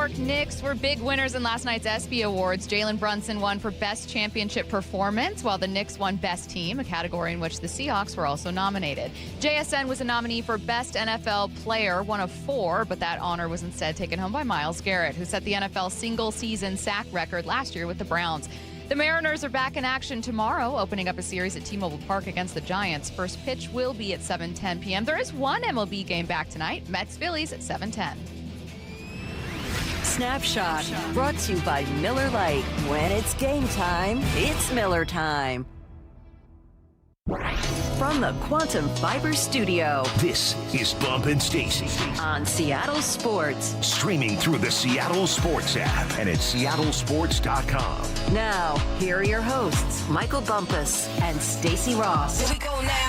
York Knicks were big winners in last night's ESPY Awards. Jalen Brunson won for Best Championship Performance, while the Knicks won Best Team, a category in which the Seahawks were also nominated. JSN was a nominee for Best NFL Player, one of 4, but that honor was instead taken home by Myles Garrett, who set the NFL single-season sack record last year with the Browns. The Mariners are back in action tomorrow, opening up a series at T-Mobile Park against the Giants. First pitch will be at 7:10 p.m. There is one MLB game back tonight, Mets-Phillies at 7:10. Snapshot, brought to you by Miller Lite. When it's game time, it's Miller time. From the Quantum Fiber Studio, this is Bump and Stacy on Seattle Sports. Streaming through the Seattle Sports app and at seattlesports.com. Now, here are your hosts, Michael Bumpus and Stacy Ross. Here we go now.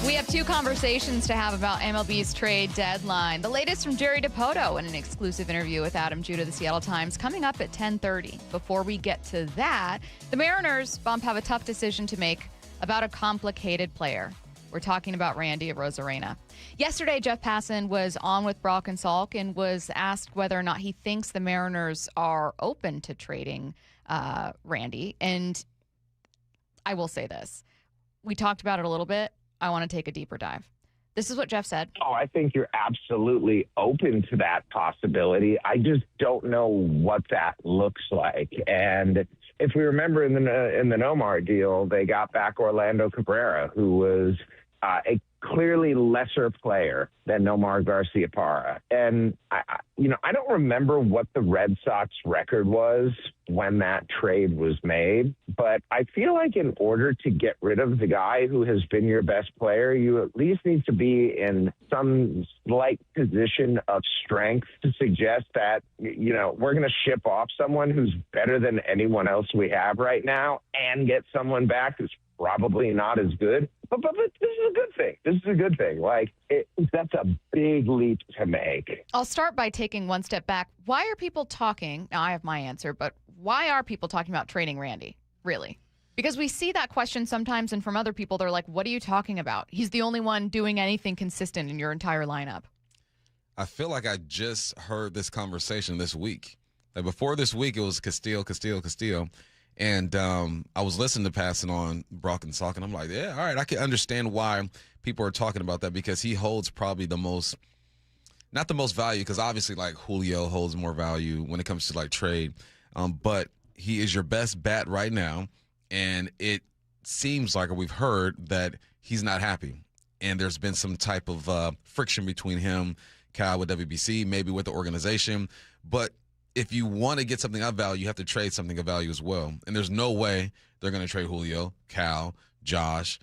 We have 2 conversations to have about MLB's trade deadline. The latest from Jerry Dipoto in an exclusive interview with Adam Jude of the Seattle Times coming up at 10:30. Before we get to that, the Mariners, Bump, have a tough decision to make about a complicated player. We're talking about Randy Arozarena. Yesterday, Jeff Passan was on with Brock and Salk and was asked whether or not he thinks the Mariners are open to trading Randy. And I will say this. We talked about it a little bit. I want to take a deeper dive. This is what Jeff said. Oh, I think you're absolutely open to that possibility. I just don't know what that looks like. And if we remember in the Nomar deal, they got back Orlando Cabrera, who was a clearly lesser player than Nomar Garciaparra. And I don't remember what the Red Sox record was when that trade was made, but I feel like in order to get rid of the guy who has been your best player, you at least need to be in some slight position of strength to suggest that, we're going to ship off someone who's better than anyone else we have right now and get someone back who's probably not as good. But this is a good thing. This is a good thing. That's a big leap to make. I'll start by taking one step back. Why are people talking? Now, I have my answer, but why are people talking about trading Randy, really? Because we see that question sometimes, and from other people, they're like, what are you talking about? He's the only one doing anything consistent in your entire lineup. I feel like I just heard this conversation this week. Like before this week, it was Castillo. And I was listening to Passing on Brock and Salk, and I'm like, yeah, all right, I can understand why people are talking about that, because he holds probably the most, not the most value, because obviously like Julio holds more value when it comes to like trade, but he is your best bat right now, and it seems like, or we've heard, that he's not happy, and there's been some type of friction between him, Cal with WBC, maybe with the organization, but if you want to get something of value, you have to trade something of value as well. And there's no way they're going to trade Julio, Cal, Josh.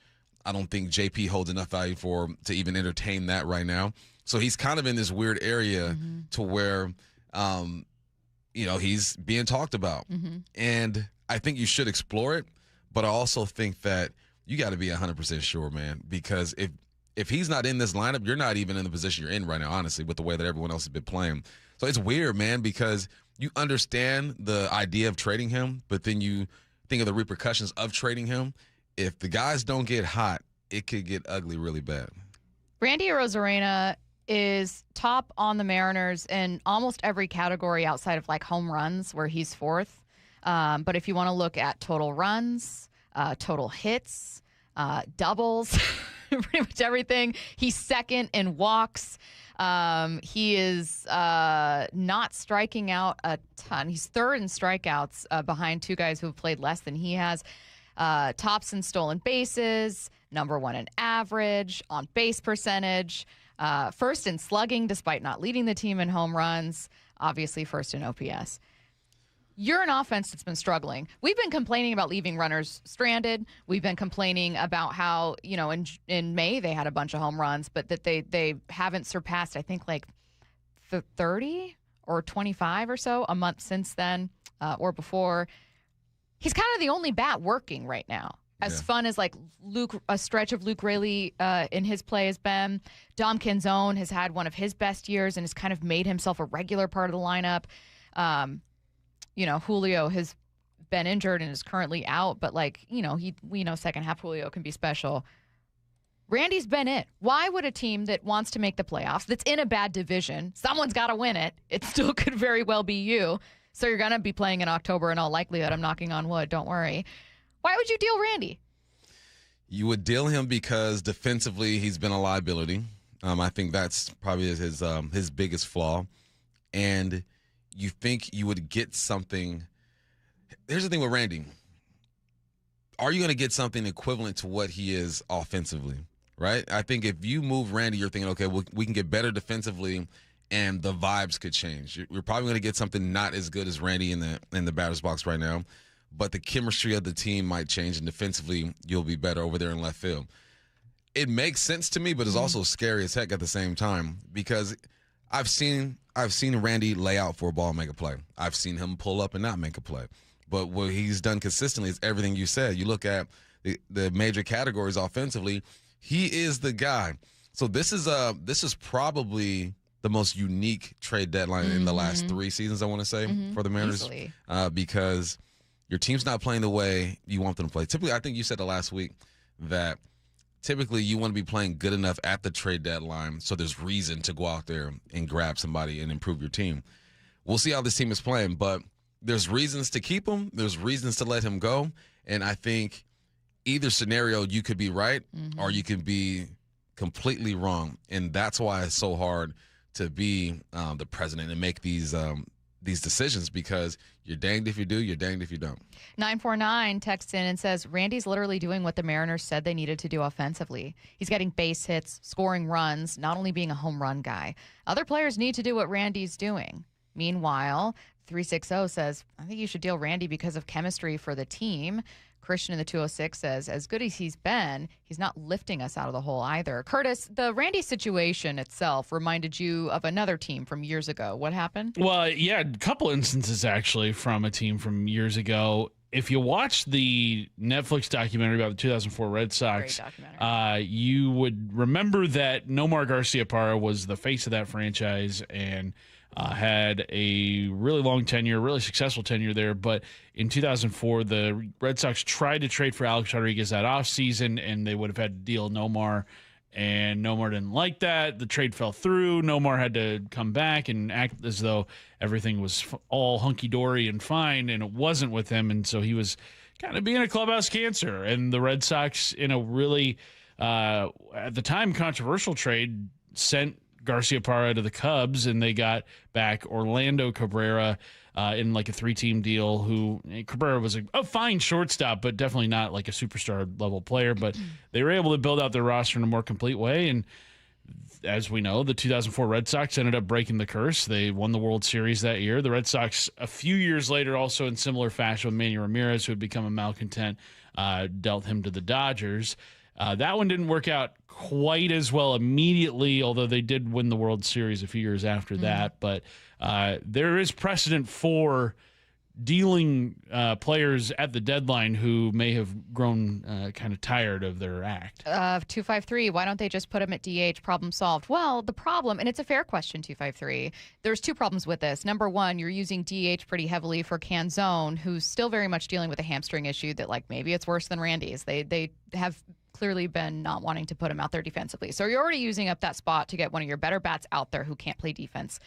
I don't think JP holds enough value to even entertain that right now. So he's kind of in this weird area to where, he's being talked about. And I think you should explore it. But I also think that you got to be 100% sure, man, because if he's not in this lineup, you're not even in the position you're in right now, honestly, with the way that everyone else has been playing. So it's weird, man, because you understand the idea of trading him, but then you think of the repercussions of trading him. If the guys don't get hot, it could get ugly really bad. Randy Arozarena is top on the Mariners in almost every category outside of like home runs, where he's 4th. But if you want to look at total runs, total hits, doubles, pretty much everything, he's 2nd in walks. He is not striking out a ton. He's 3rd in strikeouts behind 2 guys who have played less than he has. Tops in stolen bases, number 1 in average, on base percentage, 1st in slugging despite not leading the team in home runs, obviously 1st in OPS. You're an offense that's been struggling. We've been complaining about leaving runners stranded. We've been complaining about how, in May they had a bunch of home runs, but that they haven't surpassed, I think, like 30 or 25 or so a month since then or before. He's kind of the only bat working right now. As fun as like a stretch of Luke Raley in his play has been, Dom Canzone has had one of his best years and has kind of made himself a regular part of the lineup. Julio has been injured and is currently out, but we know second half Julio can be special. Randy's been it. Why would a team that wants to make the playoffs, that's in a bad division, someone's got to win it. It still could very well be you. So you're going to be playing in October in all likelihood. I'm knocking on wood. Don't worry. Why would you deal Randy? You would deal him because defensively he's been a liability. I think that's probably his biggest flaw. And you think you would get something. Here's the thing with Randy. Are you going to get something equivalent to what he is offensively? Right? I think if you move Randy, you're thinking, okay, we can get better defensively, and the vibes could change. You're probably going to get something not as good as Randy in the batter's box right now, but the chemistry of the team might change, and defensively, you'll be better over there in left field. It makes sense to me, but it's also scary as heck at the same time because I've seen Randy lay out for a ball and make a play. I've seen him pull up and not make a play. But what he's done consistently is everything you said. You look at the major categories offensively, he is the guy. So this is probably the most unique trade deadline in the last 3 seasons, I want to say, for the Mariners. Because your team's not playing the way you want them to play. Typically, I think you said it last week that typically you want to be playing good enough at the trade deadline so there's reason to go out there and grab somebody and improve your team. We'll see how this team is playing, but there's reasons to keep him. There's reasons to let him go. And I think either scenario, you could be right or you could be completely wrong. And that's why it's so hard to be the president and make these decisions because you're danged if you do, you're danged if you don't. 949 texts in and says, Randy's literally doing what the Mariners said they needed to do offensively. He's getting base hits, scoring runs, not only being a home run guy. Other players need to do what Randy's doing. Meanwhile, 360 says, I think you should deal Randy because of chemistry for the team. Christian in the 206 says, as good as he's been, he's not lifting us out of the hole either. Curtis, the Randy situation itself reminded you of another team from years ago. What happened? Well, yeah, a couple instances actually from a team from years ago. If you watch the Netflix documentary about the 2004 Red Sox, you would remember that Nomar Garciaparra was the face of that franchise and had a really long tenure, really successful tenure there. But in 2004, the Red Sox tried to trade for Alex Rodriguez that offseason, and they would have had to deal Nomar. And Nomar didn't like that. The trade fell through. Nomar had to come back and act as though everything was all hunky-dory and fine, and it wasn't with him. And so he was kind of being a clubhouse cancer. And the Red Sox, in a really, at the time, controversial trade, sent Garciaparra to the Cubs, and they got back Orlando Cabrera in like a 3-team deal. Cabrera was a fine shortstop, but definitely not like a superstar level player. But they were able to build out their roster in a more complete way. And as we know, the 2004 Red Sox ended up breaking the curse. They won the World Series that year. The Red Sox, a few years later, also in similar fashion with Manny Ramirez, who had become a malcontent, dealt him to the Dodgers. That one didn't work out quite as well immediately, although they did win the World Series a few years after that. But there is precedent for dealing players at the deadline who may have grown kind of tired of their act. 253, why don't they just put him at DH? Problem solved. Well, the problem, and it's a fair question, 253, there's 2 problems with this. Number one, you're using DH pretty heavily for Canzone, who's still very much dealing with a hamstring issue that, like, maybe it's worse than Randy's. They have clearly been not wanting to put him out there defensively. So you're already using up that spot to get one of your better bats out there who can't play defense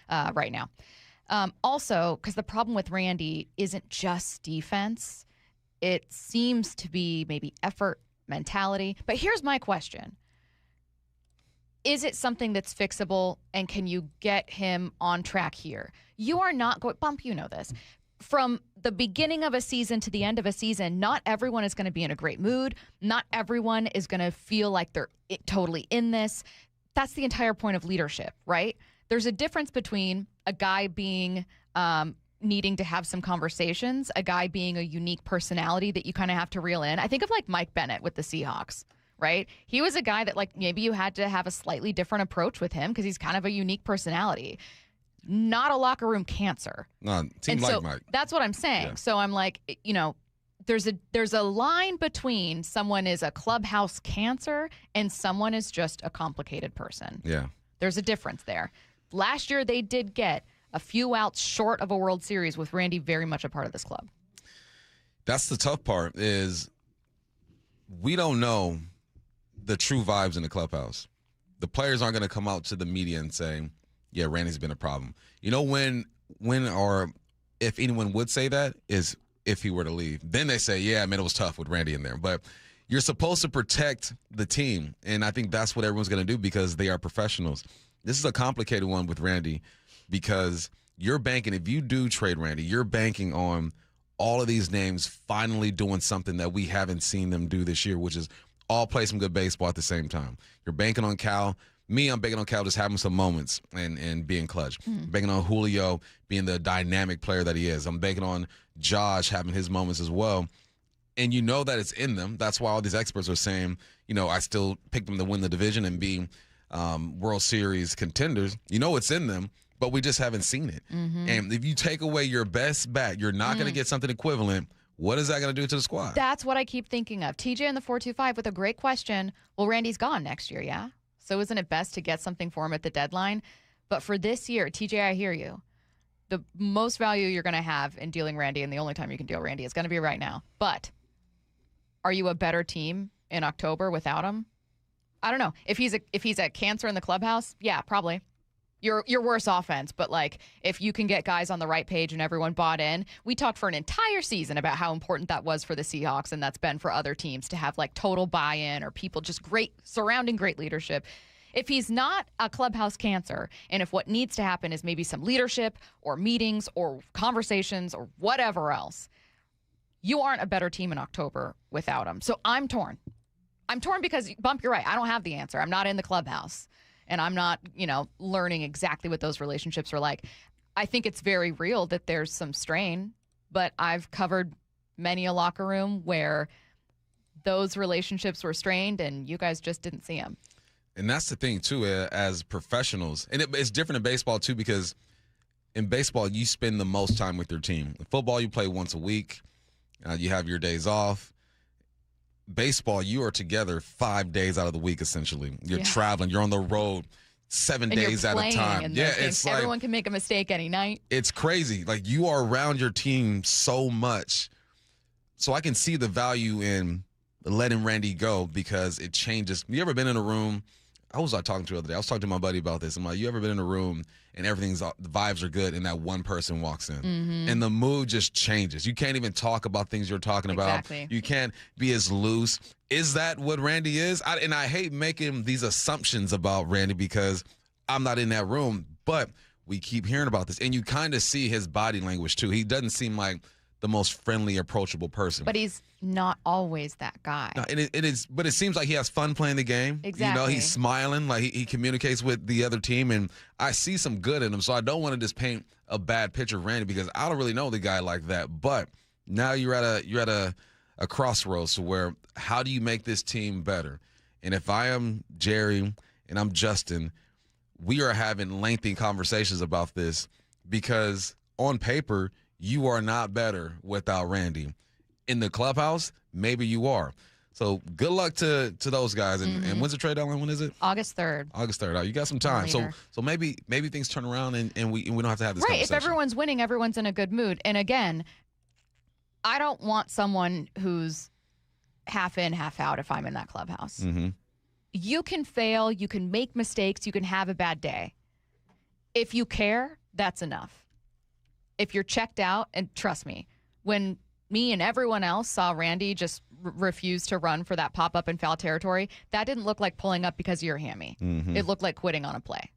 right now. Also, because the problem with Randy isn't just defense, it seems to be maybe effort, mentality. But here's my question. Is it something that's fixable, and can you get him on track here? You are not going, Bump, you know this. From the beginning of a season to the end of a season, not everyone is going to be in a great mood. Not everyone is going to feel like they're totally in this. That's the entire point of leadership, right? There's a difference between a guy being needing to have some conversations, a guy being a unique personality that you kind of have to reel in. I think of like Mike Bennett with the Seahawks, right? He was a guy that like maybe you had to have a slightly different approach with him because he's kind of a unique personality. Not a locker room cancer. No, team like so Mike. That's what I'm saying. Yeah. So I'm like, there's a line between someone is a clubhouse cancer and someone is just a complicated person. Yeah. There's a difference there. Last year they did get a few outs short of a World Series with Randy very much a part of this club. That's the tough part is we don't know the true vibes in the clubhouse. The players aren't going to come out to the media and say, yeah, Randy's been a problem. You know, when or if anyone would say that is if he were to leave. Then they say, yeah, man, it was tough with Randy in there. But you're supposed to protect the team, and I think that's what everyone's going to do because they are professionals. This is a complicated one with Randy because you're banking, if you do trade Randy, you're banking on all of these names finally doing something that we haven't seen them do this year, which is all play some good baseball at the same time. You're banking on Cal. I'm banking on Cal just having some moments and being clutch. I'm banking on Julio being the dynamic player that he is. I'm banking on Josh having his moments as well. And you know that it's in them. That's why all these experts are saying, you know, I still pick them to win the division and be World Series contenders. You know it's in them, but we just haven't seen it. And if you take away your best bat, you're not going to get something equivalent. What is that going to do to the squad? That's what I keep thinking of. TJ in the 425 with a great question. Well, Randy's gone next year, yeah? So isn't it best to get something for him at the deadline? But for this year, TJ, I hear you. The most value you're going to have in dealing Randy, and the only time you can deal Randy is going to be right now. But are you a better team in October without him? I don't know. If he's a cancer in the clubhouse, yeah, probably. You're worse offense, but like if you can get guys on the right page and everyone bought in, we talked for an entire season about how important that was for the Seahawks, and that's been for other teams to have like total buy-in or people just surrounding great leadership. If he's not a clubhouse cancer, and if what needs to happen is maybe some leadership or meetings or conversations or whatever else, you aren't a better team in October without him. So I'm torn. I'm torn because, Bump, you're right. I don't have the answer. I'm not in the clubhouse. And I'm not, learning exactly what those relationships are like. I think it's very real that there's some strain, but I've covered many a locker room where those relationships were strained and you guys just didn't see them. And that's the thing, too, as professionals. And it's different in baseball, too, because in baseball, you spend the most time with your team. In football, you play once a week. You have your days off. Baseball, you are together 5 days out of the week, essentially. You're traveling. You're on the road 7 days at a time. Yeah, it's like everyone can make a mistake any night. It's crazy. Like, you are around your team so much. So I can see the value in letting Randy go because it changes. You ever been in a room? Who was I talking to the other day? I was talking to my buddy about this. I'm like, you ever been in a room and the vibes are good and that one person walks in and the mood just changes. You can't even talk about things you're talking about. You can't be as loose. Is that what Randy is? And I hate making these assumptions about Randy because I'm not in that room, but we keep hearing about this. And you kind of see his body language too. He doesn't seem like the most friendly, approachable person. But he's not always that guy. No, but it seems like he has fun playing the game. Exactly. He's smiling, like he communicates with the other team, and I see some good in him. So I don't want to just paint a bad picture of Randy because I don't really know the guy like that. But now you're at a crossroads to where how do you make this team better? And if I am Jerry and I'm Justin, we are having lengthy conversations about this because on paper, you are not better without Randy. In the clubhouse, maybe you are. So good luck to those guys. And when's the trade deadline? When is it? August 3rd. August 3rd. You got some time. So maybe things turn around and we don't have to have this conversation. Right. If everyone's winning, everyone's in a good mood. And again, I don't want someone who's half in, half out if I'm in that clubhouse. You can fail. You can make mistakes. You can have a bad day. If you care, that's enough. If you're checked out, and trust me, when me and everyone else saw Randy just refuse to run for that pop-up in foul territory, that didn't look like pulling up because of your hammy. It looked like quitting on a play.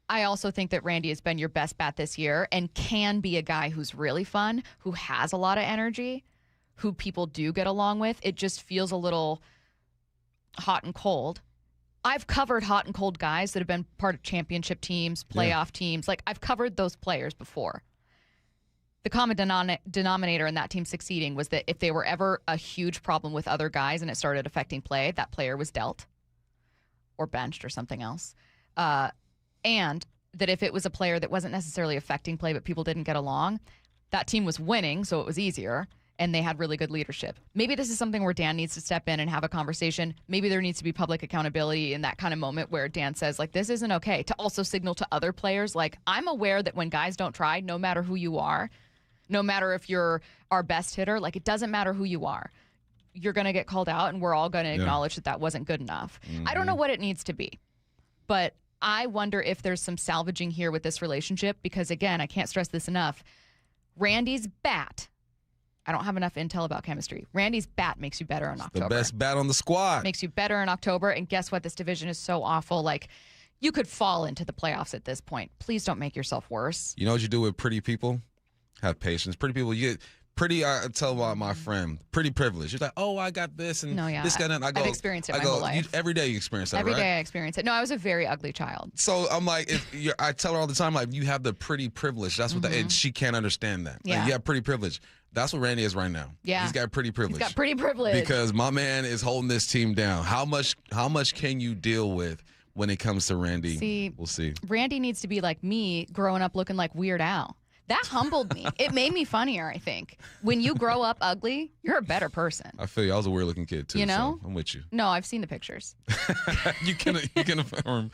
I also think that Randy has been your best bat this year and can be a guy who's really fun, who has a lot of energy, who people do get along with. It just feels a little hot and cold. I've covered hot and cold guys that have been part of championship teams, playoff teams. Like, I've covered those players before. The common denominator in that team succeeding was that if they were ever a huge problem with other guys and it started affecting play, that player was dealt or benched or something else. And that if it was a player that wasn't necessarily affecting play but people didn't get along, that team was winning, so it was easier, and they had really good leadership. Maybe this is something where Dan needs to step in and have a conversation. Maybe there needs to be public accountability in that kind of moment where Dan says, like, this isn't okay, to also signal to other players, like, I'm aware that when guys don't try, no matter who you are, no matter if you're our best hitter, like, it doesn't matter who you are. you're going to get called out, and we're all going to acknowledge that wasn't good enough. I don't know what it needs to be, but I wonder if there's some salvaging here with this relationship because, again, I can't stress this enough. Randy's bat, I don't have enough intel about chemistry. Randy's bat makes you better in October. The best bat on the squad. Makes you better in October, and guess what? This division is so awful. Like, you could fall into the playoffs at this point. Please don't make yourself worse. You know what you do with pretty people? Have patience. Pretty people, you get pretty, I tell my friend, pretty privileged. You're like, oh, I got this and this guy. I go, I've experienced it my whole life. Every day you experience that, Every right? day I experience it. No, I was a very ugly child. So I'm like, I tell her all the time, like, you have the pretty privilege. That's what and she can't understand that. Yeah. Like, you have pretty privilege. That's what Randy is right now. Yeah. He's got pretty privilege. He's got pretty privilege. Because my man is holding this team down. How much can you deal with when it comes to Randy? We'll see. Randy needs to be like me growing up looking like Weird Al. That humbled me. It made me funnier, I think. When you grow up ugly, you're a better person. I feel you. I was a weird looking kid too. You know? So I'm with you. No, I've seen the pictures. you can affirm.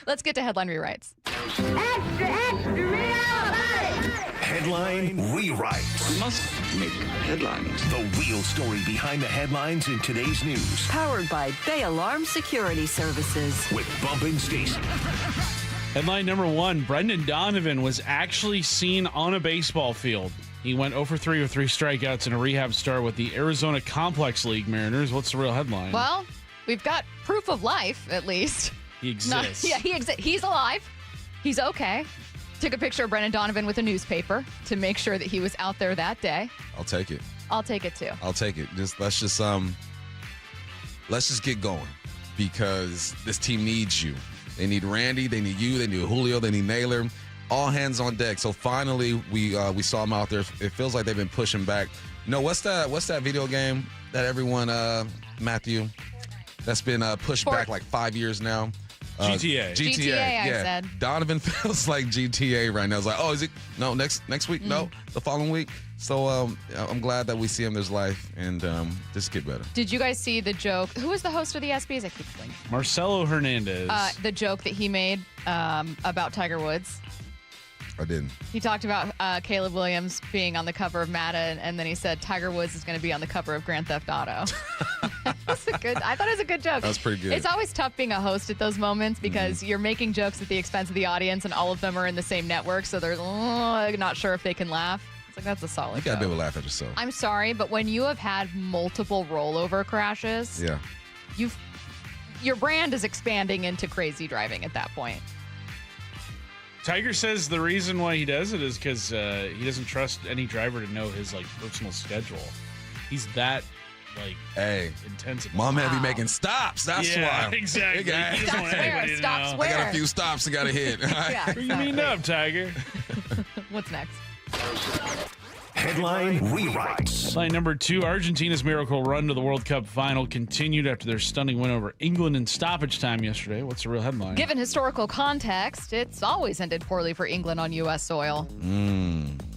Let's get to headline rewrites. Extra, extra, real life. Headline rewrites. Must make headlines. The real story behind the headlines in today's news. Powered by Bay Alarm Security Services. With Bump and Stacy. Headline number 1, Brendan Donovan was actually seen on a baseball field. He went 0 for 3 with 3 strikeouts in a rehab start with the Arizona Complex League Mariners. What's the real headline? Well, we've got proof of life, at least. He exists. He's alive. He's okay. Took a picture of Brendan Donovan with a newspaper to make sure that he was out there that day. I'll take it. I'll take it too. I'll take it. Let's just get going because this team needs you. They need Randy. They need you. They need Julio. They need Naylor. All hands on deck. So finally, we saw him out there. It feels like they've been pushing back. You know, what's that video game that everyone, Matthew, that's been pushed back like 5 years now? GTA. GTA, I said. Donovan feels like GTA right now. It's like, oh, is it? No, next week? No, the following week. So I'm glad that we see him. There's life, and just get better. Did you guys see the joke? Who was the host of the ESPYs? I keep blinking. Marcelo Hernandez. The joke that he made about Tiger Woods. I didn't. He talked about Caleb Williams being on the cover of Madden, and then he said Tiger Woods is going to be on the cover of Grand Theft Auto. I thought it was a good joke. That's pretty good. It's always tough being a host at those moments because you're making jokes at the expense of the audience, and all of them are in the same network, so they're not sure if they can laugh. It's like, that's a solid You got to joke. be able to laugh at yourself. I'm sorry, but when you have had multiple rollover crashes, your brand is expanding into crazy driving at that point. Tiger says the reason why he does it is because he doesn't trust any driver to know his personal schedule. He's that intense. My man be making stops. That's why. Exactly. Stops where? I got a few stops I got to hit. Yeah, What do you mean up, Tiger? What's next? Headline rewrites. Headline number 2, Argentina's miracle run to the World Cup final continued after their stunning win over England in stoppage time yesterday. What's the real headline? Given historical context, it's always ended poorly for England on U.S. soil.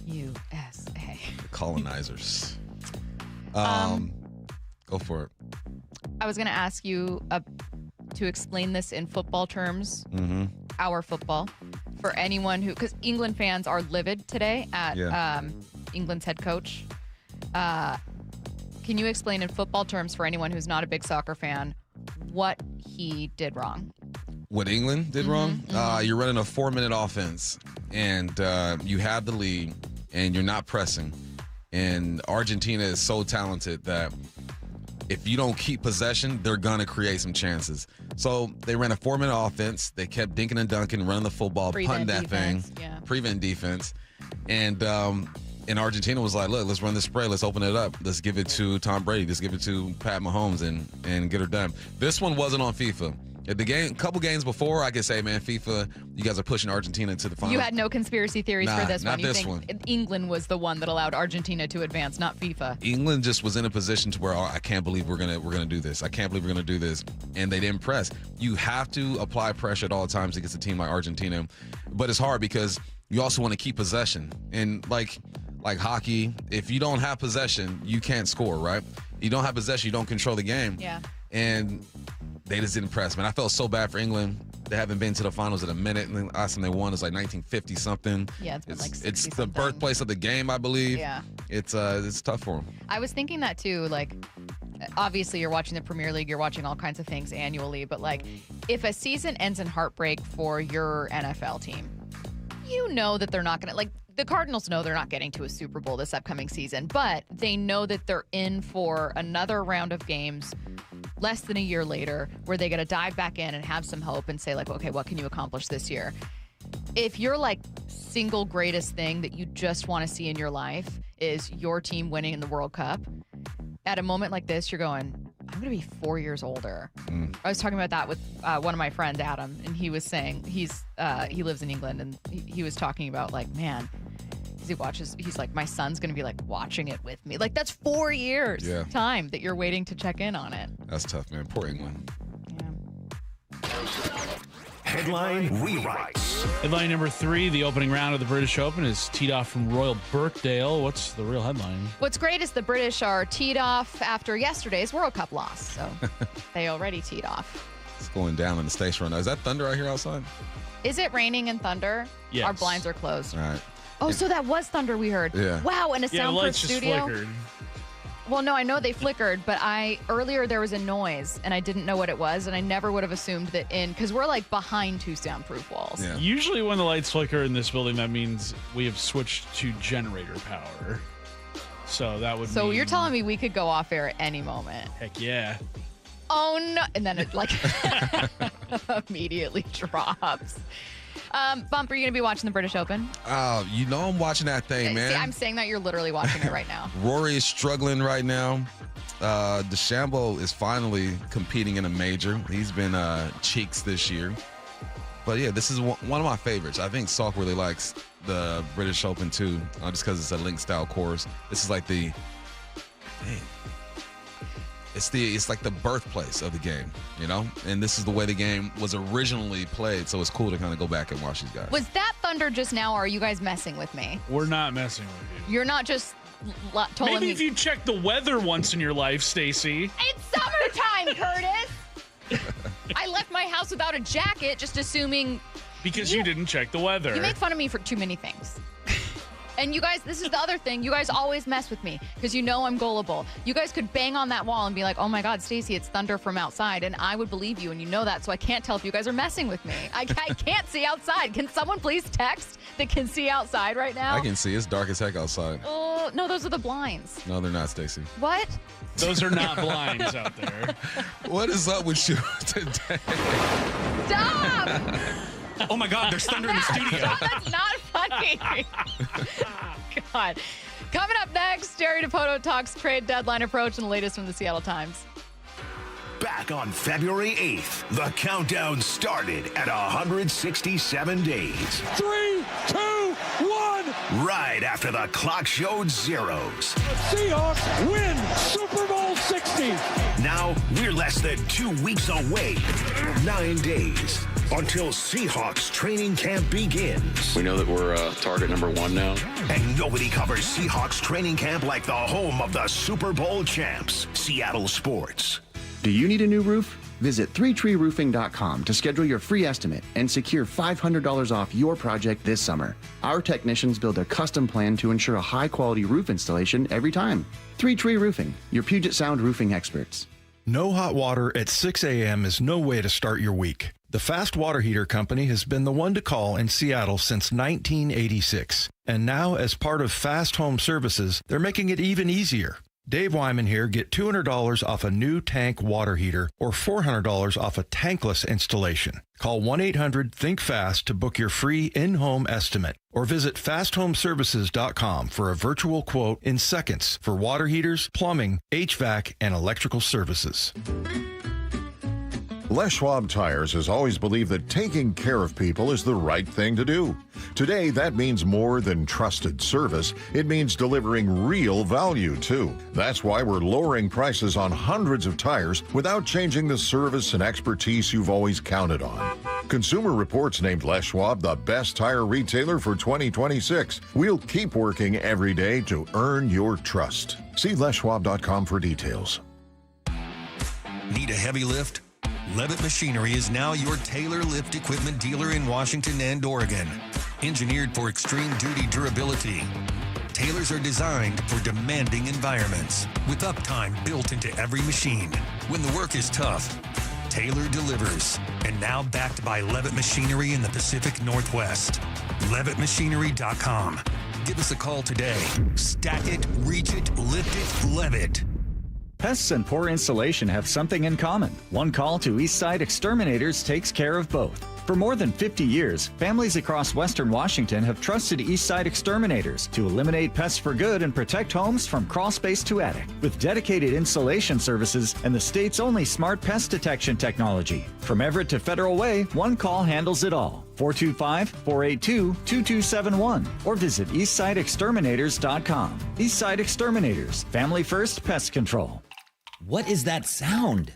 USA. The colonizers. Go for it. I was going to ask you to explain this in football terms, our football, for anyone who, because England fans are livid today at England's head coach. Can you explain in football terms for anyone who's not a big soccer fan what he did wrong? What England did wrong? You're running a 4-minute offense, and you have the lead, and you're not pressing. And Argentina is so talented that if you don't keep possession, they're going to create some chances. So they ran a 4-minute offense. They kept dinking and dunking, running the football, punting that thing, prevent defense. And Argentina was like, look, let's run this spray. Let's open it up. Let's give it to Tom Brady. Let's give it to Pat Mahomes and get her done. This one wasn't on FIFA. The couple games before, I could say, man, FIFA, you guys are pushing Argentina to the final. You had no conspiracy theories for this one. Not this one. England was the one that allowed Argentina to advance, not FIFA. England just was in a position to where, I can't believe we're gonna do this. I can't believe we're gonna do this, and they didn't press. You have to apply pressure at all times against a team like Argentina, but it's hard because you also want to keep possession. And like hockey, if you don't have possession, you can't score, right? You don't have possession, you don't control the game. Yeah. And they just didn't press, man. I felt so bad for England. They haven't been to the finals in a minute, and the last time they won is like 1950 something. Yeah, it's been like 60 it's the something. birthplace of the game, I believe. Yeah, it's tough for them. I was thinking that too. Like, obviously, you're watching the Premier League, you're watching all kinds of things annually, but like, if a season ends in heartbreak for your NFL team, you know that they're not going to like. The Cardinals know they're not getting to a Super Bowl this upcoming season, but they know that they're in for another round of games less than a year later where they got to dive back in and have some hope and say, like, okay, what can you accomplish this year? If your, like, single greatest thing that you just want to see in your life is your team winning in the World Cup, at a moment like this, you're going, I'm going to be 4 years older. I was talking about that with one of my friends, Adam, and he was saying he lives in England, and he was talking about, like, man, he's like, my son's going to be like watching it with me. Like, that's 4 years time that you're waiting to check in on it. That's tough, man. Poor England. Yeah. Headline rewrites. Headline number 3, the opening round of the British Open is teed off from Royal Birkdale. What's the real headline? What's great is the British are teed off after yesterday's World Cup loss. So they already teed off. It's going down in the station right now. Is that thunder out here outside? Is it raining and thunder? Yes. Our blinds are closed. All right. Oh, so that was thunder we heard. Yeah. Wow, in a Yeah, the soundproof lights studio. just flickered. Well, no, I know they flickered, but earlier there was a noise and I didn't know what it was, and I never would have assumed that because we're like behind 2 soundproof walls. Yeah. Usually when the lights flicker in this building, that means we have switched to generator power. So that would So mean, you're telling me we could go off air at any moment. heck yeah. Oh no! And then it like immediately drops. Bump, are you going to be watching the British Open? You know I'm watching that thing, man. See, I'm saying that you're literally watching it right now. Rory is struggling right now. DeChambeau is finally competing in a major. He's been cheeks this year. But yeah, this is one of my favorites. I think Salk really likes the British Open too, just because it's a link style course. This is like it's like the birthplace of the game, you know? And this is the way the game was originally played, so it's cool to kind of go back and watch these guys. Was that thunder just now, or are you guys messing with me? We're not messing with you. You're not just telling Maybe me. if you check the weather once in your life, Stacy. It's summertime, Curtis! I left my house without a jacket, just assuming. Because you didn't check the weather. You make fun of me for too many things. And you guys, this is the other thing. You guys always mess with me because you know I'm gullible. You guys could bang on that wall and be like, oh my God, Stacy, it's thunder from outside. And I would believe you, and you know that. So I can't tell if you guys are messing with me. I can't see outside. Can someone please text that can see outside right now? I can see. It's dark as heck outside. Oh, no, those are the blinds. No, they're not, Stacy. What? Those are not blinds out there. What is up with you today? Stop! Oh my God, there's thunder in the studio. That's not funny. God. Coming up next, Jerry Dipoto talks trade deadline approach and the latest from the Seattle Times. Back on February 8th, the countdown started at 167 days. 3, 2, 1. Right after the clock showed zeros. The Seahawks win Super Bowl 60. Now we're less than 2 weeks away. 9 days until Seahawks training camp begins. We know that we're target number 1 now. And nobody covers Seahawks training camp like the home of the Super Bowl champs, Seattle Sports. Do you need a new roof? Visit 3treeroofing.com to schedule your free estimate and secure $500 off your project this summer. Our technicians build a custom plan to ensure a high-quality roof installation every time. 3 Tree Roofing, your Puget Sound roofing experts. No hot water at 6 a.m. is no way to start your week. The Fast Water Heater Company has been the one to call in Seattle since 1986. And now, as part of Fast Home Services, they're making it even easier. Dave Wyman here. Get $200 off a new tank water heater or $400 off a tankless installation. Call 1-800-THINK-FAST to book your free in-home estimate or visit fasthomeservices.com for a virtual quote in seconds for water heaters, plumbing, HVAC, and electrical services. Les Schwab Tires has always believed that taking care of people is the right thing to do. Today, that means more than trusted service. It means delivering real value, too. That's why we're lowering prices on hundreds of tires without changing the service and expertise you've always counted on. Consumer Reports named Les Schwab the best tire retailer for 2026. We'll keep working every day to earn your trust. See leschwab.com for details. Need a heavy lift? Levitt Machinery is now your Taylor lift equipment dealer in Washington and Oregon. Engineered for extreme duty durability, Taylors are designed for demanding environments with uptime built into every machine. When the work is tough, Taylor delivers. And now backed by Levitt Machinery in the Pacific Northwest. LevittMachinery.com. Give us a call today. Stack it, reach it, lift it, Levitt. Pests and poor installation have something in common. One call to Eastside Exterminators takes care of both. For more than 50 years, families across Western Washington have trusted Eastside Exterminators to eliminate pests for good and protect homes from crawl space to attic. With dedicated installation services and the state's only smart pest detection technology. From Everett to Federal Way, one call handles it all. 425-482-2271 or visit EastsideExterminators.com. Eastside Exterminators, family first pest control. What is that sound?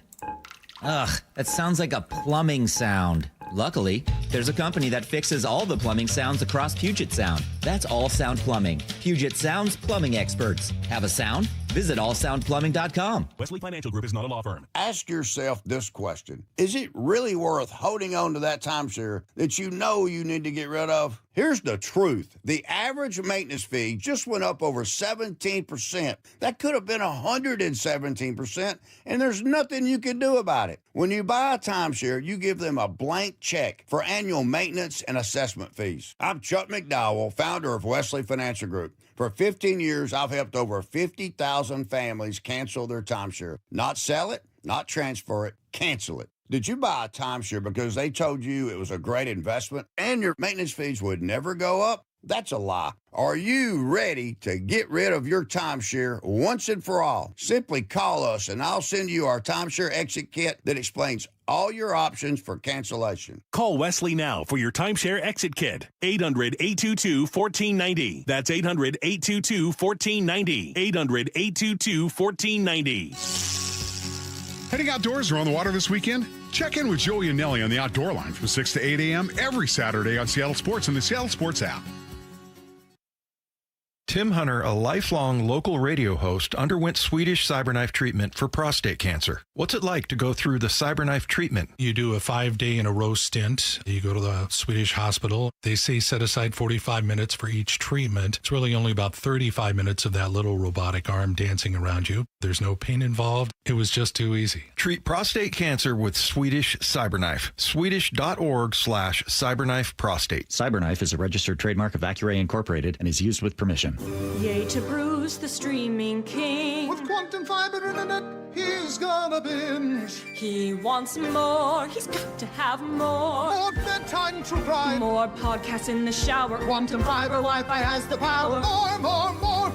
Ugh, that sounds like a plumbing sound. Luckily, there's a company that fixes all the plumbing sounds across Puget Sound. That's All Sound Plumbing. Puget Sound's plumbing experts. Have a sound? Visit allsoundplumbing.com. Wesley Financial Group is not a law firm. Ask yourself this question. Is it really worth holding on to that timeshare that you know you need to get rid of? Here's the truth. The average maintenance fee just went up over 17%. That could have been 117%, and there's nothing you can do about it. When you buy a timeshare, you give them a blank check for annual maintenance and assessment fees. I'm Chuck McDowell, founder of Wesley Financial Group. For 15 years, I've helped over 50,000 families cancel their timeshare. Not sell it, not transfer it, cancel it. Did you buy a timeshare because they told you it was a great investment and your maintenance fees would never go up? That's a lie. Are you ready to get rid of your timeshare once and for all? Simply call us and I'll send you our timeshare exit kit that explains all your options for cancellation. Call Wesley now for your timeshare exit kit. 800-822-1490. That's 800-822-1490. 800-822-1490. Heading outdoors or on the water this weekend? Check in with Joey and Nelly on the Outdoor Line from 6 to 8 a.m. every Saturday on Seattle Sports and the Seattle Sports app. Tim Hunter, a lifelong local radio host, underwent Swedish cyberknife treatment for prostate cancer. What's it like to go through the cyberknife treatment? You do a 5-day-in-a-row stint. You go to the Swedish hospital. They say set aside 45 minutes for each treatment. It's really only about 35 minutes of that little robotic arm dancing around you. There's no pain involved. It was just too easy. Treat prostate cancer with Swedish cyberknife. Swedish.org/cyberknife prostate. Cyberknife is a registered trademark of Accuray Incorporated and is used with permission. Yay to Bruce, the streaming king. With quantum fiber internet, he's gonna binge. He wants more, he's got to have more. More bedtime true crime. More podcasts in the shower. Quantum fiber Wi-Fi has the power. More.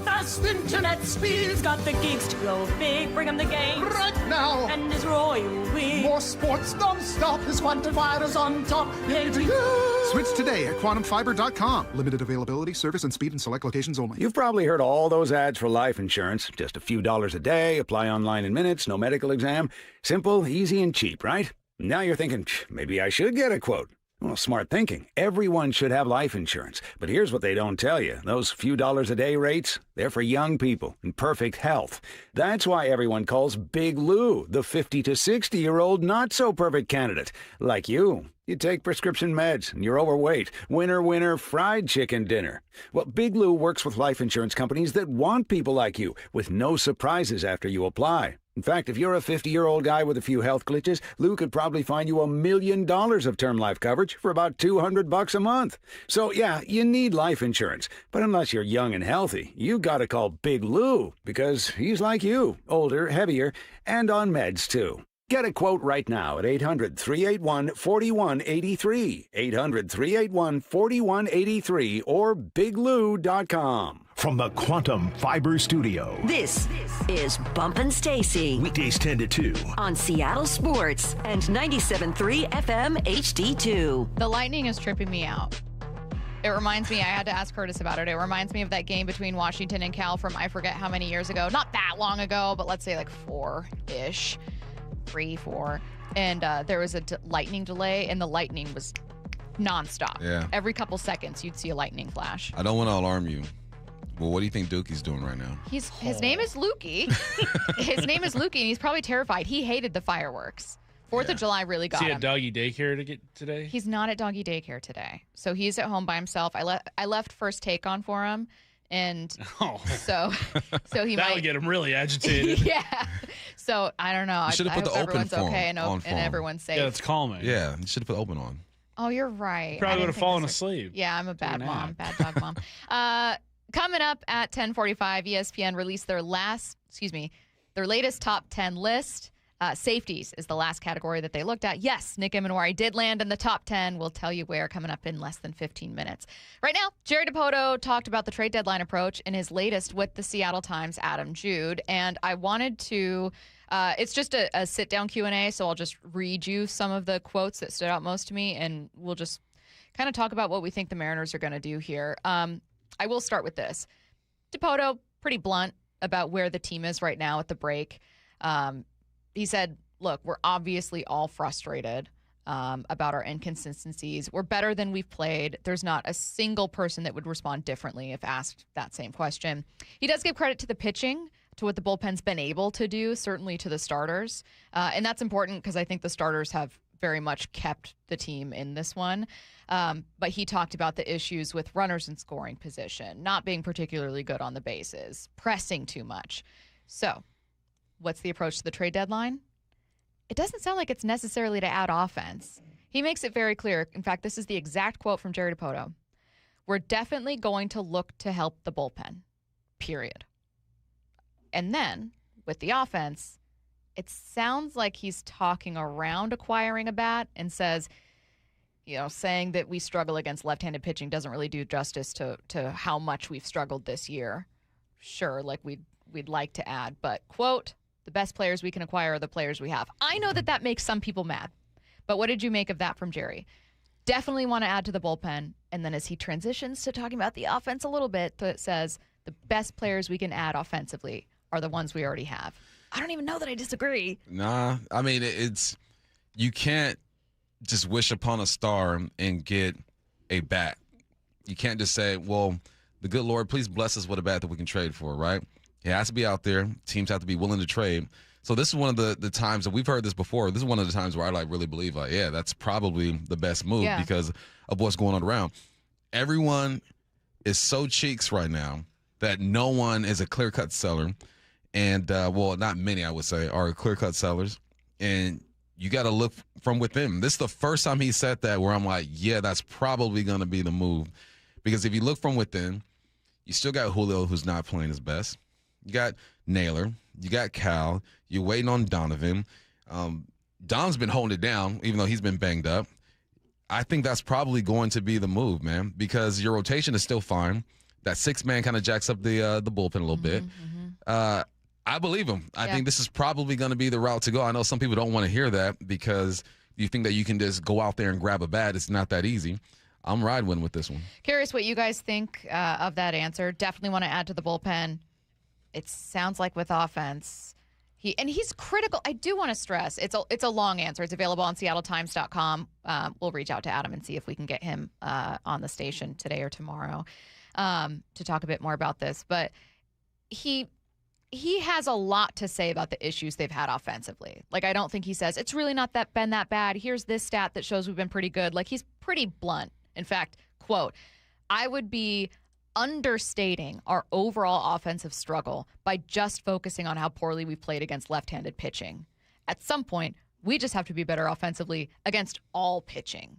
Fast internet speed. He's got the geeks to go big, bring him the games. Right now. And his royal we. More sports non-stop. His quantum fiber's on top. Yay to you. Switch today at quantumfiber.com. Limited availability, service and speed in select locations only. You've probably heard all those ads for life insurance. Just a few dollars a day, apply online in minutes, no medical exam. Simple, easy, and cheap, right? Now you're thinking, maybe I should get a quote. Well, smart thinking. Everyone should have life insurance. But here's what they don't tell you. Those few dollars a day rates, they're for young people in perfect health. That's why everyone calls Big Lou the 50 to 60-year-old not-so-perfect candidate. Like you. You take prescription meds, and you're overweight. Winner, fried chicken dinner. Well, Big Lou works with life insurance companies that want people like you, with no surprises after you apply. In fact, if you're a 50-year-old guy with a few health glitches, Lou could probably find you $1 million of term life coverage for about $200 a month. So, yeah, you need life insurance. But unless you're young and healthy, you gotta call Big Lou, because he's like you, older, heavier, and on meds, too. Get a quote right now at 800-381-4183, 800-381-4183, or biglou.com. From the Quantum Fiber Studio. This is Bump Stacy. Weekdays 10 to 2. On Seattle Sports and 97.3 FM HD2. The lightning is tripping me out. It reminds me, I had to ask Curtis about it. It reminds me of that game between Washington and Cal from I forget how many years ago. Not that long ago, but let's say like 4-ish. 3, 4. And there was a lightning delay, and the lightning was nonstop. Yeah. Every couple seconds, you'd see a lightning flash. I don't want to alarm you. Well, what do you think Dookie's doing right now? His name is Lukey. His name is Lukey, and he's probably terrified. He hated the fireworks. 4th of July really got Is he him. at doggy daycare today? He's not at doggy daycare today. So he's at home by himself. I left First Take on for him. And so he That'll might get him really agitated. Yeah. So I don't know. You should have put the hope open everyone's form okay and on for him. everyone's safe. Yeah, it's calming. Yeah, you should have put open on. Oh, you're right. Probably I would didn't have fallen think this was- asleep. Yeah, I'm a bad Take a mom, nap. bad dog mom. Coming up at 10:45, ESPN released their latest top 10 list. Safeties is the last category that they looked at. Yes, Nick Emanwari did land in the top 10. We'll tell you where coming up in less than 15 minutes. Right now, Jerry Dipoto talked about the trade deadline approach in his latest with the Seattle Times Adam Jude, and I wanted to it's just a sit-down Q&A, so I'll just read you some of the quotes that stood out most to me, and we'll just kind of talk about what we think the Mariners are going to do here. I will start with this. Dipoto, pretty blunt about where the team is right now at the break. He said, look, we're obviously all frustrated about our inconsistencies. We're better than we've played. There's not a single person that would respond differently if asked that same question. He does give credit to the pitching, to what the bullpen's been able to do, certainly to the starters. And that's important because I think the starters have very much kept the team in this one. But he talked about the issues with runners in scoring position, not being particularly good on the bases, pressing too much. So what's the approach to the trade deadline? It doesn't sound like it's necessarily to add offense. He makes it very clear. In fact, this is the exact quote from Jerry Dipoto. We're definitely going to look to help the bullpen, period. And then with the offense, it sounds like he's talking around acquiring a bat and says, saying that we struggle against left-handed pitching doesn't really do justice to how much we've struggled this year. Sure, like we'd like to add, but, quote, the best players we can acquire are the players we have. I know that makes some people mad, but what did you make of that from Jerry? Definitely want to add to the bullpen, and then as he transitions to talking about the offense a little bit, it says the best players we can add offensively are the ones we already have. I don't even know that I disagree. Nah, I mean, you can't just wish upon a star and get a bat. You can't just say, well, the good Lord, please bless us with a bat that we can trade for, right? It has to be out there. Teams have to be willing to trade. So this is one of the times that we've heard this before. This is one of the times where I really believe, that's probably the best move because of what's going on around. Everyone is so cheeks right now that no one is a clear-cut seller. And, not many, I would say, are clear-cut sellers. And you got to look from within. This is the first time he said that where I'm like, yeah, that's probably going to be the move. Because if you look from within, you still got Julio, who's not playing his best. You got Naylor. You got Cal. You're waiting on Donovan. Don's been holding it down, even though he's been banged up. I think that's probably going to be the move, man, because your rotation is still fine. That six-man kind of jacks up the bullpen a little bit. I believe him. I think this is probably going to be the route to go. I know some people don't want to hear that because you think that you can just go out there and grab a bat. It's not that easy. I'm riding with this one. Curious what you guys think of that answer. Definitely want to add to the bullpen. It sounds like with offense, he's critical. I do want to stress it's a long answer. It's available on SeattleTimes.com. We'll reach out to Adam and see if we can get him on the station today or tomorrow to talk a bit more about this. But he has a lot to say about the issues they've had offensively. Like, I don't think he says it's really not been that bad. Here's this stat that shows we've been pretty good. Like, he's pretty blunt. In fact, quote, I would be understating our overall offensive struggle by just focusing on how poorly we've played against left-handed pitching. At some point, we just have to be better offensively against all pitching.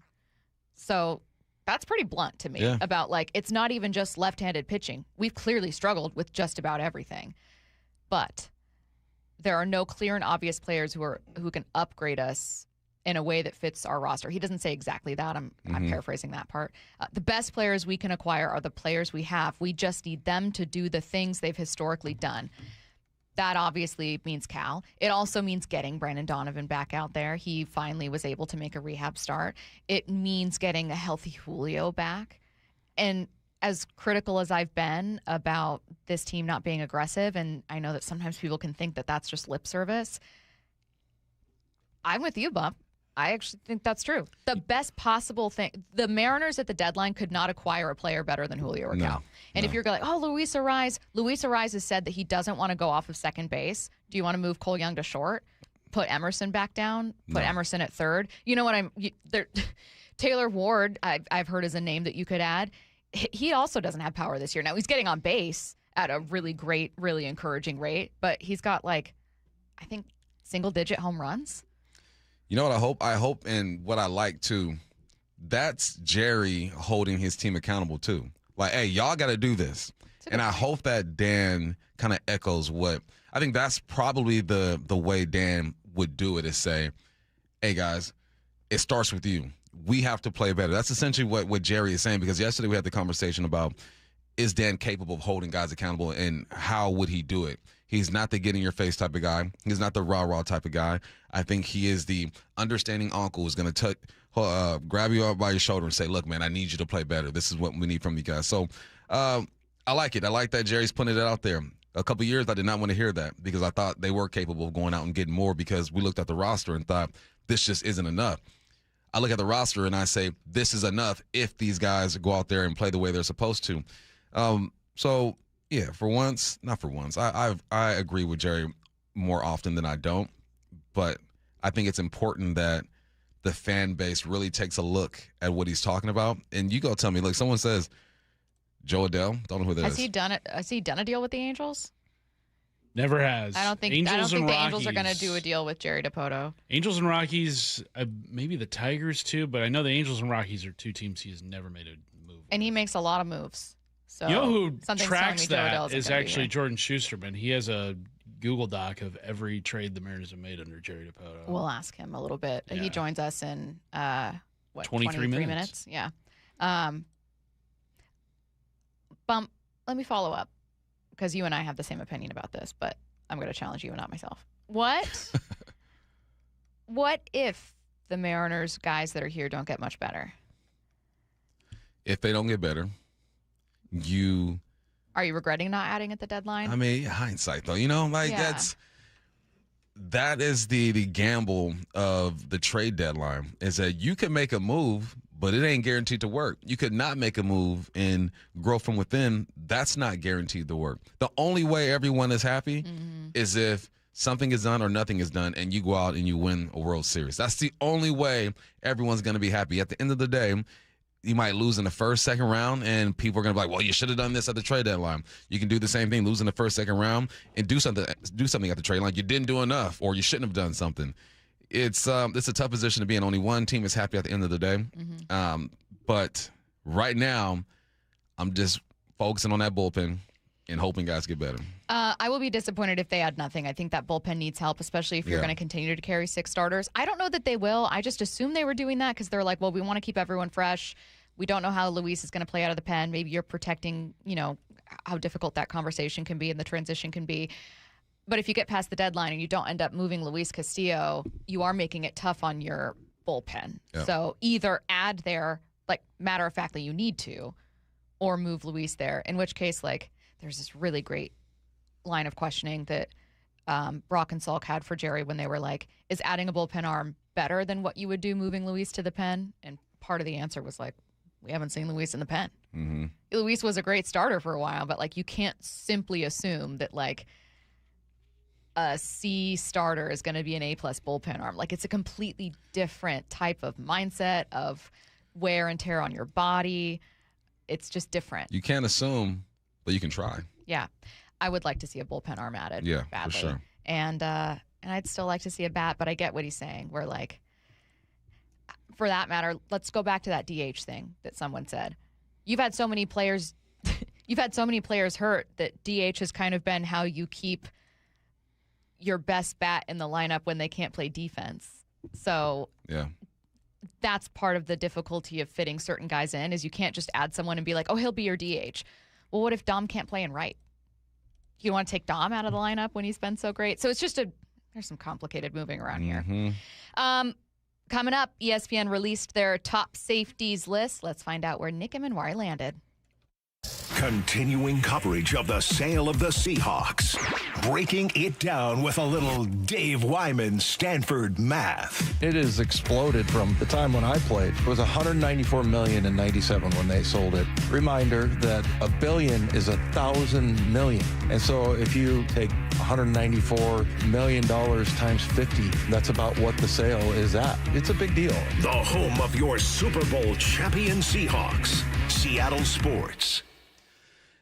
So that's pretty blunt to me about, like, it's not even just left-handed pitching. We've clearly struggled with just about everything. But there are no clear and obvious players who can upgrade us in a way that fits our roster. He doesn't say exactly that. I'm paraphrasing that part. The best players we can acquire are the players we have. We just need them to do the things they've historically done. That obviously means Cal. It also means getting Brandon Donovan back out there. He finally was able to make a rehab start. It means getting a healthy Julio back. And as critical as I've been about this team not being aggressive, and I know that sometimes people can think that that's just lip service, I'm with you, Bump. I actually think that's true. The best possible thing, the Mariners at the deadline could not acquire a player better than Julio or Cal. And if you're like, Luis Arraez has said that he doesn't want to go off of second base. Do you want to move Cole Young to short? put Emerson back down, put Emerson at third. You know what Taylor Ward, I've heard is a name that you could add. He also doesn't have power this year. Now, he's getting on base at a really great, really encouraging rate, but he's got I think single-digit home runs. You know what I hope, and what I like too, that's Jerry holding his team accountable too. Like, hey, y'all got to do this. And I hope that Dan kind of echoes what I think that's probably the way Dan would do it, is say, hey, guys, it starts with you. We have to play better. That's essentially what Jerry is saying, because yesterday we had the conversation about, is Dan capable of holding guys accountable, and how would he do it? He's not the get-in-your-face type of guy. He's not the rah-rah type of guy. I think he is the understanding uncle who's going to grab you up by your shoulder and say, look, man, I need you to play better. This is what we need from you guys. So I like it. I like that Jerry's putting it out there. A couple of years, I did not want to hear that, because I thought they were capable of going out and getting more, because we looked at the roster and thought, this just isn't enough. I look at the roster and I say, this is enough if these guys go out there and play the way they're supposed to. So, yeah, not for once. I agree with Jerry more often than I don't, but I think it's important that the fan base really takes a look at what he's talking about. And you go tell me, like, someone says, Joe Adele, don't know who that is. Has he done a deal with the Angels? Never has. I don't think the Angels are going to do a deal with Jerry Dipoto. Angels and Rockies, maybe the Tigers too, but I know the Angels and Rockies are two teams he has never made a move. And he makes a lot of moves. So you know who tracks Joe that is actually Jordan Shusterman. He has a Google Doc of every trade the Mariners have made under Jerry Dipoto. We'll ask him a little bit. Yeah. He joins us in 23 minutes? Yeah. Bump, let me follow up, because you and I have the same opinion about this, but I'm going to challenge you and not myself. What if the Mariners guys that are here don't get much better? If they don't get better, are you regretting not adding at the deadline? I mean, hindsight though, that is the gamble of the trade deadline, is that you can make a move, but it ain't guaranteed to work. You could not make a move and grow from within. That's not guaranteed to work. The only way everyone is happy is if something is done or nothing is done, and you go out and you win a World Series. That's the only way everyone's going to be happy. At the end of the day, you might lose in the first, second round, and people are going to be like, well, you should have done this at the trade deadline. You can do the same thing, lose in the first, second round, and do something at the trade line. You didn't do enough, or you shouldn't have done something. It's a tough position to be in. Only one team is happy at the end of the day. But right now, I'm just focusing on that bullpen and hoping guys get better. I will be disappointed if they add nothing. I think that bullpen needs help, especially if you're going to continue to carry 6 starters. I don't know that they will. I just assume they were doing that because they're like, well, we want to keep everyone fresh. We don't know how Luis is going to play out of the pen. Maybe you're protecting, how difficult that conversation can be and the transition can be. But if you get past the deadline and you don't end up moving Luis Castillo, you are making it tough on your bullpen. Yep. So either add there, like matter-of-factly you need to, or move Luis there, in which case, there's this really great line of questioning that Brock and Salk had for Jerry when they were like, is adding a bullpen arm better than what you would do moving Luis to the pen? And part of the answer was we haven't seen Luis in the pen. Mm-hmm. Luis was a great starter for a while, but you can't simply assume that a C starter is going to be an A-plus bullpen arm. It's a completely different type of mindset of wear and tear on your body. It's just different. You can't assume, but you can try. Yeah. I would like to see a bullpen arm added. Yeah, badly. for sure. And I'd still like to see a bat, but I get what he's saying. We're for that matter, let's go back to that DH thing that someone said. You've had so many players hurt that DH has kind of been how you keep your best bat in the lineup when they can't play defense. So yeah, that's part of the difficulty of fitting certain guys in, is you can't just add someone and be like, oh, he'll be your DH. Well, what if Dom can't play in right? You want to take Dom out of the lineup when he's been so great? So it's just there's some complicated moving around here. Coming up, ESPN released their top safeties list. Let's find out where Nick and Manwari landed. Continuing coverage of the sale of the Seahawks. Breaking it down with a little Dave Wyman Stanford math. It has exploded from the time when I played. It was $194 million in '97 when they sold it. Reminder that $1 billion is 1,000 million. And so if you take $194 million times 50, that's about what the sale is at. It's a big deal. The home of your Super Bowl champion Seahawks. Seattle Sports.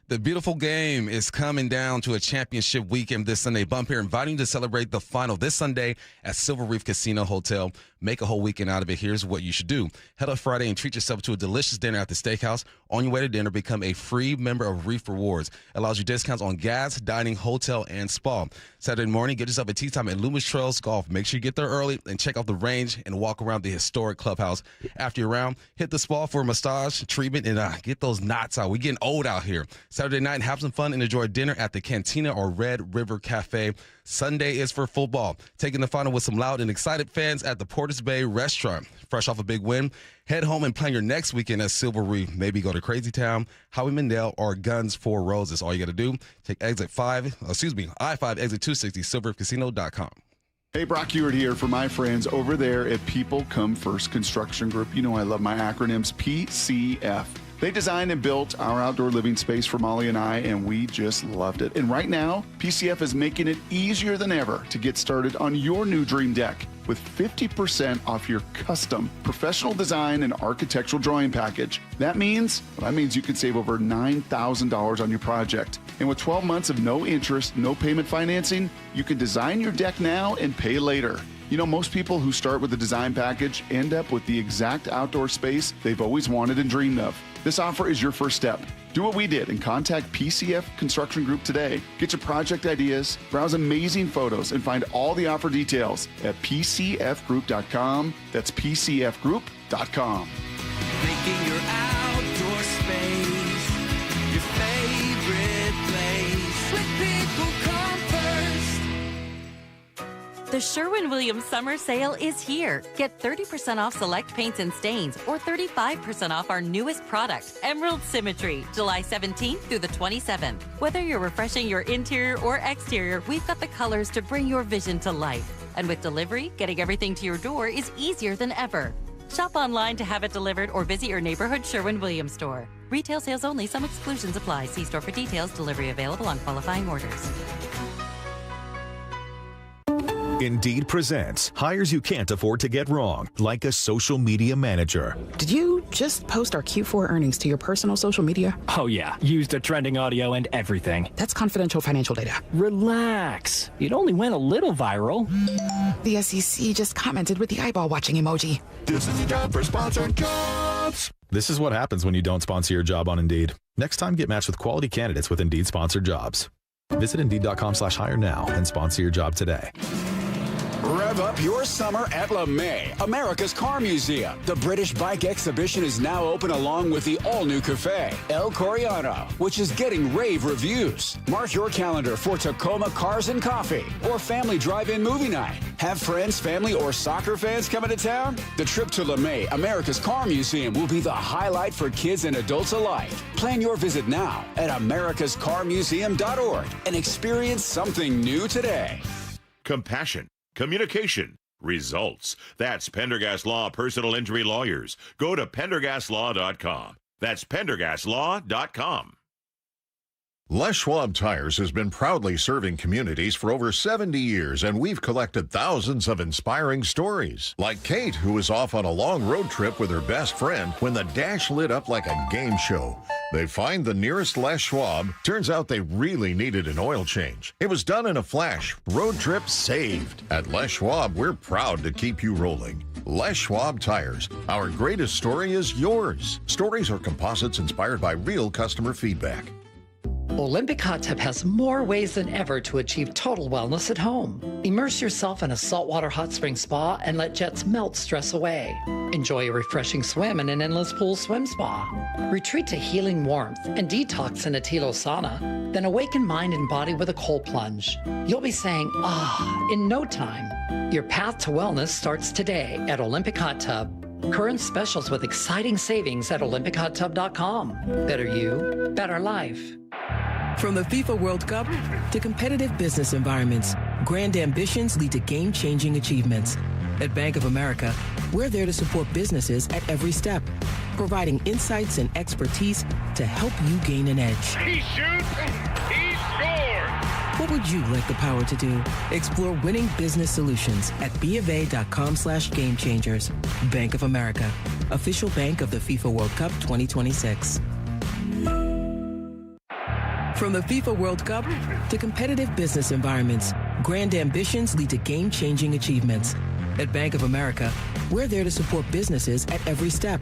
The beautiful game is coming down to a championship weekend this Sunday. Bump here inviting you to celebrate the final this Sunday at Silver Reef Casino Hotel. Make a whole weekend out of it. Here's what you should do. Head up Friday and treat yourself to a delicious dinner at the steakhouse. On your way to dinner, become a free member of Reef Rewards. It allows you discounts on gas, dining, hotel, and spa. Saturday morning, get yourself a tea time at Loomis Trails Golf. Make sure you get there early and check out the range and walk around the historic clubhouse. After your round, hit the spa for a massage, treatment, and get those knots out. We're getting old out here. Saturday night, have some fun and enjoy dinner at the Cantina or Red River Cafe. Sunday is for football. Taking the final with some loud and excited fans at the Porter's Bay Restaurant. Fresh off a big win, head home and plan your next weekend at Silver Reef. Maybe go to Crazy Town, Howie Mandel, or Guns 4 Roses. All you got to do, take I-5, exit 260, silverreefcasino.com. Hey, Brock Ewart here for my friends over there at People Come First Construction Group. You know I love my acronyms, PCF. They designed and built our outdoor living space for Molly and I, and we just loved it. And right now, PCF is making it easier than ever to get started on your new dream deck with 50% off your custom professional design and architectural drawing package. That means you can save over $9,000 on your project. And with 12 months of no interest, no payment financing, you can design your deck now and pay later. You know, most people who start with the design package end up with the exact outdoor space they've always wanted and dreamed of. This offer is your first step. Do what we did and contact PCF Construction Group today. Get your project ideas, browse amazing photos, and find all the offer details at PCFgroup.com. That's PCFgroup.com. Making your outdoor space your favorite place. With People Come First. The Sherwin-Williams Summer Sale is here. Get 30% off select paints and stains or 35% off our newest product, Emerald Symmetry, July 17th through the 27th. Whether you're refreshing your interior or exterior, we've got the colors to bring your vision to life. And with delivery, getting everything to your door is easier than ever. Shop online to have it delivered or visit your neighborhood Sherwin-Williams store. Retail sales only. Some exclusions apply. See store for details. Delivery available on qualifying orders. Indeed presents hires you can't afford to get wrong, like a social media manager. Did you just post our Q4 earnings to your personal social media? Oh, yeah. Used the trending audio and everything. That's confidential financial data. Relax. It only went a little viral. The SEC just commented with the eyeball watching emoji. This is your job for sponsored jobs. This is what happens when you don't sponsor your job on Indeed. Next time, get matched with quality candidates with Indeed sponsored jobs. Visit Indeed.com/hire now and sponsor your job today. Rev up your summer at LeMay, America's Car Museum. The British Bike Exhibition is now open along with the all-new cafe, El Coriano, which is getting rave reviews. Mark your calendar for Tacoma Cars and Coffee or family drive-in movie night. Have friends, family, or soccer fans coming to town? The trip to LeMay, America's Car Museum will be the highlight for kids and adults alike. Plan your visit now at americascarmuseum.org and experience something new today. Compassion. Communication. Results. That's Pendergast Law Personal Injury Lawyers. Go to PendergastLaw.com. That's PendergastLaw.com. Les Schwab Tires has been proudly serving communities for over 70 years, and we've collected thousands of inspiring stories. Like Kate, who was off on a long road trip with her best friend when the dash lit up like a game show. They find the nearest Les Schwab. Turns out they really needed an oil change. It was done in a flash. Road trip saved. At Les Schwab, we're proud to keep you rolling. Les Schwab Tires. Our greatest story is yours. Stories are composites inspired by real customer feedback. Olympic Hot Tub has more ways than ever to achieve total wellness at home. Immerse yourself in a saltwater hot spring spa and let jets melt stress away. Enjoy a refreshing swim in an endless pool swim spa. Retreat to healing warmth and detox in a Tilo sauna. Then awaken mind and body with a cold plunge. You'll be saying, ah, in no time. Your path to wellness starts today at Olympic Hot Tub. Current specials with exciting savings at OlympicHotTub.com. Better you, better life. From the FIFA World Cup to competitive business environments, grand ambitions lead to game-changing achievements. At Bank of America, we're there to support businesses at every step, providing insights and expertise to help you gain an edge. He shoots, he scores! What would you like the power to do? Explore winning business solutions at BofA.com/gamechangers. Bank of America, official bank of the FIFA World Cup 2026. From the FIFA World Cup to competitive business environments, grand ambitions lead to game-changing achievements. At Bank of America, we're there to support businesses at every step,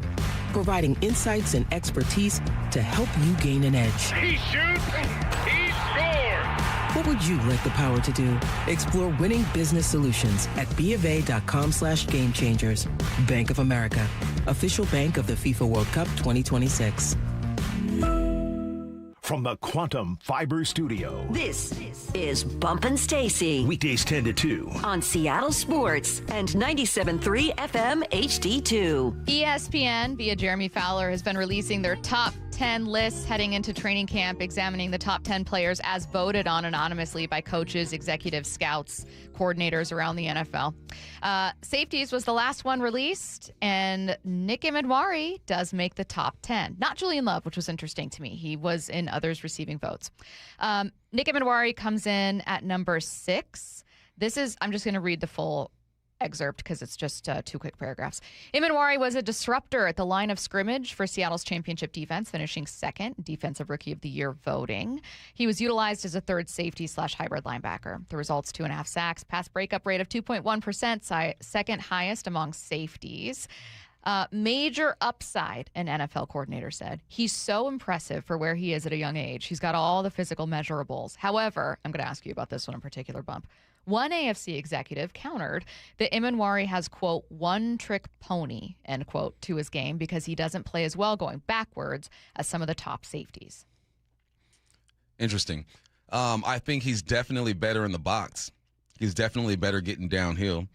providing insights and expertise to help you gain an edge. He shoots, he scores! What would you like the power to do? Explore winning business solutions at BofA.com/gamechangers. Bank of America, official bank of the FIFA World Cup 2026. From the Quantum Fiber Studio. This is Bump and Stacy. Weekdays 10 to 2. On Seattle Sports and 97.3 FM HD2. ESPN, via Jeremy Fowler, has been releasing their top 10 lists heading into training camp, examining the top 10 players as voted on anonymously by coaches, executives, scouts, coordinators around the NFL. Safeties was the last one released, and Nick Emenwari does make the top 10. Not Julian Love, which was interesting to me. He was in others receiving votes. Nick Emenwari comes in at number 6. I'm just going to read the full excerpt because it's just 2 quick paragraphs. Emenwari was a disruptor at the line of scrimmage for Seattle's championship defense, finishing second Defensive Rookie of the Year voting. He was utilized as a third safety/hybrid linebacker. The results: 2.5 sacks, pass breakup rate of 2.1%, second highest among safeties. Major upside, an NFL coordinator said. He's so impressive for where he is at a young age. He's got all the physical measurables. However, I'm going to ask you about this one in particular, Bump. One AFC executive countered that Emenwari has, quote, one-trick pony, end quote, to his game because he doesn't play as well going backwards as some of the top safeties. Interesting. I think he's definitely better in the box. He's definitely better getting downhill.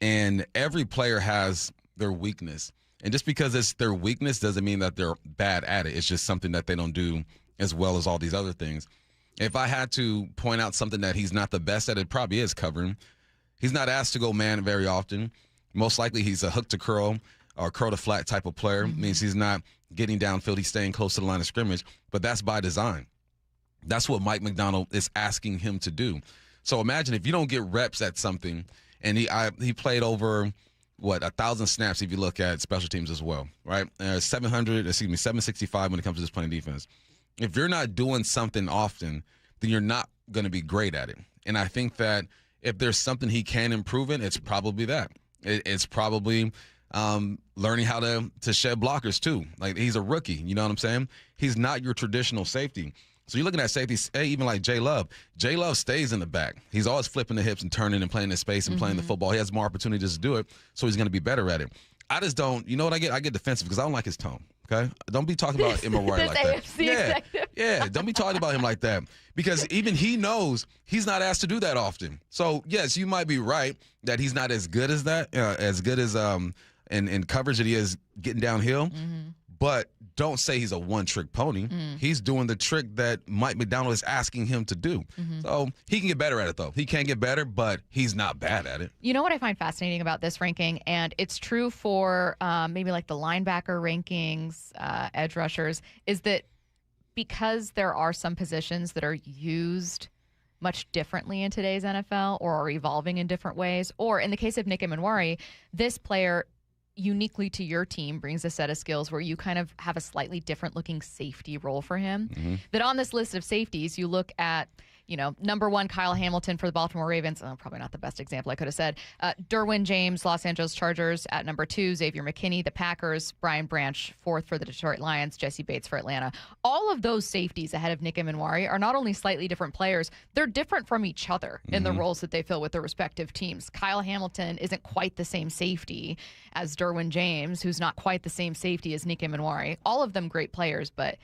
And every player has their weakness. And just because it's their weakness doesn't mean that they're bad at it. It's just something that they don't do as well as all these other things. If I had to point out something that he's not the best at, it probably is covering. He's not asked to go man very often. Most likely he's a hook to curl or curl to flat type of player. Means he's not getting downfield. He's staying close to the line of scrimmage. But that's by design. That's what Mike McDonald is asking him to do. So imagine if you don't get reps at something, and he played over, 1,000 snaps if you look at special teams as well, right? 765 when it comes to this playing defense. If you're not doing something often, then you're not going to be great at it. And I think that if there's something he can improve in, it's probably that. It's probably learning how to shed blockers too. Like, he's a rookie, you know what I'm saying? He's not your traditional safety. So you're looking at safeties, even like J Love. J Love stays in the back. He's always flipping the hips and turning and playing in space and playing the football. He has more opportunities to do it, so he's going to be better at it. I just don't, you know what I get? I get defensive because I don't like his tone, okay? Don't be talking about Emenwari like that. Yeah, don't be talking about him like that because even he knows he's not asked to do that often. So, yes, you might be right that he's not as good as that, in coverage that he is getting downhill. But don't say he's a one-trick pony. He's doing the trick that Mike McDonald is asking him to do. So he can get better at it, though. He can get better, but he's not bad at it. You know what I find fascinating about this ranking, and it's true for maybe like the linebacker rankings, edge rushers, is that because there are some positions that are used much differently in today's NFL or are evolving in different ways, or in the case of Nick Emenwari, this player uniquely to your team brings a set of skills where you kind of have a slightly different looking safety role for him. That on this list of safeties, you look at, number 1, Kyle Hamilton for the Baltimore Ravens. Probably not the best example I could have said. Derwin James, Los Angeles Chargers at number 2. Xavier McKinney, the Packers. Brian Branch, 4th for the Detroit Lions. Jesse Bates for Atlanta. All of those safeties ahead of Nick Emenwari are not only slightly different players, they're different from each other in the roles that they fill with their respective teams. Kyle Hamilton isn't quite the same safety as Derwin James, who's not quite the same safety as Nick Emenwari. All of them great players, but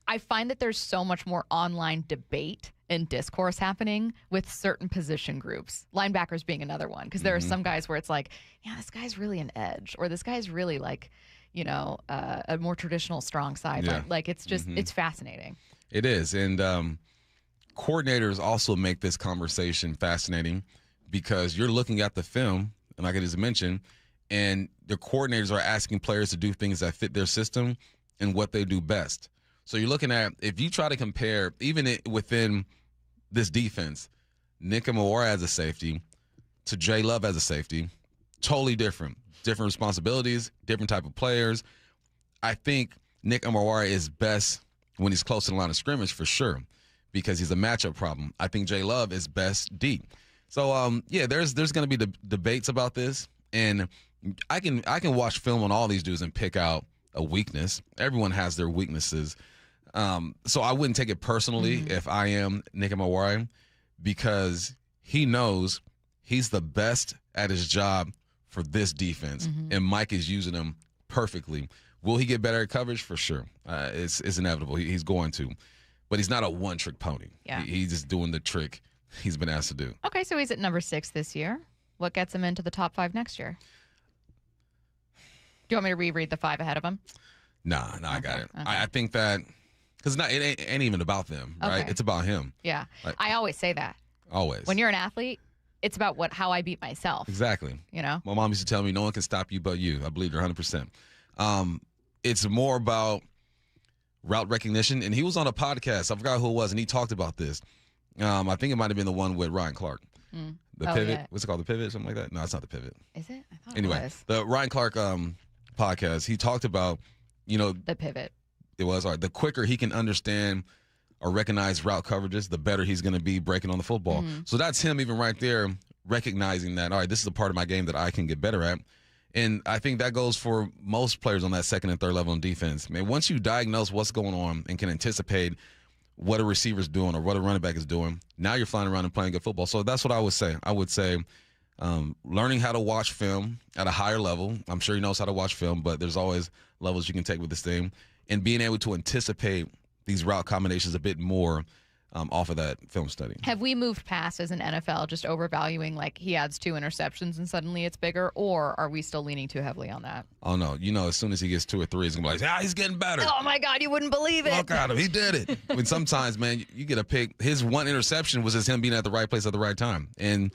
I find that there's so much more online debate and discourse happening with certain position groups, linebackers being another one, because there are some guys where it's like, yeah, this guy's really an edge, or this guy's really like, a more traditional strong side. Yeah. Like it's just, it's fascinating. It is. And coordinators also make this conversation fascinating because you're looking at the film, and like I just mentioned, and the coordinators are asking players to do things that fit their system and what they do best. So you're looking at, if you try to compare, even within this defense, Nick Amawara as a safety to Jay Love as a safety, totally different. Different responsibilities, different type of players. I think Nick Amawara is best when he's close to the line of scrimmage for sure because he's a matchup problem. I think Jay Love is best deep. So, there's going to be debates about this, and I can watch film on all these dudes and pick out a weakness. Everyone has their weaknesses. So I wouldn't take it personally if I am Nick Amawara because he knows he's the best at his job for this defense, and Mike is using him perfectly. Will he get better at coverage? For sure. It's inevitable. He's going to. But he's not a one-trick pony. Yeah. He's just doing the trick he's been asked to do. Okay, so he's at number 6 this year. What gets him into the top 5 next year? Do you want me to reread the 5 ahead of him? Nah, I got it. Okay. I think that because it ain't even about them, right? Okay. It's about him. Yeah. Like, I always say that. Always. When you're an athlete, it's about how I beat myself. Exactly. My mom used to tell me, no one can stop you but you. I believe her 100%. It's more about route recognition. And he was on a podcast. I forgot who it was, and he talked about this. I think it might have been the one with Ryan Clark. The Pivot. Yeah. What's it called? The Pivot? Something like that? No, it's not The Pivot. Is it? I thought Anyway, it was. the Ryan Clark podcast, he talked about, The Pivot. It was, all right, the quicker he can understand or recognize route coverages, the better he's going to be breaking on the football. So that's him even right there recognizing that, all right, this is a part of my game that I can get better at. And I think that goes for most players on that second and third level in defense. Man, once you diagnose what's going on and can anticipate what a receiver's doing or what a running back is doing, now you're flying around and playing good football. So that's what I would say. I would say learning how to watch film at a higher level. I'm sure he knows how to watch film, but there's always levels you can take with this thing. And being able to anticipate these route combinations a bit more off of that film study. Have we moved past as an NFL just overvaluing, like he adds 2 interceptions and suddenly it's bigger, or are we still leaning too heavily on that? Oh, no. As soon as he gets 2 or 3, it's going to be like, he's getting better. Oh, my God, you wouldn't believe it. Look at him. He did it. When sometimes, man, you get a pick. His one interception was just him being at the right place at the right time. And,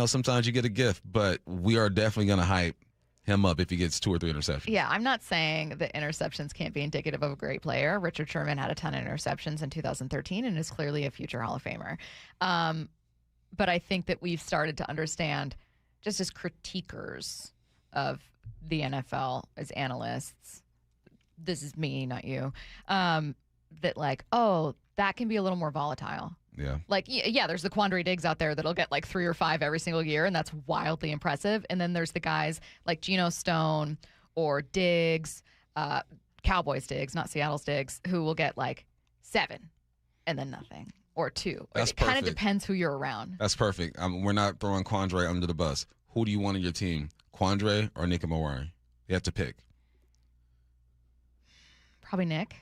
sometimes you get a gift, but we are definitely going to hype him up if he gets 2 or 3 interceptions. Yeah, I'm not saying that interceptions can't be indicative of a great player. Richard Sherman had a ton of interceptions in 2013 and is clearly a future Hall of Famer. But I think that we've started to understand, just as critiquers of the NFL, as analysts, this is me, not you, that that can be a little more volatile. Yeah. There's the Quandre Diggs out there that'll get 3 or 5 every single year, and that's wildly impressive. And then there's the guys like Geno Stone or Diggs, Cowboys Diggs, not Seattle's Diggs, who will get 7 and then nothing, or 2. That's it kind of perfect. depends who you're around. That's perfect. We're not throwing Quandre under the bus. Who do you want on your team, Quandre or Nick Amawara? You have to pick. Probably Nick.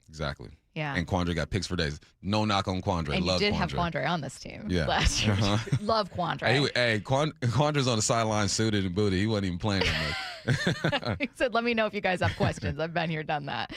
Exactly. Yeah. And Quandre got picks for days. No knock on Quandre. And Love you did Quandre. have Quandre on this team Yeah. last year. Love Quandre. Quandre's on the sideline suited and booted. He wasn't even playing that much. He said, let me know if you guys have questions. I've been here, done that.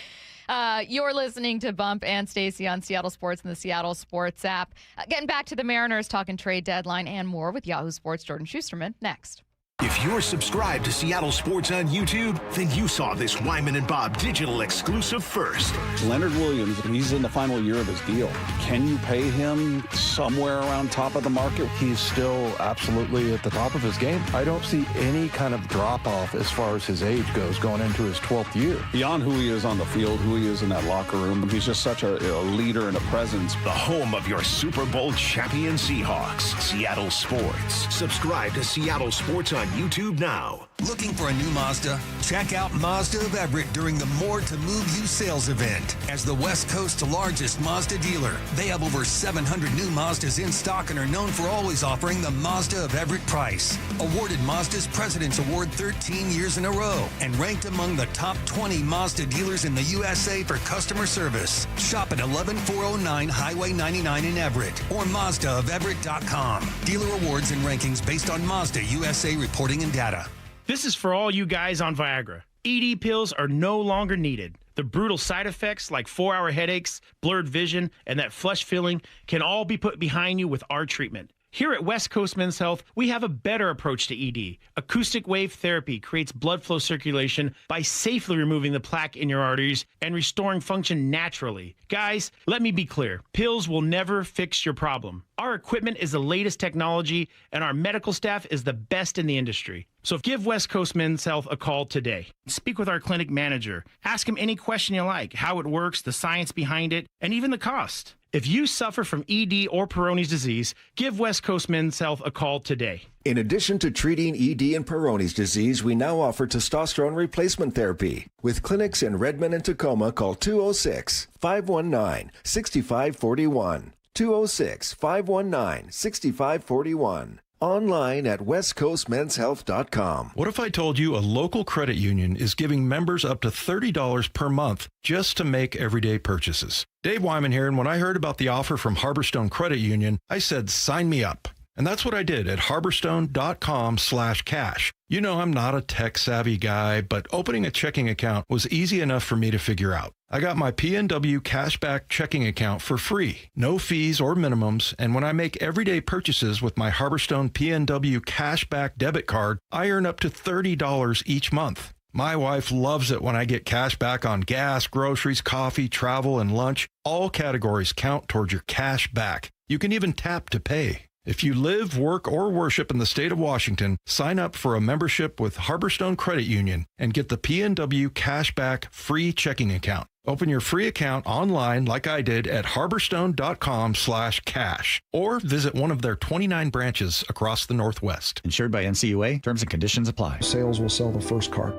You're listening to Bump and Stacy on Seattle Sports and the Seattle Sports app. Getting back to the Mariners, talking trade deadline and more with Yahoo Sports' Jordan Shusterman next. If you're subscribed to Seattle Sports on YouTube, then you saw this Wyman and Bob digital exclusive first. Leonard Williams, he's in the final year of his deal. Can you pay him somewhere around top of the market? He's still absolutely at the top of his game. I don't see any kind of drop-off as far as his age goes going into his 12th year. Beyond who he is on the field, who he is in that locker room, he's just such a leader and a presence. The home of your Super Bowl champion Seahawks, Seattle Sports. Subscribe to Seattle Sports on YouTube now. Looking for a new Mazda? Check out Mazda of Everett during the More to Move You sales event. As the West Coast's largest Mazda dealer, they have over 700 new Mazdas in stock and are known for always offering the Mazda of Everett price. Awarded Mazda's President's Award 13 years in a row and ranked among the top 20 Mazda dealers in the USA for customer service. Shop at 11409 Highway 99 in Everett or MazdaofEverett.com. Dealer awards and rankings based on Mazda USA reporting and data. This is for all you guys on Viagra. ED pills are no longer needed. The brutal side effects like 4-hour headaches, blurred vision, and that flush feeling can all be put behind you with our treatment. Here at West Coast Men's Health, we have a better approach to ED. Acoustic wave therapy creates blood flow circulation by safely removing the plaque in your arteries and restoring function naturally. Guys, let me be clear. Pills will never fix your problem. Our equipment is the latest technology, and our medical staff is the best in the industry. So give West Coast Men's Health a call today. Speak with our clinic manager. Ask him any question you like, how it works, the science behind it, and even the cost. If you suffer from ED or Peyronie's disease, give West Coast Men's Health a call today. In addition to treating ED and Peyronie's disease, we now offer testosterone replacement therapy. With clinics in Redmond and Tacoma, call 206-519-6541. 206-519-6541. Online at westcoastmenshealth.com. What if I told you a local credit union is giving members up to $30 per month just to make everyday purchases? Dave Wyman here, and when I heard about the offer from Harborstone Credit Union, I said, sign me up. And that's what I did at harborstone.com/cash. You know, I'm not a tech-savvy guy, but opening a checking account was easy enough for me to figure out. I got my PNW Cashback checking account for free, no fees or minimums, and when I make everyday purchases with my Harborstone PNW Cashback debit card, I earn up to $30 each month. My wife loves it when I get cash back on gas, groceries, coffee, travel, and lunch. All categories count towards your cash back. You can even tap to pay. If you live, work, or worship in the state of Washington, sign up for a membership with Harborstone Credit Union and get the PNW Cashback free checking account. Open your free account online like I did at harborstone.com/cash or visit one of their 29 branches across the Northwest. Insured by NCUA. Terms and conditions apply. Sales will sell the first car,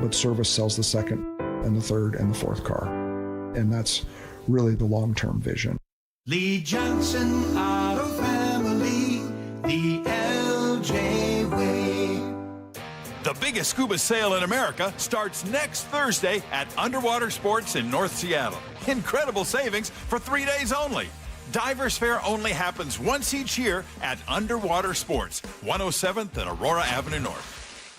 but service sells the second and the third and the fourth car. And that's really the long-term vision. Lee Johnson Auto Family, the LJ way. The biggest scuba sale in America starts next Thursday at Underwater Sports in North Seattle. Incredible savings for 3 days only. Divers Fair only happens once each year at Underwater Sports, 107th and Aurora Avenue North.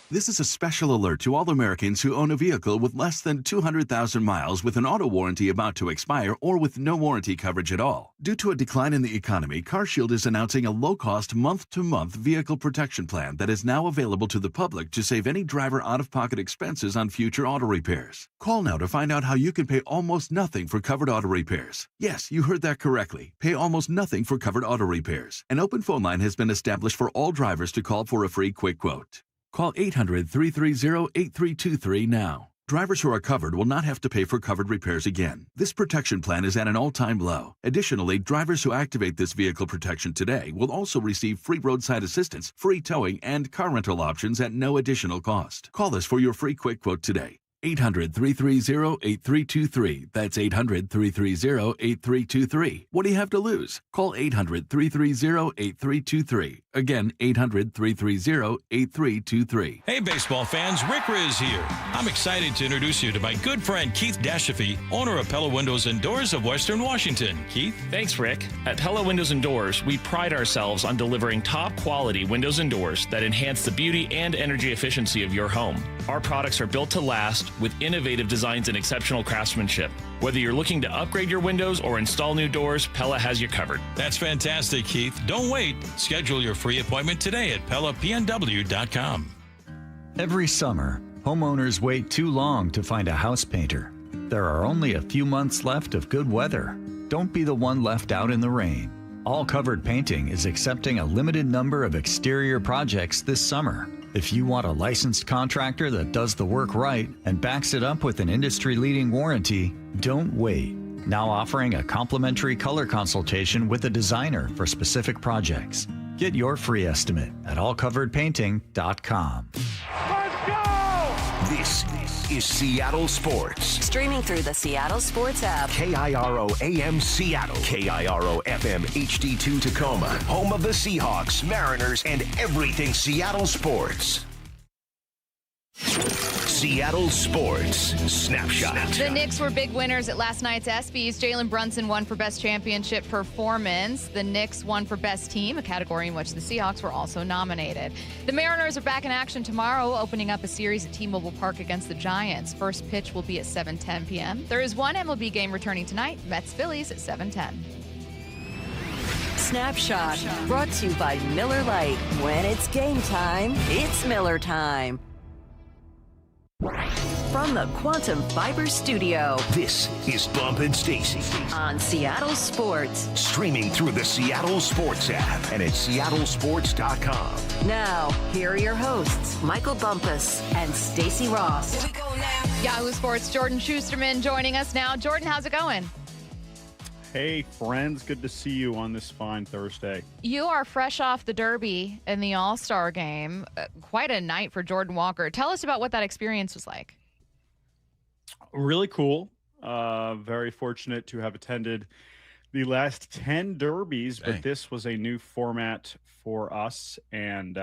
This is a special alert to all Americans who own a vehicle with less than 200,000 miles with an auto warranty about to expire or with no warranty coverage at all. Due to a decline in the economy, CarShield is announcing a low-cost month-to-month vehicle protection plan that is now available to the public to save any driver out-of-pocket expenses on future auto repairs. Call now to find out how you can pay almost nothing for covered auto repairs. Yes, you heard that correctly. Pay almost nothing for covered auto repairs. An open phone line has been established for all drivers to call for a free quick quote. Call 800-330-8323 now. Drivers who are covered will not have to pay for covered repairs again. This protection plan is at an all-time low. Additionally, drivers who activate this vehicle protection today will also receive free roadside assistance, free towing, and car rental options at no additional cost. Call us for your free quick quote today. 800-330-8323. That's 800-330-8323. What do you have to lose? Call 800-330-8323. Again, 800-330-8323. Hey, baseball fans, Rick Riz here. I'm excited to introduce you to my good friend Keith Dashafee, owner of Pella Windows and Doors of Western Washington. Keith? Thanks, Rick. At Pella Windows and Doors, we pride ourselves on delivering top quality windows and doors that enhance the beauty and energy efficiency of your home. Our products are built to last with innovative designs and exceptional craftsmanship. Whether you're looking to upgrade your windows or install new doors, Pella has you covered. That's fantastic, Keith. Don't wait. Schedule your free appointment today at PellaPNW.com. Every summer, homeowners wait too long to find a house painter. There are only a few months left of good weather. Don't be the one left out in the rain. All Covered Painting is accepting a limited number of exterior projects this summer. If you want a licensed contractor that does the work right and backs it up with an industry-leading warranty, don't wait. Now offering a complimentary color consultation with a designer for specific projects. Get your free estimate at allcoveredpainting.com. This is Seattle Sports. Streaming through the Seattle Sports app. KIRO AM Seattle. KIRO FM HD2 Tacoma. Home of the Seahawks, Mariners, and everything Seattle sports. Seattle Sports Snapshot. The Knicks were big winners at last night's ESPYs. Jalen Brunson won for Best Championship Performance. The Knicks won for Best Team, a category in which the Seahawks were also nominated. The Mariners are back in action tomorrow, opening up a series at T-Mobile Park against the Giants. First pitch will be at 7:10 p.m. There is one MLB game returning tonight, Mets-Phillies at 7:10. Snapshot, brought to you by Miller Lite. When it's game time, it's Miller time. From the Quantum Fiber Studio, this is Bump and Stacy on Seattle Sports. Streaming through the Seattle Sports app and at seattlesports.com. Now, here are your hosts, Michael Bumpus and Stacy Ross. Yahoo Sports' Jordan Shusterman joining us now. Jordan, how's it going? Hey, friends. Good to see you on this fine Thursday. You are fresh off the Derby and the All-Star game. Quite a night for Jordan Walker. Tell us about what that experience was like. Really cool. Very fortunate to have attended the last 10 Derbies, but this was a new format for us, and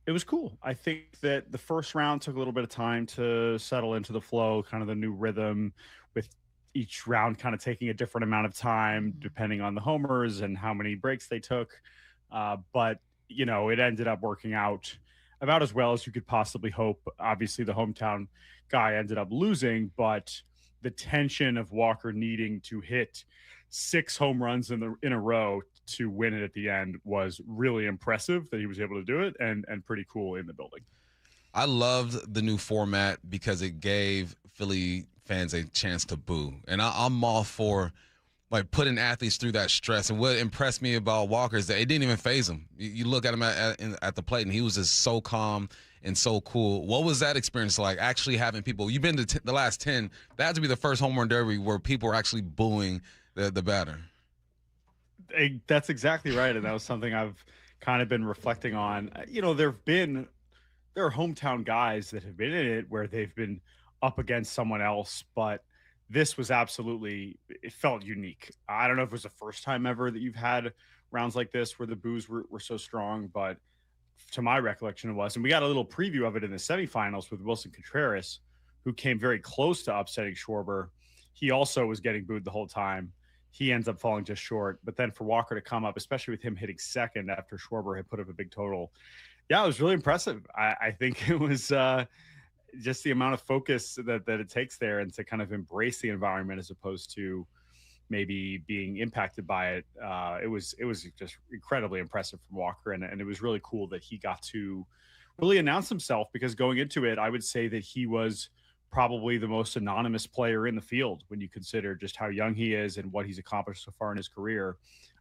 it was cool. I think that the first round took a little bit of time to settle into the flow, kind of the new rhythm, with each round kind of taking a different amount of time depending on the homers and how many breaks they took. But, you know, it ended up working out about as well as you could possibly hope. Obviously, the hometown guy ended up losing, but the tension of Walker needing to hit 6 home runs in a row to win it at the end was really impressive that he was able to do it, and pretty cool in the building. I loved the new format because it gave Philly fans a chance to boo. And I'm all for like putting athletes through that stress. And what impressed me about Walker is that it didn't even faze him. You look at him at the plate, and he was just so calm and so cool. What was that experience like, actually having people? You've been to the last 10. That had to be the first home run derby where people were actually booing the batter. That's exactly right. And that was something I've kind of been reflecting on. You know, there are hometown guys that have been in it where they've been up against someone else, but this was absolutely, it felt unique. I don't know if it was the first time ever that you've had rounds like this where the boos were so strong, but to my recollection it was. And we got a little preview of it in the semifinals with Wilson Contreras, who came very close to upsetting Schwarber. He also was getting booed the whole time. He ends up falling just short. But then for Walker to come up, especially with him hitting second after Schwarber had put up a big total, yeah, it was really impressive. I think it was just the amount of focus that it takes there, and to kind of embrace the environment as opposed to maybe being impacted by it. It was just incredibly impressive from Walker, and it was really cool that he got to really announce himself, because going into it, I would say that he was probably the most anonymous player in the field when you consider just how young he is and what he's accomplished so far in his career.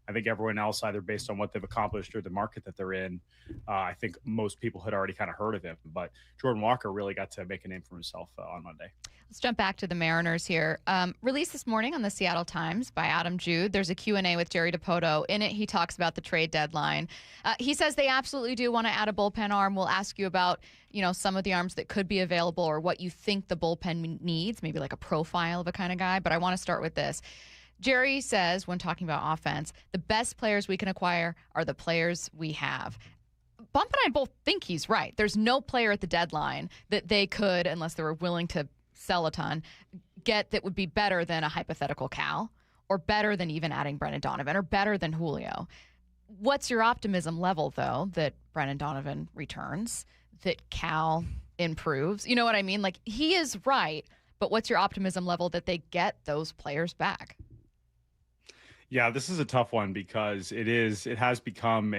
I think everyone else, either based on what they've accomplished or the market that they're in, I think most people had already kind of heard of him. But Jordan Walker really got to make a name for himself on Monday. Let's jump back to the Mariners here. Released this morning on the Seattle Times by Adam Jude. There's a Q&A with Jerry Dipoto. In it, he talks about the trade deadline. He says they absolutely do want to add a bullpen arm. We'll ask you about, some of the arms that could be available or what you think the bullpen needs, maybe like a profile of a kind of guy. But I want to start with this. Jerry says, when talking about offense, the best players we can acquire are the players we have. Bump and I both think he's right. There's no player at the deadline that they could, unless they were willing to sell a ton, get that would be better than a hypothetical Cal, or better than even adding Brendan Donovan, or better than Julio. What's your optimism level, though, that Brendan Donovan returns, that Cal improves? You know what I mean? Like, he is right, but what's your optimism level that they get those players back? Yeah, this is a tough one, because it has become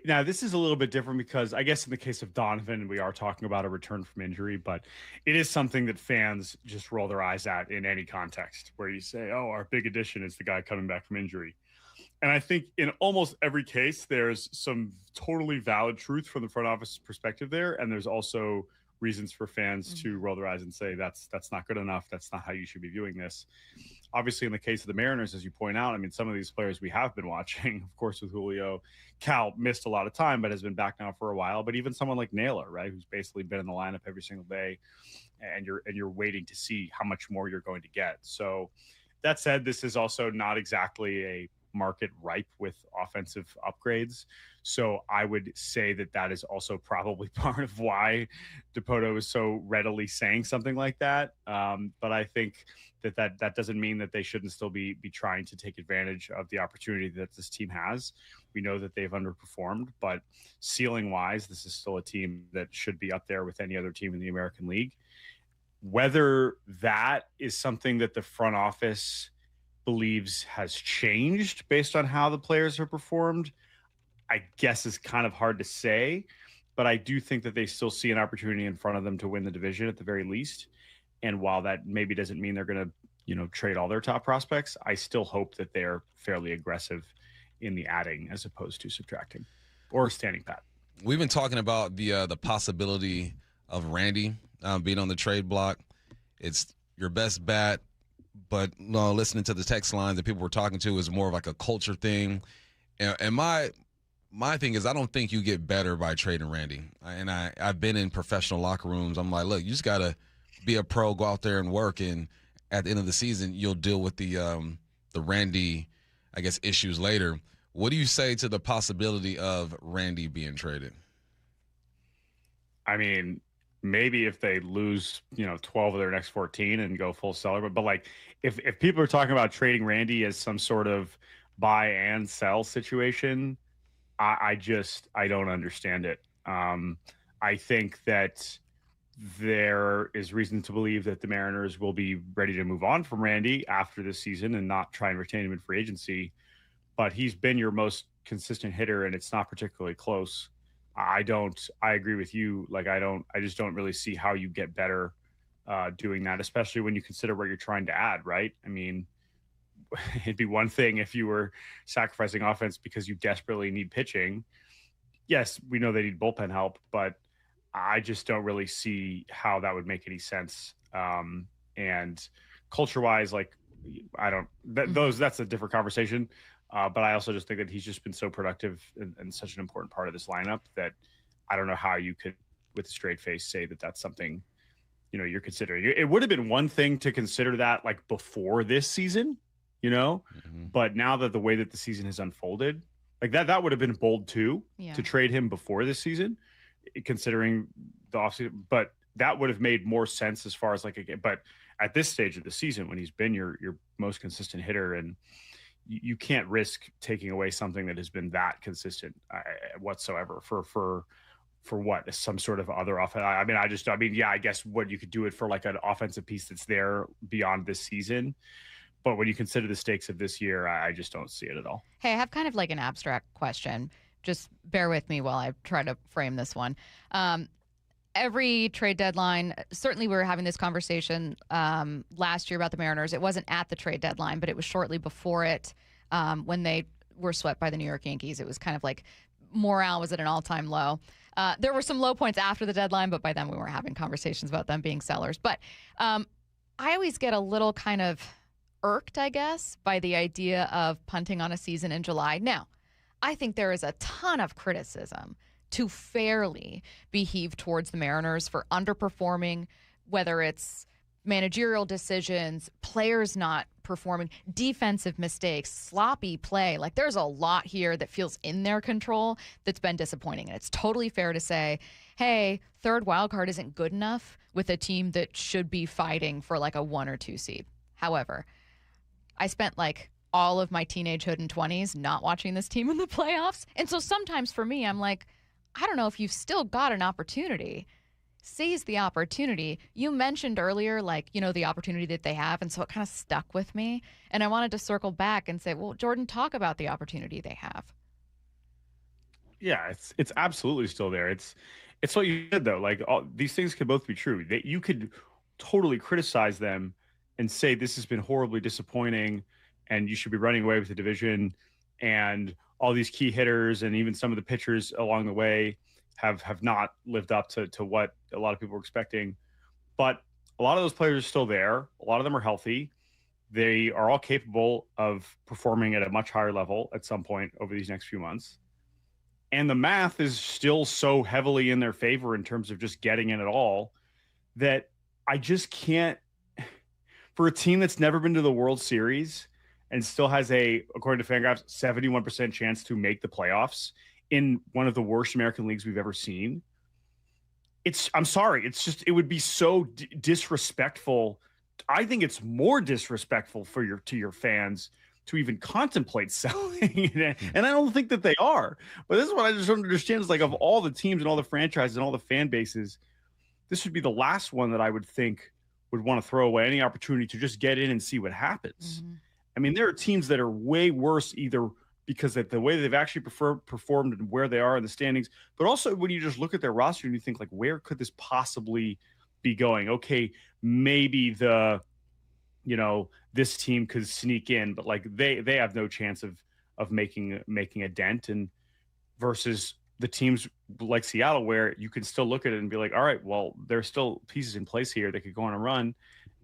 now this is a little bit different, because I guess in the case of Donovan, we are talking about a return from injury, but it is something that fans just roll their eyes at in any context where you say, oh, our big addition is the guy coming back from injury. And I think in almost every case, there's some totally valid truth from the front office perspective there. And there's also reasons for fans to roll their eyes and say that's not good enough. That's not how you should be viewing this. Obviously, in the case of the Mariners, as you point out, I mean, some of these players we have been watching, of course, with Julio, Cal missed a lot of time, but has been back now for a while. But even someone like Naylor, right, who's basically been in the lineup every single day, and you're waiting to see how much more you're going to get. So that said, this is also not exactly a market ripe with offensive upgrades. So I would say that is also probably part of why Dipoto is so readily saying something like that. But I think that doesn't mean that they shouldn't still be trying to take advantage of the opportunity that this team has. We know that they've underperformed, but ceiling wise, this is still a team that should be up there with any other team in the American League. Whether that is something that the front office believes has changed based on how the players have performed, I guess is kind of hard to say, but I do think that they still see an opportunity in front of them to win the division at the very least. And while that maybe doesn't mean they're going to, trade all their top prospects, I still hope that they're fairly aggressive in the adding as opposed to subtracting or standing pat. We've been talking about the possibility of Randy being on the trade block. It's your best bet. But listening to the text lines that people were talking to is more of like a culture thing. And my thing is, I don't think you get better by trading Randy. And I've been in professional locker rooms. I'm like, look, you just got to be a pro, go out there and work. And at the end of the season, you'll deal with the Randy, I guess, issues later. What do you say to the possibility of Randy being traded? I mean, maybe if they lose, 12 of their next 14 and go full seller, but like if people are talking about trading Randy as some sort of buy and sell situation, I don't understand it. I think that there is reason to believe that the Mariners will be ready to move on from Randy after this season and not try and retain him in free agency, but he's been your most consistent hitter and it's not particularly close. I agree with you. Like, I just don't really see how you get better doing that, especially when you consider what you're trying to add, right? I mean, it'd be one thing if you were sacrificing offense because you desperately need pitching. Yes, we know they need bullpen help, but I just don't really see how that would make any sense. And culture-wise, like, that's a different conversation. But I also just think that he's just been so productive and such an important part of this lineup that I don't know how you could, with a straight face, say that that's something, you're considering. It would have been one thing to consider that like before this season, but now that the way that the season has unfolded, like that would have been bold too, to trade him before this season, considering the offseason. But that would have made more sense as far as but at this stage of the season, when he's been your most consistent hitter, and you can't risk taking away something that has been that consistent whatsoever for what, some sort of other offense. I guess what you could do it for like an offensive piece that's there beyond this season. But when you consider the stakes of this year, I just don't see it at all. Hey, I have kind of like an abstract question. Just bear with me while I try to frame this one. Every trade deadline, certainly we were having this conversation last year about the Mariners. It wasn't at the trade deadline, but it was shortly before it when they were swept by the New York Yankees. It was kind of like morale was at an all-time low. There were some low points after the deadline, but by then we were having conversations about them being sellers. But I always get a little kind of irked, I guess, by the idea of punting on a season in July. Now, I think there is a ton of criticism to fairly be heaved towards the Mariners for underperforming, whether it's managerial decisions, players not performing, defensive mistakes, sloppy play. Like, there's a lot here that feels in their control that's been disappointing. And it's totally fair to say, hey, third wild card isn't good enough with a team that should be fighting for like a 1 or 2 seed. However, I spent like all of my teenagehood and 20s not watching this team in the playoffs. And so sometimes for me, I'm like, I don't know if you've still got an opportunity. Seize the opportunity. You mentioned earlier, like, the opportunity that they have, and so it kind of stuck with me. And I wanted to circle back and say, well, Jordan, talk about the opportunity they have. Yeah, it's absolutely still there. It's what you said, though. Like, these things could both be true. That you could totally criticize them and say this has been horribly disappointing and you should be running away with the division, and all these key hitters and even some of the pitchers along the way have not lived up to what a lot of people were expecting. But a lot of those players are still there. A lot of them are healthy. They are all capable of performing at a much higher level at some point over these next few months. And the math is still so heavily in their favor in terms of just getting in at all that I just can't, for a team that's never been to the World Series and still has according to Fangraphs, 71% chance to make the playoffs in one of the worst American leagues we've ever seen. I'm sorry. It would be so disrespectful. I think it's more disrespectful to your fans to even contemplate selling. And I don't think that they are. But this is what I just don't understand is, like, of all the teams and all the franchises and all the fan bases, this would be the last one that I would think would want to throw away any opportunity to just get in and see what happens. Mm-hmm. I mean, there are teams that are way worse, either because of the way they've actually performed and where they are in the standings, but also when you just look at their roster and you think, like, where could this possibly be going? Okay, maybe this team could sneak in, but like they have no chance of making a dent, and versus the teams like Seattle, where you can still look at it and be like, all right, well, there's still pieces in place here that could go on a run.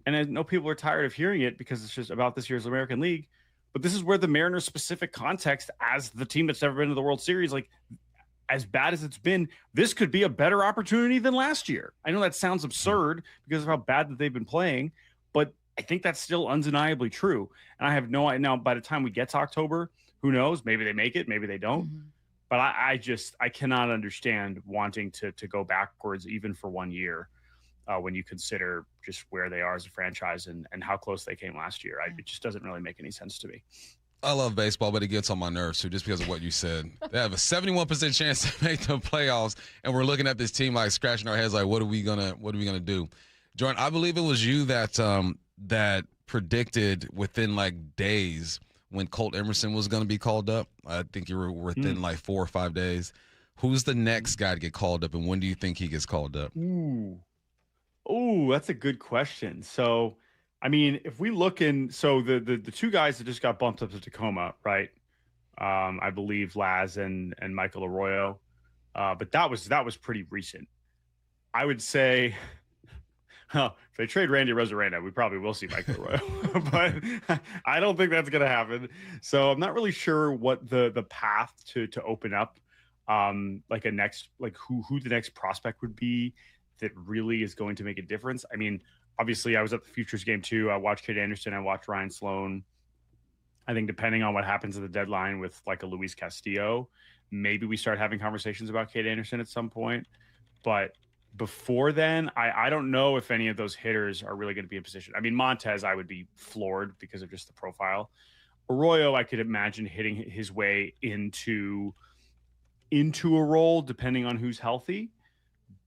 And I know people are tired of hearing it because it's just about this year's American League, but this is where the Mariners' specific context as the team that's never been to the World Series, like, as bad as it's been, this could be a better opportunity than last year. I know that sounds absurd because of how bad that they've been playing, but I think that's still undeniably true. And I have no idea. Now, by the time we get to October, who knows? Maybe they make it, maybe they don't. Mm-hmm. But I cannot understand wanting to go backwards even for 1 year when you consider just where they are as a franchise and how close they came last year. It just doesn't really make any sense to me. I love baseball, but it gets on my nerves too, just because of what you said. They have a 71% chance to make the playoffs, and we're looking at this team like scratching our heads, like, what are we gonna do? Jordan, I believe it was you that predicted within like days when Colt Emerson was going to be called up. I think you were within like 4 or 5 days. Who's the next guy to get called up, and when do you think he gets called up? Ooh, that's a good question. So, I mean, if we look so the two guys that just got bumped up to Tacoma, right? I believe Laz and Michael Arroyo, but that was pretty recent. I would say, if they trade Randy Rosarena, we probably will see Michael Arroyo, but I don't think that's going to happen. So I'm not really sure what the path to open up, like who the next prospect would be that really is going to make a difference. I mean, obviously, I was at the Futures game too. I watched Kate Anderson. I watched Ryan Sloan. I think depending on what happens at the deadline with like a Luis Castillo, maybe we start having conversations about Kate Anderson at some point. But before then, I don't know if any of those hitters are really going to be in position. I mean, Montez, I would be floored because of just the profile. Arroyo, I could imagine hitting his way into a role depending on who's healthy.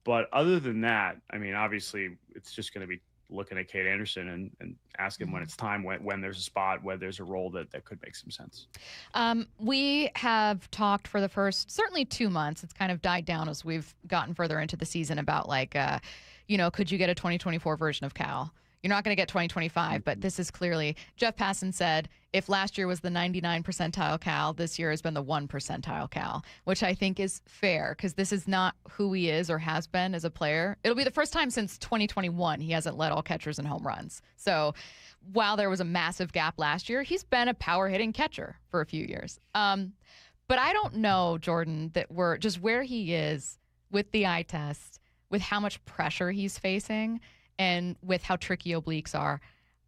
But other than that, I mean, obviously, it's just going to be looking at Kate Anderson and asking when it's time, when there's a spot, when there's a role that could make some sense. We have talked for the first, certainly 2 months. It's kind of died down as we've gotten further into the season about could you get a 2024 version of Cal? You're not going to get 2025, but this is clearly, Jeff Passan said, if last year was the 99 percentile Cal, this year has been the 1 percentile Cal, which I think is fair because this is not who he is or has been as a player. It'll be the first time since 2021 he hasn't led all catchers in home runs. So while there was a massive gap last year, he's been a power hitting catcher for a few years. But I don't know, Jordan, that we're just where he is with the eye test, with how much pressure he's facing, and with how tricky obliques are.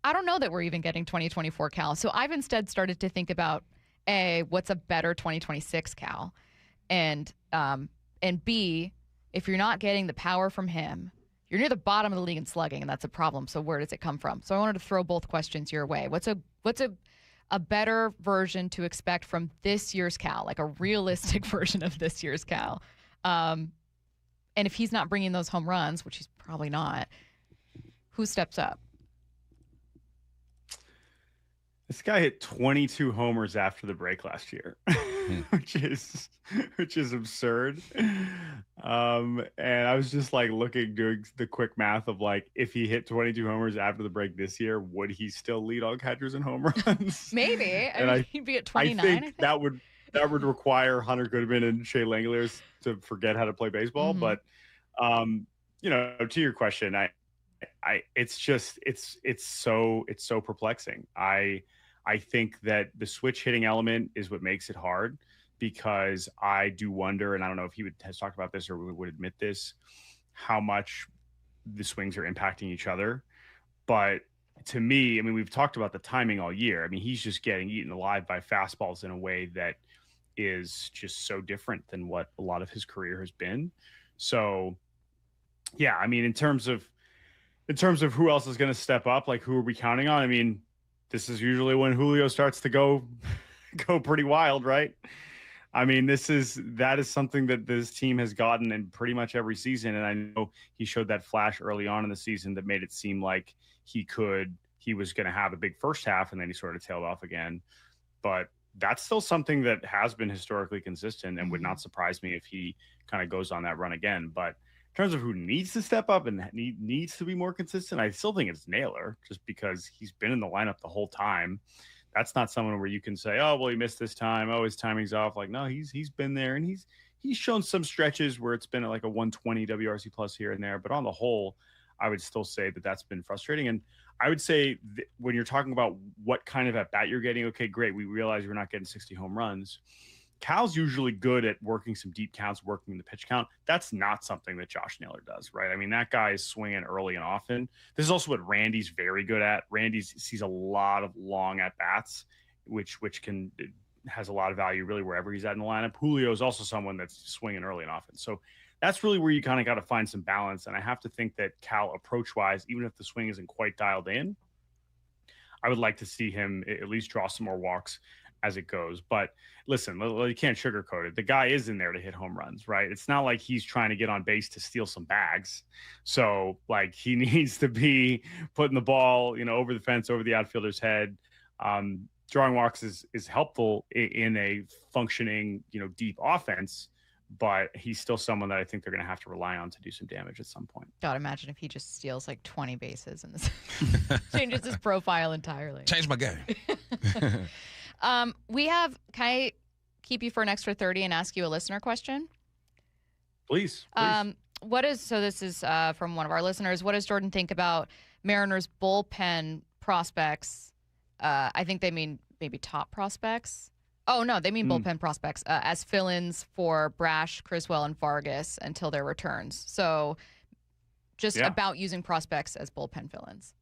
I don't know that we're even getting 2024 Cal. So I've instead started to think about, A, what's a better 2026 Cal? And B, if you're not getting the power from him, you're near the bottom of the league in slugging, and that's a problem. So where does it come from? So I wanted to throw both questions your way. What's a better version to expect from this year's Cal, like a realistic version of this year's Cal? And if he's not bringing those home runs, which he's probably not, who steps up? This guy hit 22 homers after the break last year, which is absurd. And I was just like doing the quick math of like, if he hit 22 homers after the break this year, would he still lead all catchers in home runs? Maybe. I mean, he'd be at 29. I think that would. that would require Hunter Goodman and Shea Langoliers to forget how to play baseball. Mm-hmm. But to your question, it's so perplexing. I think that the switch hitting element is what makes it hard, because I do wonder, and I don't know if he has talked about this or would admit this, how much the swings are impacting each other. But to me, I mean, we've talked about the timing all year. I mean, he's just getting eaten alive by fastballs in a way that is just so different than what a lot of his career has been. So, yeah, I mean, in terms of who else is going to step up, like who are we counting on? I mean, this is usually when Julio starts to go pretty wild, right? I mean, that is something that this team has gotten in pretty much every season. And I know he showed that flash early on in the season that made it seem like he was going to have a big first half, and then he sort of tailed off again. But that's still something that has been historically consistent and would not surprise me if he kind of goes on that run again. But in terms of who needs to step up and needs to be more consistent, I still think it's Naylor, just because he's been in the lineup the whole time. That's not someone where you can say, oh, well, he missed this time. Oh, his timing's off. Like, no, he's been there, and he's shown some stretches where it's been like a 120 WRC plus here and there. But on the whole, I would still say that that's been frustrating. And I would say when you're talking about what kind of at bat you're getting, okay, great. We realize we're not getting 60 home runs. Cal's usually good at working some deep counts, working the pitch count. That's not something that Josh Naylor does, right? I mean, that guy is swinging early and often. This is also what Randy's very good at. Randy sees a lot of long at-bats, which has a lot of value really wherever he's at in the lineup. Julio is also someone that's swinging early and often. So that's really where you kind of got to find some balance. And I have to think that Cal, approach-wise, even if the swing isn't quite dialed in, I would like to see him at least draw some more walks as it goes. But listen, you can't sugarcoat it. The guy is in there to hit home runs, right? It's not like he's trying to get on base to steal some bags. So like he needs to be putting the ball, over the fence, over the outfielder's head. Drawing walks is helpful in a functioning, deep offense, but he's still someone that I think they're going to have to rely on to do some damage at some point. God, imagine if he just steals like 20 bases and this changes his profile entirely. Change my game. Can I keep you for an extra 30 and ask you a listener question? Please. This is from one of our listeners. What does Jordan think about Mariners bullpen prospects? I think they mean maybe top prospects. Oh, no, they mean bullpen prospects as fill-ins for Brash, Criswell, and Vargas until their returns. So just about using prospects as bullpen fill-ins.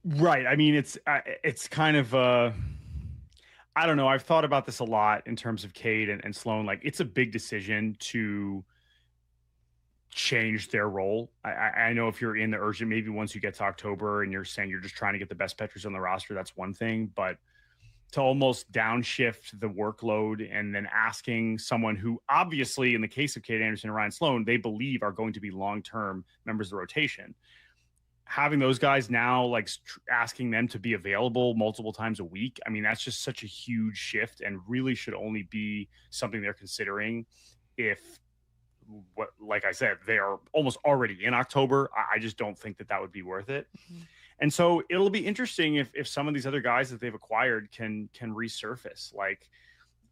Right. I mean, it's kind of I don't know. I've thought about this a lot in terms of Cade and Sloan. Like, it's a big decision to change their role. I know if you're in the urgent, maybe once you get to October and you're saying you're just trying to get the best pitchers on the roster, that's one thing. But to almost downshift the workload and then asking someone who obviously, in the case of Cade Anderson and Ryan Sloan, they believe are going to be long-term members of the rotation. Having those guys now, like asking them to be available multiple times a week, I mean, that's just such a huge shift and really should only be something they're considering if, like I said, they are almost already in October. I just don't think that would be worth it. Mm-hmm. And so it'll be interesting if some of these other guys that they've acquired can resurface. Like,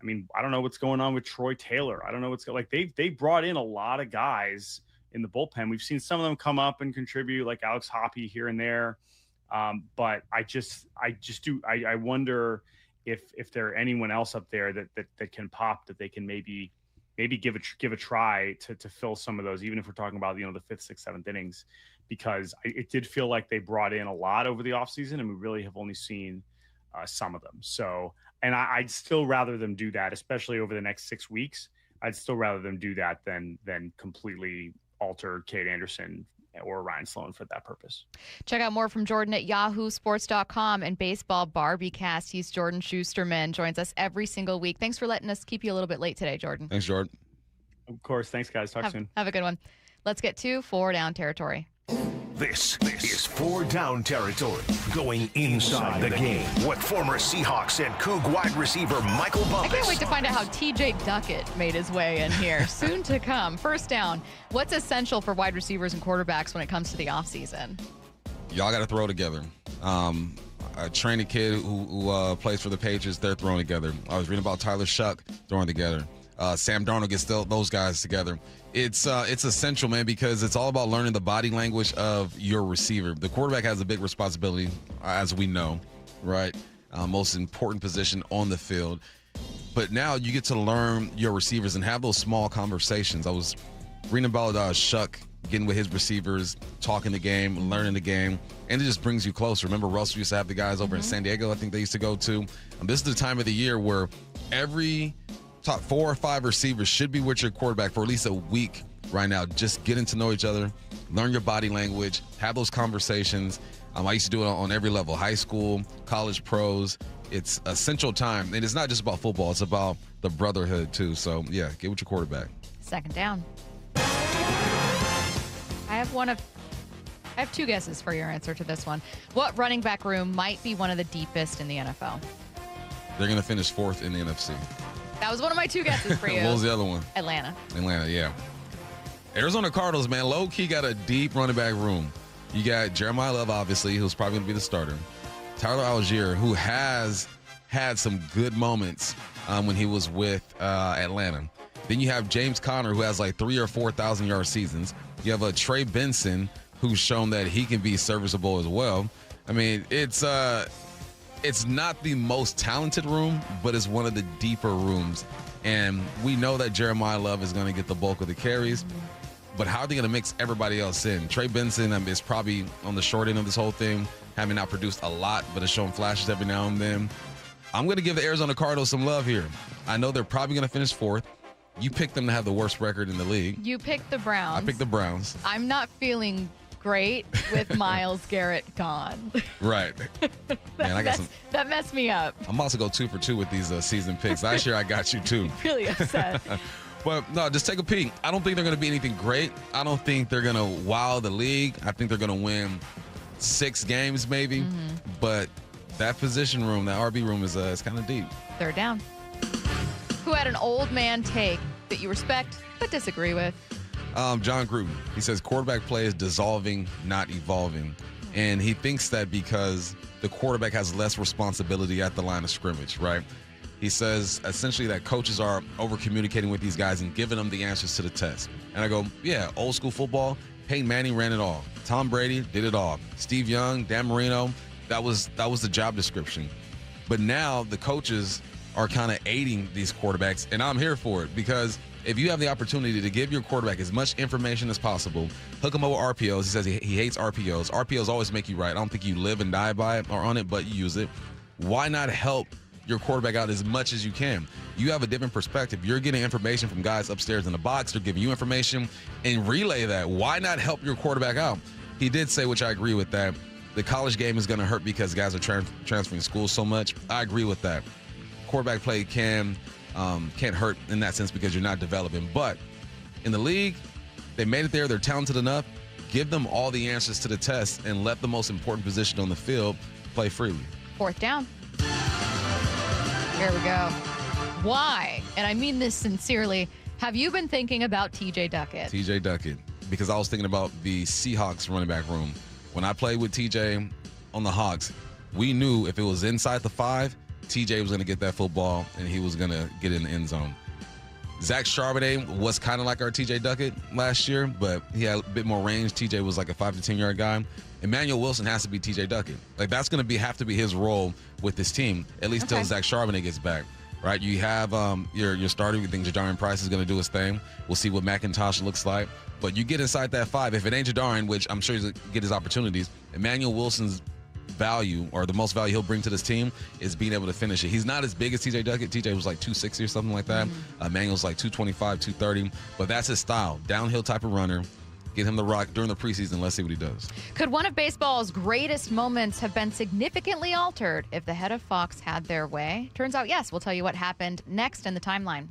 I mean, I don't know what's going on with Troy Taylor. I don't know they brought in a lot of guys in the bullpen. We've seen some of them come up and contribute, like Alex Hoppe here and there. But I wonder if there are anyone else up there that can pop, that they can maybe give a try to fill some of those, even if we're talking about, the 5th, 6th, 7th innings, because it did feel like they brought in a lot over the offseason and we really have only seen some of them. So, and I'd still rather them do that, especially over the next 6 weeks. I'd still rather them do that than completely alter Cade Anderson or Ryan Sloan for that purpose. Check out more from Jordan at yahoosports.com and Baseball Barbiecast. He's Jordan Shusterman, joins us every single week. Thanks for letting us keep you a little bit late today, Jordan. Thanks, Jordan. Of course. Thanks, guys. Talk soon. Have a good one. Let's get to 4 Down territory. This is 4 Down territory, going inside the game with former Seahawks and Coug wide receiver Michael Bump. I can't wait to find out how TJ Duckett made his way in here. Soon to come. First down, what's essential for wide receivers and quarterbacks when it comes to the offseason? Y'all got to throw together. training kid who plays for the Patriots. They're throwing together. I was reading about Tyler Shuck throwing together. Sam Darnold gets those guys together. It's essential, man, because it's all about learning the body language of your receiver. The quarterback has a big responsibility, as we know, right? Most important position on the field. But now you get to learn your receivers and have those small conversations. I was reading about Shuck getting with his receivers, talking the game, learning the game, and it just brings you closer. Remember, Russell used to have the guys over in San Diego, I think they used to go to. This is the time of the year where every top 4 or 5 receivers should be with your quarterback for at least a week right now. Just getting to know each other, learn your body language, have those conversations. I used to do it on every level, high school, college, pros. It's essential time. And it's not just about football. It's about the brotherhood, too. So, yeah, get with your quarterback. Second down. I have 2 guesses for your answer to this one. What running back room might be one of the deepest in the NFL? They're going to finish 4th in the NFC. That was one of my 2 guesses for you. What was the other one? Atlanta, yeah. Arizona Cardinals, man, low-key got a deep running back room. You got Jeremiah Love, obviously, who's probably going to be the starter. Tyler Algier, who has had some good moments when he was with Atlanta. Then you have James Conner, who has like 3,000 or 4,000-yard seasons. You have Trey Benson, who's shown that he can be serviceable as well. I mean, it's not the most talented room, but it's one of the deeper rooms. And we know that Jeremiah Love is going to get the bulk of the carries. But how are they going to mix everybody else in? Trey Benson is probably on the short end of this whole thing, having not produced a lot, but has shown flashes every now and then. I'm going to give the Arizona Cardinals some love here. I know they're probably going to finish 4th. You picked them to have the worst record in the league. You picked the Browns. I picked the Browns. I'm not feeling great with Myles Garrett gone. Right. Man, that messed me up. I'm about to go 2 for 2 with these season picks. Last year I got you too. Really upset. But no, just take a peek. I don't think they're going to be anything great. I don't think they're going to wow the league. I think they're going to win 6 games maybe. But that position room, that RB room is kind of deep. Third down. Who had an old man take that you respect but disagree with? John Gruden. He says quarterback play is dissolving, not evolving. And he thinks that because the quarterback has less responsibility at the line of scrimmage, right? He says essentially that coaches are over-communicating with these guys and giving them the answers to the test. And I go, yeah, old school football, Peyton Manning ran it all. Tom Brady did it all. Steve Young, Dan Marino, that was the job description. But now the coaches are kind of aiding these quarterbacks, and I'm here for it because if you have the opportunity to give your quarterback as much information as possible, hook him up with RPOs. He says he hates RPOs. RPOs always make you right. I don't think you live and die by it or on it, but you use it. Why not help your quarterback out as much as you can? You have a different perspective. You're getting information from guys upstairs in the box. They're giving you information and relay that. Why not help your quarterback out? He did say, which I agree with, that the college game is going to hurt because guys are transferring schools so much. I agree with that. Quarterback play can't hurt in that sense because you're not developing. But in the league, they made it there. They're talented enough. Give them all the answers to the test and let the most important position on the field play freely. Fourth down. Here we go. Why, and I mean this sincerely, have you been thinking about TJ Duckett? TJ Duckett, because I was thinking about the Seahawks running back room. When I played with TJ on the Hawks, we knew if it was inside the 5, TJ was going to get that football, and he was going to get in the end zone. Zach Charbonnet was kind of like our TJ Duckett last year, but he had a bit more range. TJ was like a 5 to 10 yard guy. Emmanuel Wilson has to be TJ Duckett. Like, that's going to have to be his role with this team, at least till Zach Charbonnet gets back. Right? You have your starter. You think Jadarian Price is going to do his thing. We'll see what McIntosh looks like. But you get inside that 5. If it ain't Jadarian, which I'm sure he's going to get his opportunities, Emmanuel Wilson's value, or the most value he'll bring to this team, is being able to finish it. He's not as big as TJ Duckett. TJ was like 260 or something like that. Emmanuel's like 225, 230. But that's his style. Downhill type of runner. Get him the rock during the preseason. Let's see what he does. Could one of baseball's greatest moments have been significantly altered if the head of Fox had their way? Turns out, yes. We'll tell you what happened next in the timeline.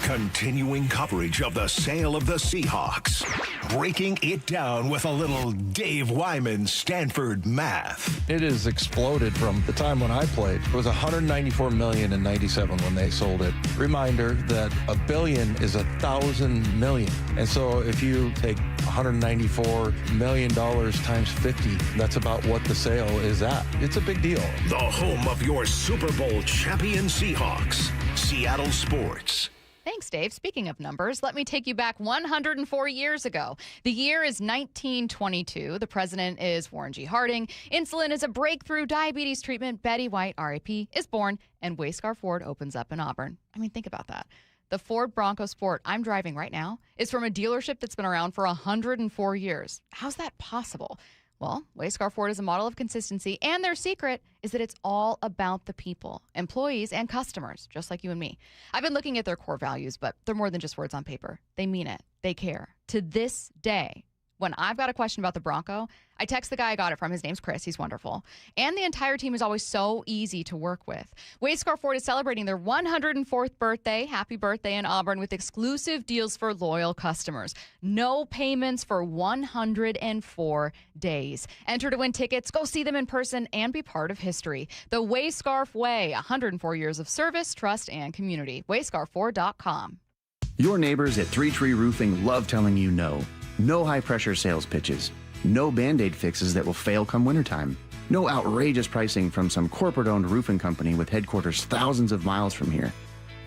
Continuing coverage of the sale of the Seahawks. Breaking it down with a little Dave Wyman Stanford math. It has exploded from the time when I played. It was $194 million in '97 when they sold it. Reminder that $1 billion is 1,000 million. And so if you take $194 million times 50, that's about what the sale is at. It's a big deal. The home of your Super Bowl champion Seahawks. Seattle Sports. Thanks, Dave. Speaking of numbers, let me take you back 104 years ago. The year is 1922. The president is Warren G. Harding. Insulin is a breakthrough diabetes treatment. Betty White, R.I.P., is born, and Wayscar Ford opens up in Auburn. I mean, think about that. The Ford Bronco Sport I'm driving right now is from a dealership that's been around for 104 years. How's that possible? Well, Wayscar Ford is a model of consistency, and their secret is that it's all about the people, employees, and customers, just like you and me. I've been looking at their core values, but they're more than just words on paper. They mean it. They care. To this day, when I've got a question about the Bronco, I text the guy I got it from. His name's Chris. He's wonderful. And the entire team is always so easy to work with. Wayscar Ford is celebrating their 104th birthday. Happy birthday in Auburn with exclusive deals for loyal customers. No payments for 104 days. Enter to win tickets, go see them in person, and be part of history. The Wayscarf Way, 104 years of service, trust, and community. Wayscarford.com. Your neighbors at Three Tree Roofing love telling you no. No high-pressure sales pitches. No Band-Aid fixes that will fail come wintertime. No outrageous pricing from some corporate-owned roofing company with headquarters thousands of miles from here.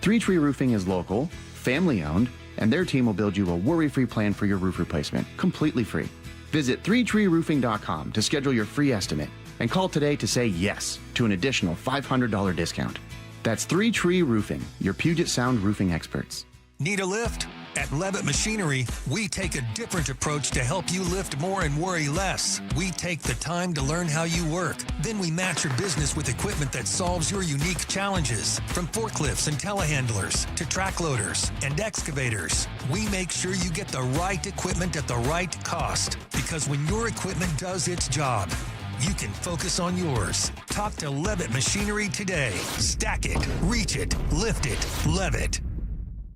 Three Tree Roofing is local, family-owned, and their team will build you a worry-free plan for your roof replacement, completely free. Visit threetreeroofing.com to schedule your free estimate and call today to say yes to an additional $500 discount. That's Three Tree Roofing, your Puget Sound roofing experts. Need a lift? At Levitt Machinery, we take a different approach to help you lift more and worry less. We take the time to learn how you work. Then we match your business with equipment that solves your unique challenges. From forklifts and telehandlers to track loaders and excavators, we make sure you get the right equipment at the right cost. Because when your equipment does its job, you can focus on yours. Talk to Levitt Machinery today. Stack it, reach it, lift it, Levitt.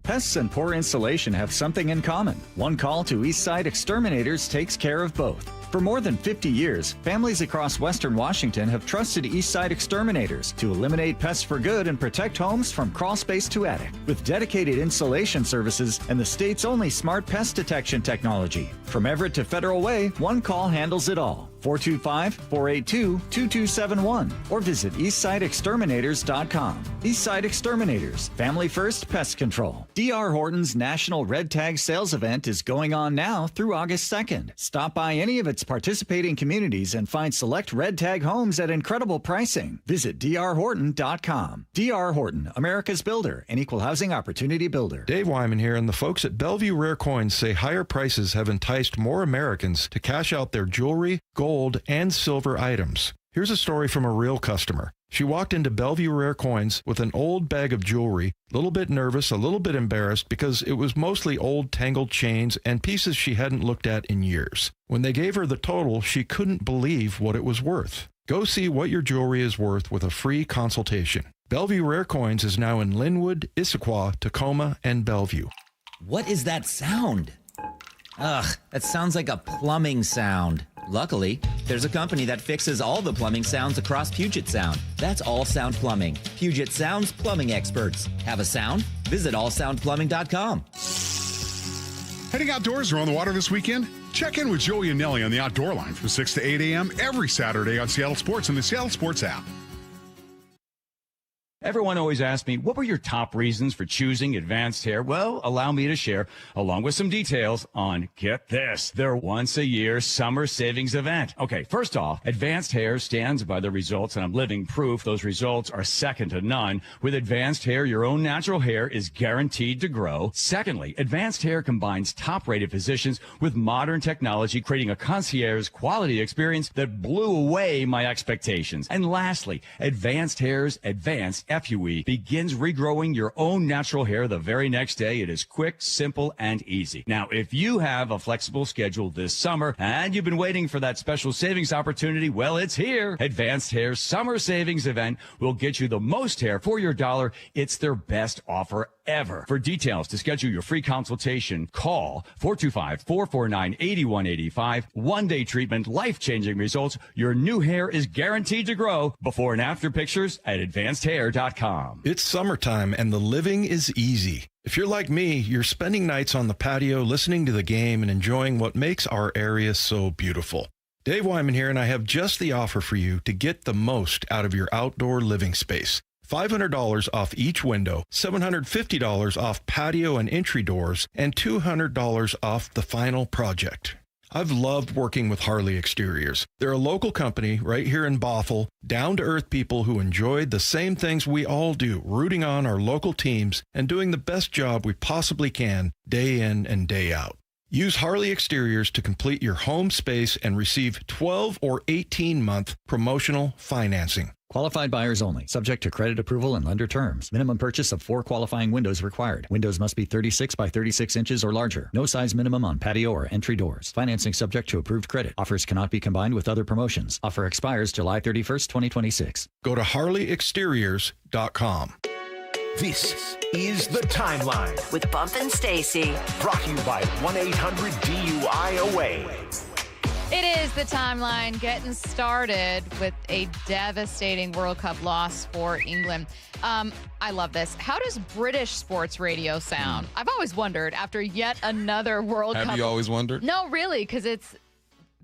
Pests and poor installation have something in common. One call to Eastside Exterminators takes care of both. For more than 50 years, families across Western Washington have trusted Eastside Exterminators to eliminate pests for good and protect homes from crawl space to attic. With dedicated installation services and the state's only smart pest detection technology. From Everett to Federal Way, one call handles it all. 425-482-2271 or visit eastsideexterminators.com. Eastside Exterminators, family first pest control. D.R. Horton's National Red Tag Sales Event is going on now through August 2nd. Stop by any of its participating communities and find select Red Tag homes at incredible pricing. Visit drhorton.com. D.R. Horton, America's builder and equal housing opportunity builder. Dave Wyman here, and the folks at Bellevue Rare Coins say higher prices have enticed more Americans to cash out their jewelry, gold, and silver items. Here's a story from a real customer. She walked into Bellevue Rare Coins with an old bag of jewelry, a little bit nervous, a little bit embarrassed because it was mostly old tangled chains and pieces she hadn't looked at in years. When they gave her the total, she couldn't believe what it was worth. Go see what your jewelry is worth with a free consultation. Bellevue Rare Coins is now in Linwood, Issaquah, Tacoma, and Bellevue. What is that sound? Ugh, that sounds like a plumbing sound. Luckily, there's a company that fixes all the plumbing sounds across Puget Sound. That's All Sound Plumbing. Puget Sound's plumbing experts. Have a sound? Visit allsoundplumbing.com. Heading outdoors or on the water this weekend? Check in with Joey and Nelly on the Outdoor Line from 6 to 8 a.m. every Saturday on Seattle Sports and the Seattle Sports app. Everyone always asks me, what were your top reasons for choosing Advanced Hair? Well, allow me to share, along with some details on, get this, their once-a-year summer savings event. Okay, first off, Advanced Hair stands by the results, and I'm living proof those results are second to none. With Advanced Hair, your own natural hair is guaranteed to grow. Secondly, Advanced Hair combines top-rated physicians with modern technology, creating a concierge quality experience that blew away my expectations. And lastly, Advanced Hair's advanced FUE begins regrowing your own natural hair the very next day. It is quick, simple, and easy. Now, if you have a flexible schedule this summer and you've been waiting for that special savings opportunity, well, it's here. Advanced Hair's summer savings event will get you the most hair for your dollar. It's their best offer ever. For details to schedule your free consultation, call 425-449-8185. One-day treatment, life-changing results. Your new hair is guaranteed to grow. Before and after pictures at advancedhair.com. It's summertime and the living is easy. If you're like me, you're spending nights on the patio listening to the game and enjoying what makes our area so beautiful. Dave Wyman here, and I have just the offer for you to get the most out of your outdoor living space. $500 off each window, $750 off patio and entry doors, and $200 off the final project. I've loved working with Harley Exteriors. They're a local company right here in Bothell, down-to-earth people who enjoy the same things we all do, rooting on our local teams and doing the best job we possibly can day in and day out. Use Harley Exteriors to complete your home space and receive 12 or 18-month promotional financing. Qualified buyers only. Subject to credit approval and lender terms. Minimum purchase of 4 qualifying windows required. Windows must be 36 by 36 inches or larger. No size minimum on patio or entry doors. Financing subject to approved credit. Offers cannot be combined with other promotions. Offer expires July 31st, 2026. Go to HarleyExteriors.com. This is The Timeline with Bump and Stacy. Brought to you by 1-800-DUI-AWAY. It is The Timeline, getting started with a devastating World Cup loss for England. I love this. How does British sports radio sound? I've always wondered after yet another World Cup. Have you always wondered? No, really, because they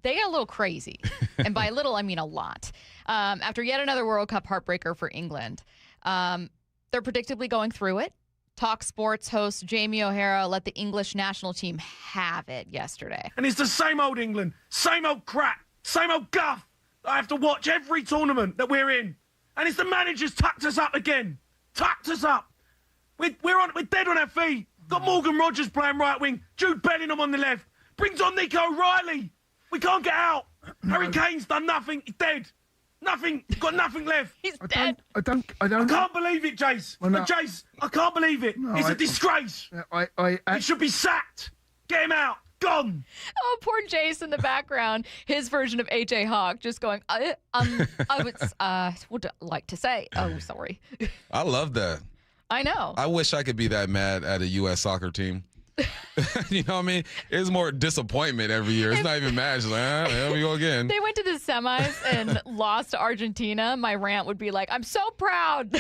get a little crazy. And by little, I mean a lot. After yet another World Cup heartbreaker for England. They're predictably going through it. Talk Sports host Jamie O'Hara let the English national team have it yesterday. And it's the same old England, same old crap, same old guff. I have to watch every tournament that we're in. And it's the managers tucked us up again. Tucked us up. We're dead on our feet. Got Morgan Rogers playing right wing, Jude Bellingham on the left. Brings on Nico Riley. We can't get out. Harry Kane's done nothing. He's dead. Nothing. Got nothing left. He's dead. I can't believe it, Jace. Well, no. Jace, I can't believe it. No, it's a disgrace. He should be sacked. Get him out. Gone. Oh, poor Jace in the background. His version of AJ Hawk just going, I would like to say, oh, sorry. I love that. I know. I wish I could be that mad at a U.S. soccer team. You know what I mean? It's more disappointment every year. It's not even mad. It's like, there we go again. They went to the semis and lost to Argentina. My rant would be like, I'm so proud.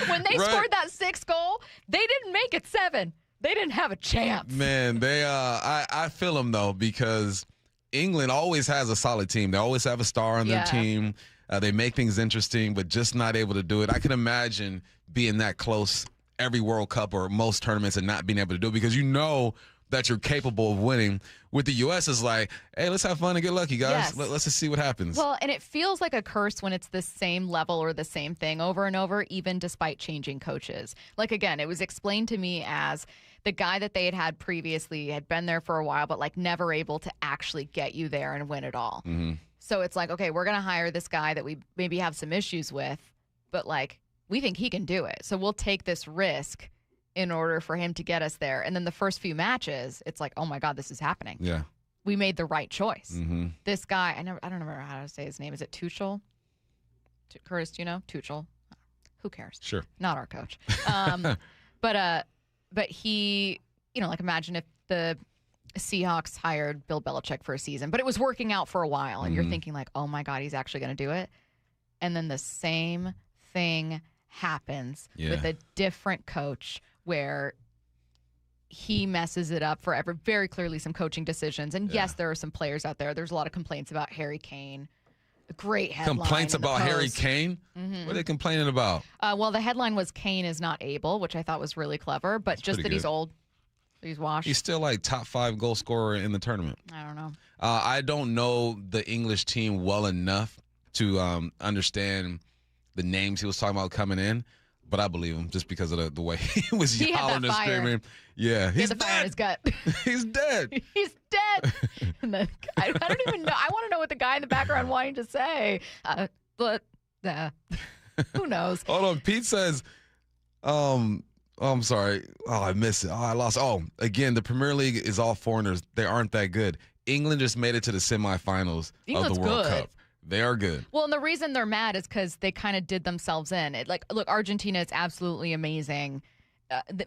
When they scored that 6th goal, they didn't make it 7. They didn't have a chance. Man, I feel them, though, because England always has a solid team. They always have a star on their team. They make things interesting, but just not able to do it. I can imagine being that close every World Cup or most tournaments and not being able to do it because you know that you're capable of winning. With the U.S., it's like, hey, let's have fun and get lucky, guys. Yes. Let's just see what happens. Well, and it feels like a curse when it's the same level or the same thing over and over, even despite changing coaches. Like, again, it was explained to me as the guy that they had previously had been there for a while, but, like, never able to actually get you there and win it all. Mm-hmm. So it's like, okay, we're going to hire this guy that we maybe have some issues with, but, like, we think he can do it. So we'll take this risk in order for him to get us there. And then the first few matches, it's like, oh my God, this is happening. Yeah. We made the right choice. Mm-hmm. This guy, I don't remember how to say his name. Is it Tuchel? Curtis, do you know? Tuchel. Who cares? Sure. Not our coach. But he, like imagine if the Seahawks hired Bill Belichick for a season, but it was working out for a while. And you're thinking like, oh my God, he's actually going to do it. And then the same thing happens with a different coach where he messes it up for very clearly some coaching decisions. And yes, there are some players out there. There's a lot of complaints about Harry Kane. A great headline. Complaints about Harry Kane? Mm-hmm. What are they complaining about? Well, the headline was Kane is not able, which I thought was really clever, but That's just that pretty he's good. old. He's washed. He's still like top 5 goal scorer in the tournament. I don't know. I don't know the English team well enough to understand the names he was talking about coming in, but I believe him just because of the way he was yelling and screaming. Yeah, He had the fire in his gut. He's dead. He's dead. And then, I don't even know. I want to know what the guy in the background wanted to say. Who knows? Hold on. Pete says, oh, I'm sorry. Oh, I missed it. Oh, I lost. Oh, again, the Premier League is all foreigners. They aren't that good. England just made it to the semifinals England's of the World good. Cup. They are good. Well, and the reason they're mad is because they kind of did themselves in. Look, Argentina is absolutely amazing.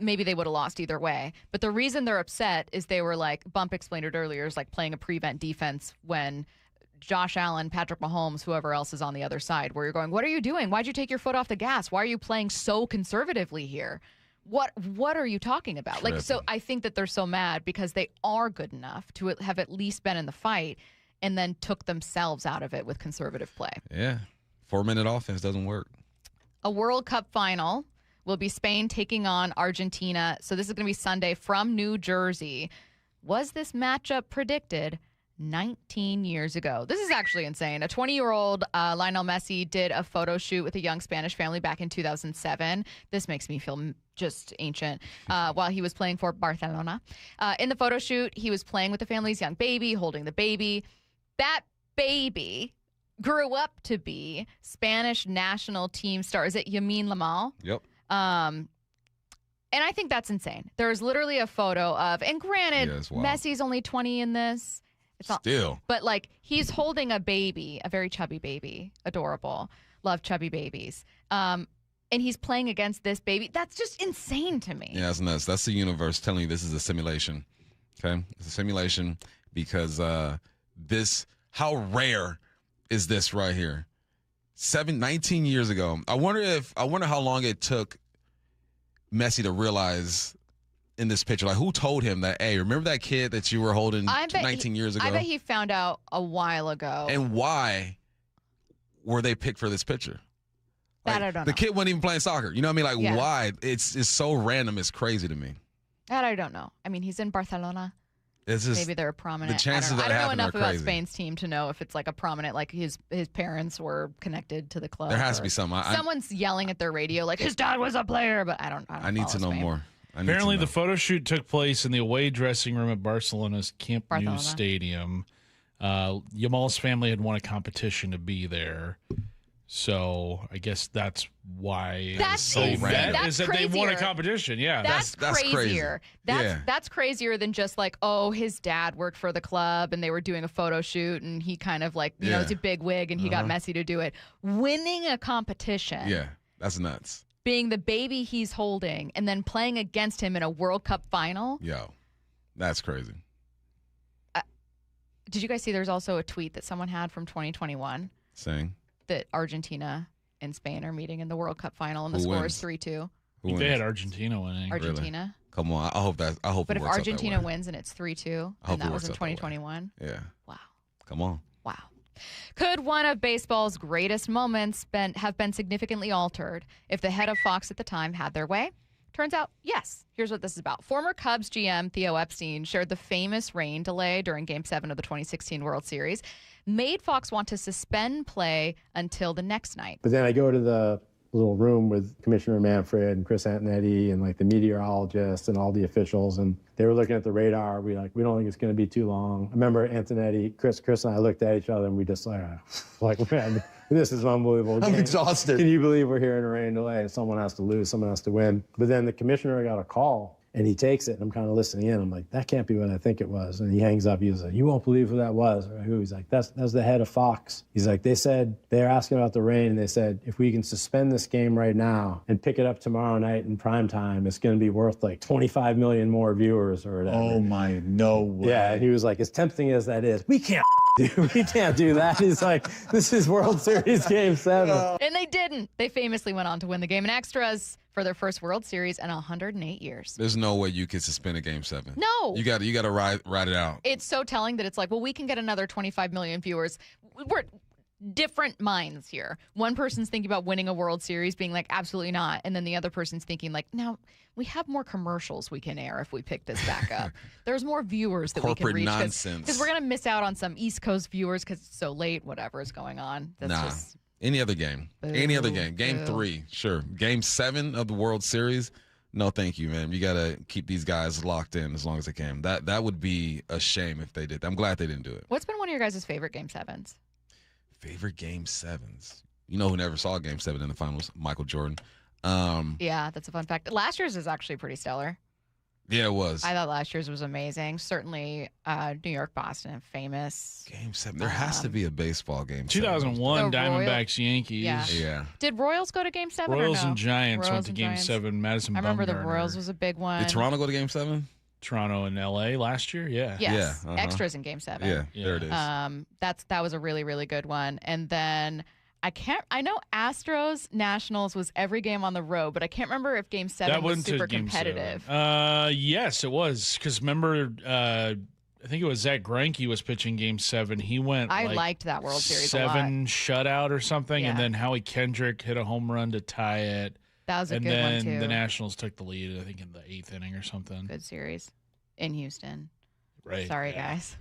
Maybe they would have lost either way. But the reason they're upset is they were like, Bump explained it earlier, is like playing a prevent defense when Josh Allen, Patrick Mahomes, whoever else is on the other side, where you're going, what are you doing? Why'd you take your foot off the gas? Why are you playing so conservatively here? What are you talking about? Like, so I think that they're so mad because they are good enough to have at least been in the fight and then took themselves out of it with conservative play. Yeah. 4-minute offense doesn't work. A World Cup final will be Spain taking on Argentina. So this is going to be Sunday from New Jersey. Was this matchup predicted 19 years ago? This is actually insane. A 20-year-old Lionel Messi did a photo shoot with a young Spanish family back in 2007. This makes me feel just ancient. While he was playing for Barcelona. In the photo shoot, he was playing with the family's young baby, holding the baby. That baby grew up to be Spanish national team star. Is it Yamin Lamal? Yep. And I think that's insane. There's literally a photo of, and granted, Messi's only 20 in this. It's not, still. But like he's holding a baby, a very chubby baby, adorable. Love chubby babies. And he's playing against this baby. That's just insane to me. Yeah, that's nuts. That's the universe telling you this is a simulation. Okay? It's a simulation because how rare is this right here? 19 years ago. I wonder how long it took Messi to realize in this picture, like who told him that, hey, remember that kid that you were holding 19 years ago? I bet he found out a while ago. And why were they picked for this picture? That I don't know. The kid wasn't even playing soccer. You know what I mean? Like, Yeah. why? It's so random. It's crazy to me. That I don't know. I mean, he's in Barcelona. It's just, maybe they're prominent. The chances I that don't know happen enough are about crazy. Spain's team to know if it's like a prominent, like his parents were connected to the club. There has to or be something. Someone's yelling at their radio like his dad was a player, but I don't I need to know Spain. more. Apparently, the photo shoot took place in the away dressing room at Barcelona's Camp Nou Stadium. Yamal's family had won a competition to be there. So I guess that's why That's so random. that they won a competition. Yeah, That's crazier. Crazy. That's crazier than just like, oh, his dad worked for the club and they were doing a photo shoot and he kind of like, you know, it's a big wig and he got Messi to do it. Winning a competition. Yeah, that's nuts. Being the baby he's holding and then playing against him in a World Cup final. Yo, that's crazy. Did you guys see there's also a tweet that someone had from 2021 Saying that Argentina and Spain are meeting in the World Cup final and the Who score wins? is 3-2. They had Argentina winning. Argentina. Come on, I hope that. I hope. But it if works out Argentina that way. wins and it's 3-2, I hope and that it was works in out that way. 2021. Yeah. Wow. Come on. Wow. Could one of baseball's greatest moments have been significantly altered if the head of Fox at the time had their way? Turns out, yes. Here's what this is about. Former Cubs GM Theo Epstein shared the famous rain delay during Game 7 of the 2016 World Series, made Fox want to suspend play until the next night. But then I go to the little room with Commissioner Manfred and Chris Antonetti and like the meteorologists and all the officials, and they were looking at the radar. We don't think it's going to be too long. I remember Antonetti, Chris and I looked at each other and we just like man, this is an unbelievable game. I'm exhausted. Can you believe we're here in a rain delay and someone has to lose, someone has to win? But then the commissioner got a call and he takes it and I'm kind of listening in. I'm like, that can't be what I think it was. And he hangs up. He was like, you won't believe who that was or who. He's like, that's the head of Fox. He's like, they're asking about the rain and they said, if we can suspend this game right now and pick it up tomorrow night in prime time, it's going to be worth like 25 million more viewers or whatever. Oh my, no way. Yeah, and he was like, as tempting as that is, we can't do that. He's like, this is World Series Game 7. And they didn't. They famously went on to win the game in extras for their first World Series in 108 years. There's no way you could suspend a Game 7. No. You got to ride it out. It's so telling that it's like, well, we can get another 25 million viewers. We're different minds here. One person's thinking about winning a World Series, being like, absolutely not. And then the other person's thinking like, now we have more commercials we can air if we pick this back up. There's more viewers that we can Corporate reach. nonsense. Because we're going to miss out on some East Coast viewers because it's so late, whatever is going on. That's just... Any other game. Any other game. Game 3, sure. Game 7 of the World Series, no thank you, man. You got to keep these guys locked in as long as they can. That would be a shame if they did. I'm glad they didn't do it. What's been one of your guys' favorite Game 7s? Favorite Game 7s? You know who never saw Game 7 in the finals? Michael Jordan. Yeah, that's a fun fact. Last year's is actually pretty stellar. Yeah, it was. I thought last year's was amazing. Certainly, New York, Boston, famous. Game 7. There has to be a baseball game. 2001 Diamondbacks, Yankees. Yeah. Did Royals go to Game 7 Royals or no? and Giants Royals went to and Game Giants. 7. Madison I remember the Bumgarner. Royals was a big one. Did Toronto go to Game 7? Toronto and LA last year? Yeah. Yes. Yeah, Extras in Game 7. Yeah, there it is. That was a really, really good one. And then I know Astros Nationals was every game on the road, but I can't remember if Game 7 was super competitive. Yes, it was. Because remember, I think it was Zach Greinke was pitching Game 7. He went I liked that World Series a lot. 7 shutout or something, Yeah. and then Howie Kendrick hit a home run to tie it. That was a and good one, then too. the Nationals took the lead, I think, in the 8th inning or something. Good series in Houston. Right. Sorry, guys.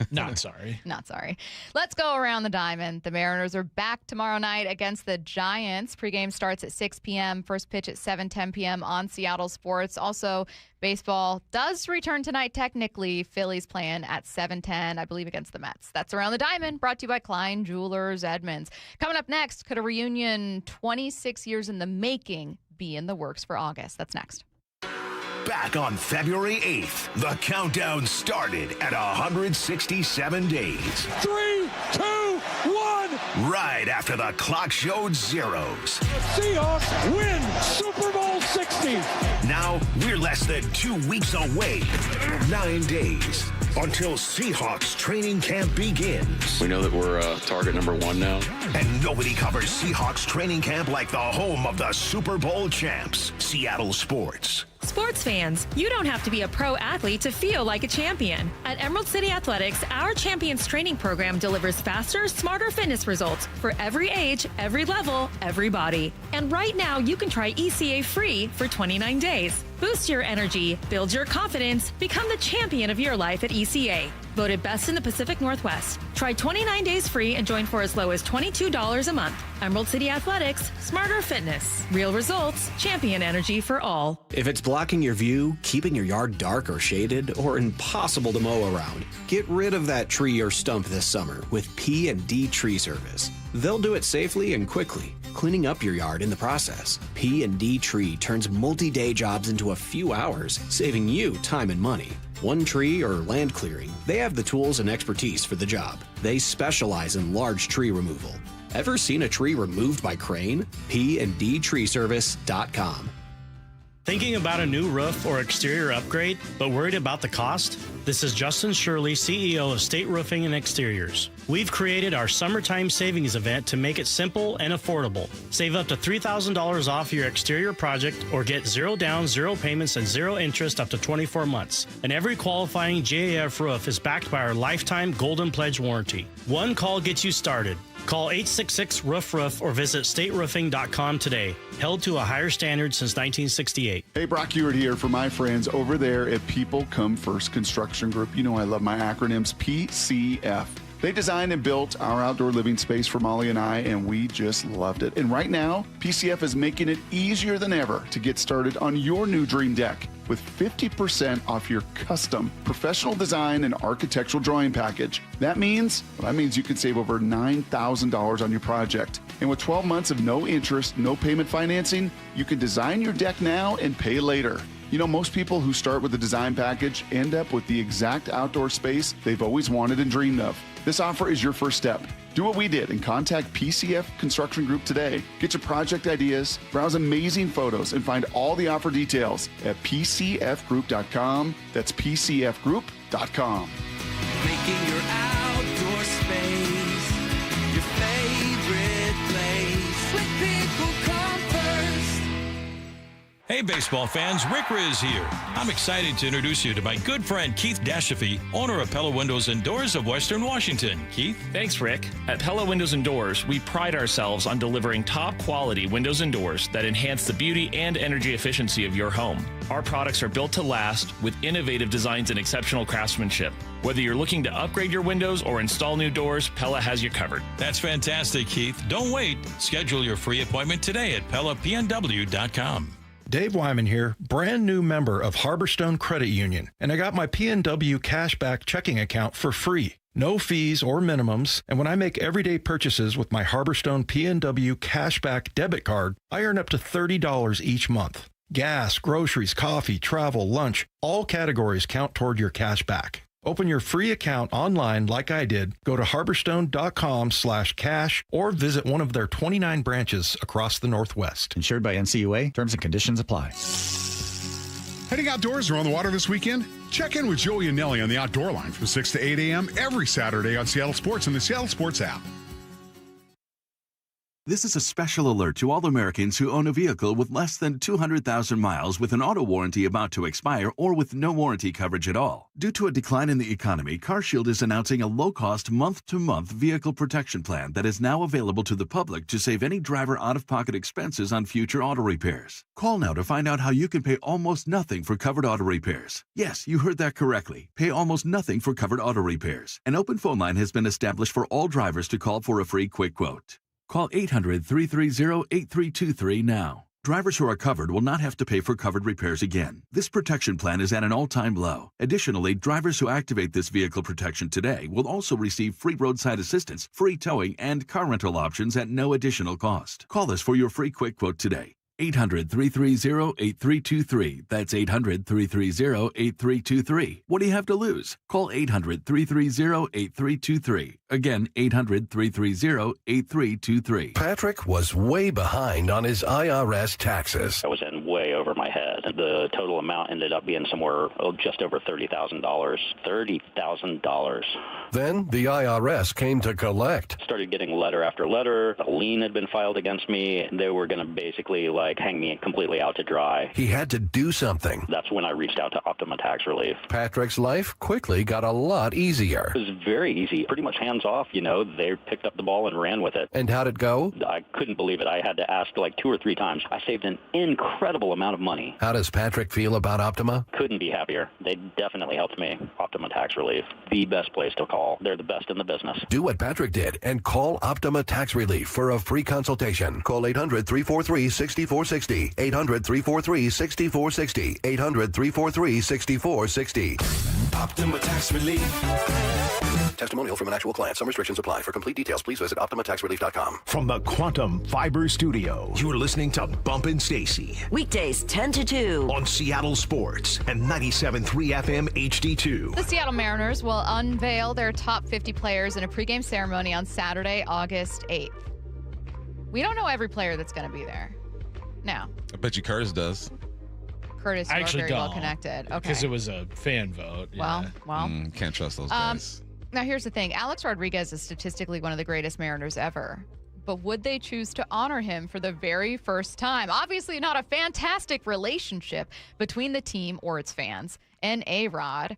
Not sorry. Not sorry. Let's go around the diamond. The Mariners are back tomorrow night against the Giants. Pregame starts at 6 p.m. First pitch at 7:10 p.m. on Seattle Sports. Also, baseball does return tonight technically. Phillies playing at 7:10, I believe, against the Mets. That's Around the Diamond, brought to you by Klein Jewelers Edmonds. Coming up next, could a reunion 26 years in the making be in the works for August? That's next. Back on February 8th, the countdown started at 167 days. 3, 2, 1. Right after the clock showed zeros. The Seahawks win Super Bowl 60. Now we're less than 2 weeks away. 9 days until Seahawks training camp begins. We know that we're target number 1 now. And nobody covers Seahawks training camp like the home of the Super Bowl champs, Seattle Sports. Sports fans, you don't have to be a pro athlete to feel like a champion. At Emerald City Athletics, our Champions Training Program delivers faster, smarter fitness results for every age, every level, every body. And right now, you can try ECA free for 29 days. Boost your energy, build your confidence, become the champion of your life at ECA. Voted best in the Pacific Northwest. Try 29 days free and join for as low as $22 a month. Emerald City Athletics, smarter fitness, real results, champion energy for all. If it's blocking your view, keeping your yard dark or shaded, or impossible to mow around, get rid of that tree or stump this summer with P&D Tree Service. They'll do it safely and quickly, cleaning up your yard in the process. P&D Tree turns multi-day jobs into a few hours, saving you time and money. One tree or land clearing, they have the tools and expertise for the job. They specialize in large tree removal. Ever seen a tree removed by crane? PNDTreeservice.com. Thinking about a new roof or exterior upgrade, but worried about the cost? This is Justin Shirley, CEO of State Roofing and Exteriors. We've created our summertime savings event to make it simple and affordable. Save up to $3,000 off your exterior project or get 0 down, 0 payments, and 0 interest up to 24 months. And every qualifying GAF roof is backed by our lifetime Golden Pledge warranty. One call gets you started. Call 866-ROOF-ROOF or visit stateroofing.com today. Held to a higher standard since 1968. Hey, Brock Ewart here for my friends over there at People Come First Construction Group. You know I love my acronyms, PCF. They designed and built our outdoor living space for Molly and I, and we just loved it. And right now, PCF is making it easier than ever to get started on your new dream deck with 50% off your custom professional design and architectural drawing package. That means you can save over $9,000 on your project. And with 12 months of no interest, no payment financing, you can design your deck now and pay later. You know, most people who start with a design package end up with the exact outdoor space they've always wanted and dreamed of. This offer is your first step. Do what we did and contact PCF Construction Group today. Get your project ideas, browse amazing photos, and find all the offer details at PCFgroup.com. That's PCFgroup.com. Making your outdoor space your favorite place. Let people come first. Hey, baseball fans, Rick Riz here. I'm excited to introduce you to my good friend Keith Dashafy, owner of Pella Windows and Doors of Western Washington. Keith? Thanks, Rick. At Pella Windows and Doors, we pride ourselves on delivering top-quality windows and doors that enhance the beauty and energy efficiency of your home. Our products are built to last with innovative designs and exceptional craftsmanship. Whether you're looking to upgrade your windows or install new doors, Pella has you covered. That's fantastic, Keith. Don't wait. Schedule your free appointment today at PellaPNW.com. Dave Wyman here, brand new member of Harborstone Credit Union, and I got my PNW cashback checking account for free. No fees or minimums, and when I make everyday purchases with my Harborstone PNW Cashback debit card, I earn up to $30 each month. Gas, groceries, coffee, travel, lunch, all categories count toward your cash back. Open your free account online like I did. Go to harborstone.com/cash or visit one of their 29 branches across the Northwest. Insured by NCUA. Terms and conditions apply. Heading outdoors or on the water this weekend? Check in with Joey and Nelly on the Outdoor Line from 6 to 8 a.m. every Saturday on Seattle Sports and the Seattle Sports app. This is a special alert to all Americans who own a vehicle with less than 200,000 miles with an auto warranty about to expire or with no warranty coverage at all. Due to a decline in the economy, CarShield is announcing a low-cost month-to-month vehicle protection plan that is now available to the public to save any driver out-of-pocket expenses on future auto repairs. Call now to find out how you can pay almost nothing for covered auto repairs. Yes, you heard that correctly. Pay almost nothing for covered auto repairs. An open phone line has been established for all drivers to call for a free quick quote. Call 800-330-8323 now. Drivers who are covered will not have to pay for covered repairs again. This protection plan is at an all-time low. Additionally, drivers who activate this vehicle protection today will also receive free roadside assistance, free towing, and car rental options at no additional cost. Call us for your free quick quote today. 800-330-8323. That's 800-330-8323. What do you have to lose? Call 800-330-8323. Again, 800-330-8323. Patrick was way behind on his IRS taxes. I was in way over my head. The total amount ended up being somewhere just over $30,000. $30,000. Then the IRS came to collect. Started getting letter after letter. A lien had been filed against me. They were going to basically hang me completely out to dry. He had to do something. That's when I reached out to Optima Tax Relief. Patrick's life quickly got a lot easier. It was very easy, pretty much hands off. They picked up the ball and ran with it. And how'd it go? I couldn't believe it. I had to ask 2 or 3 times. I saved an incredible amount of money. How does Patrick feel about Optima? Couldn't be happier. They definitely helped me. Optima Tax Relief, the best place to call. They're the best in the business. Do what Patrick did and call Optima Tax Relief for a free consultation. Call 800-343-6460. 800-343-6460. 800-343-6460. Optima Tax Relief. Testimonial from an actual client. Some restrictions apply. For complete details, please visit OptimaTaxRelief.com. From the Quantum Fiber Studio, you're listening to Bump and Stacy. Weekdays 10 to 2. On Seattle Sports and 97.3 FM HD2. The Seattle Mariners will unveil their top 50 players in a pregame ceremony on Saturday, August 8th. We don't know every player that's going to be there. Now, I bet you Curtis does. Curtis, you I are actually very well don't, connected. Okay. Because it was a fan vote. Well. Can't trust those guys. Now, here's the thing. Alex Rodriguez is statistically one of the greatest Mariners ever. But would they choose to honor him for the very first time? Obviously not a fantastic relationship between the team or its fans and A-Rod.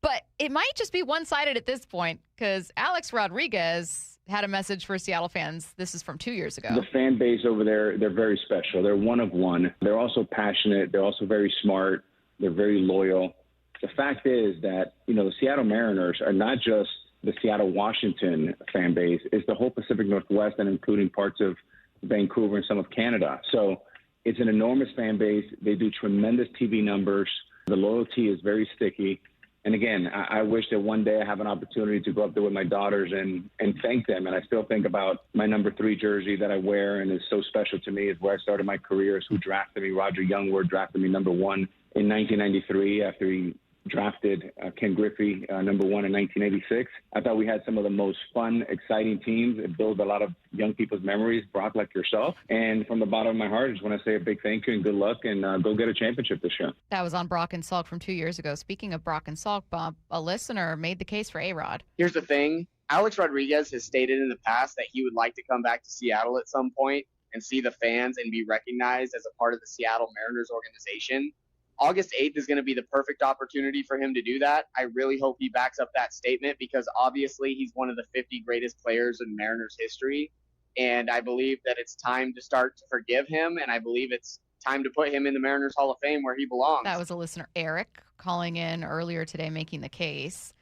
But it might just be one-sided at this point because Alex Rodriguez had a message for Seattle fans. This is from 2 years ago. The fan base over there, they're very special. They're one of one. They're also passionate. They're also very smart. They're very loyal. The fact is that, the Seattle Mariners are not just the Seattle, Washington fan base. It's the whole Pacific Northwest and including parts of Vancouver and some of Canada. So it's an enormous fan base. They do tremendous TV numbers. The loyalty is very sticky. And again, I wish that one day I have an opportunity to go up there with my daughters and thank them. And I still think about my number 3 jersey that I wear and is so special to me. Is where I started my career. Is who drafted me. Roger Youngward drafted me number 1 in 1993 after he drafted Ken Griffey number 1 in 1986. I thought we had some of the most fun, exciting teams. It builds a lot of young people's memories, Brock, like yourself. And from the bottom of my heart, I just want to say a big thank you and good luck and go get a championship this year. That was on Brock and Salk from 2 years ago. Speaking of Brock and Salk, Bob, a listener made the case for A-Rod. Here's the thing. Alex Rodriguez has stated in the past that he would like to come back to Seattle at some point and see the fans and be recognized as a part of the Seattle Mariners organization. August 8th is going to be the perfect opportunity for him to do that. I really hope he backs up that statement because obviously he's one of the 50 greatest players in Mariners history. And I believe that it's time to start to forgive him. And I believe it's time to put him in the Mariners Hall of Fame where he belongs. That was a listener, Eric, calling in earlier today making the case.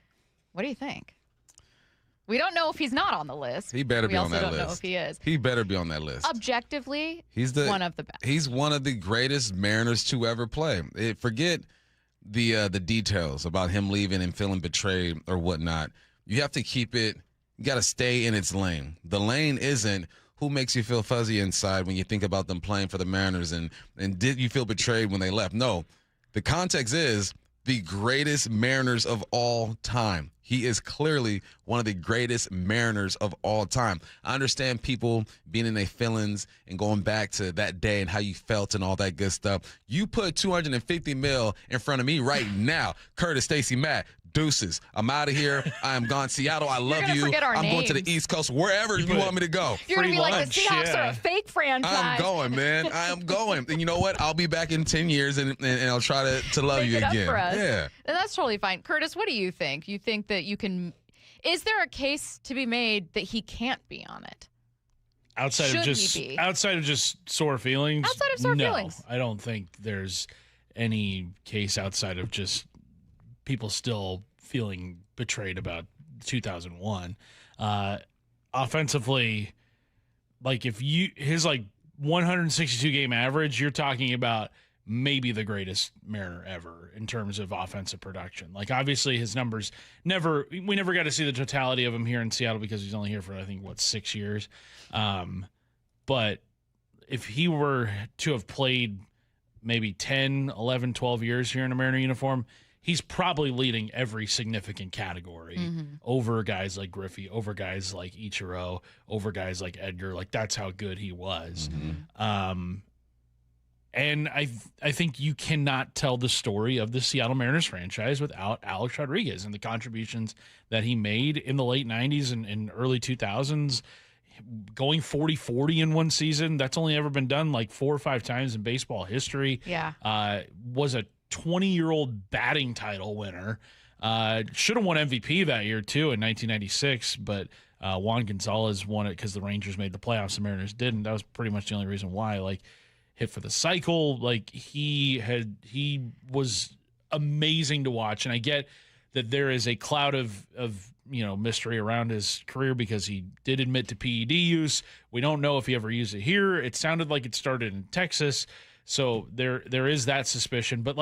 What do you think? We don't know if he's not on the list. He better be on that list. We also don't know if he is. He better be on that list. Objectively, he's one of the best. He's one of the greatest Mariners to ever play. Forget the details about him leaving and feeling betrayed or whatnot. You have to keep it. You got to stay in its lane. The lane isn't who makes you feel fuzzy inside when you think about them playing for the Mariners and did you feel betrayed when they left? No, the context is the greatest Mariners of all time. He is clearly one of the greatest Mariners of all time. I understand people being in their feelings and going back to that day and how you felt and all that good stuff. You put $250 million in front of me right now. Curtis, Stacy, Matt, deuces. I'm out of here. I am gone. Seattle, I love you. I'm going to the East Coast, wherever you want me to go. You're going to be like, the Seahawks are a fake franchise. I'm going, man. I am going. And you know what? I'll be back in 10 years, and I'll try to love you again. Yeah. And that's totally fine. Curtis, what do you think? You think that you can – is there a case to be made that he can't be on it? Outside of just sore feelings? Outside of sore feelings. I don't think there's any case outside of just – people still feeling betrayed about 2001. Offensively, like if his 162 game average, you're talking about maybe the greatest Mariner ever in terms of offensive production. Like obviously his numbers we never got to see the totality of him here in Seattle because he's only here for, I think, 6 years. But if he were to have played maybe 10, 11, 12 years here in a Mariner uniform, he's probably leading every significant category over guys like Griffey, over guys like Ichiro, over guys like Edgar. Like that's how good he was. And I think you cannot tell the story of the Seattle Mariners franchise without Alex Rodriguez and the contributions that he made in the late 90s and early 2000s. Going 40-40 in one season, that's only ever been done like 4 or 5 times in baseball history. Yeah. Was a 20-year-old batting title winner. Should have won MVP that year, too, in 1996, but Juan Gonzalez won it because the Rangers made the playoffs. The Mariners didn't. That was pretty much the only reason why. Like, hit for the cycle. Like, he was amazing to watch, and I get that there is a cloud of mystery around his career because he did admit to PED use. We don't know if he ever used it here. It sounded like it started in Texas. So there is that suspicion. But,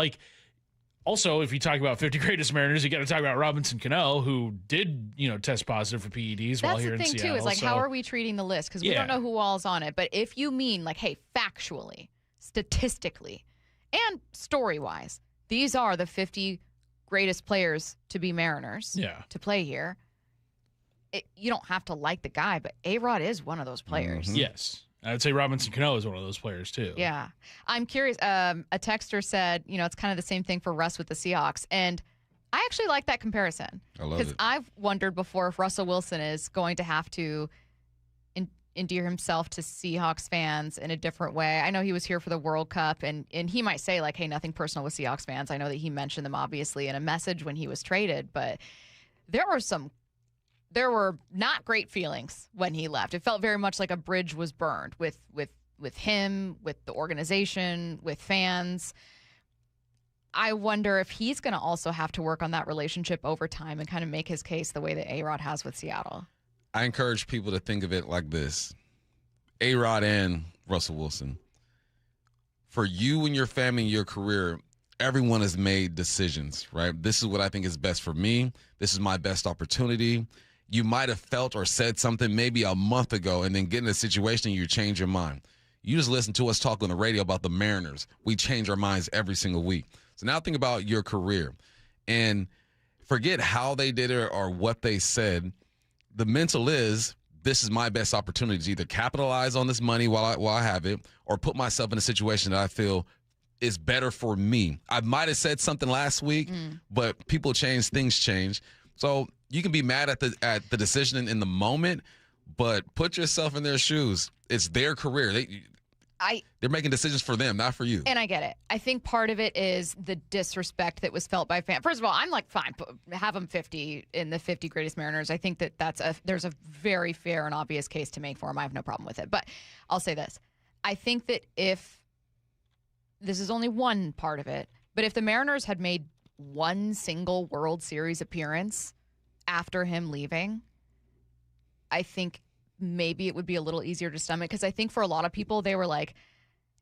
also, if you talk about 50 greatest Mariners, you got to talk about Robinson Cano, who did, test positive for PEDs while here in Seattle. That's the thing, too, is, how are we treating the list? Because we don't know who all's on it. But if you mean, hey, factually, statistically, and story-wise, these are the 50 greatest players to be Mariners, to play here. You don't have to like the guy, but A-Rod is one of those players. Yes. I'd say Robinson Cano is one of those players, too. Yeah. I'm curious. A texter said, it's kind of the same thing for Russ with the Seahawks. And I actually like that comparison. I love it. Because I've wondered before if Russell Wilson is going to have to endear himself to Seahawks fans in a different way. I know he was here for the World Cup, and he might say, hey, nothing personal with Seahawks fans. I know that he mentioned them, obviously, in a message when he was traded. But there were not great feelings when he left. It felt very much like a bridge was burned with him, with the organization, with fans. I wonder if he's going to also have to work on that relationship over time and kind of make his case the way that A-Rod has with Seattle. I encourage people to think of it like this. A-Rod and Russell Wilson. For you and your family and your career, everyone has made decisions, right? This is what I think is best for me. This is my best opportunity. You might have felt or said something maybe a month ago and then get in a situation and you change your mind. You just listen to us talk on the radio about the Mariners. We change our minds every single week. So now think about your career and forget how they did it or what they said. The mental is, this is my best opportunity to either capitalize on this money while I have it or put myself in a situation that I feel is better for me. I might have said something last week, but people change, things change. So you can be mad at the decision in the moment, but put yourself in their shoes. It's their career. They're making decisions for them, not for you. And I get it. I think part of it is the disrespect that was felt by fans. First of all, I'm fine, have them 50 in the 50 greatest Mariners. I think there's a very fair and obvious case to make for him. I have no problem with it. But I'll say this. I think that if this is only one part of it, but if the Mariners had made one single World Series appearance after him leaving, I think maybe it would be a little easier to stomach, because I think for a lot of people, they were like,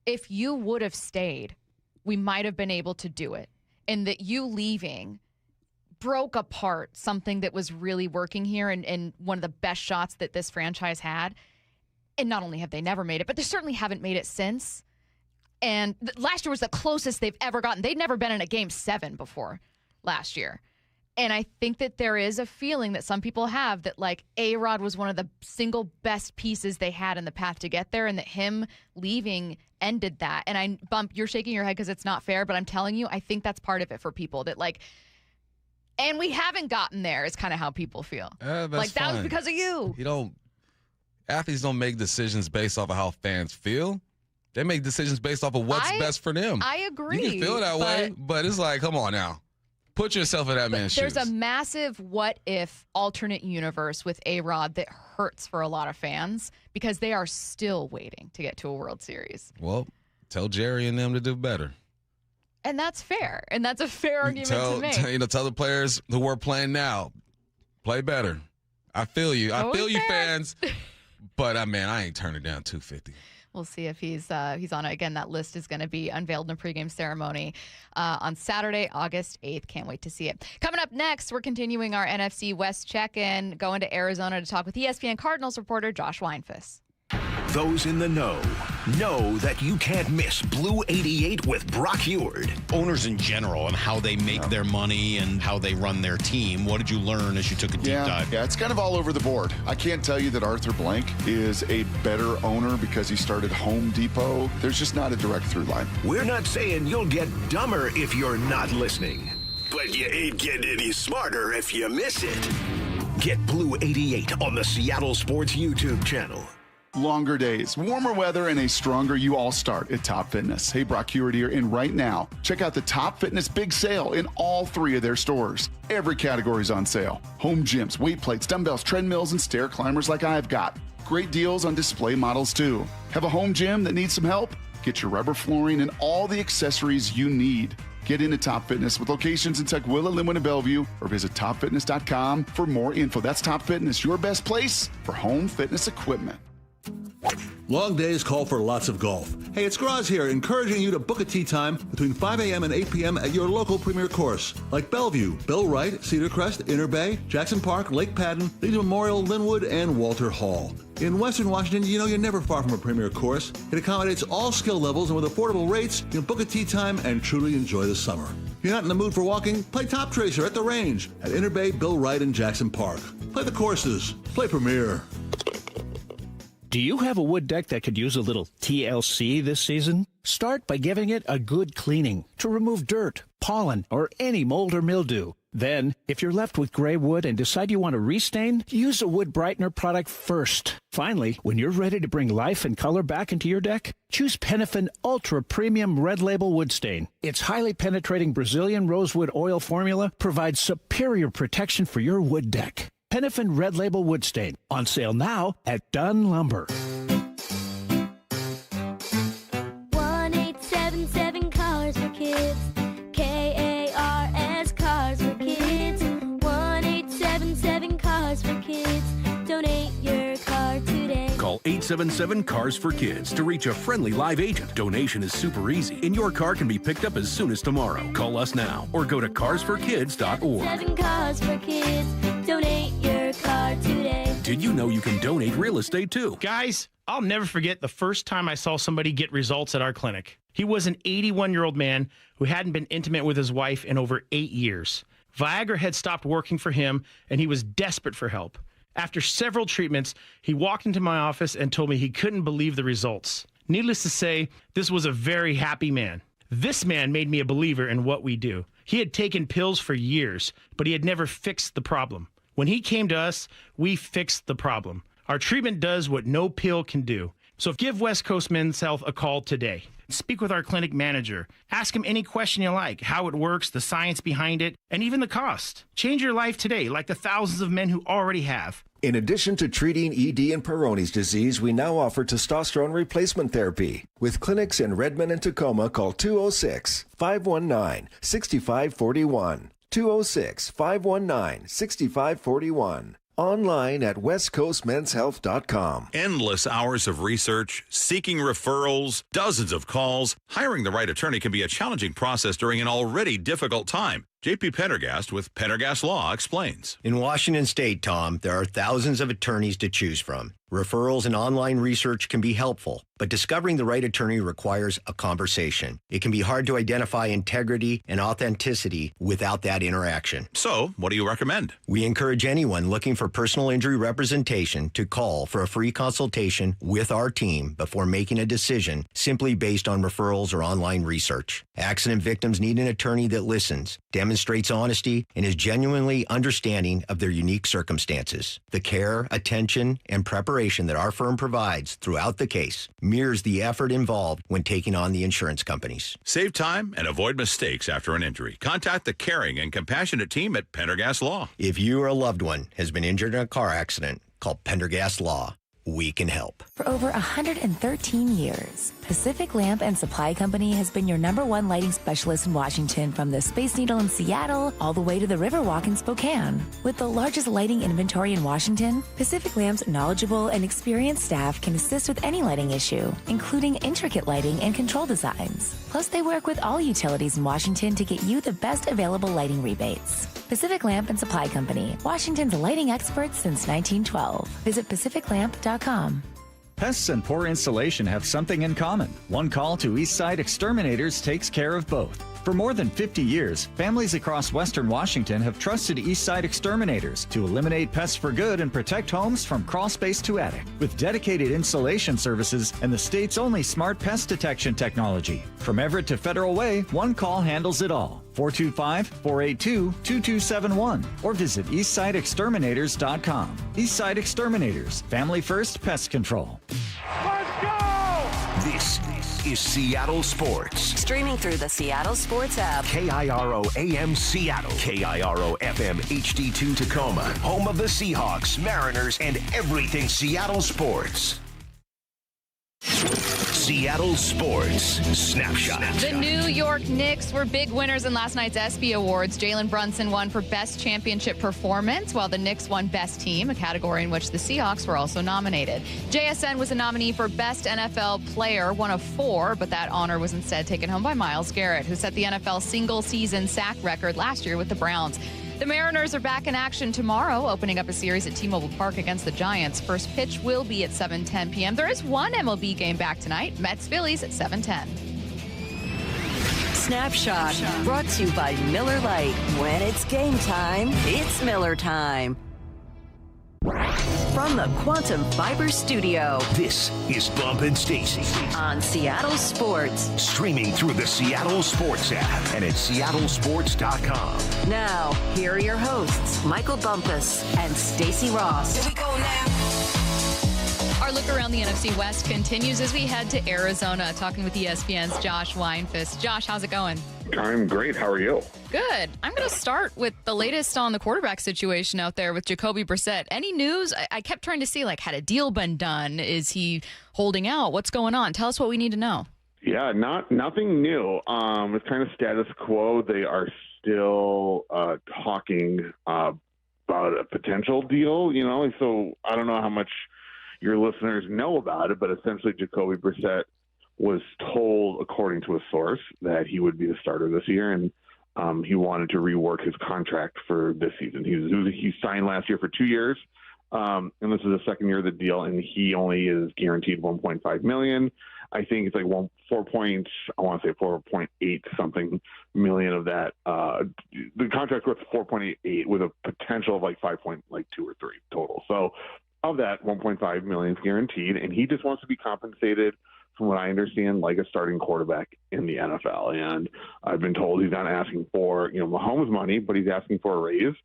if you would have stayed, we might have been able to do it. and that you leaving broke apart something that was really working here and one of the best shots that this franchise had. And not only have they never made it, but they certainly haven't made it since. And last year was the closest they've ever gotten. They'd never been in a Game 7 before last year. And I think that there is a feeling that some people have that, like, A-Rod was one of the single best pieces they had in the path to get there, and that him leaving ended that. And Bump, you're shaking your head because it's not fair, but I'm telling you, I think that's part of it for people that, like, and we haven't gotten there is kind of how people feel. That's that was because of you. Athletes don't make decisions based off of how fans feel. They make decisions based off of what's best for them. I agree. You can feel that way, but it's like, come on now. Put yourself in that man's shoes. There's a massive what-if alternate universe with A-Rod that hurts for a lot of fans because they are still waiting to get to a World Series. Well, tell Jerry and them to do better. And that's fair. And that's a fair argument to make. Tell the players who are playing now, play better. I feel you. I feel you, fans. But, man, I ain't turning down $250. We'll see if he's on it. Again, that list is going to be unveiled in a pregame ceremony on Saturday, August 8th. Can't wait to see it. Coming up next, we're continuing our NFC West check-in, going to Arizona to talk with ESPN Cardinals reporter Josh Weinfuss. Those in the know that you can't miss Blue 88 with Brock Heward. Owners in general and how they make their money and how they run their team. What did you learn as you took a deep dive? Yeah, it's kind of all over the board. I can't tell you that Arthur Blank is a better owner because he started Home Depot. There's just not a direct through line. We're not saying you'll get dumber if you're not listening, but you ain't getting any smarter if you miss it. Get Blue 88 on the Seattle Sports YouTube channel. Longer days, warmer weather, and a stronger you all start at Top Fitness. Hey, Brock Heward here, and right now, check out the Top Fitness Big Sale in all 3 of their stores. Every category is on sale. Home gyms, weight plates, dumbbells, treadmills, and stair climbers like I've got. Great deals on display models, too. Have a home gym that needs some help? Get your rubber flooring and all the accessories you need. Get into Top Fitness with locations in Tukwila, Linwood, and Bellevue, or visit topfitness.com for more info. That's Top Fitness, your best place for home fitness equipment. Long days call for lots of golf. Hey, it's Graz here, encouraging you to book a tee time between 5 a.m. and 8 p.m. at your local premier course, like Bellevue, Bill Wright, Cedar Crest, Inner Bay, Jackson Park, Lake Padden, Legion Memorial, Linwood, and Walter Hall. In Western Washington, you're never far from a premier course. It accommodates all skill levels, and with affordable rates, you can book a tee time and truly enjoy the summer. If you're not in the mood for walking, play Top Tracer at the range at Inner Bay, Bill Wright, and Jackson Park. Play the courses. Play Premier. Do you have a wood deck that could use a little TLC this season? Start by giving it a good cleaning to remove dirt, pollen, or any mold or mildew. Then, if you're left with gray wood and decide you want to restain, use a wood brightener product first. Finally, when you're ready to bring life and color back into your deck, choose Penifin Ultra Premium Red Label Wood Stain. Its highly penetrating Brazilian rosewood oil formula provides superior protection for your wood deck. Penifin Red Label Wood Stain, on sale now at Dunn Lumber. 1-877 Cars for Kids. KARS Cars for Kids. 1-877 Cars for Kids. Donate your car today. Call 877-CARS for Kids to reach a friendly live agent. Donation is super easy, and your car can be picked up as soon as tomorrow. Call us now or go to carsforkids.org. 7 Cars for Kids. Donate your car today. Did you know you can donate real estate too? Guys, I'll never forget the first time I saw somebody get results at our clinic. He was an 81-year-old man who hadn't been intimate with his wife in over 8 years. Viagra had stopped working for him, and he was desperate for help. After several treatments, he walked into my office and told me he couldn't believe the results. Needless to say, this was a very happy man. This man made me a believer in what we do. He had taken pills for years, but he had never fixed the problem. When he came to us, we fixed the problem. Our treatment does what no pill can do. So give West Coast Men's Health a call today. Speak with our clinic manager. Ask him any question you like, how it works, the science behind it, and even the cost. Change your life today, like the thousands of men who already have. In addition to treating ED and Peyronie's disease, we now offer testosterone replacement therapy. With clinics in Redmond and Tacoma, call 206-519-6541. 206-519-6541. Online at westcoastmenshealth.com. Endless hours of research, seeking referrals, dozens of calls. Hiring the right attorney can be a challenging process during an already difficult time. JP Pendergast with Pendergast Law explains. In Washington State, Tom, there are thousands of attorneys to choose from. Referrals and online research can be helpful, but discovering the right attorney requires a conversation. It can be hard to identify integrity and authenticity without that interaction. So, what do you recommend? We encourage anyone looking for personal injury representation to call for a free consultation with our team before making a decision simply based on referrals or online research. Accident victims need an attorney that listens, demonstrates honesty, and is genuinely understanding of their unique circumstances. The care, attention, and preparation that our firm provides throughout the case mirrors the effort involved when taking on the insurance companies. Save time and avoid mistakes after an injury. Contact the caring and compassionate team at Pendergast Law. If you or a loved one has been injured in a car accident, call Pendergast Law. We can help. For over 113 years, Pacific Lamp and Supply Company has been your #1 lighting specialist in Washington, from the Space Needle in Seattle all the way to the Riverwalk in Spokane. With the largest lighting inventory in Washington, Pacific Lamp's knowledgeable and experienced staff can assist with any lighting issue, including intricate lighting and control designs. Plus, they work with all utilities in Washington to get you the best available lighting rebates. Pacific Lamp and Supply Company, Washington's lighting experts since 1912. Visit pacificlamp.com. Pests and poor installation have something in common. One call to Eastside Exterminators takes care of both. For more than 50 years, families across Western Washington have trusted Eastside Exterminators to eliminate pests for good and protect homes from crawl space to attic. With dedicated installation services and the state's only smart pest detection technology. From Everett to Federal Way, one call handles it all. 425-482-2271 or visit eastsideexterminators.com. Eastside Exterminators, family first pest control. This is Seattle Sports. Streaming through the Seattle Sports app. KIRO AM Seattle. KIRO FM HD2 Tacoma. Home of the Seahawks, Mariners, and everything Seattle sports. Seattle Sports Snapshot. The New York Knicks were big winners in last night's ESPY Awards. Jalen Brunson won for Best Championship Performance, while the Knicks won Best Team, a category in which the Seahawks were also nominated. JSN was a nominee for Best NFL Player, one of 4, but that honor was instead taken home by Myles Garrett, who set the NFL single-season sack record last year with the Browns. The Mariners are back in action tomorrow, opening up a series at T-Mobile Park against the Giants. First pitch will be at 7:10 p.m. There is one MLB game back tonight, Mets-Phillies at 7:10. Snapshot, brought to you by Miller Lite. When it's game time, it's Miller time. From the Quantum Fiber Studio, this is Bump and Stacy on Seattle Sports. Streaming through the Seattle Sports app and at seattlesports.com. Now, here are your hosts, Michael Bumpus and Stacy Ross. Here we go now. Our look around the NFC West continues as we head to Arizona, talking with ESPN's Josh Weinfuss. Josh, how's it going? I'm great. How are you? Good. I'm going to start with the latest on the quarterback situation out there with Jacoby Brissett. Any news? I kept trying to see, had a deal been done? Is he holding out? What's going on? Tell us what we need to know. Yeah, nothing new. It's kind of status quo. They are still talking about a potential deal, so I don't know how much your listeners know about it, but essentially Jacoby Brissett was told, according to a source, that he would be the starter this year, and he wanted to rework his contract for this season. He signed last year for 2 years, and this is the second year of the deal, and he only is guaranteed $1.5 million. I think it's like 4.8 something million of that. The contract worth 4.88 with a potential of 5.2 or 3 total. So of that, 1.5 million is guaranteed, and he just wants to be compensated, from what I understand, like a starting quarterback in the NFL. And I've been told he's not asking for, Mahomes money, but he's asking for a raise.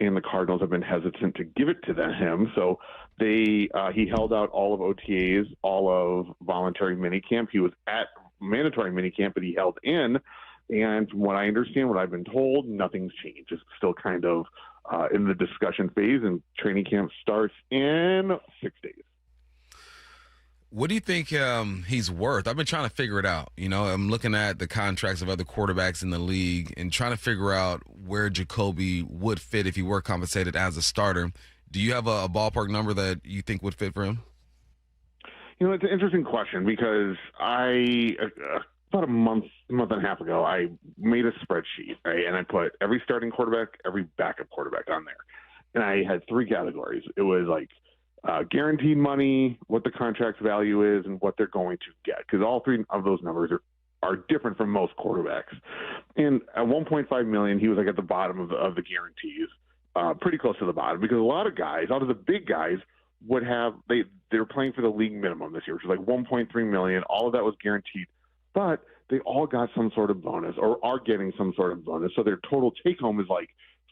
And the Cardinals have been hesitant to give it to him. So he held out all of OTAs, all of voluntary minicamp. He was at mandatory minicamp, but he held in. And from what I understand, what I've been told, nothing's changed. It's still kind of in the discussion phase, and training camp starts in 6 days. What do you think he's worth? I've been trying to figure it out. I'm looking at the contracts of other quarterbacks in the league and trying to figure out where Jacoby would fit if he were compensated as a starter. Do you have a ballpark number that you think would fit for him? You know, it's an interesting question because about a month and a half ago, I made a spreadsheet, right? And I put every starting quarterback, every backup quarterback on there. And I had 3 categories. It was like guaranteed money, what the contract value is, and what they're going to get. Because all 3 of those numbers are different from most quarterbacks. And at $1.5 million, he was like at the bottom of the guarantees, pretty close to the bottom. Because a lot of guys, out of the big guys, they're playing for the league minimum this year, which is like $1.3 million. All of that was guaranteed. But they all got some sort of bonus or are getting some sort of bonus. So their total take home is like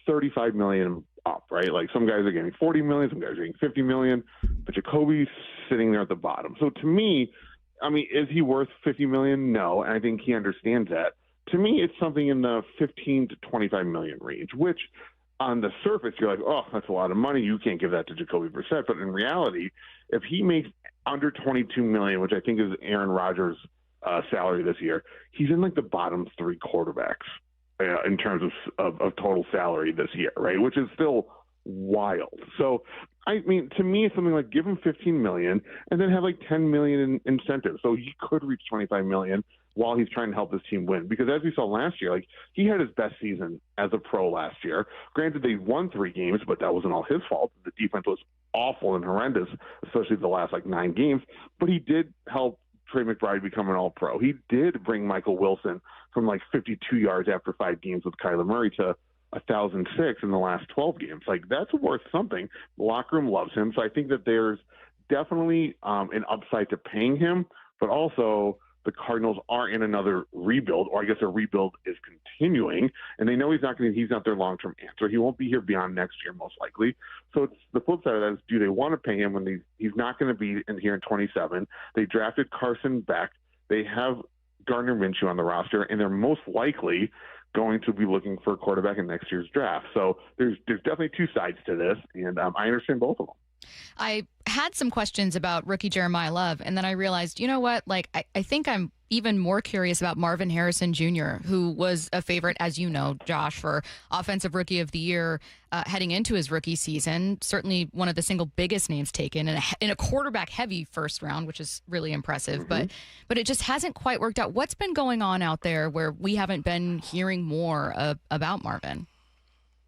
$35 million up, right? Like some guys are getting $40 million, some guys are getting $50 million, but Jacoby's sitting there at the bottom. So to me, I mean, is he worth $50 million? No. And I think he understands that. To me, it's something in the $15 to $25 million range, which on the surface, you're like, oh, that's a lot of money. You can't give that to Jacoby Brissett. But in reality, if he makes under $22 million, which I think is Aaron Rodgers' salary this year, he's in like the bottom 3 quarterbacks in terms of total salary this year, right? Which is still wild. So, I mean, to me, it's something like give him $15 million and then have like $10 million in incentives. So he could reach $25 million while he's trying to help his team win. Because as we saw last year, like he had his best season as a pro last year. Granted, they won 3 games, but that wasn't all his fault. The defense was awful and horrendous, especially the last like 9 games. But he did help Trey McBride become an all-pro. He did bring Michael Wilson from like 52 yards after 5 games with Kyler Murray to 1,006 in the last 12 games. Like that's worth something. The locker room loves him. So I think that there's definitely an upside to paying him, but also the Cardinals are in another rebuild, or I guess their rebuild is continuing, and they know he's not their long-term answer. He won't be here beyond next year, most likely. So it's the flip side of that is, do they want to pay him when he's not going to be in here in 27? They drafted Carson Beck. They have Gardner Minshew on the roster, and they're most likely going to be looking for a quarterback in next year's draft. So there's definitely 2 sides to this, and I understand both of them. I had some questions about rookie Jeremiah Love, and then I realized, you know what? Like, I think I'm even more curious about Marvin Harrison Jr., who was a favorite, as you know, Josh, for Offensive Rookie of the Year heading into his rookie season. Certainly one of the single biggest names taken in a quarterback-heavy first round, which is really impressive. Mm-hmm. But it just hasn't quite worked out. What's been going on out there where we haven't been hearing more about Marvin?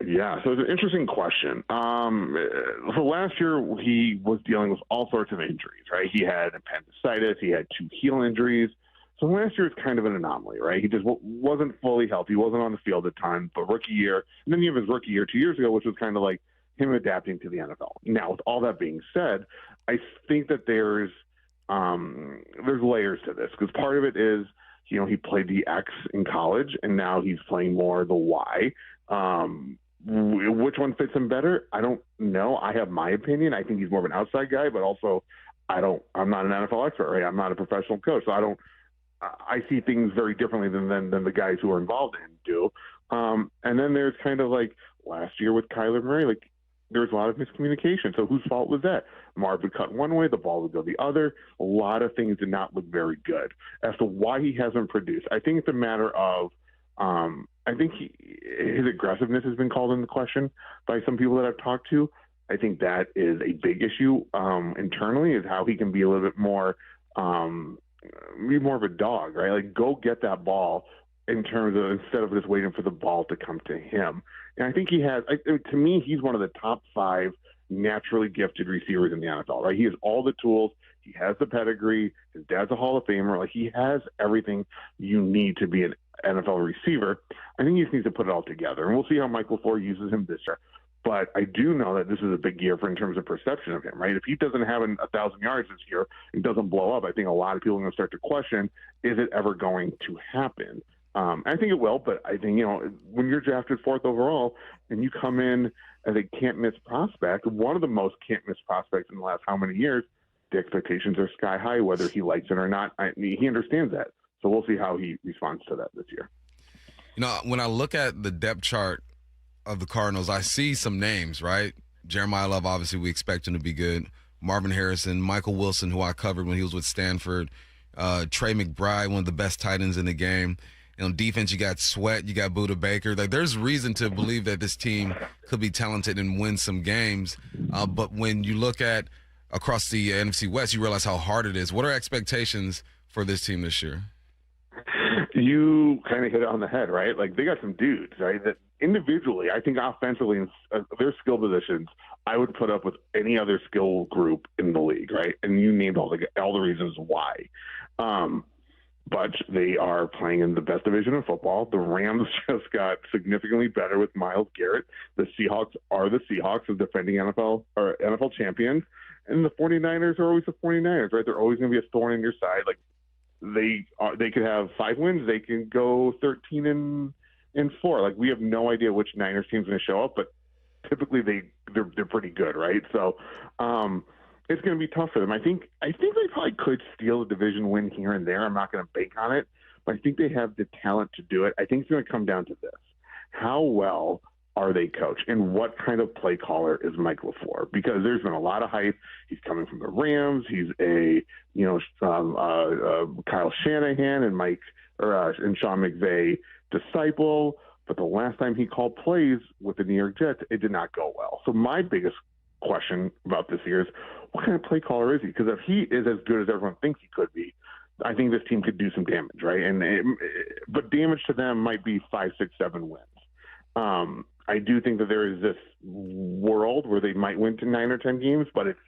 Yeah, so it's an interesting question. So last year he was dealing with all sorts of injuries, right? He had appendicitis, he had 2 heel injuries. So last year is kind of an anomaly, right? He just wasn't fully healthy. He wasn't on the field at times, but rookie year. And then you have his rookie year 2 years ago, which was kind of like him adapting to the NFL. Now, with all that being said, I think that there's layers to this, because part of it is, you know, he played the X in college, and now he's playing more the Y. Which one fits him better? I don't know. I have my opinion. I think he's more of an outside guy, but also I'm not an NFL expert, right? I'm not a professional coach, so I see things very differently than the guys who are involved in do. And then there's kind of like last year with Kyler Murray, like there's a lot of miscommunication. So whose fault was that? Marv would cut one way, the ball would go the other. A lot of things did not look very good. As to why he hasn't produced, I think it's a matter of I think his aggressiveness has been called into question by some people that I've talked to. I think that is a big issue internally, is how he can be a little bit more of a dog, right? Like go get that ball instead of just waiting for the ball to come to him. And I think he has, to me, he's one of the top 5 naturally gifted receivers in the NFL, right? He has all the tools. He has the pedigree. His dad's a Hall of Famer. Like he has everything you need to be an NFL receiver. I think he just needs to put it all together. And we'll see how Michael Floyd uses him this year. But I do know that this is a big year in terms of perception of him, right? If he doesn't have 1,000 yards this year and doesn't blow up, I think a lot of people are going to start to question, is it ever going to happen? I think it will, but I think, you know, when you're drafted 4th overall and you come in as a can't-miss prospect, one of the most can't-miss prospects in the last how many years, the expectations are sky high, whether he likes it or not. He understands that. So we'll see how he responds to that this year. You know, when I look at the depth chart of the Cardinals, I see some names, right? Jeremiah Love, obviously, we expect him to be good. Marvin Harrison, Michael Wilson, who I covered when he was with Stanford, Trey McBride, one of the best tight ends in the game. Defense, you got Sweat, you got Budda Baker. Like, there's reason to believe that this team could be talented and win some games. But when you look at across the NFC West, you realize how hard it is. What are expectations for this team this year? You kind of hit it on the head, right? Like, they got some dudes, right, that individually, I think offensively, in their skill positions, I would put up with any other skill group in the league, right? And you named all the reasons why. But they are playing in the best division of football. The Rams just got significantly better with Myles Garrett. The Seahawks are the Seahawks, of defending NFL champions. And the 49ers are always the 49ers, right? They're always going to be a thorn in your side. Like, they could have 5 wins. They can go 13-4. Like, we have no idea which Niners team's going to show up, but typically they're pretty good, right? So it's going to be tough for them. I think they probably could steal a division win here and there. I'm not going to bank on it, but I think they have the talent to do it. I think it's going to come down to this: how well are they coached, and what kind of play caller is Mike LaFleur? Because there's been a lot of hype. He's coming from the Rams. He's a Kyle Shanahan and Sean McVay disciple. But the last time he called plays with the New York Jets, it did not go well. So my biggest question about this year is, what kind of play caller is he? Because if he is as good as everyone thinks he could be, I think this team could do some damage, right? But damage to them might be 5, 6, 7 wins. I do think that there is this world where they might win to 9 or 10 games, but it's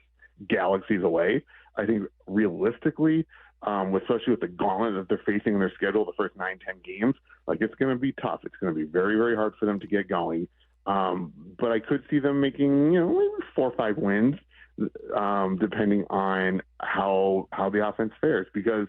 galaxies away. I think realistically, especially with the gauntlet that they're facing in their schedule, the first 9, 10 games, like, it's going to be tough. It's going to be very, very hard for them to get going. But I could see them making, maybe 4 or 5 wins, depending on how the offense fares, because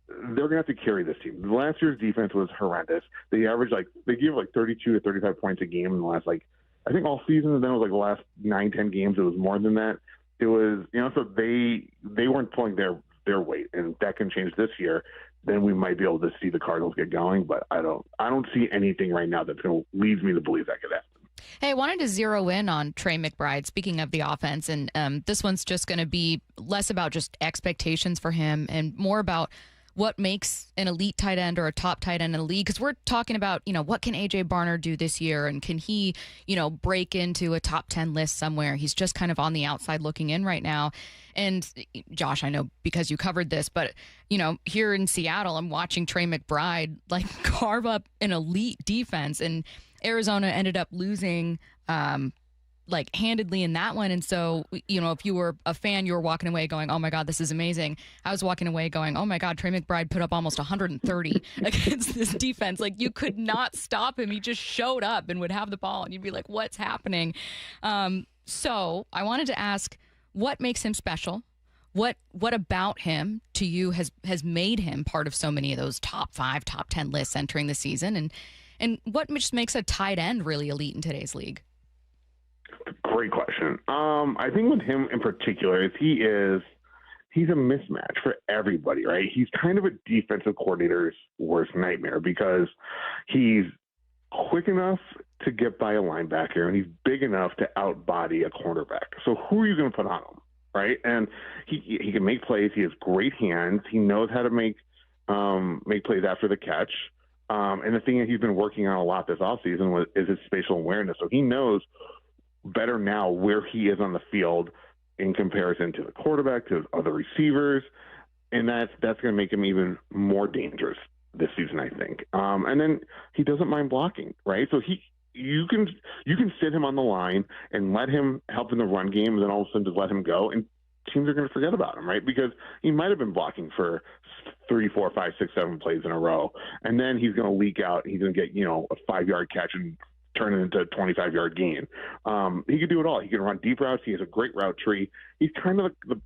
they're going to have to carry this team. Last year's defense was horrendous. They gave 32 to 35 points a game in the last, I think all season, and then it was the last 9, 10 games, it was more than that. It was, so they weren't pulling their weight, and that can change this year. Then we might be able to see the Cardinals get going, but I don't see anything right now that's going to lead me to believe that could happen. Hey, I wanted to zero in on Trey McBride, speaking of the offense, and this one's just going to be less about just expectations for him and more about what makes an elite tight end or a top tight end in the league. Because we're talking about, what can A.J. Barner do this year, and can he, break into a top 10 list somewhere? He's just kind of on the outside looking in right now. And Josh, I know because you covered this, but, here in Seattle, I'm watching Trey McBride carve up an elite defense, and Arizona ended up losing handedly in that one. And so, if you were a fan, you were walking away going, oh my God, this is amazing. I was walking away going, oh my God, Trey McBride put up almost 130 against this defense. You could not stop him. He just showed up and would have the ball, and you'd be like, what's happening? So I wanted to ask, what makes him special? What about him to you has made him part of so many of those top 5, top 10 lists entering the season? And what just makes a tight end really elite in today's league? Great question. I think with him in particular, he's a mismatch for everybody, right? He's kind of a defensive coordinator's worst nightmare, because he's quick enough to get by a linebacker, and he's big enough to outbody a cornerback. So who are you going to put on him, right? And he can make plays. He has great hands. He knows how to make plays after the catch. And the thing that he's been working on a lot this offseason is his spatial awareness. So he knows better now where he is on the field in comparison to the quarterback, to his other receivers, and that's going to make him even more dangerous this season, I think. And then he doesn't mind blocking, right? So you can sit him on the line and let him help in the run game, and then all of a sudden just let him go, and teams are going to forget about him, right? Because he might have been blocking for 3, 4, 5, 6, 7 plays in a row, and then he's going to leak out. He's going to get a 5-yard catch and turn it into a 25-yard gain. He can do it all. He can run deep routes. He has a great route tree. He's kind of the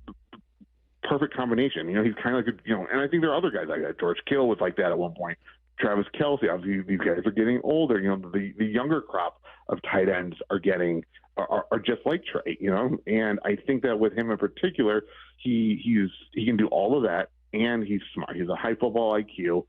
perfect combination. He's kind of like and I think there are other guys like that. George Kittle was like that at one point. Travis Kelce. Obviously, these guys are getting older. The younger crop of tight ends are just like Trey. And I think that with him in particular, he can do all of that, and he's smart. He's a high football IQ.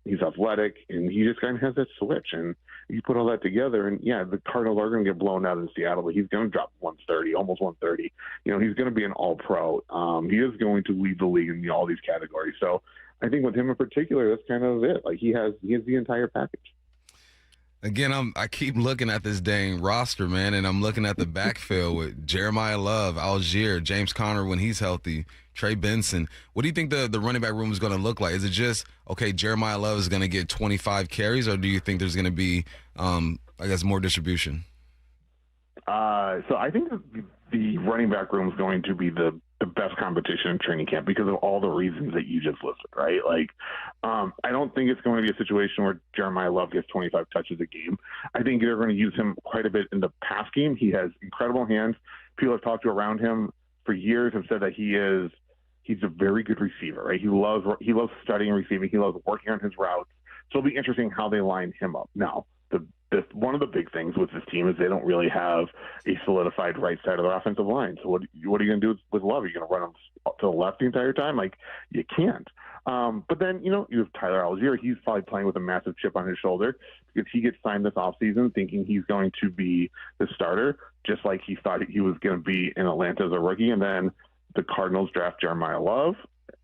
He's athletic, and he just kind of has that switch. And you put all that together, and the Cardinals are going to get blown out in Seattle, but he's going to drop 130, almost 130. He's going to be an all-pro. He is going to lead the league in all these categories. So I think with him in particular, that's kind of it. Like he has the entire package. Again, I keep looking at this dang roster, man, and I'm looking at the backfield with Jeremiah Love, Algier, James Conner when he's healthy, Trey Benson. What do you think the running back room is going to look like? Is it just, okay, Jeremiah Love is going to get 25 carries, or do you think there's going to be, more distribution? So I think the running back room is going to be the best competition in training camp because of all the reasons that you just listed, right? Like, I don't think it's going to be a situation where Jeremiah Love gets 25 touches a game. I think they're going to use him quite a bit in the pass game. He has incredible hands. People I've talked to around him for years have said that he's a very good receiver, right? He loves studying receiving. He loves working on his routes. So it'll be interesting how they line him up. Now, one of the big things with this team is they don't really have a solidified right side of their offensive line. So what are you going to do with Love? Are you going to run him to the left the entire time? Like, you can't. But then, you have Tyler Algier. He's probably playing with a massive chip on his shoulder because he gets signed this offseason thinking he's going to be the starter, just like he thought he was going to be in Atlanta as a rookie. And then the Cardinals draft Jeremiah Love,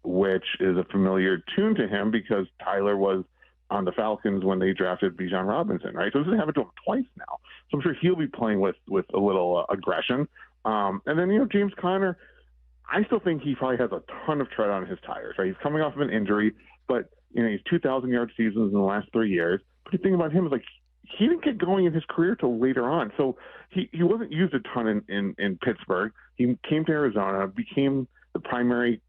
which is a familiar tune to him because Tyler was on the Falcons when they drafted Bijan Robinson, right? So this has happened to him twice now. So I'm sure he'll be playing with a little aggression. And then, James Conner, I still think he probably has a ton of tread on his tires, right? He's coming off of an injury, but, he's 2,000-yard seasons in the last 3 years. But the thing about him is, like, he didn't get going in his career till later on. So he wasn't used a ton in Pittsburgh. He came to Arizona, became the primary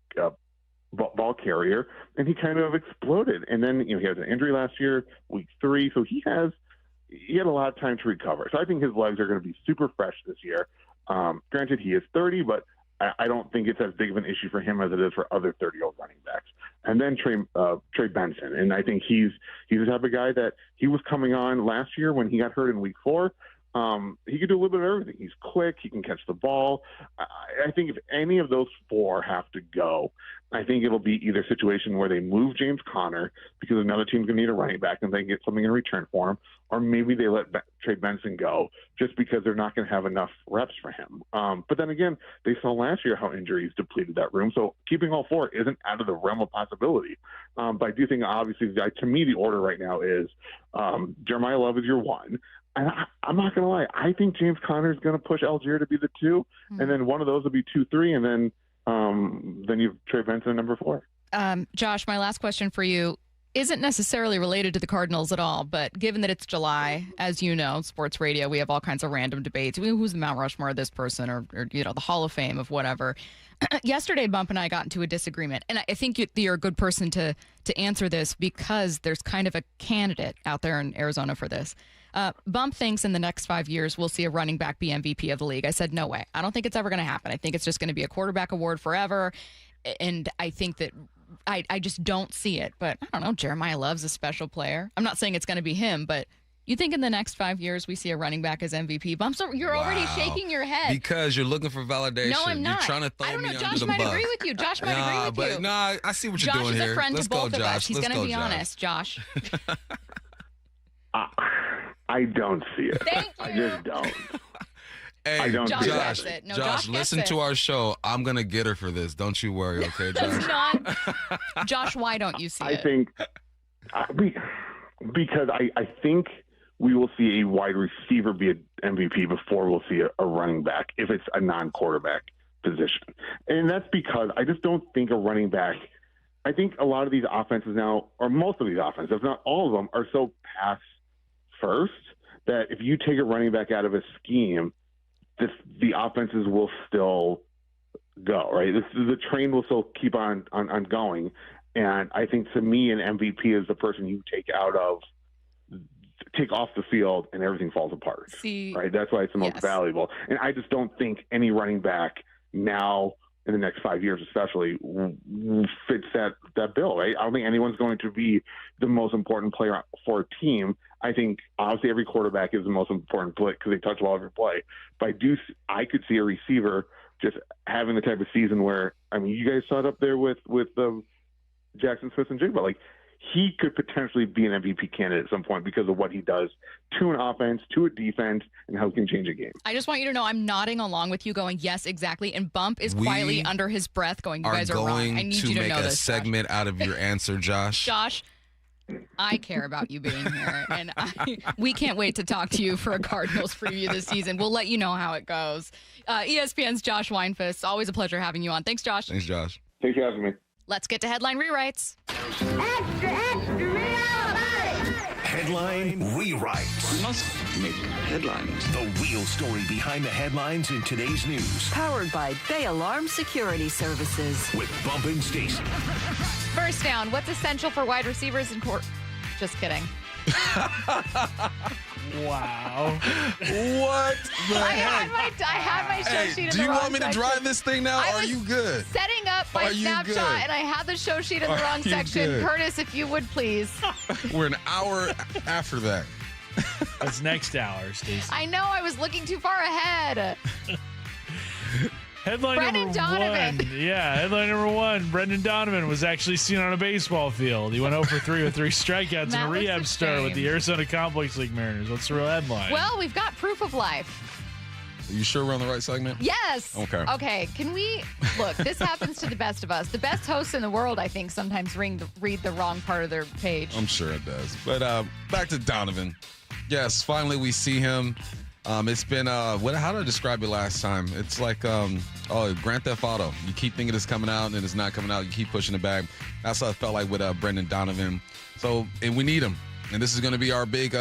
ball carrier, and he kind of exploded. And then he had an injury last year, week 3, so he had a lot of time to recover. So I think his legs are going to be super fresh this year. Granted, he is 30, but I don't think it's as big of an issue for him as it is for other 30-year-old running backs. And then Trey Benson, and I think he's the type of guy that he was coming on last year when he got hurt in week 4. He can do a little bit of everything. He's quick. He can catch the ball. I think if any of those 4 have to go, I think it'll be either a situation where they move James Conner because another team's going to need a running back and they can get something in return for him, or maybe they let Trey Benson go just because they're not going to have enough reps for him. But then again, they saw last year how injuries depleted that room. So keeping all 4 isn't out of the realm of possibility. But I do think, obviously, to me, the order right now is Jeremiah Love is your 1. And I'm not going to lie. I think James Conner is going to push Algier to be the 2, and then one of those will be 2, 3, and then you have Trey Benson number 4. Josh, my last question for you isn't necessarily related to the Cardinals at all, but given that it's July, as you know, sports radio, we have all kinds of random debates. Who's the Mount Rushmore of this person, or the Hall of Fame of whatever. Yesterday, Bump and I got into a disagreement, and I think you're a good person to answer this because there's kind of a candidate out there in Arizona for this. Bump thinks in the next 5 years we'll see a running back be MVP of the league. I said, no way. I don't think it's ever going to happen. I think it's just going to be a quarterback award forever. And I think that I just don't see it. But I don't know. Jeremiah Love's a special player. I'm not saying it's going to be him, but you think in the next 5 years we see a running back as MVP? Bump, so you're already shaking your head. Because you're looking for validation. No, I'm not. You're trying to throw me under the bus. Josh might agree with you. Josh might agree with you. No, I see what you're doing here. Josh is a friend Let's to both go, of Josh. us. He's going to be honest, Josh. I don't see it. Thank you. I just don't. Hey, I don't Josh, Josh, listen to our show. I'm going to get her for this. Don't you worry, okay, Josh? Josh, why don't you see it? I think because I think we will see a wide receiver be an MVP before we'll see a running back if it's a non-quarterback position. And that's because I just don't think a running back – I think a lot of these offenses now, or most of these offenses, if not all of them, are so pass first that if you take a running back out of a scheme, the offenses will still go, right? The train will still keep on going. And I think, to me, an MVP is the person you take off the field and everything falls apart. Right? That's why it's the most valuable. And I just don't think any running back now in the next 5 years especially fits that bill, right? I don't think anyone's going to be the most important player for a team. I think obviously every quarterback is the most important play because they touch the ball every play. But I could see a receiver just having the type of season where, I mean, you guys saw it up there with Jackson Smith and Jigba. Like, he could potentially be an MVP candidate at some point because of what he does to an offense, to a defense, and how he can change a game. I just want you to know I'm nodding along with you going, yes, exactly. And Bump is quietly under his breath going, you guys are wrong. I need you to make know a this, segment out of your answer, Josh. Josh, I care about you being here, and we can't wait to talk to you for a Cardinals preview this season. We'll let you know how it goes. ESPN's Josh Weinfuss. Always a pleasure having you on. Thanks, Josh. Thanks, Josh. Thanks for having me. Let's get to headline rewrites. Extra, extra, Headline rewrites. We must make headlines. The real story behind the headlines in today's news. Powered by Bay Alarm Security Services. With Bump and Stacy. First down, what's essential for wide receivers in court? Just kidding. Wow. What the heck? I had my show sheet in the wrong section. Do you want me to drive this thing now? I Are was you good? setting up my snapshot, and I had the show sheet in the wrong section. Good? Curtis, if you would please. We're an hour after that. That's next hour, Stacey. I know I was looking too far ahead. Headline Brendan number Donovan. 1. Yeah, headline number 1. Brendan Donovan was actually seen on a baseball field. He went 0 for 3 with 3 strikeouts and a rehab start with the Arizona Complex League Mariners. What's the real headline? Well, we've got proof of life. Are you sure we're on the right segment? Yes. Okay. Okay. Can we look? This happens to the best of us. The best hosts in the world, I think, sometimes read the wrong part of their page. I'm sure it does. But back to Donovan. Yes, finally we see him. It's been how did I describe it last time? It's like Grand Theft Auto. You keep thinking it's coming out and it's not coming out. You keep pushing it back. That's what I felt like with Brendan Donovan. So, and we need him. And this is going to be our big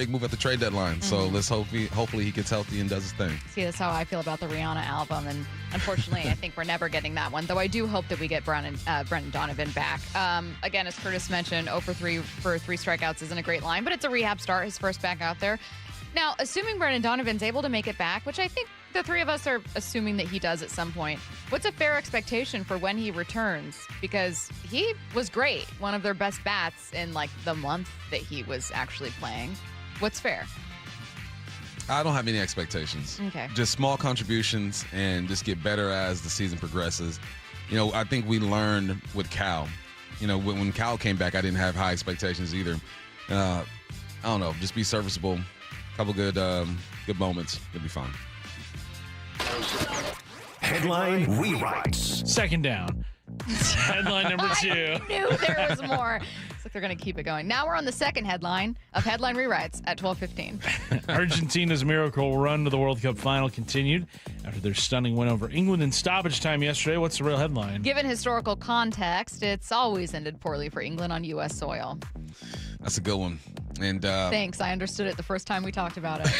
move at the trade deadline. So let's hopefully he gets healthy and does his thing. See, that's how I feel about the Rihanna album, and unfortunately, I think we're never getting that one. Though I do hope that we get Brendan Donovan back. Again, as Curtis mentioned, 0 for 3 for 3 strikeouts isn't a great line, but it's a rehab start, his first back out there. Now, assuming Brendan Donovan's able to make it back, which I think the three of us are assuming that he does at some point, what's a fair expectation for when he returns? Because he was great, one of their best bats in like the month that he was actually playing. What's fair? I don't have any expectations. Okay. Just small contributions and just get better as the season progresses. You know, I think we learned with Cal. You know, when Cal came back, I didn't have high expectations either. I don't know, just be serviceable. Couple good moments. You'll be fine. Headline rewrites. Second down. Headline number 2. I knew there was more. It's like they're going to keep it going. Now we're on the second headline of headline rewrites at 12:15. Argentina's miracle run to the World Cup final continued after their stunning win over England in stoppage time yesterday. What's the real headline? Given historical context, it's always ended poorly for England on U.S. soil. That's a good one. And thanks. I understood it the first time we talked about it.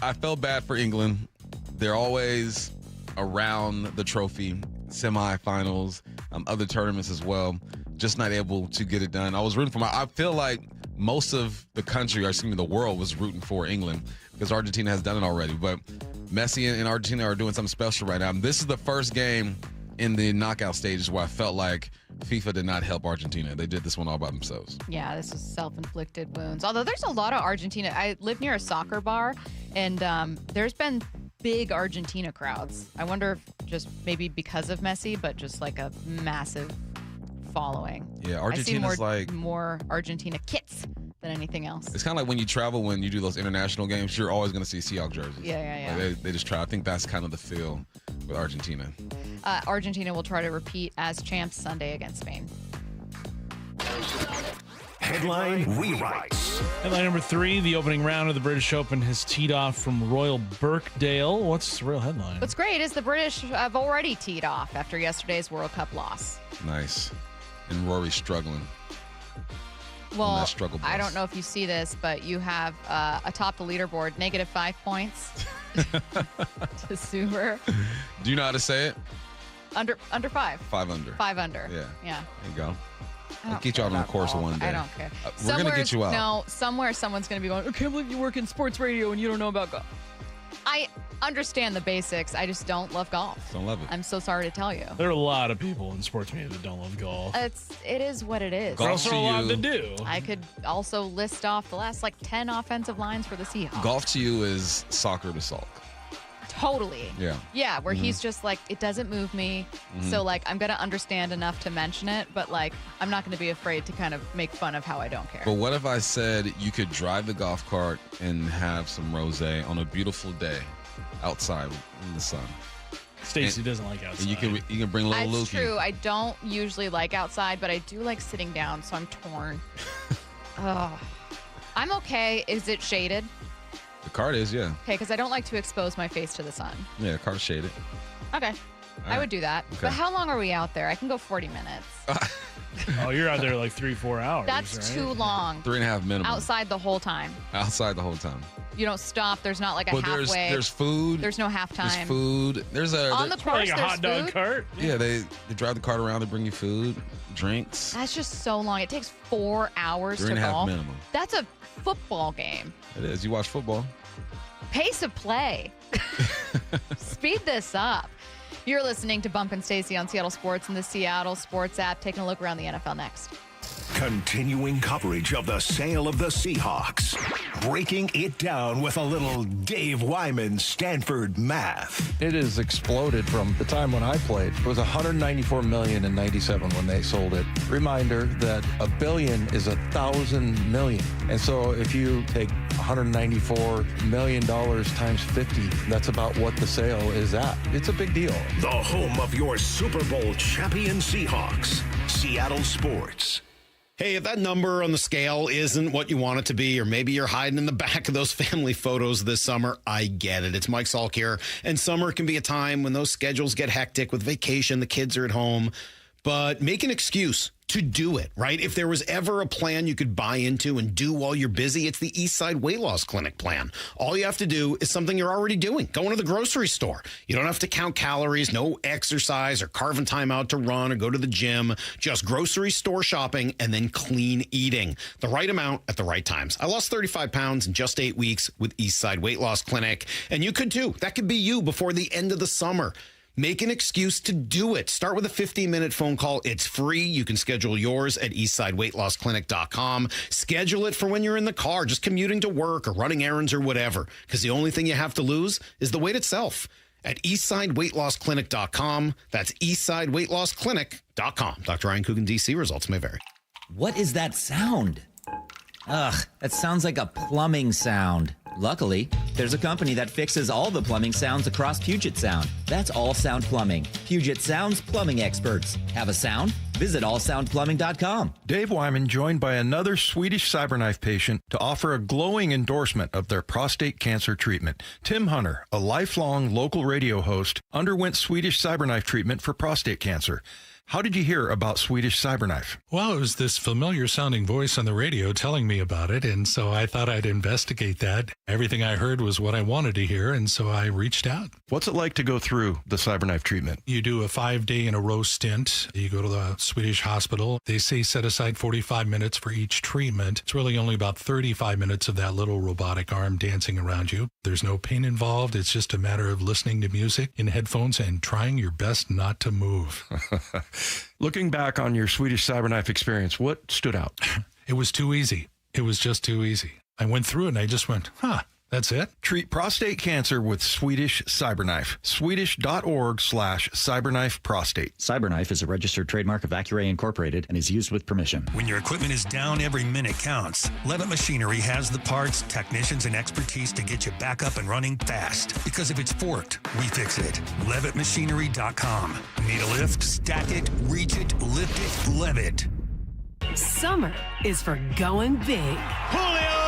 I felt bad for England. They're always around the trophy, semifinals, other tournaments as well. Just not able to get it done. I was rooting for I feel like most of the country, or excuse me, the world was rooting for England because Argentina has done it already. But Messi and Argentina are doing something special right now. This is the first game in the knockout stages where I felt like FIFA did not help Argentina. They did this one all by themselves. Yeah, this is self-inflicted wounds. Although there's a lot of Argentina. I live near a soccer bar, and there's been big Argentina crowds. I wonder if just maybe because of Messi, but just like a massive following. Yeah, Argentina's more Argentina kits than anything else. It's kind of like when you travel, when you do those international games, you're always going to see Seahawks jerseys. Yeah. Like they just try. I think that's kind of the feel with Argentina. Argentina will try to repeat as champs Sunday against Spain. Headline rewrites. Headline number 3, the opening round of the British Open has teed off from Royal Birkdale. What's the real headline? What's great is the British have already teed off after yesterday's World Cup loss. Nice. And Rory's struggling. Well, I don't know if you see this, but you have atop the leaderboard, -5 points to Suber. Do you know how to say it? Under 5. 5 under. 5 under. Yeah. Yeah. There you go. I'll get you out on the course one day. I don't care. We're going to get you out. No, somewhere someone's going to be going, I can't believe you work in sports radio and you don't know about golf. I understand the basics. I just don't love golf. Don't love it. I'm so sorry to tell you. There are a lot of people in sports media that don't love golf. It is what it is. There's also a lot to do. I could also list off the last 10 offensive lines for the Seahawks. Golf to you is soccer to Salk. Totally. Yeah. Yeah, where he's just like, it doesn't move me. So, like, I'm going to understand enough to mention it, but, like, I'm not going to be afraid to kind of make fun of how I don't care. But what if I said you could drive the golf cart and have some rosé on a beautiful day outside in the sun? Stacy doesn't like outside. And you can bring little Lukey. That's true. I don't usually like outside, but I do like sitting down, so I'm torn. Oh. I'm okay. Is it shaded? The cart is, yeah. Okay, because I don't like to expose my face to the sun. Yeah, the cart's shaded. Okay. I would do that. Okay. But how long are we out there? I can go 40 minutes. Oh, you're out there like 3-4 hours. That's right? too long. 3.5 minimum. Outside the whole time. Outside the whole time. You don't stop. There's not like a But halfway. there's food. There's no halftime. There's food. There's On the course, like a there's hot dog food? cart. Yeah, they drive the cart around. They bring you food, drinks. That's just so long. It takes 4 hours to 3.5 golf. minimum. That's a football game. It is. You watch football. Pace of play. Speed this up. You're listening to Bump and Stacy on Seattle Sports and the Seattle Sports app. Taking a look around the NFL next. Continuing coverage of the sale of the Seahawks. Breaking it down with a little Dave Wyman Stanford math. It has exploded from the time when I played. It was $194 million in '97 when they sold it. Reminder that $1 billion is 1,000 million. And so if you take $194 million times 50, that's about what the sale is at. It's a big deal. The home of your Super Bowl champion Seahawks. Seattle Sports. Hey, if that number on the scale isn't what you want it to be, or maybe you're hiding in the back of those family photos this summer, I get it. It's Mike Salk here. And summer can be a time when those schedules get hectic with vacation, the kids are at home. But make an excuse to do it, right? If there was ever a plan you could buy into and do while you're busy, it's the Eastside Weight Loss Clinic plan. All you have to do is something you're already doing. Going to the grocery store. You don't have to count calories, no exercise or carving time out to run or go to the gym. Just grocery store shopping and then clean eating. The right amount at the right times. I lost 35 pounds in just 8 weeks with Eastside Weight Loss Clinic. And you could too. That could be you before the end of the summer. Make an excuse to do it. Start with a 15-minute phone call. It's free. You can schedule yours at eastsideweightlossklinik.com. Schedule it for when you're in the car, just commuting to work or running errands or whatever, because the only thing you have to lose is the weight itself. At eastsideweightlossklinik.com. That's eastsideweightlossklinik.com. Dr. Ryan Coogan, D.C. Results may vary. What is that sound? Ugh, that sounds like a plumbing sound. Luckily, there's a company that fixes all the plumbing sounds across Puget Sound. That's All Sound Plumbing. Puget Sound's plumbing experts. Have a sound? Visit allsoundplumbing.com. Dave Wyman joined by another Swedish cyberknife patient to offer a glowing endorsement of their prostate cancer treatment. Tim Hunter, a lifelong local radio host, underwent Swedish cyberknife treatment for prostate cancer. How did you hear about Swedish cyberknife? Well, it was this familiar sounding voice on the radio telling me about it, and so I thought I'd investigate that. Everything I heard was what I wanted to hear, and so I reached out. What's it like to go through the cyberknife treatment? You do a 5-day-in-a-row stint. You go to the Swedish hospital. They say set aside 45 minutes for each treatment. It's really only about 35 minutes of that little robotic arm dancing around you. There's no pain involved. It's just a matter of listening to music in headphones and trying your best not to move. Looking back on your Swedish cyberknife experience, what stood out? It was too easy. It was just too easy. I went through it and I just went, that's it. Treat prostate cancer with Swedish cyberknife. Swedish.org/cyberknifeprostate. Cyberknife is a registered trademark of Accuray Incorporated and is used with permission. When your equipment is down, every minute counts. Levitt Machinery has the parts, technicians, and expertise to get you back up and running fast. Because if it's forked, we fix it. LevittMachinery.com. Need a lift? Stack it, reach it, lift it, Levitt. Summer is for going big. Julio!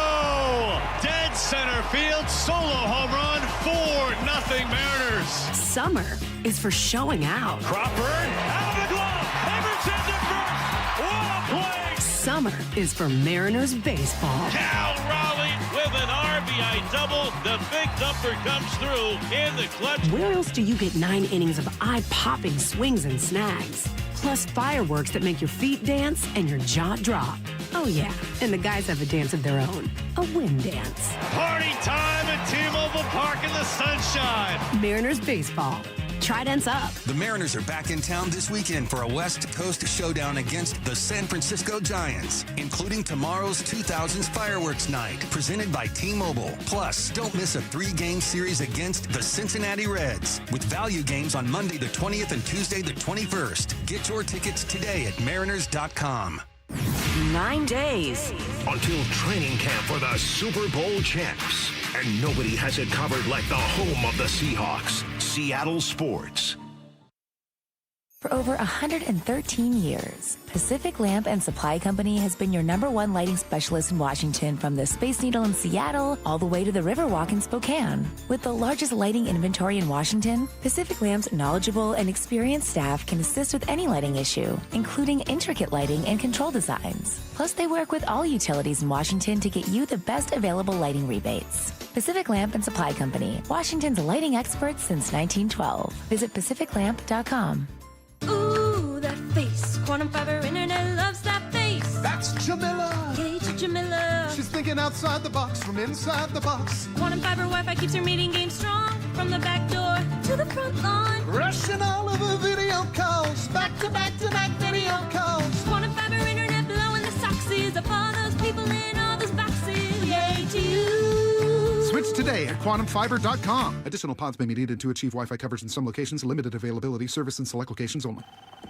Dead center field, solo home run, 4-0 Mariners. Summer is for showing out. Crawford, out of the glove, Everton to first. What a play! Summer is for Mariners baseball. Cal Raleigh with an RBI double. The big thumper comes through in the clutch. Where else do you get 9 innings of eye-popping swings and snags? Plus fireworks that make your feet dance and your jaw drop. Oh yeah, and the guys have a dance of their own, a wind dance. Party time at T-Mobile Park in the sunshine. Mariners baseball. Trident's up. The Mariners are back in town this weekend for a West Coast showdown against the San Francisco Giants, including tomorrow's 2000s fireworks night, presented by T-Mobile. Plus, don't miss a 3-game series against the Cincinnati Reds, with value games on Monday the 20th and Tuesday the 21st. Get your tickets today at mariners.com. 9 days until training camp for the Super Bowl champs. And nobody has it covered like the home of the Seahawks, Seattle Sports. For over 113 years, Pacific Lamp and Supply Company has been your #1 lighting specialist in Washington, from the Space Needle in Seattle all the way to the Riverwalk in Spokane. With the largest lighting inventory in Washington, Pacific Lamp's knowledgeable and experienced staff can assist with any lighting issue, including intricate lighting and control designs. Plus, they work with all utilities in Washington to get you the best available lighting rebates. Pacific Lamp and Supply Company, Washington's lighting experts since 1912. Visit pacificlamp.com. Ooh, that face. Quantum fiber internet loves that face. That's Jamila. Yay to Jamila. She's thinking outside the box from inside the box. Quantum fiber Wi-Fi keeps her meeting game strong. From the back door to the front lawn. Rushing all of her video calls. Back to back to back video calls. Quantum fiber internet blowing the soxies up all those people in all those boxes. Yay to you. Switch today at quantumfiber.com. Additional pods may be needed to achieve Wi-Fi coverage in some locations. Limited availability. Service in select locations only.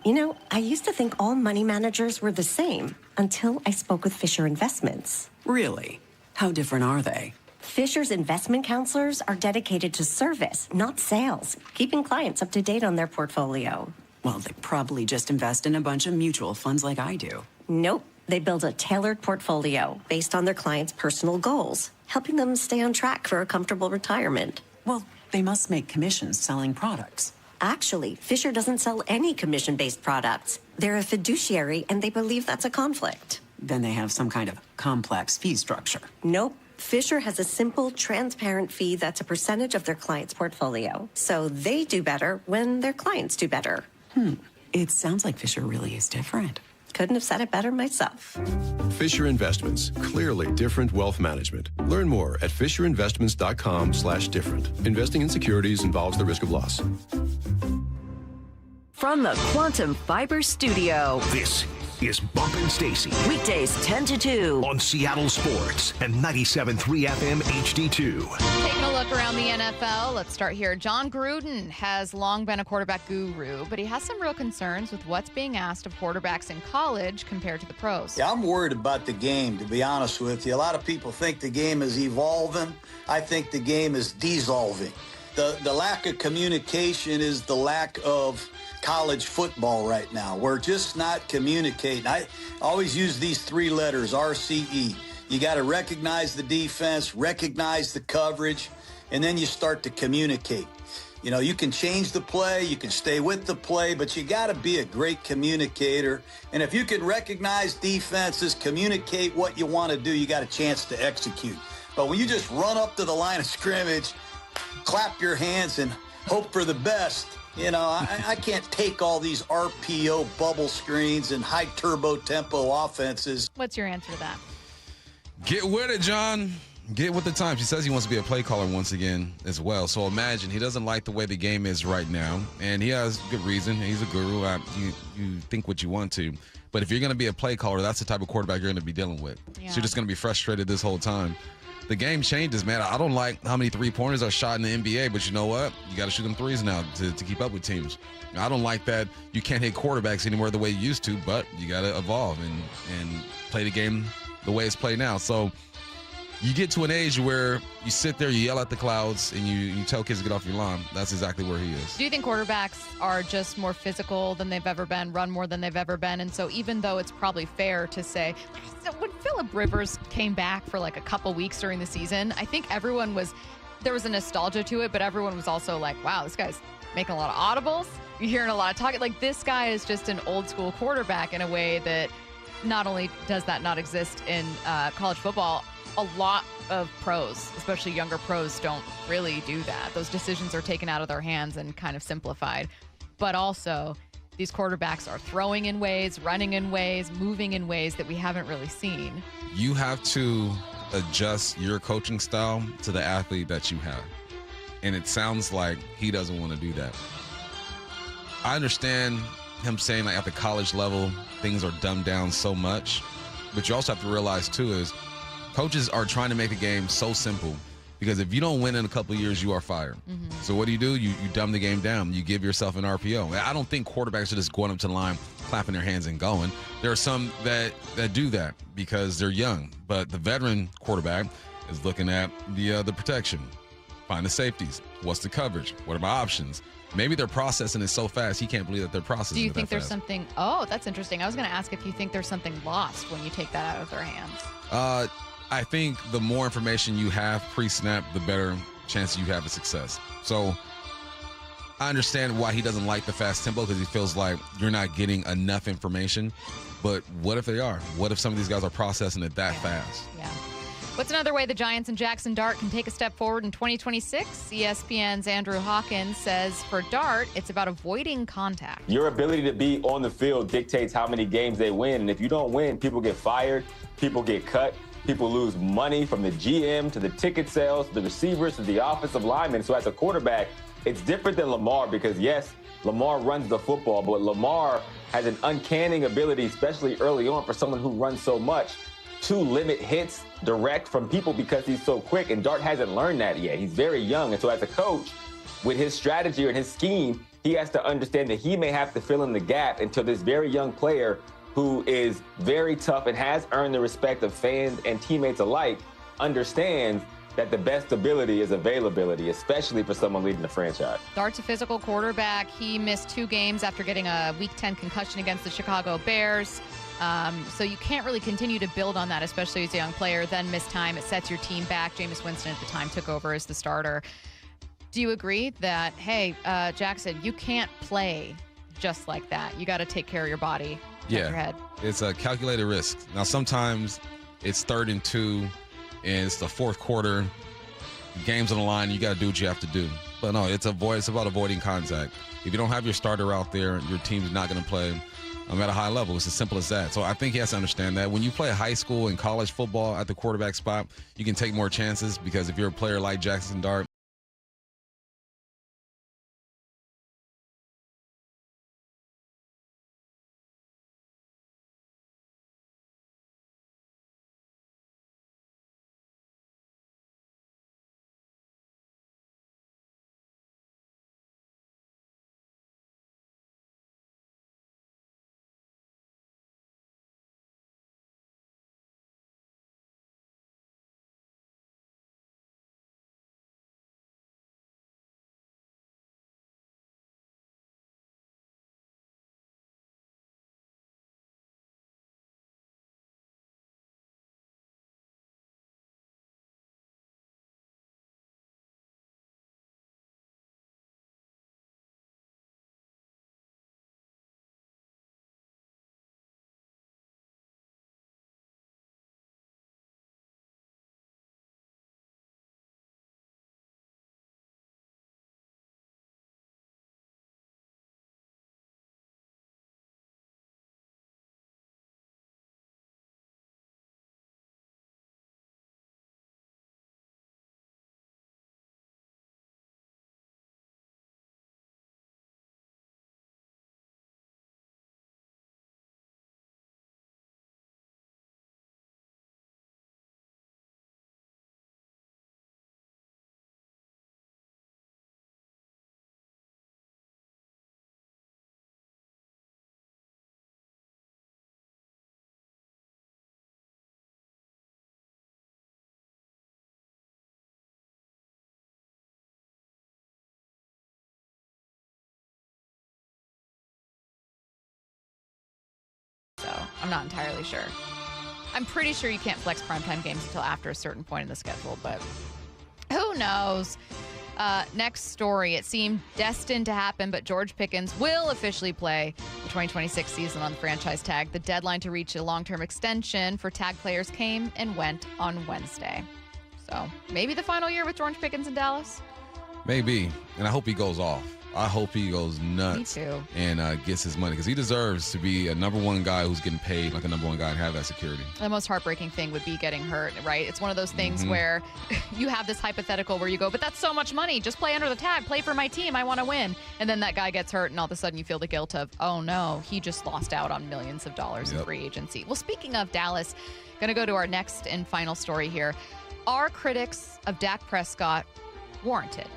You know, I used to think all money managers were the same until I spoke with Fisher Investments. Really? How different are they? Fisher's investment counselors are dedicated to service, not sales, keeping clients up to date on their portfolio. Well, they probably just invest in a bunch of mutual funds like I do. Nope. They build a tailored portfolio based on their clients' personal goals, helping them stay on track for a comfortable retirement. Well, they must make commissions selling products. Actually, Fisher doesn't sell any commission-based products. They're a fiduciary, and they believe that's a conflict. Then they have some kind of complex fee structure. Nope. Fisher has a simple, transparent fee that's a percentage of their client's portfolio. So they do better when their clients do better. It sounds like Fisher really is different. Couldn't have said it better myself. Fisher Investments. Clearly different wealth management. Learn more at fisherinvestments.com/different. Investing in securities involves the risk of loss. From the Quantum Fiber Studio, this is Bump Stacy. Weekdays 10 to 2 on Seattle Sports and 97.3 FM HD2. Taking a look around the NFL, let's start here. John Gruden has long been a quarterback guru, but he has some real concerns with what's being asked of quarterbacks in college compared to the pros. Yeah, I'm worried about the game, to be honest with you. A lot of people think the game is evolving. I think the game is dissolving. The lack of communication is the lack of college football right now. We're just not communicating. I always use these 3 letters, RCE. You got to recognize the defense, recognize the coverage, and then you start to communicate. You know, you can change the play, you can stay with the play, but you got to be a great communicator. And if you can recognize defenses, communicate what you want to do, you got a chance to execute. But when you just run up to the line of scrimmage, clap your hands and hope for the best, you know, I can't take all these RPO bubble screens and high turbo tempo offenses. What's your answer to that? Get with it, John. Get with the times. He says he wants to be a play caller once again as well. So imagine he doesn't like the way the game is right now, and he has good reason. He's a guru. You think what you want to. But if you're going to be a play caller, that's the type of quarterback you're going to be dealing with. Yeah. So you're just going to be frustrated this whole time. The game changes, man. I don't like how many three-pointers are shot in the NBA, but you know what? You got to shoot them threes now to keep up with teams. I don't like that you can't hit quarterbacks anymore the way you used to, but you got to evolve and play the game the way it's played now. So you get to an age where you sit there, you yell at the clouds, and you tell kids to get off your lawn. That's exactly where he is. Do you think quarterbacks are just more physical than they've ever been, run more than they've ever been? And so even though it's probably fair to say, when Phillip Rivers came back for like a couple weeks during the season, I think there was a nostalgia to it, but everyone was also like, wow, this guy's making a lot of audibles. You're hearing a lot of talking. Like, this guy is just an old school quarterback in a way that not only does that not exist in college football, a lot of pros, especially younger pros, don't really do that. Those decisions are taken out of their hands and kind of simplified. But also, these quarterbacks are throwing in ways, running in ways, moving in ways that we haven't really seen. You have to adjust your coaching style to the athlete that you have. And it sounds like he doesn't want to do that. I understand him saying like at the college level things are dumbed down so much, but you also have to realize too is coaches are trying to make the game so simple because if you don't win in a couple of years, you are fired. So what do? You dumb the game down. You give yourself an RPO. I don't think quarterbacks are just going up to the line, clapping their hands and going. There are some that do that because they're young, but the veteran quarterback is looking at the protection, find the safeties. What's the coverage? What are my options? Maybe they're processing it so fast he can't believe that they're processing it. Do you think there's fast. something? Oh, that's interesting. I was going to ask if you think there's something lost when you take that out of their hands. I think the more information you have pre-snap, the better chance you have of success. So I understand why he doesn't like the fast tempo because he feels like you're not getting enough information. But what if they are? What if some of these guys are processing it that fast? Yeah. What's another way the Giants and Jackson Dart can take a step forward in 2026? ESPN's Andrew Hawkins says for Dart, it's about avoiding contact. Your ability to be on the field dictates how many games they win. And if you don't win, people get fired, people get cut, people lose money from the GM to the ticket sales, to the receivers, to the offensive linemen. So as a quarterback, it's different than Lamar because, yes, Lamar runs the football, but Lamar has an uncanny ability, especially early on for someone who runs so much, to limit hits direct from people because he's so quick, and Dart hasn't learned that yet. He's very young, and so as a coach, with his strategy and his scheme, he has to understand that he may have to fill in the gap until this very young player who is very tough and has earned the respect of fans and teammates alike understands that the best ability is availability, especially for someone leading the franchise. Dart's a physical quarterback. He missed 2 games after getting a Week 10 concussion against the Chicago Bears. So you can't really continue to build on that, especially as a young player, then miss time. It sets your team back. Jameis Winston at the time took over as the starter. Do you agree that, hey, Jackson, you can't play just like that? You got to take care of your body, your head. It's a calculated risk. Now, sometimes it's 3rd and 2, and it's the 4th quarter. The game's on the line. You got to do what you have to do. But no, it's about avoiding contact. If you don't have your starter out there, your team's not going to play at a high level. It's as simple as that. So I think he has to understand that. When you play high school and college football at the quarterback spot, you can take more chances because if you're a player like Jackson Dart, I'm not entirely sure. I'm pretty sure you can't flex primetime games until after a certain point in the schedule, but who knows? Next story. It seemed destined to happen, but George Pickens will officially play the 2026 season on the franchise tag. The deadline to reach a long-term extension for tag players came and went on Wednesday. So maybe the final year with George Pickens in Dallas? Maybe, and I hope he goes off. I hope he goes nuts. Me too. And gets his money because he deserves to be a number one guy who's getting paid like a number one guy and have that security. The most heartbreaking thing would be getting hurt, right? It's one of those things where you have this hypothetical where you go, but that's so much money. Just play under the tag. Play for my team. I want to win. And then that guy gets hurt, and all of a sudden you feel the guilt of, oh, no, he just lost out on millions of dollars in free agency. Well, speaking of Dallas, going to go to our next and final story here. Are critics of Dak Prescott warranted?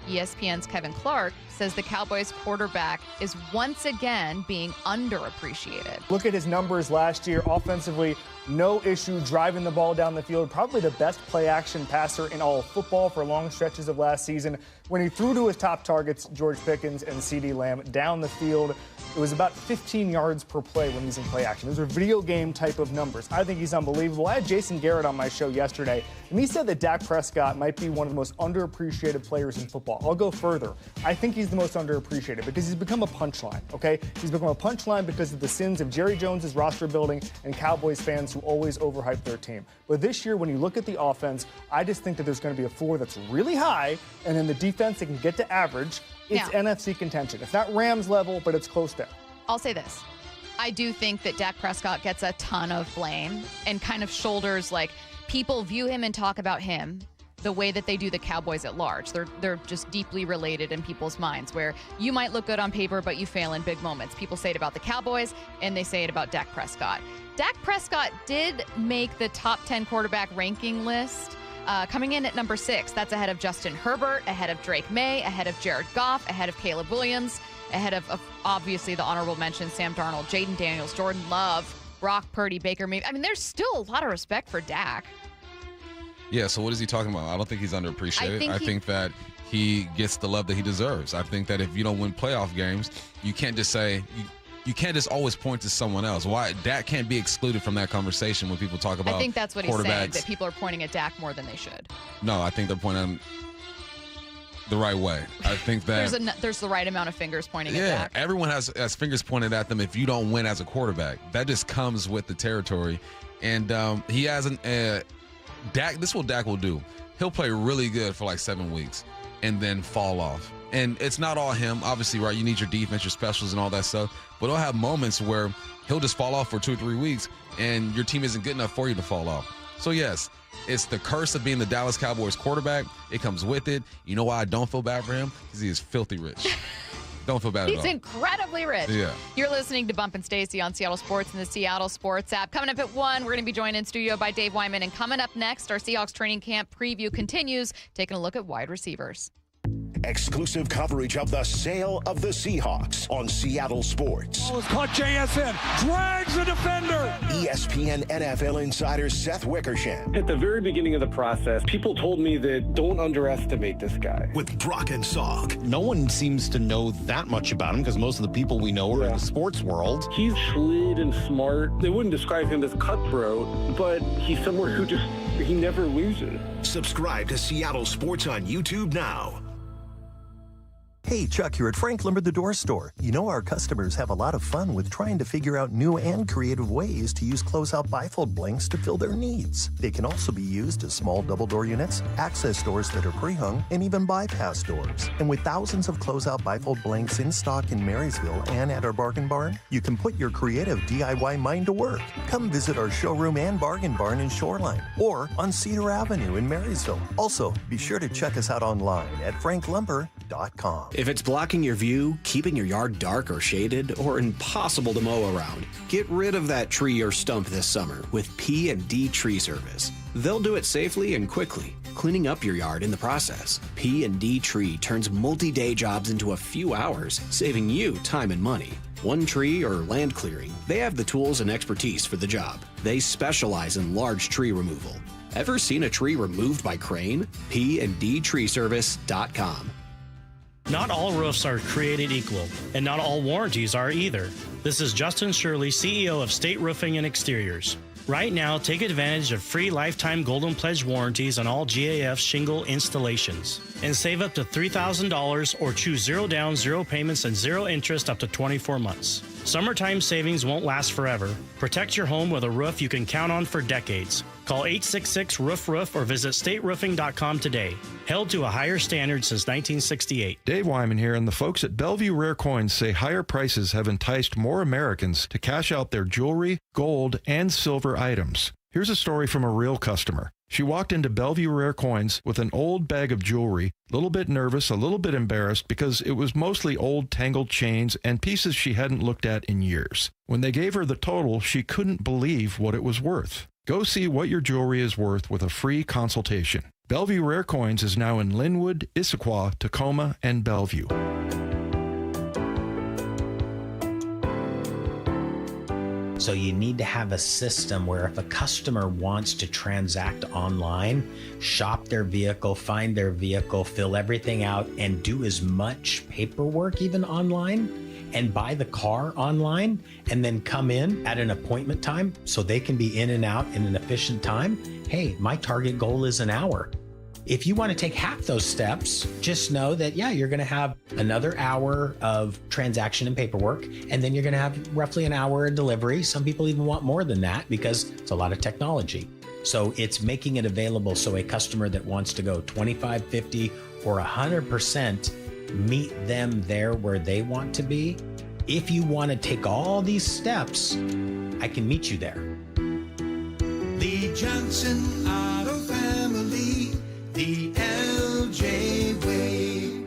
ESPN's Kevin Clark says the Cowboys quarterback is once again being underappreciated. Look at his numbers last year. Offensively, no issue driving the ball down the field. Probably the best play-action passer in all of football for long stretches of last season. When he threw to his top targets, George Pickens and CeeDee Lamb, down the field, it was about 15 yards per play when he's in play action. Those are video game type of numbers. I think he's unbelievable. I had Jason Garrett on my show yesterday, and he said that Dak Prescott might be one of the most underappreciated players in football. I'll go further. I think he's the most underappreciated because he's become a punchline, okay? He's become a punchline because of the sins of Jerry Jones's roster building and Cowboys fans who always overhype their team. But this year, when you look at the offense, I just think that there's going to be a floor that's really high, and in the defense, it can get to average. It's NFC contention. It's not Rams level, but it's close there. I'll say this. I do think that Dak Prescott gets a ton of blame and kind of shoulders, like, people view him and talk about him the way that they do the Cowboys at large. They're just deeply related in people's minds, where you might look good on paper, but you fail in big moments. People say it about the Cowboys, and they say it about Dak Prescott. Dak Prescott did make the top 10 quarterback ranking list, coming in at number 6. That's ahead of Justin Herbert, ahead of Drake May, ahead of Jared Goff, ahead of Caleb Williams, ahead of obviously the honorable mention, Sam Darnold, Jaden Daniels, Jordan Love, Brock Purdy, Baker Mayfield. I mean, there's still a lot of respect for Dak. Yeah, so what is he talking about? I don't think he's underappreciated. I think that he gets the love that he deserves. I think that if you don't win playoff games, you can't just say you can't just always point to someone else. Why Dak can't be excluded from that conversation when people talk about I think that's what he's saying, that quarterbacks. people are pointing at Dak more than they should. No, I think they're pointing the right way. I think that there's the right amount of fingers pointing at Dak. Everyone has fingers pointed at them if you don't win as a quarterback. That just comes with the territory. And he hasn't Dak, this is what Dak will do. He'll play really good for like 7 weeks and then fall off. And it's not all him, obviously, right? You need your defense, your specials, and all that stuff. But he'll have moments where he'll just fall off for 2 or 3 weeks, and your team isn't good enough for you to fall off. So, yes, it's the curse of being the Dallas Cowboys quarterback. It comes with it. You know why I don't feel bad for him? Because he is filthy rich. Don't feel bad at all. He's incredibly rich. Yeah. You're listening to Bump and Stacy on Seattle Sports and the Seattle Sports app. Coming up at 1, we're going to be joined in studio by Dave Wyman. And coming up next, our Seahawks training camp preview continues, taking a look at wide receivers. Exclusive coverage of the sale of the Seahawks on Seattle Sports. Oh, it's caught JSN. Drags the defender. ESPN NFL insider Seth Wickersham. At the very beginning of the process, people told me that don't underestimate this guy. With Brock and Salk. No one seems to know that much about him because most of the people we know are in the sports world. He's shrewd and smart. They wouldn't describe him as cutthroat, but he's someone who he never loses. Subscribe to Seattle Sports on YouTube now. Hey, Chuck here at Frank Lumber the Door Store. You know our customers have a lot of fun with trying to figure out new and creative ways to use closeout bifold blanks to fill their needs. They can also be used as small double door units, access doors that are pre-hung, and even bypass doors. And with thousands of closeout bifold blanks in stock in Marysville and at our Bargain Barn, you can put your creative DIY mind to work. Come visit our showroom and Bargain Barn in Shoreline or on Cedar Avenue in Marysville. Also, be sure to check us out online at franklumber.com. If it's blocking your view, keeping your yard dark or shaded, or impossible to mow around, get rid of that tree or stump this summer with P&D Tree Service. They'll do it safely and quickly, cleaning up your yard in the process. P&D Tree turns multi-day jobs into a few hours, saving you time and money. One tree or land clearing, they have the tools and expertise for the job. They specialize in large tree removal. Ever seen a tree removed by crane? PndTreeservice.com. Not all roofs are created equal, and not all warranties are either. This is Justin Shirley, CEO of State Roofing and Exteriors. Right now, take advantage of free lifetime Golden Pledge warranties on all GAF shingle installations. And save up to $3,000 or choose 0 down, 0 payments, and 0 interest up to 24 months. Summertime savings won't last forever. Protect your home with a roof you can count on for decades. Call 866-ROOF-ROOF or visit stateroofing.com today. Held to a higher standard since 1968. Dave Wyman here, and the folks at Bellevue Rare Coins say higher prices have enticed more Americans to cash out their jewelry, gold, and silver items. Here's a story from a real customer. She walked into Bellevue Rare Coins with an old bag of jewelry, a little bit nervous, a little bit embarrassed because it was mostly old tangled chains and pieces she hadn't looked at in years. When they gave her the total, she couldn't believe what it was worth. Go see what your jewelry is worth with a free consultation. Bellevue Rare Coins is now in Linwood, Issaquah, Tacoma, and Bellevue. So you need to have a system where if a customer wants to transact online, shop their vehicle, find their vehicle, fill everything out, and do as much paperwork even online, and buy the car online, and then come in at an appointment time so they can be in and out in an efficient time. Hey, my target goal is an hour. If you want to take half those steps, just know that, you're going to have another hour of transaction and paperwork, and then you're going to have roughly an hour of delivery. Some people even want more than that because it's a lot of technology. So it's making it available so a customer that wants to go 25, 50, or 100% meet them there where they want to be. If you want to take all these steps, I can meet you there. The Johnson Auto Family, the LJ way.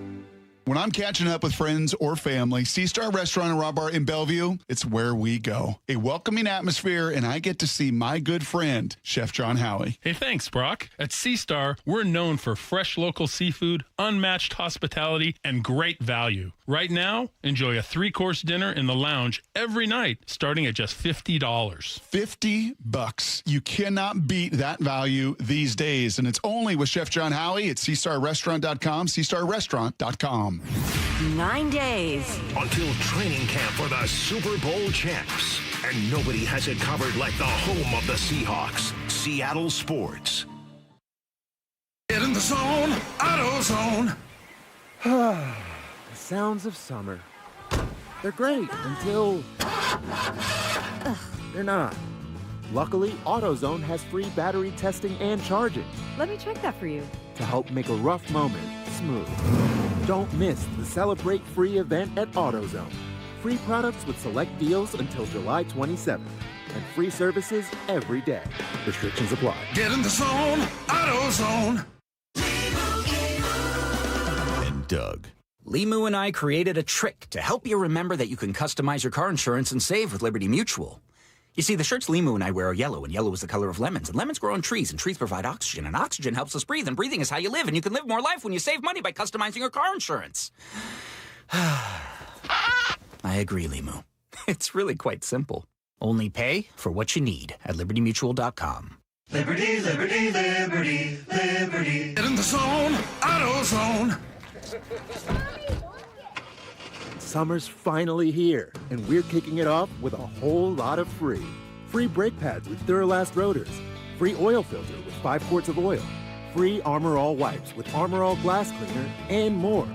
When I'm catching up with friends or family, C-Star Restaurant and Raw Bar in Bellevue, it's where we go. A welcoming atmosphere, and I get to see my good friend, Chef John Howie. Hey, thanks, Brock. At C-Star, we're known for fresh local seafood, unmatched hospitality, and great value. Right now, enjoy a 3-course dinner in the lounge every night, starting at just $50. $50. You cannot beat that value these days, and it's only with Chef John Howie at CStarRestaurant.com, CStarRestaurant.com. 9 days until training camp for the Super Bowl champs. And nobody has it covered like the home of the Seahawks, Seattle Sports. Get in the zone, AutoZone. The sounds of summer. They're great until they're not. Luckily, AutoZone has free battery testing and charging. Let me check that for you. To help make a rough moment smooth. Don't miss the Celebrate Free event at AutoZone. Free products with select deals until July 27th. And free services every day. Restrictions apply. Get in the zone, AutoZone. And Doug. Limu and I created a trick to help you remember that you can customize your car insurance and save with Liberty Mutual. You see, the shirts Limu and I wear are yellow, and yellow is the color of lemons, and lemons grow on trees, and trees provide oxygen, and oxygen helps us breathe, and breathing is how you live, and you can live more life when you save money by customizing your car insurance. I agree, Limu. It's really quite simple. Only pay for what you need at libertymutual.com. Liberty, liberty, liberty, liberty. Get in the zone, AutoZone. Summer's finally here, and we're kicking it off with a whole lot of free. Free brake pads with Duralast rotors. Free oil filter with 5 quarts of oil. Free Armor All wipes with Armor All glass cleaner, and more.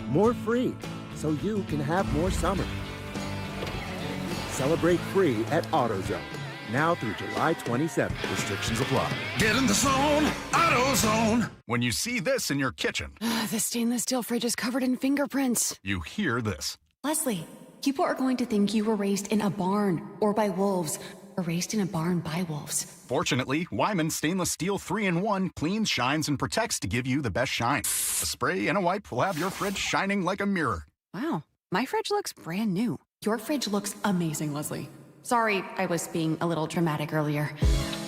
More free, so you can have more summer. Celebrate free at AutoZone. Now through July 27th. Restrictions apply. Get in the zone, AutoZone. When you see this in your kitchen, the stainless steel fridge is covered in fingerprints. You hear this. Leslie, people are going to think you were raised in a barn or by wolves, or raised in a barn by wolves. Fortunately, Wyman Stainless Steel 3-in-1 cleans, shines, and protects to give you the best shine. A spray and a wipe will have your fridge shining like a mirror. Wow, my fridge looks brand new. Your fridge looks amazing, Leslie. Sorry, I was being a little dramatic earlier.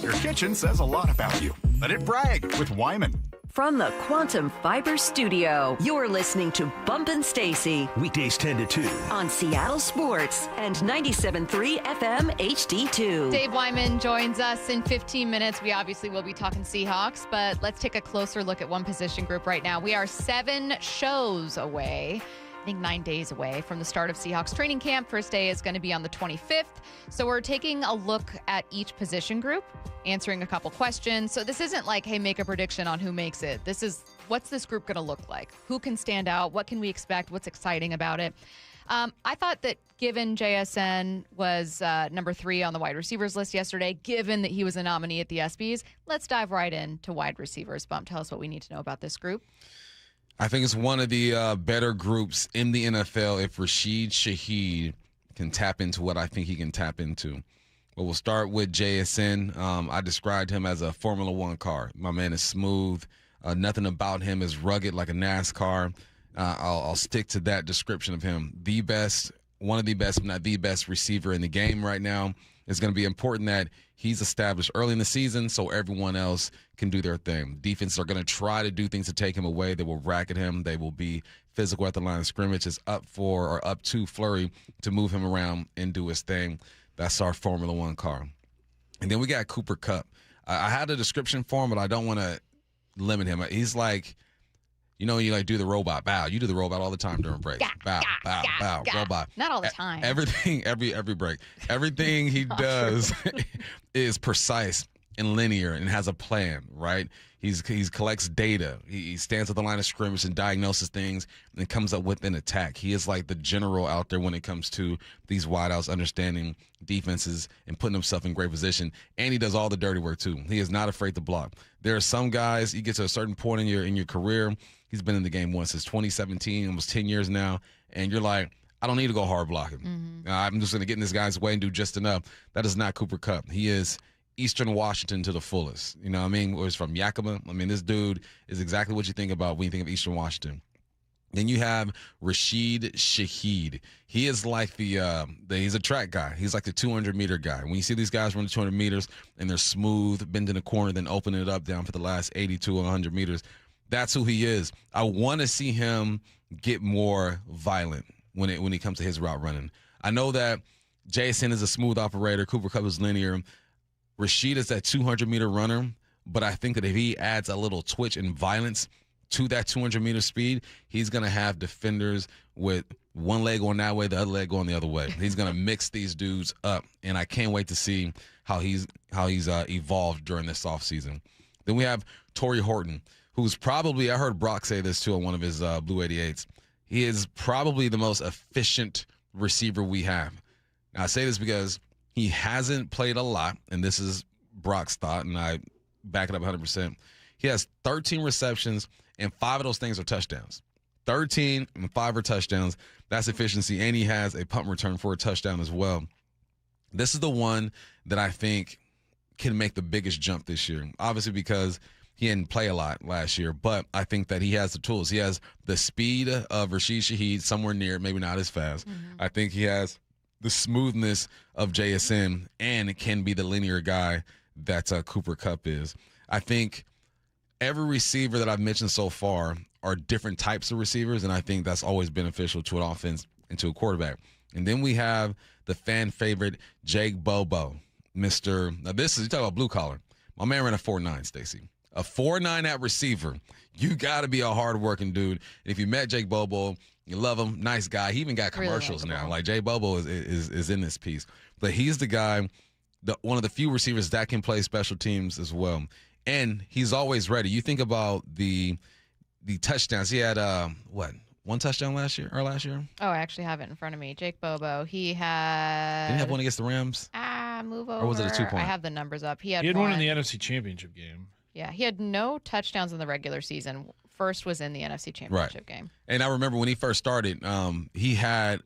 Your kitchen says a lot about you. Let it brag with Wyman. From the Quantum Fiber Studio, you're listening to Bump Stacy. Weekdays 10 to 2. On Seattle Sports and 97.3 FM HD2. Dave Wyman joins us in 15 minutes. We obviously will be talking Seahawks, but let's take a closer look at one position group right now. We are 7 shows away. I think 9 days away from the start of Seahawks training camp. First day is going to be on the 25th. So we're taking a look at each position group, answering a couple questions. So this isn't like, hey, make a prediction on who makes it. This is, what's this group going to look like? Who can stand out? What can we expect? What's exciting about it? I thought that given JSN was number 3 on the wide receivers list yesterday, given that he was a nominee at the ESPYs, let's dive right into wide receivers. Bump, tell us what we need to know about this group. I think it's one of the better groups in the NFL if Rashid Shaheed can tap into what I think he can tap into. But we'll start with JSN. I described him as a Formula One car. My man is smooth. Nothing about him is rugged like a NASCAR. I'll stick to that description of him. The best, one of the best, if not the best receiver in the game right now. It's going to be important that he's established early in the season so everyone else can do their thing. Defenses are going to try to do things to take him away. They will racket him. They will be physical at the line of scrimmage. It's up to Fleury to move him around and do his thing. That's our Formula One car. And then we got Cooper Kupp. I had a description for him, but I don't want to limit him. He's like, you know, you like do the robot bow. You do the robot all the time during breaks. Bow, robot. Not all the time. Everything, every break. Everything he does is precise and linear and has a plan, right? He collects data. He stands at the line of scrimmage and diagnoses things and comes up with an attack. He is like the general out there when it comes to these wideouts, understanding defenses and putting himself in great position. And he does all the dirty work too. He is not afraid to block. There are some guys, you get to a certain point in your career. He's been in the game once since 2017, almost 10 years now, and you're like, I don't need to go hard blocking. Mm-hmm. I'm just going to get in this guy's way and do just enough. That is not Cooper Kupp. He is Eastern Washington to the fullest. You know what I mean? He's from Yakima. I mean, this dude is exactly what you think about when you think of Eastern Washington. Then you have Rashid Shaheed. He is like he's a track guy. He's like the 200-meter guy. When you see these guys run the 200 meters and they're smooth, bending the corner, then opening it up down for the last 82 or 100 meters, that's who he is. I want to see him get more violent when he comes to his route running. I know that Jason is a smooth operator. Cooper Kupp is linear. Rashid is that 200-meter runner, but I think that if he adds a little twitch and violence to that 200-meter speed, he's going to have defenders with one leg going that way, the other leg going the other way. He's going to mix these dudes up, and I can't wait to see how he's evolved during this offseason. Then we have Torrey Horton, who's probably, I heard Brock say this too on one of his Blue 88s, he is probably the most efficient receiver we have. Now, I say this because he hasn't played a lot, and this is Brock's thought, and I back it up 100%. He has 13 receptions, and 5 of those things are touchdowns. 13 and 5 are touchdowns. That's efficiency, and he has a punt return for a touchdown as well. This is the one that I think can make the biggest jump this year, obviously because he didn't play a lot last year, but I think that he has the tools. He has the speed of Rashid Shaheed, somewhere near, maybe not as fast. Mm-hmm. I think he has the smoothness of JSN, and it can be the linear guy that Cooper Kupp is. I think every receiver that I've mentioned so far are different types of receivers, and I think that's always beneficial to an offense and to a quarterback. And then we have the fan favorite, Jake Bobo. Now this is, you talk about blue collar. My man ran a 4.9, Stacy. A 4.9 at receiver. You got to be a hard-working dude. And if you met Jake Bobo, you love him, nice guy. He even got commercials now. Like, Jay Bobo is in this piece. But he's the guy, one of the few receivers that can play special teams as well. And he's always ready. You think about the touchdowns. He had, one touchdown last year? Oh, I actually have it in front of me. Jake Bobo. He had... Didn't he have one against the Rams? Move over. Or was it a 2-point? I have the numbers up. He had one in the NFC Championship game. Yeah, he had no touchdowns in the regular season. First was in the NFC Championship game. And I remember when he first started, he had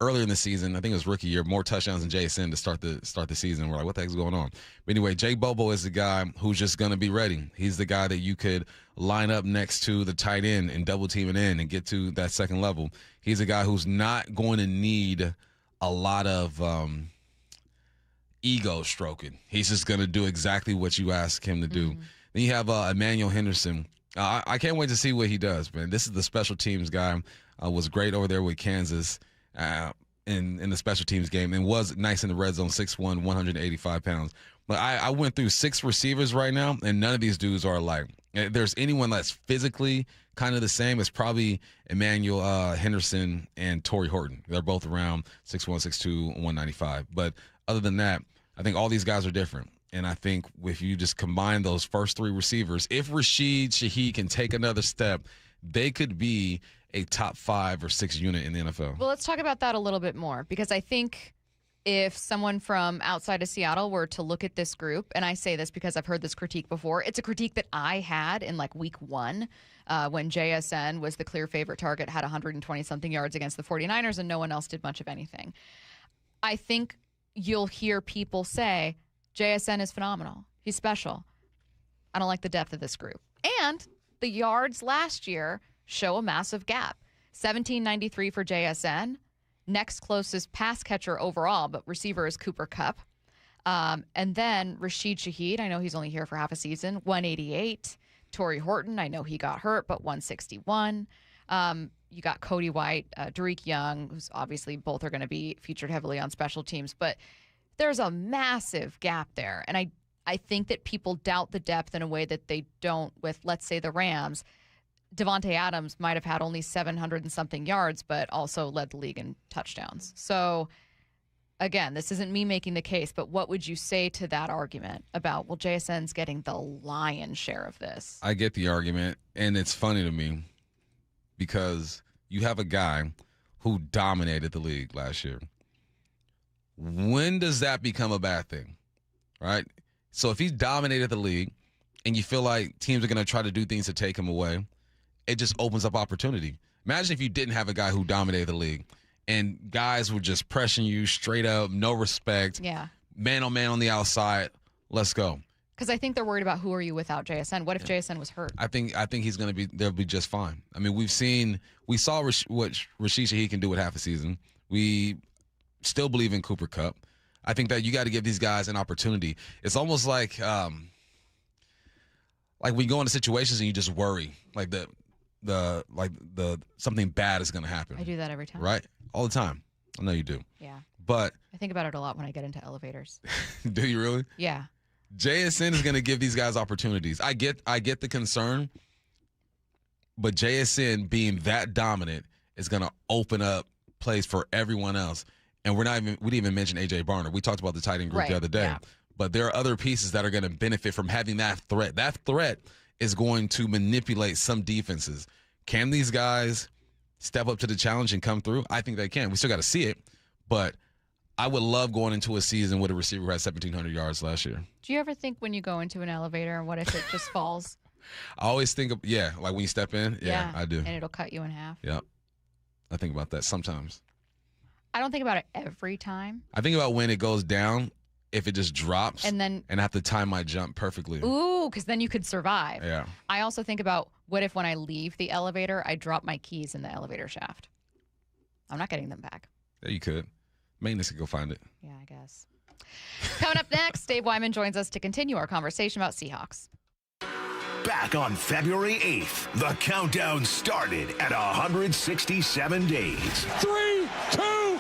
earlier in the season, I think it was rookie year, more touchdowns than JSN to start the season. We're like, what the heck's going on? But anyway, Jake Bobo is the guy who's just going to be ready. He's the guy that you could line up next to the tight end and double team it in and get to that second level. He's a guy who's not going to need a lot of ego stroking. He's just going to do exactly what you ask him to do. Mm-hmm. Then you have Emmanuel Henderson. I can't wait to see what he does, man. This is the special teams guy. Was great over there with Kansas in the special teams game and was nice in the red zone, 6'1", 185 pounds. But I went through 6 receivers right now, and none of these dudes are alike. If there's anyone that's physically kind of the same, it's probably Emmanuel Henderson and Torrey Horton. They're both around 6'1", 6'2", 195. But other than that, I think all these guys are different. And I think if you just combine those first 3 receivers, if Rashid Shaheed can take another step, they could be a top 5 or 6 unit in the NFL. Well, let's talk about that a little bit more, because I think if someone from outside of Seattle were to look at this group, and I say this because I've heard this critique before, it's a critique that I had in like week 1 when JSN was the clear favorite target, had 120-something yards against the 49ers, and no one else did much of anything. I think you'll hear people say, JSN is phenomenal. He's special. I don't like the depth of this group. And the yards last year show a massive gap. 1793 for JSN. Next closest pass catcher overall, but receiver is Cooper Kupp. And then Rashid Shaheed, I know he's only here for half a season, 188. Torrey Horton, I know he got hurt, but 161. You got Cody White, Derek Young, who's obviously both are going to be featured heavily on special teams. But there's a massive gap there. And I think that people doubt the depth in a way that they don't with, let's say, the Rams. Devontae Adams might have had only 700 and something yards, but also led the league in touchdowns. So, again, this isn't me making the case, but what would you say to that argument about, well, JSN's getting the lion's share of this? I get the argument, and it's funny to me because you have a guy who dominated the league last year. When does that become a bad thing, right? So if he dominated the league and you feel like teams are going to try to do things to take him away, it just opens up opportunity. Imagine if you didn't have a guy who dominated the league and guys were just pressing you straight up, no respect, man on the outside, let's go. Because I think they're worried about who are you without JSN. What if JSN was hurt? I think he's going to be, they'll be just fine. I mean, we saw what Rashid Shaheed can do with half a season. We still believe in Cooper Kupp. I think that you got to give these guys an opportunity. It's almost like we go into situations and you just worry, like the something bad is going to happen. I do that every time. Right? All the time. I know you do. Yeah. But I think about it a lot when I get into elevators. Do you really? Yeah. JSN is going to give these guys opportunities. I get the concern, but JSN being that dominant is going to open up plays for everyone else. And we didn't even mention A.J. Barner. We talked about the tight end group the other day. Yeah. But there are other pieces that are going to benefit from having that threat. That threat is going to manipulate some defenses. Can these guys step up to the challenge and come through? I think they can. We still got to see it. But I would love going into a season with a receiver who had 1,700 yards last year. Do you ever think when you go into an elevator, what if it just falls? I always think of, like when you step in. Yeah, I do. And it'll cut you in half. Yep. I think about that sometimes. I don't think about it every time. I think about when it goes down, if it just drops, and I have to time my jump perfectly. Ooh, because then you could survive. Yeah. I also think about what if when I leave the elevator, I drop my keys in the elevator shaft. I'm not getting them back. Yeah, you could. Maintenance could go find it. Yeah, I guess. Coming up next, Dave Wyman joins us to continue our conversation about Seahawks. Back on February 8th, the countdown started at 167 days. 3, 2, 1.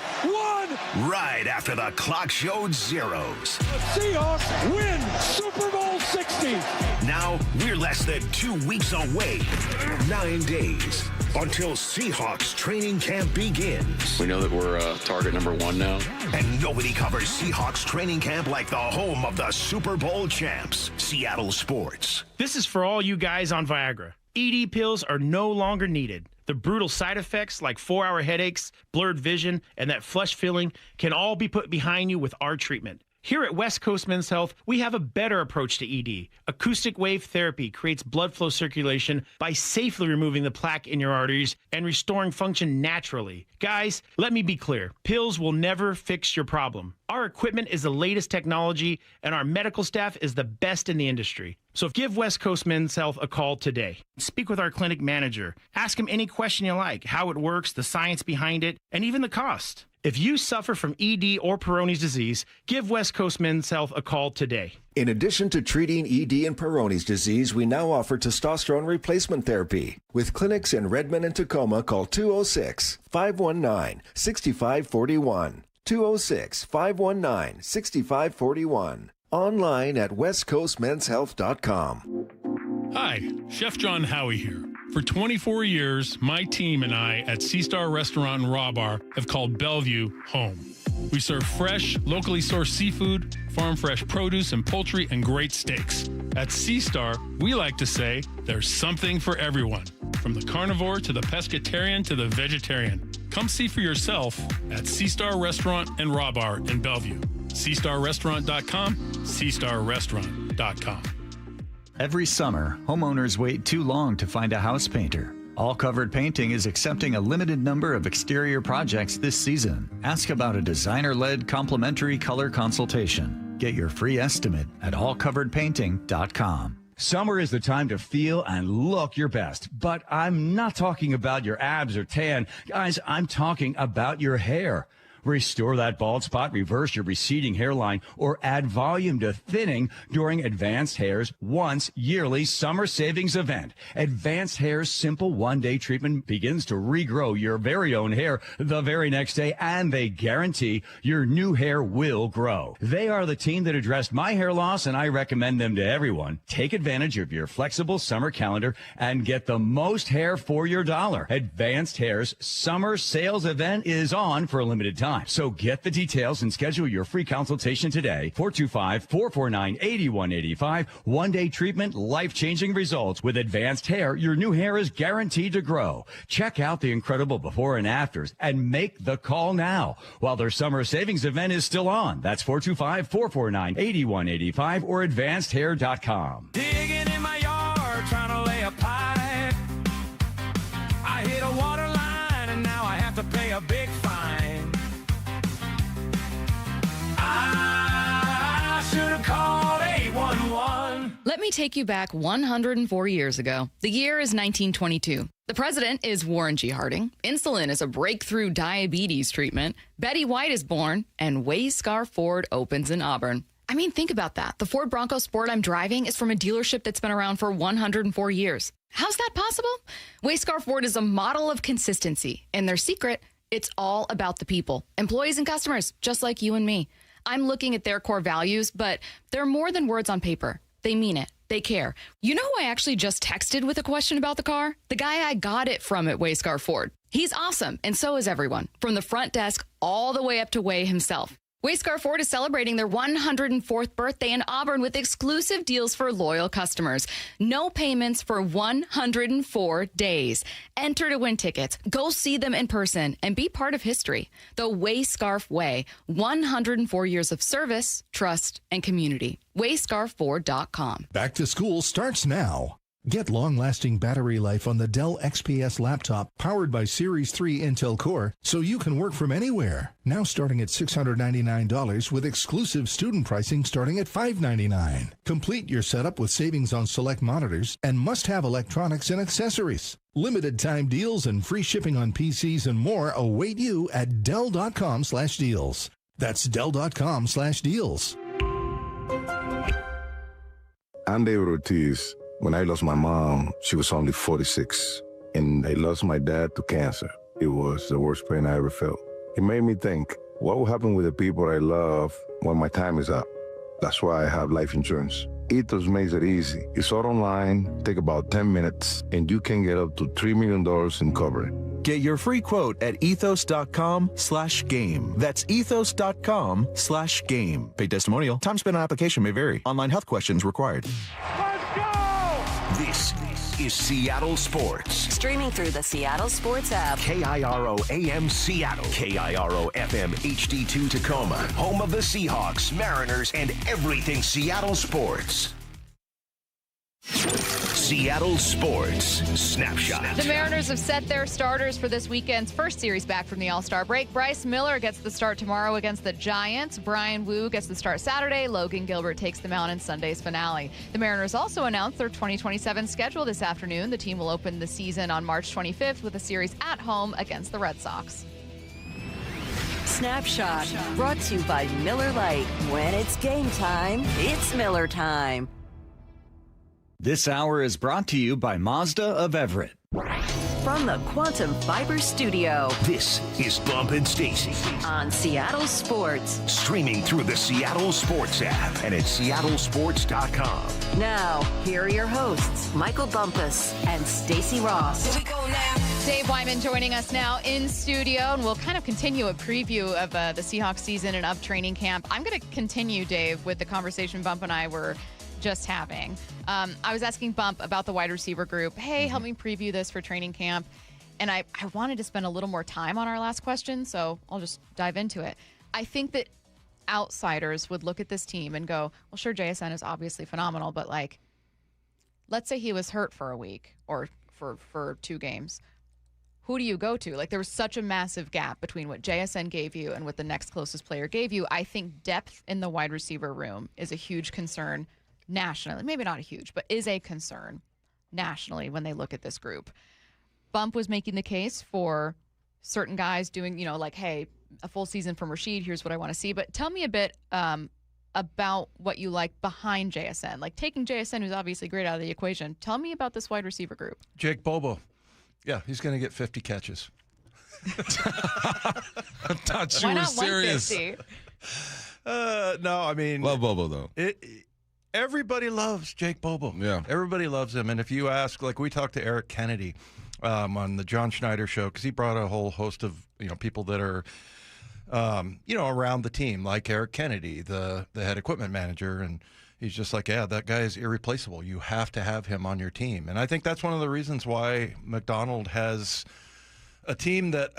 Right after the clock showed zeros. The Seahawks win Super Bowl 60. Now we're less than 2 weeks away. 9 days until Seahawks training camp begins. We know that we're target number 1 now. And nobody covers Seahawks training camp like the home of the Super Bowl champs, Seattle Sports. This is for all you guys on Viagra. ED pills are no longer needed. The brutal side effects like 4-hour headaches, blurred vision, and that flush feeling can all be put behind you with our treatment. Here at West Coast Men's Health, we have a better approach to ED. Acoustic wave therapy creates blood flow circulation by safely removing the plaque in your arteries and restoring function naturally. Guys, let me be clear. Pills will never fix your problem. Our equipment is the latest technology, and our medical staff is the best in the industry. So give West Coast Men's Health a call today. Speak with our clinic manager. Ask him any question you like, how it works, the science behind it, and even the cost. If you suffer from ED or Peyronie's disease, give West Coast Men's Health a call today. In addition to treating ED and Peyronie's disease, we now offer testosterone replacement therapy. With clinics in Redmond and Tacoma, call 206-519-6541. 206-519-6541. Online at westcoastmenshealth.com. Hi, Chef John Howie here. For 24 years, my team and I at Sea Star Restaurant and Raw Bar have called Bellevue home. We serve fresh, locally sourced seafood, farm fresh produce and poultry, and great steaks. At Sea Star, we like to say there's something for everyone. from the carnivore to the pescatarian to the vegetarian. Come see for yourself at Sea Star Restaurant and Raw Bar in Bellevue. SeaStarRestaurant.com, SeaStarRestaurant.com. Every summer, homeowners wait too long to find a house painter. All Covered Painting is accepting a limited number of exterior projects this season. Ask about a designer-led complimentary color consultation. Get your free estimate at allcoveredpainting.com. Summer is the time to feel and look your best, but I'm not talking about your abs or tan. Guys, I'm talking about your hair. Restore that bald spot, reverse your receding hairline, or add volume to thinning during Advanced Hair's once yearly summer savings event. Advanced Hair's simple one-day treatment begins to regrow your very own hair the very next day, and they guarantee your new hair will grow. They are the team that addressed my hair loss, and I recommend them to everyone. Take advantage of your flexible summer calendar and get the most hair for your dollar. Advanced Hair's summer sales event is on for a limited time. So get the details and schedule your free consultation today. 425-449-8185. One-day treatment, life-changing results. With Advanced Hair, your new hair is guaranteed to grow. Check out the incredible before and afters and make the call now while their summer savings event is still on. That's 425-449-8185 or advancedhair.com. Digging in my yard, trying to lay a pipe. I hit a water line and now I have to pay a big fine. I should have called 811. Let me take you back 104 years ago. The year is 1922. The president is Warren G. Harding. Insulin is a breakthrough diabetes treatment. Betty White is born, and Wayscar Ford opens in Auburn. I mean, think about that. The Ford Bronco Sport I'm driving is from a dealership that's been around for 104 years. How's that possible? Wayscar Ford is a model of consistency, and their secret, it's all about the people, employees and customers, just like you and me. I'm looking at their core values, but they're more than words on paper. They mean it. They care. You know who I actually just texted with a question about the car? The guy I got it from at Wayscar Ford. He's awesome, and so is everyone, from the front desk all the way up to Way himself. Wayscar Ford is celebrating their 104th birthday in Auburn with exclusive deals for loyal customers. No payments for 104 days. Enter to win tickets. Go see them in person and be part of history. The Wayscarf Way. 104 years of service, trust, and community. Wayscarford.com. Back to school starts now. Get long-lasting battery life on the Dell XPS laptop powered by Series 3 Intel Core so you can work from anywhere. Now starting at $699 with exclusive student pricing starting at $599. Complete your setup with savings on select monitors and must-have electronics and accessories. Limited time deals and free shipping on PCs and more await you at Dell.com/deals. That's Dell.com/deals. I'm David Ortiz. When I lost my mom, she was only 46, and I lost my dad to cancer. It was the worst pain I ever felt. It made me think, what will happen with the people I love when my time is up? That's why I have life insurance. Ethos makes it easy. It's all online, take about 10 minutes, and you can get up to $3 million in coverage. Get your free quote at ethos.com/game. That's ethos.com/game. Paid testimonial. Time spent on application may vary. Online health questions required. This is Seattle Sports. Streaming through the Seattle Sports app. KIRO AM Seattle. KIRO FM HD2 Tacoma. Home of the Seahawks, Mariners, and everything Seattle sports. Seattle Sports Snapshot. The Mariners have set their starters for this weekend's first series back from the All-Star break. Bryce Miller gets the start tomorrow against the Giants. Brian Wu gets the start Saturday. Logan Gilbert takes the mound in Sunday's finale. The Mariners also announced their 2027 schedule this afternoon. The team will open the season on March 25th with a series at home against the Red Sox. Snapshot, brought to you by Miller Lite. When it's game time, it's Miller time. This hour is brought to you by Mazda of Everett. From the Quantum Fiber Studio. This is Bump and Stacy. On Seattle Sports. Streaming through the Seattle Sports app and at seattlesports.com. Now, here are your hosts, Michael Bumpus and Stacy Ross. Here we go now. Dave Wyman joining us now in studio, and we'll kind of continue a preview of the Seahawks season and up training camp. I'm going to continue, Dave, with the conversation Bump and I were just having. I was asking Bump about the wide receiver group. Hey, help me preview this for training camp. And I wanted to spend a little more time on our last question, so I'll just dive into it. I think that outsiders would look at this team and go, well, sure, JSN is obviously phenomenal, but like, let's say he was hurt for a week or for 2 games. Who do you go to? Like, there was such a massive gap between what JSN gave you and what the next closest player gave you. I think depth in the wide receiver room is a huge concern nationally. Maybe not a huge, but is a concern nationally when they look at this group. Bump was making the case for certain guys doing, like, hey, a full season from Rashid, here's what I want to see. But tell me a bit about what you like behind JSN. Like, taking JSN, who's obviously great, out of the equation, tell me about this wide receiver group. Jake Bobo. Yeah, he's going to get 50 catches. I thought you were serious. No, I mean. Love Bobo, though. Everybody loves Jake Bobo. Yeah. Everybody loves him. And if you ask, like, we talked to Eric Kennedy on the John Schneider show, because he brought a whole host of, people that are, around the team, like Eric Kennedy, the head equipment manager. And he's just like, yeah, that guy is irreplaceable. You have to have him on your team. And I think that's one of the reasons why McDonald has a team that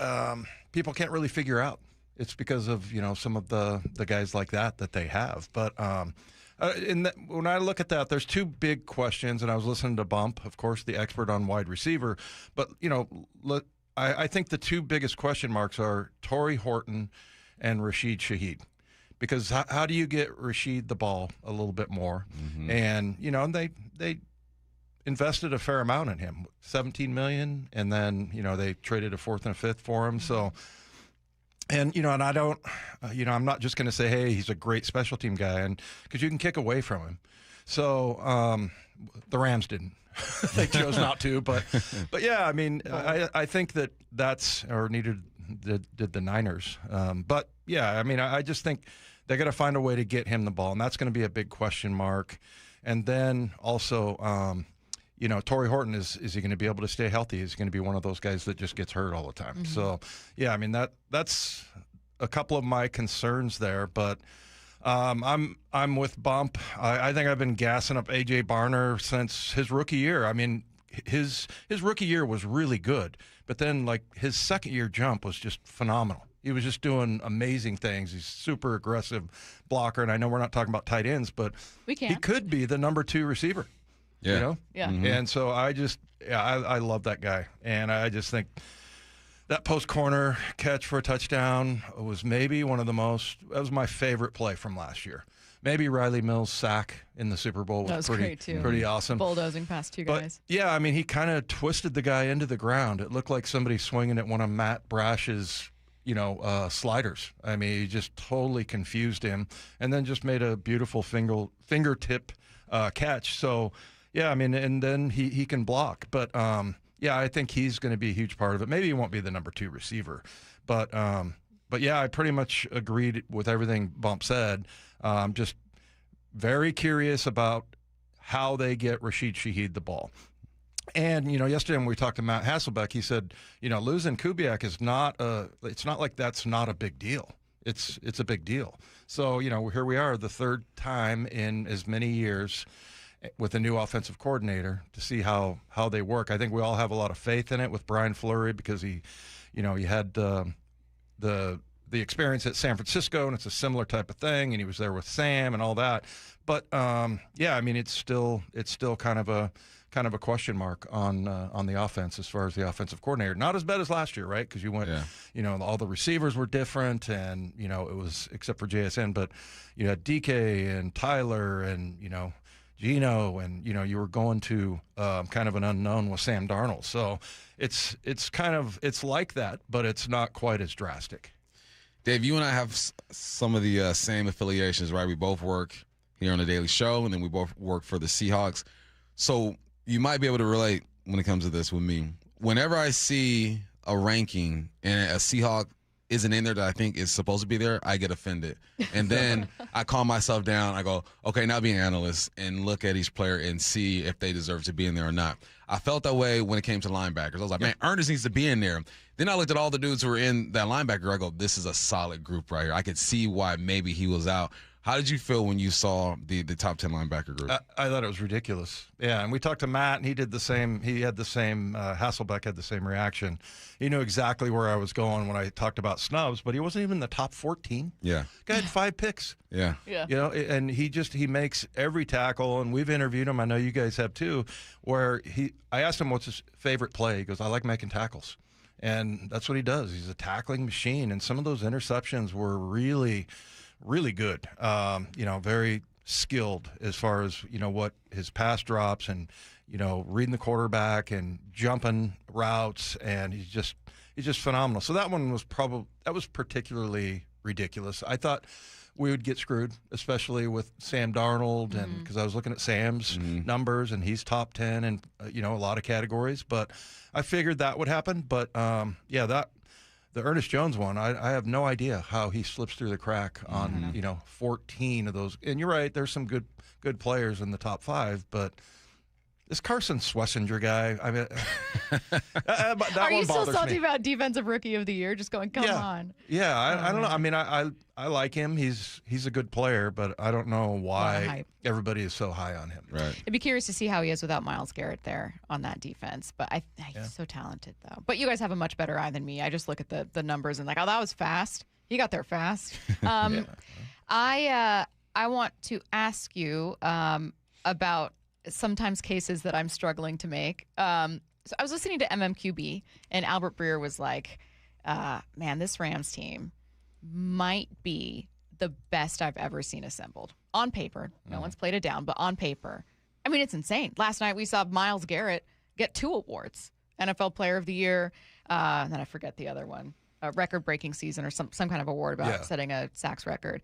people can't really figure out. It's because of, some of the guys like that they have. But when I look at that, there's 2 big questions. And I was listening to Bump, of course, the expert on wide receiver. But, I think the 2 biggest question marks are Torrey Horton and Rashid Shaheed. Because how do you get Rashid the ball a little bit more? Mm-hmm. And, they invested a fair amount in him, $17 million, and then, they traded a 4th and a 5th for him. So, and, and I don't, I'm not just going to say, hey, he's a great special team guy, and because you can kick away from him. So the Rams didn't. They chose not to, but yeah, I mean, I think that's, or did the Niners. But yeah, I mean, I just think they got to find a way to get him the ball, and that's going to be a big question mark. And then also, Torrey Horton, is he going to be able to stay healthy? Is he going to be one of those guys that just gets hurt all the time? Mm-hmm. So yeah, I mean, that's a couple of my concerns there, but I'm with Bump. I think I've been gassing up A.J. Barner since his rookie year. I mean, his rookie year was really good, but then like his second year jump was just phenomenal. He was just doing amazing things. He's super aggressive blocker, and I know we're not talking about tight ends, but he could be the number 2 receiver. Yeah. Yeah. Mm-hmm. And so I love that guy, and I just think that post corner catch for a touchdown was maybe that was my favorite play from last year. Maybe Riley Mills' sack in the Super Bowl was great too. Pretty awesome. Bulldozing past 2 guys. But, yeah, I mean, he kind of twisted the guy into the ground. It looked like somebody swinging at one of Matt Brash's, sliders. I mean, he just totally confused him, and then just made a beautiful fingertip catch. So, yeah, I mean, and then he can block. But, yeah, I think he's going to be a huge part of it. Maybe he won't be the number 2 receiver. But yeah, I pretty much agreed with everything Bump said. Just very curious about how they get Rashid Shaheed the ball. And, yesterday when we talked to Matt Hasselbeck, he said, losing Kubiak is it's not like that's not a big deal. It's a big deal. So, here we are, the 3rd time in as many years with a new offensive coordinator to see how they work. I think we all have a lot of faith in it with Brian Fleury because he had the experience at San Francisco, and it's a similar type of thing, and he was there with Sam and all that. But yeah, I mean, it's still kind of a question mark on the offense as far as the offensive coordinator. Not as bad as last year, right? Because you went, all the receivers were different, and it was except for JSN, but you had DK and Tyler and Gino, and you were going to kind of an unknown with Sam Darnold. So it's like that, but it's not quite as drastic. Dave, you and I have some of the same affiliations, right? We both work here on the Daily Show, and then we both work for the Seahawks. So you might be able to relate when it comes to this with me. Whenever I see a ranking and a Seahawk isn't in there that I think is supposed to be there, I get offended. And then I calm myself down. I go, okay, now be an analyst and look at each player and see if they deserve to be in there or not. I felt that way when it came to linebackers. I was like, man, Ernest needs to be in there. Then I looked at all the dudes who were in that linebacker. I go, this is a solid group right here. I could see why maybe he was out. How did you feel when you saw the top 10 linebacker group? I thought it was ridiculous. Yeah, and we talked to Matt, and he did the same. He had the same. Hasselbeck had the same reaction. He knew exactly where I was going when I talked about snubs, but he wasn't even in the top 14. Yeah, guy had 5 picks. Yeah. Yeah. You know, and he makes every tackle, and we've interviewed him. I know you guys have too. Where I asked him what's his favorite play. He goes, "I like making tackles," and that's what he does. He's a tackling machine, and some of those interceptions were really good. Very skilled as far as, what his pass drops and, reading the quarterback and jumping routes. And he's just phenomenal. So that one was particularly ridiculous. I thought we would get screwed, especially with Sam Darnold. And because I was looking at Sam's numbers, and he's top 10 in, a lot of categories, but I figured that would happen. But the Ernest Jones one, I have no idea how he slips through the crack on 14 of those. And you're right, there's some good players in the top 5, but this Carson Schlesinger guy, I mean, that Are you one still bothers salty me. about Defensive Rookie of the Year? Just going, come on. Yeah, I don't know. I mean, I like him. He's a good player, but I don't know why everybody is so high on him. Right. I'd be curious to see how he is without Myles Garrett there on that defense. But he's so talented, though. But you guys have a much better eye than me. I just look at the numbers and like, oh, that was fast. He got there fast. I want to ask you about sometimes cases that I'm struggling to make. So I was listening to MMQB, and Albert Breer was like, man, this Rams team might be the best I've ever seen assembled. On paper. No one's played it down, but on paper. I mean, it's insane. Last night we saw Myles Garrett get 2 awards. NFL Player of the Year, and then I forget the other one. A record-breaking season or some kind of award about setting a sacks record.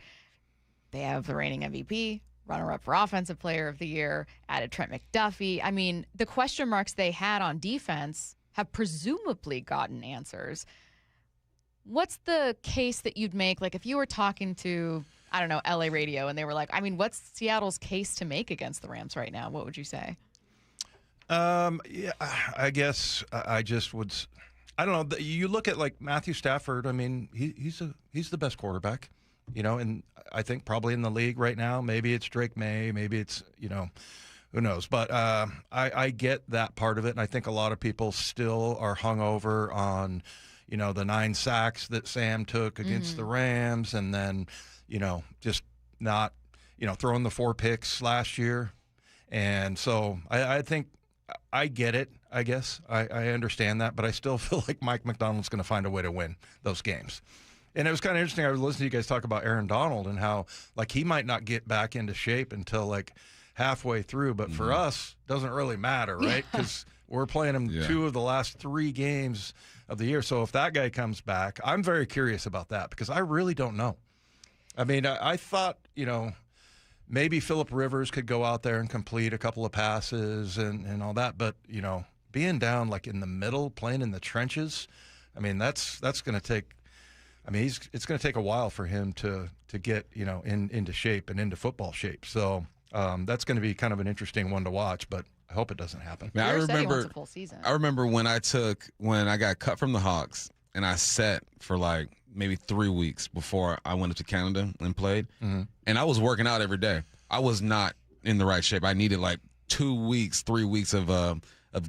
They have the reigning MVP, runner-up for Offensive Player of the Year, added Trent McDuffie. I mean, the question marks they had on defense have presumably gotten answers. What's the case that you'd make? Like, if you were talking to, I don't know, LA radio, and they were like, I mean, what's Seattle's case to make against the Rams right now? What would you say? Yeah, I guess I just would. I don't know. You look at like Matthew Stafford. I mean, he's the best quarterback, and I think probably in the league right now. Maybe it's Drake May. Maybe it's who knows. But I get that part of it, and I think a lot of people still are hung over on the 9 sacks that Sam took against the Rams, and then just not throwing the 4 picks last year. And so I think I get it. I guess I understand that, but I still feel like Mike McDonald's going to find a way to win those games. And it was kind of interesting. I was listening to you guys talk about Aaron Donald and how like he might not get back into shape until like halfway through. But for us, it doesn't really matter, right? Because we're playing him 2 of the last 3 games of the year. So if that guy comes back, I'm very curious about that because I really don't know. I mean, I thought, maybe Phillip Rivers could go out there and complete a couple of passes and all that. But, being down like in the middle, playing in the trenches, I mean, that's going to take – I mean, it's going to take a while for him to get, into shape and into football shape. So that's going to be kind of an interesting one to watch, but I hope it doesn't happen. Man, I remember when I got cut from the Hawks and I sat for like maybe 3 weeks before I went up to Canada and played. And I was working out every day. I was not in the right shape. I needed like 2 weeks, 3 weeks of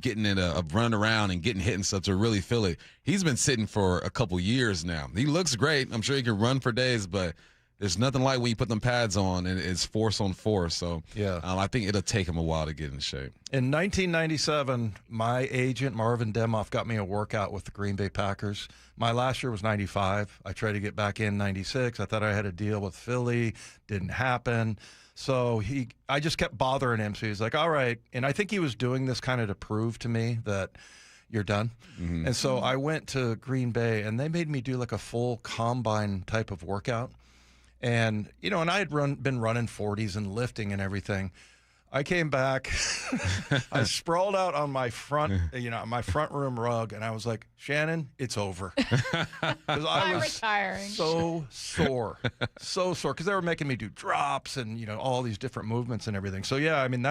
getting in of running around and getting hit and stuff to really feel it. He's been sitting for a couple years now. He looks great. I'm sure he can run for days, but there's nothing like when you put them pads on and it's force on force. So I think it'll take him a while to get in shape. In 1997, my agent, Marvin Demoff, got me a workout with the Green Bay Packers. My last year was 95. I tried to get back in 96. I thought I had a deal with Philly. Didn't happen. So I just kept bothering him. So he's like, all right. And I think he was doing this kind of to prove to me that you're done. And so I went to Green Bay, and they made me do like a full combine type of workout. And, and I had been running 40s and lifting and everything. I came back, I sprawled out on my front, my front room rug, and I was like, Shannon, it's over. Because I was retiring. so sore, because they were making me do drops and, all these different movements and everything. So, yeah, I mean,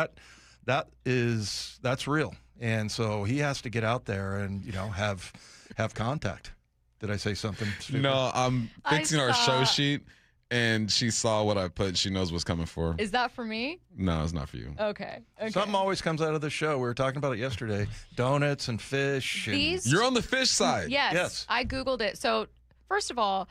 that's real. And so he has to get out there and, have contact. Did I say something stupid? No, I'm fixing our show sheet. and she saw what I put. And she knows what's coming for. Is that for me? No, it's not for you. Okay. Something always comes out of the show. We were talking about it yesterday. Donuts and fish. You're on the fish side. Yes. I Googled it. So, first of all,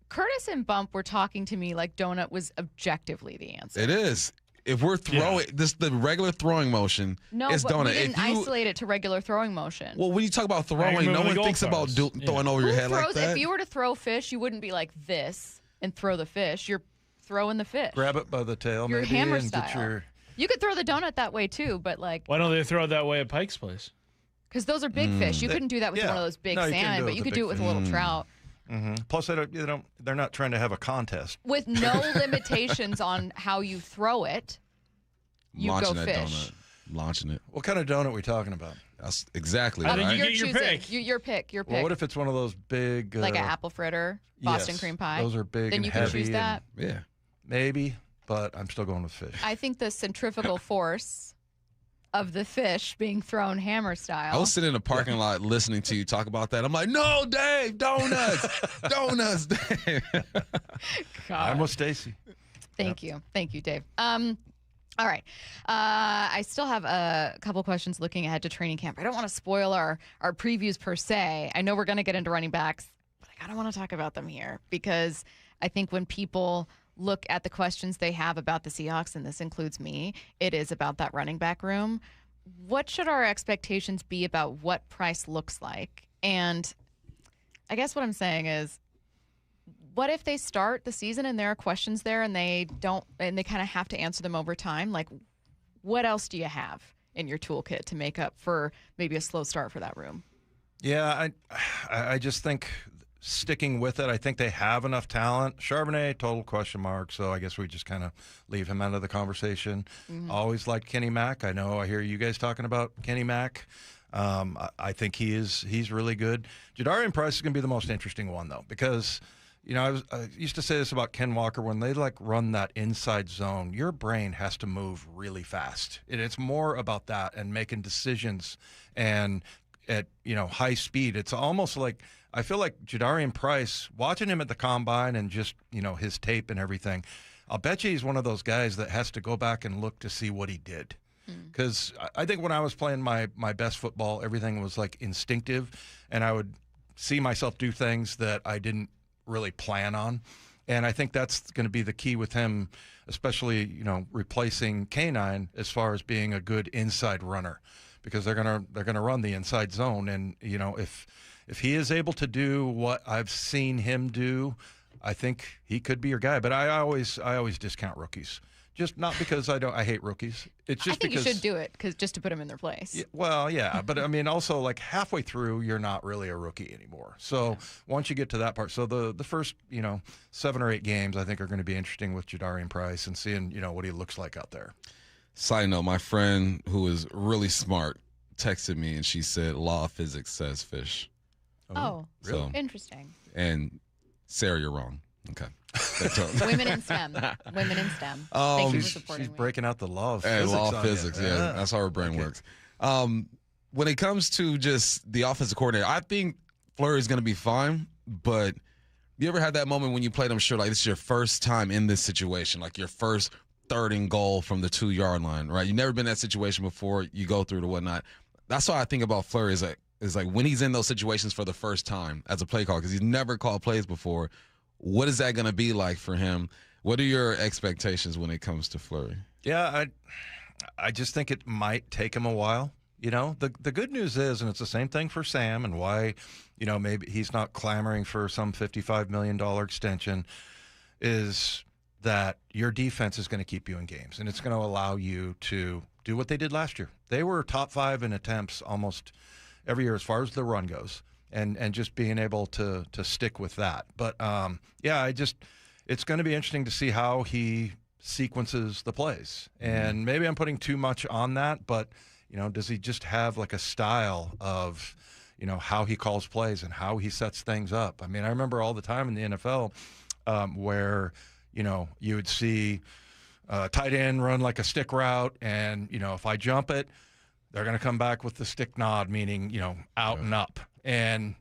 Curtis and Bump were talking to me like donut was objectively the answer. It is. If we're throwing the regular throwing motion, No, it's but donut. we didn't isolate it to regular throwing motion. Well, when you talk about throwing, no one thinks about throwing over your head like that. If you were to throw fish, you wouldn't be like this and throw the fish. You're throwing the fish. Grab it by the tail, Your maybe, hammer and style. get your. You could throw the donut that way too, but like Why don't they throw it that way at Pike's Place? because those are big fish. You couldn't do that with one of those big No, you can't salmon, do it but with you a could big do it with a fish. little trout. Plus, they're not trying to have a contest. With no limitations on how you throw it, you Launching go that fish. donut. Launching it. What kind of donut are we talking about? That's exactly I right. think you're choosing. Your pick. Your pick. Well, what if it's one of those big. Like an apple fritter, Boston yes, cream pie? Those are big Then and you can heavy. choose that. Yeah. Maybe, but I'm still going with fish. I think the centrifugal force of the fish being thrown hammer style. I was sitting in a parking lot listening to you talk about that. I'm like, no, Dave, donuts, donuts, Dave. I'm with Stacy. Thank you, Dave. All right. I still have a couple questions looking ahead to training camp. I don't want to spoil our previews per se. I know we're going to get into running backs, but I kind of want to talk about them here because I think when people look at the questions they have about the Seahawks, and this includes me, it is about that running back room. What should our expectations be about what Price looks like? And I guess what I'm saying is, what if they start the season and there are questions there and they kind of have to answer them over time? Like, what else do you have in your toolkit to make up for maybe a slow start for that room? Yeah, I just think sticking with it, I think they have enough talent. Charbonnet, total question mark, so I guess we just kind of leave him out of the conversation. Always liked Kenny Mack. I know I hear you guys talking about Kenny Mack. I think he's really good. Jadarian Price is going to be the most interesting one, though, because – I used to say this about Ken Walker. When they run that inside zone, your brain has to move really fast. And it's more about that and making decisions and at high speed. It's almost like I feel like Jadarian Price, watching him at the combine and just his tape and everything. I'll bet you he's one of those guys that has to go back and look to see what he did. Because I think when I was playing my best football, everything was instinctive, and I would see myself do things that I didn't really plan on. And I think that's going to be the key with him, especially, replacing K9 as far as being a good inside runner, because they're going to run the inside zone. And, if he is able to do what I've seen him do, I think he could be your guy. But I always discount rookies. Just not because I hate rookies. It's just I think because you should do it just to put them in their place. Yeah, well, yeah, but I mean, also halfway through, you're not really a rookie anymore. So once you get to that part, so the first 7 or 8 games, I think are going to be interesting with Jadarian Price and seeing what he looks like out there. Side note: my friend who is really smart texted me and she said, "Law of physics says fish." Oh, so interesting. And Sarah, you're wrong. Okay. Women in STEM. Women in STEM. Thank you for supporting She's me. breaking out the law of physics. Law of physics, yeah. That's how her brain works. When it comes to just the offensive coordinator, I think Fleury is going to be fine, but you ever had that moment when you played, I'm sure, this is your first time in this situation, your first 3rd and goal from the 2-yard line, right? You've never been in that situation before, you go through it or whatnot. That's why I think about Fleury is when he's in those situations for the first time as a play caller, because he's never called plays before. What is that going to be like for him? What are your expectations when it comes to Fleury? Yeah, I just think it might take him a while. The good news is, and it's the same thing for Sam, and why, maybe he's not clamoring for some $55 million extension, is that your defense is going to keep you in games, and it's going to allow you to do what they did last year. They were top 5 in attempts almost every year as far as the run goes. And just being able to stick with that. But, it's going to be interesting to see how he sequences the plays. And maybe I'm putting too much on that, but, does he just have a style of, how he calls plays and how he sets things up? I mean, I remember all the time in the NFL where, you would see tight end run a stick route, and, if I jump it, they're going to come back with the stick nod, meaning, out and up. And,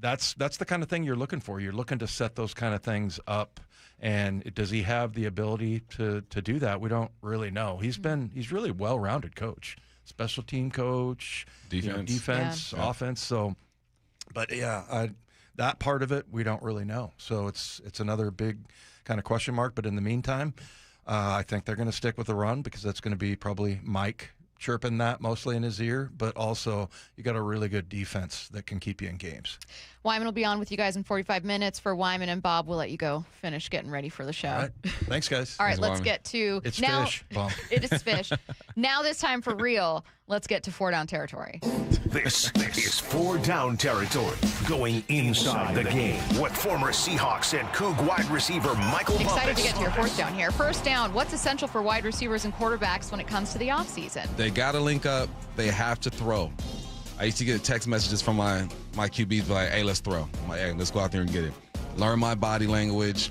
that's the kind of thing you're looking for. You're looking to set those kind of things up And does he have the ability to do that? We don't really know. He's really well-rounded coach, special team coach, defense, offense. So, but that part of it we don't really know. So it's another big kind of question mark. But in the meantime, I think they're going to stick with the run because that's going to be probably Mike chirping that mostly in his ear, but also you got a really good defense that can keep you in games. Wyman will be on with you guys in 45 minutes. For Wyman and Bob, we'll let you go finish getting ready for the show. All right. Thanks, guys. All right, Thanks, let's Wyman. get to It's now. fish, Bump. It is fish. Now this time for real, let's get to 4 down territory. This is 4 down territory, going inside the game with former Seahawks and Coug wide receiver Michael Bumpus. Excited to get to your 4th down here. First down, what's essential for wide receivers and quarterbacks when it comes to the offseason? They got to link up. They have to throw. I used to get text messages from my QBs like, hey, let's throw. I'm like, hey, let's go out there and get it. Learn my body language.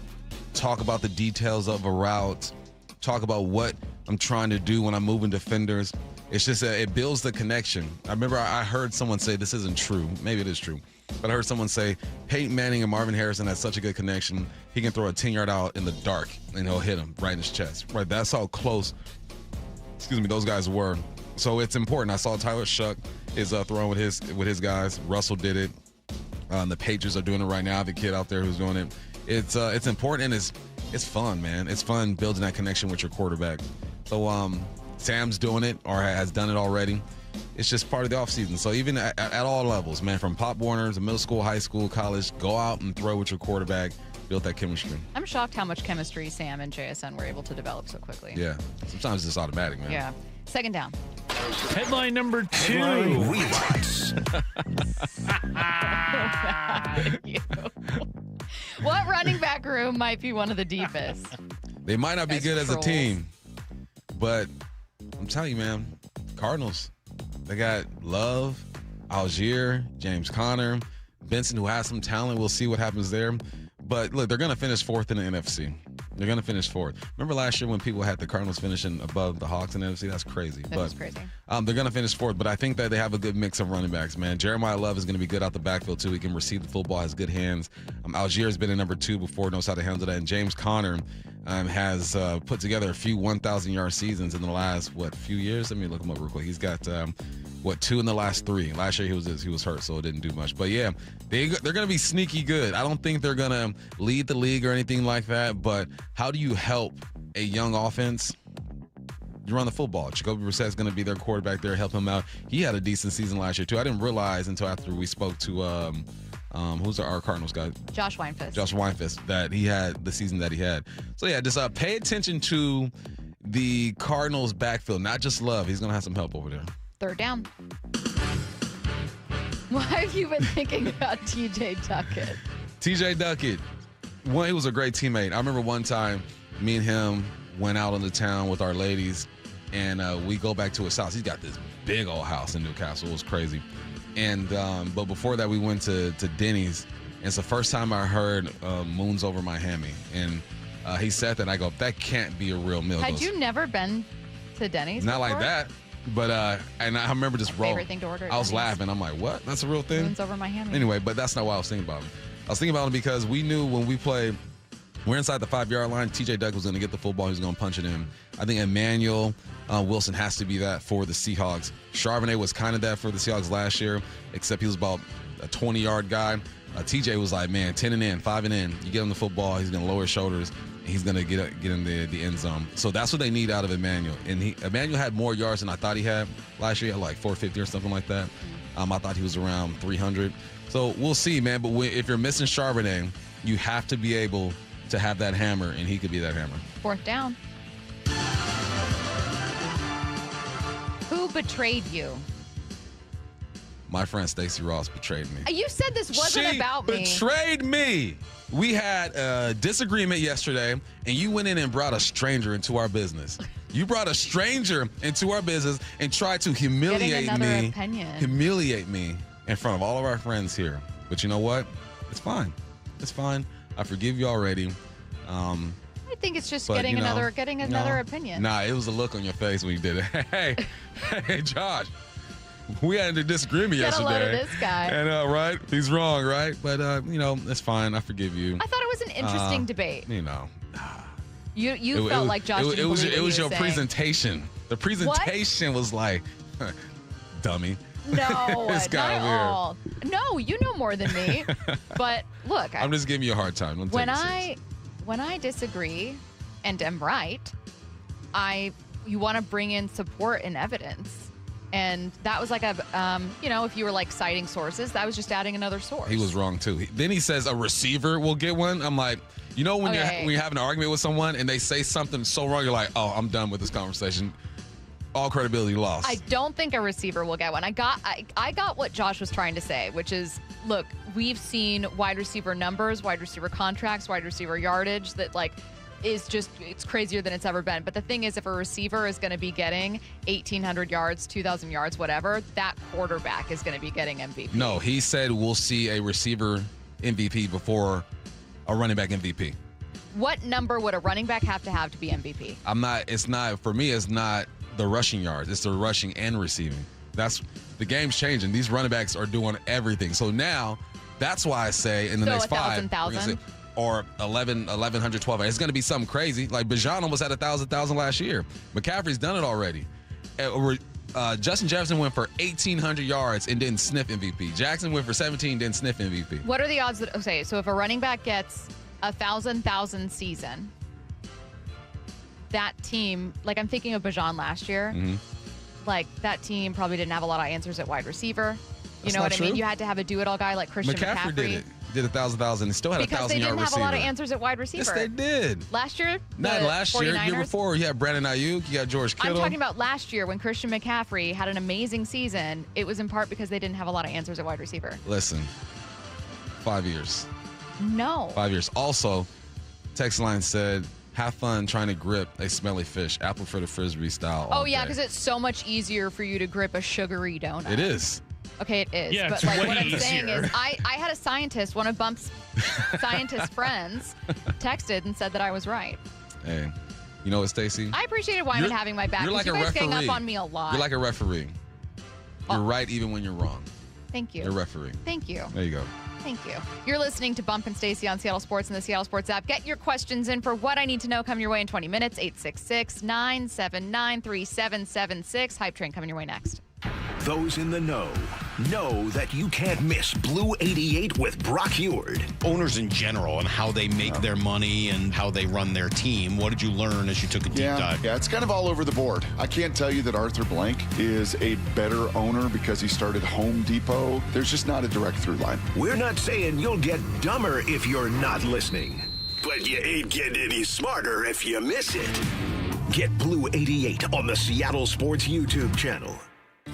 Talk about the details of a route. Talk about what I'm trying to do when I'm moving defenders. It's just it builds the connection. I remember I heard someone say, this isn't true. Maybe it is true. But I heard someone say, Peyton Manning and Marvin Harrison had such a good connection. He can throw a 10-yard out in the dark, and he'll hit him right in his chest. Right, that's how close, those guys were. So it's important. I saw Tyler Shuck is throwing with his guys. Russell did it. The Patriots are doing it right now. I have a kid out there who's doing it. It's important, and it's fun, man. It's fun building that connection with your quarterback. So Sam's doing it or has done it already. It's just part of the offseason. So even at all levels, man, from Pop Warner to middle school, high school, college, go out and throw with your quarterback. Build that chemistry. I'm shocked how much chemistry Sam and JSN were able to develop so quickly. Yeah. Sometimes it's automatic, man. Yeah. Second down. Headline number 2. What running back room might be one of the deepest? They might not be good as a team, but I'm telling you, man, Cardinals, they got Love, Algier, James Conner, Benson, who has some talent. We'll see what happens there. But look, they're going to finish 4th in the NFC. They're going to finish 4th. Remember last year when people had the Cardinals finishing above the Hawks in the NFC? That's crazy. That was crazy. They're going to finish 4th, but I think that they have a good mix of running backs, man. Jeremiah Love is going to be good out the backfield, too. He can receive the football, has good hands. Algier has been a number 2 before, knows how to handle that. And James Conner has put together a few 1,000-yard seasons in the last, few years? Let me look him up real quick. He's got, 2 in the last 3. Last year he was hurt, so it didn't do much. But, yeah, they're going to be sneaky good. I don't think they're going to lead the league or anything like that, but how do you help a young offense? You run the football. Jacoby Brissett's going to be their quarterback there, help him out. He had a decent season last year, too. I didn't realize until after we spoke to who's our Cardinals guy? Josh Weinfuss. Josh Weinfuss, that he had the season that he had. So, yeah, just pay attention to the Cardinals backfield, not just Love. He's going to have some help over there. Third down. Why have you been thinking about TJ Duckett? TJ Duckett, he was a great teammate. I remember one time me and him went out into town with our ladies, and we go back to his house. He's got this big old house in Newcastle. It was crazy. And but before that, we went to Denny's, and it's the first time I heard Moons Over My Hammy. And he said that, and I go, that can't be a real meal. Had you never been to Denny's Not before? like that. But and I remember just rolling. Favorite thing to order at I was Denny's? laughing. I'm like, what? That's a real thing? Moons Over My Hammy. Anyway, but that's not why I was thinking about him. I was thinking about him because we knew when we played, we're inside the 5-yard line. TJ Duck was going to get the football. He was going to punch it in. I think Emmanuel Wilson has to be that for the Seahawks. Charbonnet was kind of that for the Seahawks last year, except he was about a 20-yard guy. TJ was like, man, 10 and in, 5 and in. You get him the football, he's going to lower his shoulders, and he's going to get in the end zone. So that's what they need out of Emmanuel. And Emmanuel had more yards than I thought he had last year, like 450 or something like that. I thought he was around 300. So we'll see, man. But if you're missing Charbonnet, you have to be able to have that hammer, and he could be that hammer. Fourth down. Who betrayed you? My friend Stacey Ross betrayed me. You said this wasn't about me. She betrayed me. We had a disagreement yesterday, and you went in and brought a stranger into our business. You brought a stranger into our business and tried to humiliate me in front of all of our friends here. But you know what? It's fine. It's fine. I forgive you already. I think it's just getting another opinion. Nah, it was a look on your face when you did it. Hey, Josh. We had a disagreement yesterday. Get a load of this guy. And right, he's wrong, right? But it's fine. I forgive you. I thought it was an interesting debate. You felt like Josh didn't believe what it was he your saying. presentation. The presentation was like, dummy. No, It's not kinda at weird. all. No, you know more than me. But look, I'm just giving you a hard time. Don't take it serious. when I disagree and am right, you want to bring in support and evidence. And that was like if you were like citing sources, that was just adding another source. He was wrong too. Then he says a receiver will get one. I'm like, when you're having an argument with someone and they say something so wrong, you're like, oh, I'm done with this conversation. All credibility lost. I don't think a receiver will get one. I got what Josh was trying to say, which is, look, we've seen wide receiver numbers, wide receiver contracts, wide receiver yardage that it's crazier than it's ever been. But the thing is, if a receiver is going to be getting 1,800 yards, 2,000 yards, whatever, that quarterback is going to be getting MVP. No, he said we'll see a receiver MVP before a running back MVP. What number would a running back have to be MVP? For me, it's not the rushing yards. It's the rushing and receiving. That's the game's changing. These running backs are doing everything. So now, that's why I say in the next 1,000. Or 1,100, 12. It's going to be something crazy. Like Bijan almost had 1,000 last year. McCaffrey's done it already. Justin Jefferson went for 1,800 yards and didn't sniff MVP. Jackson went for 17, didn't sniff MVP. What are the odds that, so if a running back gets 1,000 season, that team, like I'm thinking of Bijan last year, like that team probably didn't have a lot of answers at wide receiver. You know what I mean? You had to have a do-it-all guy like Christian McCaffrey. Did it. Did 1,000 and still had 1,000-yard receiver. Because they didn't have a lot of answers at wide receiver. Yes, they did. Last year? Not last year. Year before, you had Brandon Ayuk, you got George Kittle. I'm talking about last year when Christian McCaffrey had an amazing season. It was in part because they didn't have a lot of answers at wide receiver. Listen, 5 years. No. 5 years. Also, text line said, have fun trying to grip a smelly fish. Apple for the Frisbee style. Oh, yeah, because it's so much easier for you to grip a sugary donut. It is. Okay, it is. Yeah, but it's what way I'm saying easier. is I had a scientist, one of Bump's scientist friends, texted and said that I was right. Hey, you know what, Stacey? I appreciated Wyman having my back. You're like you a guys referee. gang up on me a lot. You're like a referee. You're right even when you're wrong. Thank you. You're a referee. Thank you. There you go. Thank you. You're listening to Bump and Stacy on Seattle Sports and the Seattle Sports app. Get your questions in for What I Need to Know coming your way in 20 minutes. 866-979-3776. Hype Train coming your way next. Those in the know that you can't miss Blue 88 with Brock Heward. Owners in general and how they make their money and how they run their team. What did you learn as you took a deep dive? Yeah, it's kind of all over the board. I can't tell you that Arthur Blank is a better owner because he started Home Depot. There's just not a direct through line. We're not saying you'll get dumber if you're not listening, but you ain't getting any smarter if you miss it. Get Blue 88 on the Seattle Sports YouTube channel.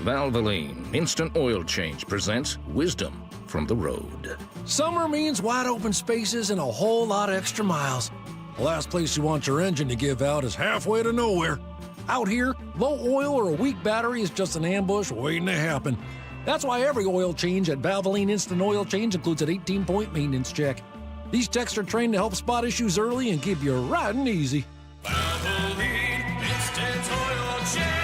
Valvoline Instant Oil Change presents Wisdom from the Road. Summer means wide open spaces and a whole lot of extra miles. The last place you want your engine to give out is halfway to nowhere. Out here, low oil or a weak battery is just an ambush waiting to happen. That's why every oil change at Valvoline Instant Oil Change includes an 18-point maintenance check. These techs are trained to help spot issues early and keep you riding easy. Valvoline Instant Oil Change.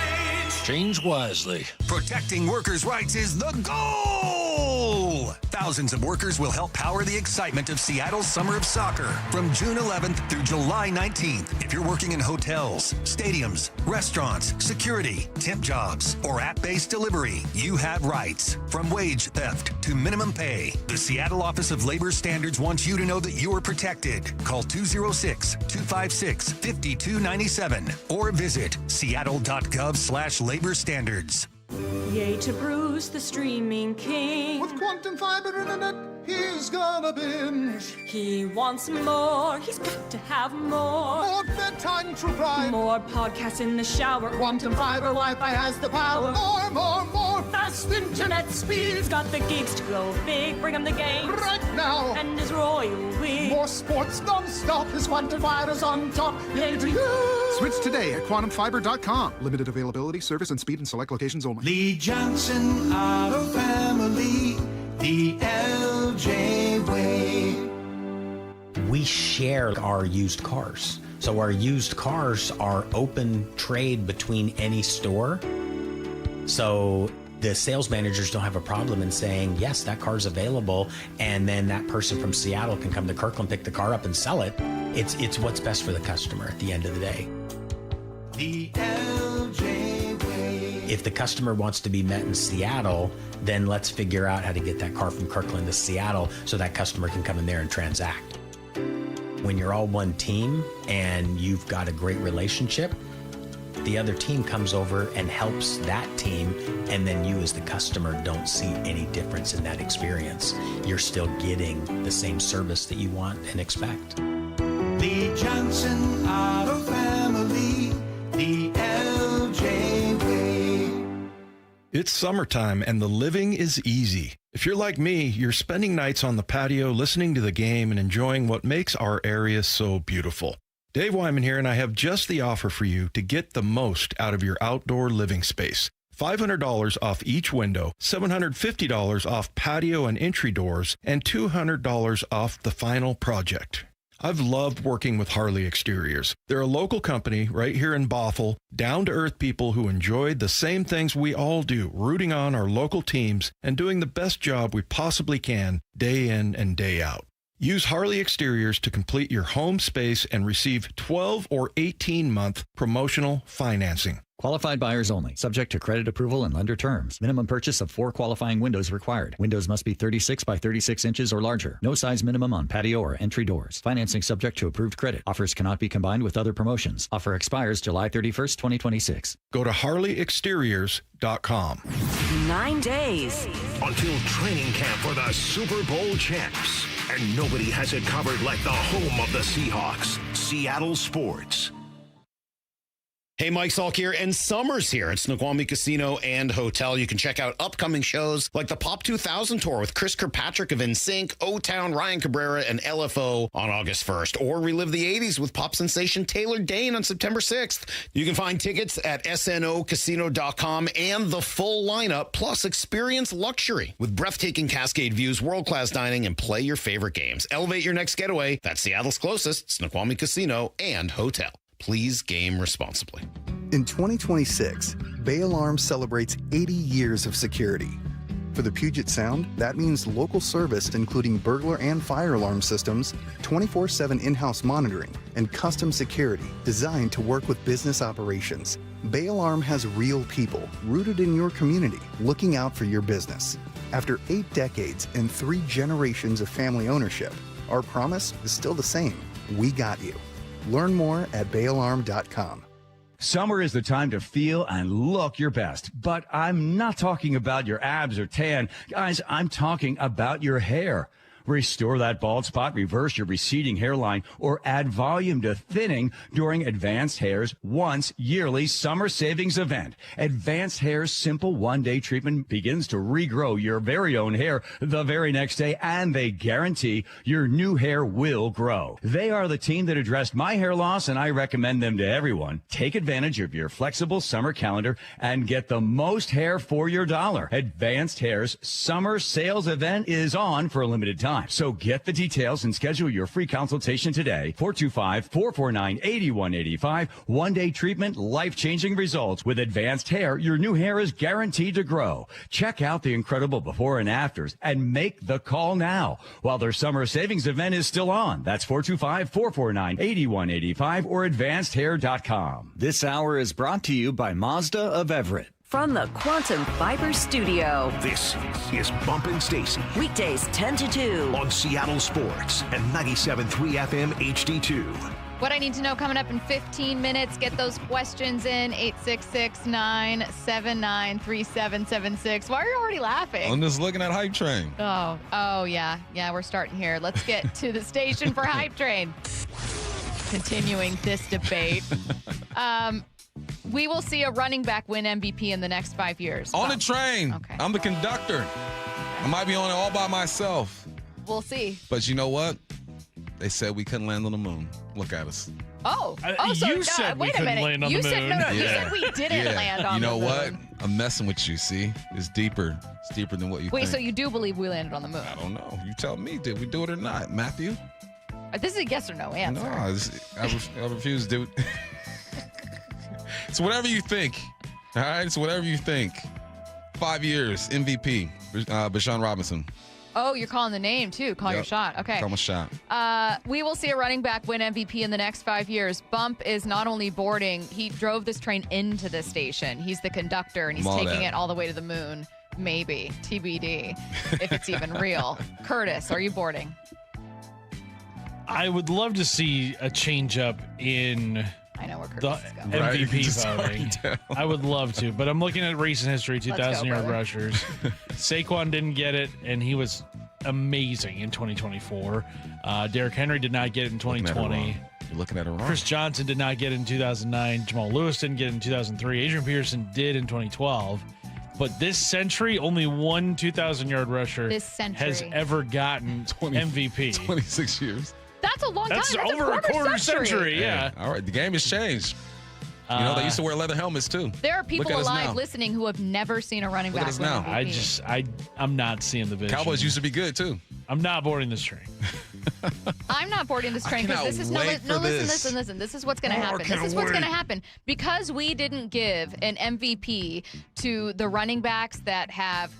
Change wisely. Protecting workers' rights is the goal! Thousands of workers will help power the excitement of Seattle's Summer of Soccer from June 11th through July 19th. If you're working in hotels, stadiums, restaurants, security, temp jobs, or app-based delivery, you have rights. From wage theft to minimum pay, the Seattle Office of Labor Standards wants you to know that you are protected. Call 206-256-5297 or visit seattle.gov/labor standards. Yay to Bruce, the streaming king. With quantum fiber internet, he's gonna binge. He wants more, he's got to have more. More bedtime true crime. More podcasts in the shower. Quantum fiber Wi-Fi has the power. More fast internet speed. He's got the gigs to go big, bring him the game. Right now. And his royal we. More sports non-stop. His quantum fiber's on top. Yay to you. Switch today at quantumfiber.com. Limited availability, service, and speed in select locations only. Lee Johnson, our family, the LJ way. We share our used cars. So our used cars are open trade between any store. So the sales managers don't have a problem in saying, yes, that car's available. And then that person from Seattle can come to Kirkland, pick the car up and sell it. It's what's best for the customer at the end of the day. The LJ way. If the customer wants to be met in Seattle, then let's figure out how to get that car from Kirkland to Seattle so that customer can come in there and transact. When you're all one team and you've got a great relationship, the other team comes over and helps that team, and then you as the customer don't see any difference in that experience. You're still getting the same service that you want and expect. The Johnson Auto Family, the LJ way. It's summertime and the living is easy. If you're like me, you're spending nights on the patio listening to the game and enjoying what makes our area so beautiful. Dave Wyman here, and I have just the offer for you to get the most out of your outdoor living space. $500 off each window, $750 off patio and entry doors, and $200 off the final project. I've loved working with Harley Exteriors. They're a local company right here in Bothell, down-to-earth people who enjoy the same things we all do, rooting on our local teams and doing the best job we possibly can day in and day out. Use Harley Exteriors to complete your home space and receive 12 or 18-month promotional financing. Qualified buyers only. Subject to credit approval and lender terms. Minimum purchase of 4 qualifying windows required. Windows must be 36 by 36 inches or larger. No size minimum on patio or entry doors. Financing subject to approved credit. Offers cannot be combined with other promotions. Offer expires July 31st, 2026. Go to HarleyExteriors.com. 9 days until training camp for the Super Bowl champs. And nobody has it covered like the home of the Seahawks, Seattle Sports. Hey, Mike Salk here, and summer's here at Snoqualmie Casino and Hotel. You can check out upcoming shows like the Pop 2000 Tour with Chris Kirkpatrick of NSYNC, O-Town, Ryan Cabrera, and LFO on August 1st, or relive the 80s with pop sensation Taylor Dane on September 6th. You can find tickets at snocasino.com and the full lineup, plus experience luxury with breathtaking Cascade views, world-class dining, and play your favorite games. Elevate your next getaway. That's Seattle's closest, Snoqualmie Casino and Hotel. Please game responsibly. In 2026, Bay Alarm celebrates 80 years of security. For the Puget Sound, that means local service including burglar and fire alarm systems, 24/7 in-house monitoring, and custom security designed to work with business operations. Bay Alarm has real people rooted in your community looking out for your business. After 8 decades and 3 generations of family ownership, our promise is still the same. We got you. Learn more at bayalarm.com. Summer is the time to feel and look your best, but I'm not talking about your abs or tan. Guys, I'm talking about your hair. Restore that bald spot, reverse your receding hairline, or add volume to thinning during Advanced Hair's once yearly summer savings event. Advanced Hair's simple one-day treatment begins to regrow your very own hair the very next day, and they guarantee your new hair will grow. They are the team that addressed my hair loss, and I recommend them to everyone. Take advantage of your flexible summer calendar and get the most hair for your dollar. Advanced Hair's summer sales event is on for a limited time. So get the details and schedule your free consultation today. 425-449-8185. One-day treatment, life-changing results. With Advanced Hair, your new hair is guaranteed to grow. Check out the incredible before and afters and make the call now while their summer savings event is still on. That's 425-449-8185 or advancedhair.com. This hour is brought to you by Mazda of Everett. From the Quantum Fiber Studio. This is Bump Stacy. Weekdays 10 to 2. On Seattle Sports and 97.3 FM HD2. What I need to know coming up in 15 minutes. Get those questions in. 866-979-3776. Why are you already laughing? I'm just looking at Hype Train. Oh, yeah. Yeah, we're starting here. Let's get to the station for Hype Train. Continuing this debate. We will see a running back win MVP in the next 5 years. On the train. Okay. I'm the conductor. I might be on it all by myself. We'll see. But you know what? They said we couldn't land on the moon. Look at us. So you said we wait a couldn't minute. land on the moon. You said we didn't land on the moon. You know what? I'm messing with you, see? It's deeper. It's deeper than what you think. Wait, so you do believe we landed on the moon? I don't know. You tell me. Did we do it or not? Matthew? This is a yes or no answer. No, I refuse to do it. It's whatever you think. All right? It's whatever you think. 5 years, MVP, Bashawn Robinson. Oh, you're calling the name, too. Call your shot. Okay. Call my shot. We will see a running back win MVP in the next 5 years. Bump is not only boarding, he drove this train into the station. He's the conductor, and he's taking it all the way to the moon. Maybe. TBD. If it's even real. Curtis, are you boarding? I would love to see a change up in I know where the Curtis is going. MVP voting. I would love to, but I'm looking at recent history, 2,000-yard rushers. Saquon didn't get it, and he was amazing in 2024. Derrick Henry did not get it in 2020. You're looking at it wrong. Chris Johnson did not get it in 2009. Jamal Lewis didn't get it in 2003. Adrian Peterson did in 2012. But this century, only one 2,000-yard rusher has ever gotten MVP. 26 years. That's a long time. That's over a quarter century. Yeah. All right. The game has changed. They used to wear leather helmets, too. There are people alive listening who have never seen a running back win MVP. I'm not seeing the vision. Cowboys used to be good, too. I'm not boarding this train. I'm not boarding this train because this is listen. This is what's going to happen. This is what's going to happen because we didn't give an MVP to the running backs that have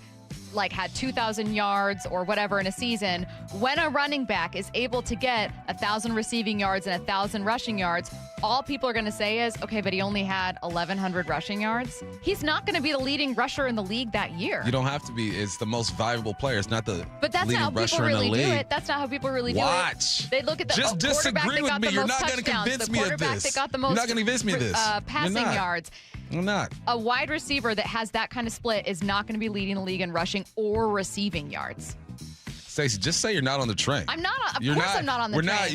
had 2,000 yards or whatever in a season. When a running back is able to get 1,000 receiving yards and 1,000 rushing yards, all people are going to say is, okay, but he only had 1,100 rushing yards. He's not going to be the leading rusher in the league that year. You don't have to be. It's the most valuable player. It's not the But that's leading not how people rusher in the really do league. it. That's not how people really do it. Watch. They look at the Just quarterback disagree that got with me. the You're most not going to touchdowns, convince the me of quarterback this. that got the most You're not going to convince me of this. Passing You're not. yards. I'm not. A wide receiver that has that kind of split is not going to be leading the league in rushing or receiving yards. Stacey, just say you're not on the train. I'm not. I'm not on the train. I'm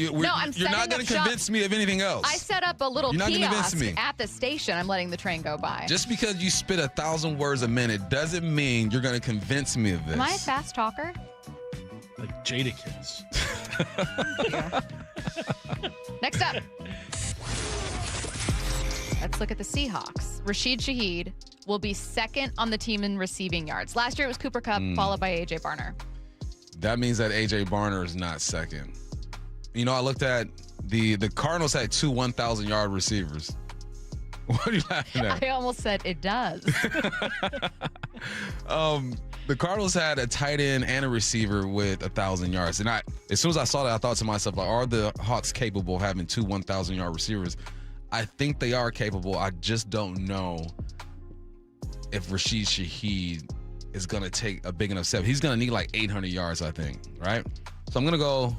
You're not going to convince me of anything else. I set up a little You're not gonna kiosk convince me. at the station. I'm letting the train go by. Just because you spit 1,000 words a minute doesn't mean you're going to convince me of this. Am I a fast talker? Like Jadakiss. Next up. Let's look at the Seahawks. Rashid Shaheed will be second on the team in receiving yards. Last year it was Cooper Kupp, followed by A.J. Barner. That means that A.J. Barner is not second. You know, I looked at the Cardinals had two 1,000-yard receivers. What are you laughing at? I almost said it does. The Cardinals had a tight end and a receiver with 1,000 yards. And as soon as I saw that, I thought to myself, are the Hawks capable of having two 1,000-yard receivers? I think they are capable. I just don't know if Rashid Shaheed is going to take a big enough step. He's going to need like 800 yards, I think, right? So I'm going to go,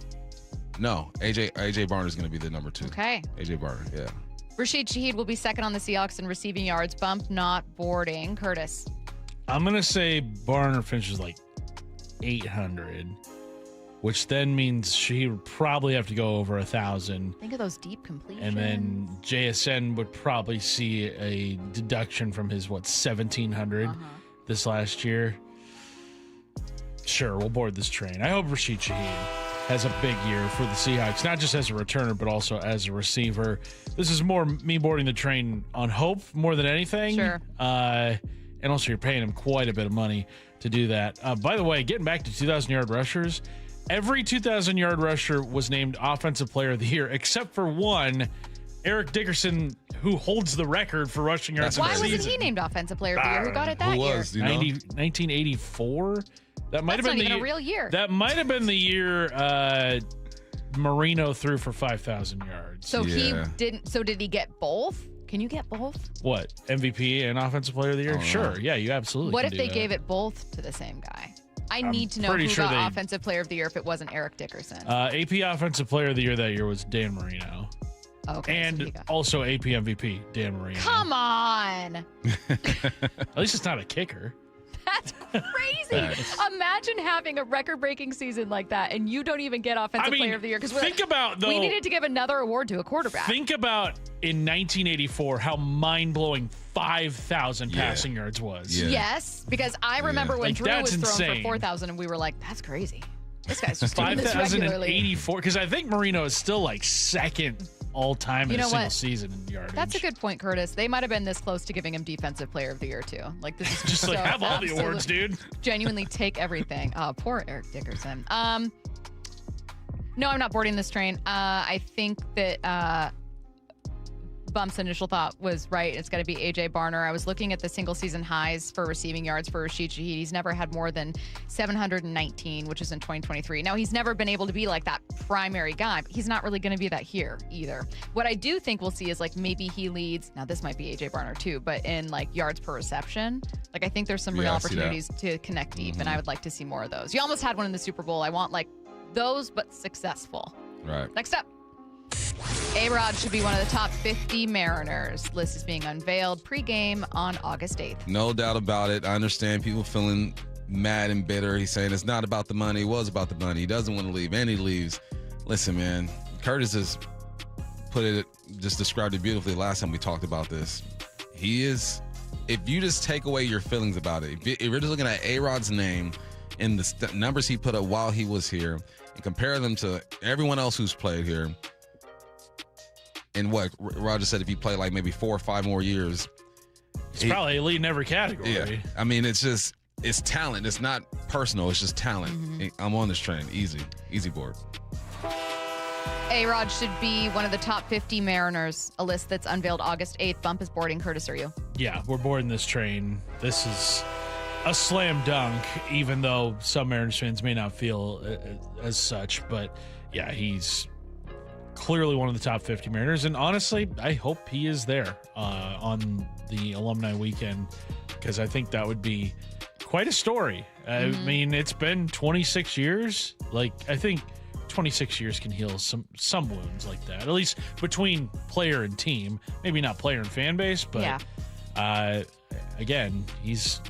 no, AJ Barner is going to be the number 2. Okay. AJ Barner, yeah. Rashid Shaheed will be second on the Seahawks in receiving yards. Bump not boarding. Curtis. I'm going to say Barner finishes like 800, which then means Shaheed would probably have to go over 1,000. Think of those deep completions. And then JSN would probably see a deduction from his, 1,700 this last year. Sure, we'll board this train. I hope Rashid Shaheed has a big year for the Seahawks, not just as a returner, but also as a receiver. This is more me boarding the train on hope more than anything. Sure. And also you're paying him quite a bit of money to do that. By the way, getting back to 2,000-yard rushers, every 2,000-yard rusher was named Offensive Player of the Year, except for one, Eric Dickerson, who holds the record for rushing yards. Why wasn't he named Offensive Player of the Year? Who got it that year? 1984? That might have been not even a real year. That might have been the year Marino threw for 5,000 yards. So he didn't. So did he get both? Can you get both? What, MVP and Offensive Player of the Year? Sure. Yeah, you absolutely What can if do they that. gave it both to the same guy? I'm need to know who got Offensive Player of the Year if it wasn't Eric Dickerson. AP Offensive Player of the Year that year was Dan Marino. Okay. And also AP MVP, Dan Marino. Come on. At least it's not a kicker. That's crazy. Imagine having a record-breaking season like that, and you don't even get Offensive Player of the Year. Because we needed to give another award to a quarterback. Think about in 1984 how mind-blowing 5,000 passing yards was. Yeah. Yes, because I remember when Drew was thrown for 4,000, and we were like, that's crazy. This guy's just doing this regularly. 5,084, because I think Marino is still like second all-time in a single season in yardage. That's a good point, Curtis. They might have been this close to giving him Defensive Player of the Year, too. Like, this is just like, have all the awards, dude. Genuinely take everything. Oh, poor Eric Dickerson. No, I'm not boarding this train. I think that Bump's initial thought was right. It's got to be A.J. Barner. I was looking at the single-season highs for receiving yards for Rashid Shaheed. He's never had more than 719, which is in 2023. Now, he's never been able to be like that primary guy, but he's not really going to be that here either. What I do think we'll see is like maybe he leads, now this might be A.J. Barner too, but in like yards per reception. Like I think there's some real opportunities to connect deep, and I would like to see more of those. You almost had one in the Super Bowl. I want like those, but successful. Right. Next up. A-Rod should be one of the top 50 Mariners. List is being unveiled pregame on August 8th. No doubt about it. I understand people feeling mad and bitter. He's saying it's not about the money. It was about the money. He doesn't want to leave, and he leaves. Listen, man, Curtis has just described it beautifully last time we talked about this. He is, if you just take away your feelings about it, if you're just looking at A-Rod's name and the numbers he put up while he was here and compare them to everyone else who's played here, and what Roger said, if he played like maybe 4 or 5 more years, he's probably elite in every category. Yeah. I mean, it's talent. It's not personal. It's just talent. I'm on this train. Easy board. A-Rod should be one of the top 50 Mariners, a list that's unveiled August 8th. Bump is boarding. Curtis, are you? Yeah, we're boarding this train. This is a slam dunk, even though some Mariners fans may not feel as such. But yeah, he's clearly one of the top 50 Mariners, and honestly, I hope he is there on the alumni weekend, because I think that would be quite a story. I mean, it's been 26 years. Like, I think 26 years can heal some wounds like that, at least between player and team. Maybe not player and fan base, but again, he's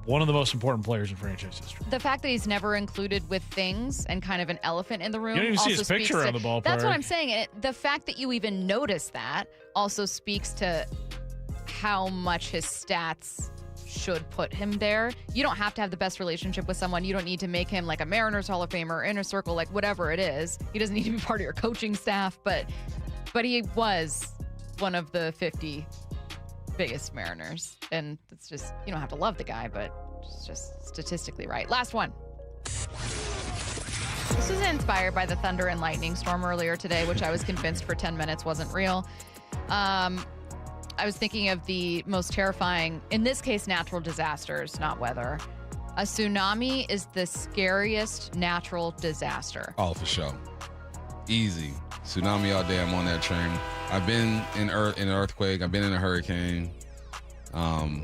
one of the most important players in franchise history. The fact that he's never included with things and kind of an elephant in the room. You don't even see his picture on the ballpark. That's what I'm saying. The fact that you even notice that also speaks to how much his stats should put him there. You don't have to have the best relationship with someone. You don't need to make him like a Mariners Hall of Famer, inner circle, like whatever it is. He doesn't need to be part of your coaching staff, but he was one of the 50 biggest Mariners, and it's just, you don't have to love the guy, but it's just statistically right. Last one. This was inspired by the thunder and lightning storm earlier today, which I was convinced for 10 minutes wasn't real. I was thinking of the most terrifying, in this case, natural disasters, not weather. A tsunami is the scariest natural disaster. Oh, for sure. Easy. Tsunami all day. I'm on that train. I've been in an earthquake. I've been in a hurricane. Have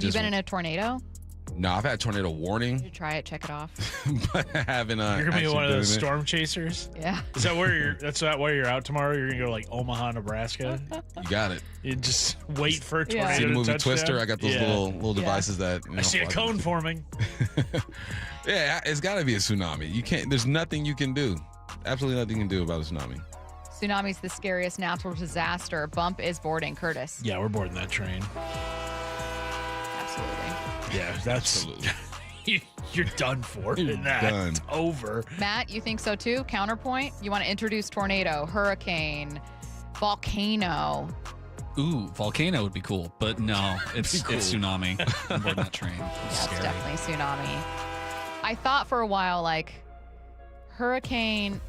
you been in a tornado? No, I've had tornado warning. Did you try it? Check it off. But I haven't. You're gonna be one of those storm chasers. Yeah. Is that where you're? That's not where you're out tomorrow. You're gonna go to like Omaha, Nebraska. You got it. You just wait for a tornado. See the movie to Twister? I got those little devices that. I see a cone forming. Yeah, it's got to be a tsunami. You can't. There's nothing you can do. Absolutely nothing you can do about a tsunami. Tsunami's the scariest natural disaster. Bump is boarding. Curtis. Yeah, we're boarding that train. Absolutely. Yeah, that's you're done for. It's over. Matt, you think so too? Counterpoint? You want to introduce tornado, hurricane, volcano? Ooh, volcano would be cool, but no, it's tsunami. I'm boarding that train. It's definitely tsunami. I thought for a while like hurricane,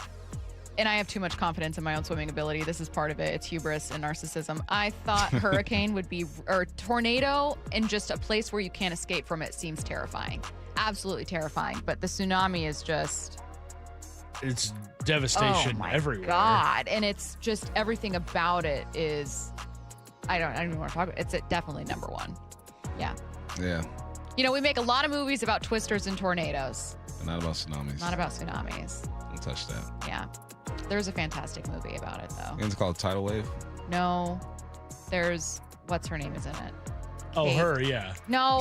and I have too much confidence in my own swimming ability. This is part of it. It's hubris and narcissism. I thought hurricane would be, or tornado in just a place where you can't escape from it seems terrifying. Absolutely terrifying. But the tsunami is just... It's devastation everywhere. God. And it's just everything about it is... I don't even want to talk about it. It's definitely number one. Yeah. Yeah. You know, we make a lot of movies about twisters and tornadoes. But not about tsunamis. Not about tsunamis. Don't touch that. Yeah. There's a fantastic movie about it, though. And it's called Tidal Wave? No. There's... What's her name is in it? Oh, her, yeah. No.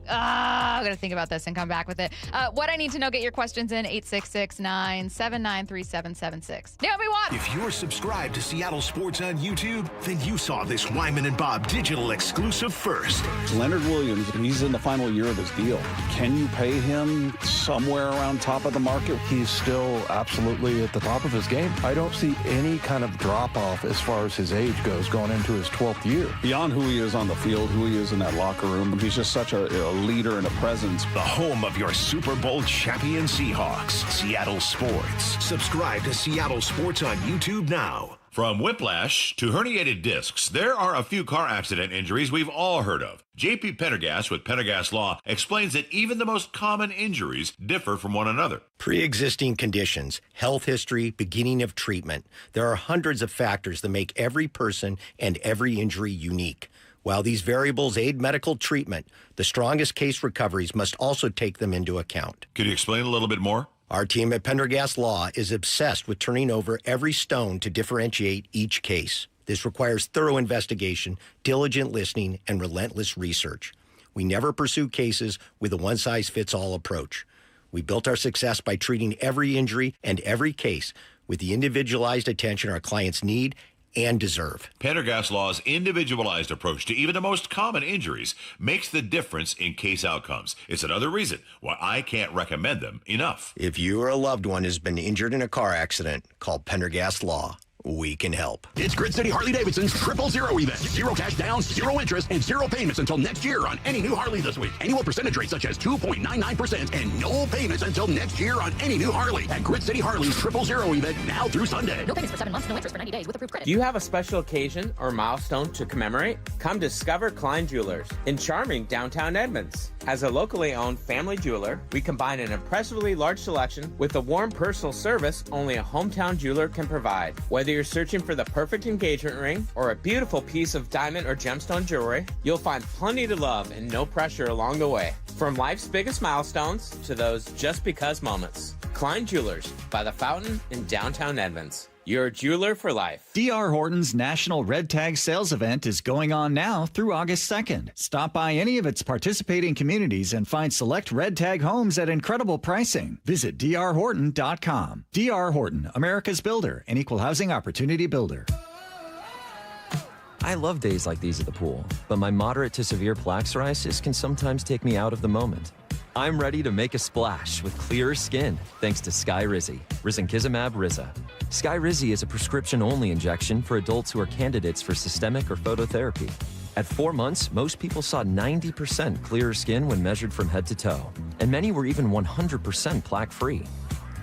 I'm going to think about this and come back with it. What I need to know, get your questions in, 866-979-3776. Naomi Watts. If you're subscribed to Seattle Sports on YouTube, then you saw this Wyman and Bob digital exclusive first. Leonard Williams, he's in the final year of his deal. Can you pay him somewhere around top of the market? He's still absolutely at the top of his game. I don't see any kind of drop-off as far as his age goes going into his 12th year. Beyond who he is on the field, who he is in that locker room, he's just such an a leader and a presence. The home of your Super Bowl champion Seahawks, Seattle Sports. Subscribe to Seattle Sports on YouTube now. From whiplash to herniated discs, there are a few car accident injuries we've all heard of. J.P. Pendergast with Pendergast Law explains that even the most common injuries differ from one another. Pre-existing conditions, health history, beginning of treatment. There are hundreds of factors that make every person and every injury unique. While these variables aid medical treatment, the strongest case recoveries must also take them into account. Could you explain a little bit more? Our team at Pendergast Law is obsessed with turning over every stone to differentiate each case. This requires thorough investigation, diligent listening, and relentless research. We never pursue cases with a one-size-fits-all approach. We built our success by treating every injury and every case with the individualized attention our clients need and deserve. Pendergast Law's individualized approach to even the most common injuries makes the difference in case outcomes. It's another reason why I can't recommend them enough. If you or a loved one has been injured in a car accident, call Pendergast Law. We can help. It's Grid City Harley-Davidson's 000 event. 0 cash down, 0 interest, and 0 payments until next year on any new Harley this week. Annual percentage rates such as 2.99% and no payments until next year on any new Harley. At Grid City Harley's 000 event now through Sunday. No payments for 7 months, no interest for 90 days with approved credit. Do you have a special occasion or milestone to commemorate? Come discover Klein Jewelers in charming downtown Edmonds. As a locally owned family jeweler, we combine an impressively large selection with the warm personal service only a hometown jeweler can provide. Whether you're searching for the perfect engagement ring or a beautiful piece of diamond or gemstone jewelry, you'll find plenty to love and no pressure along the way. From life's biggest milestones to those just because moments. Klein Jewelers by the Fountain in downtown Edmonds. You're a jeweler for life. D.R. Horton's National Red Tag Sales Event is going on now through August 2nd. Stop by any of its participating communities and find select Red Tag homes at incredible pricing. Visit drhorton.com. D.R. Horton, America's builder, an equal housing opportunity builder. I love days like these at the pool, but my moderate to severe plaque psoriasis can sometimes take me out of the moment. I'm ready to make a splash with clearer skin thanks to Skyrizi, risankizumab Riza. Skyrizi is a prescription-only injection for adults who are candidates for systemic or phototherapy. At 4 months, most people saw 90% clearer skin when measured from head to toe, and many were even 100% plaque-free.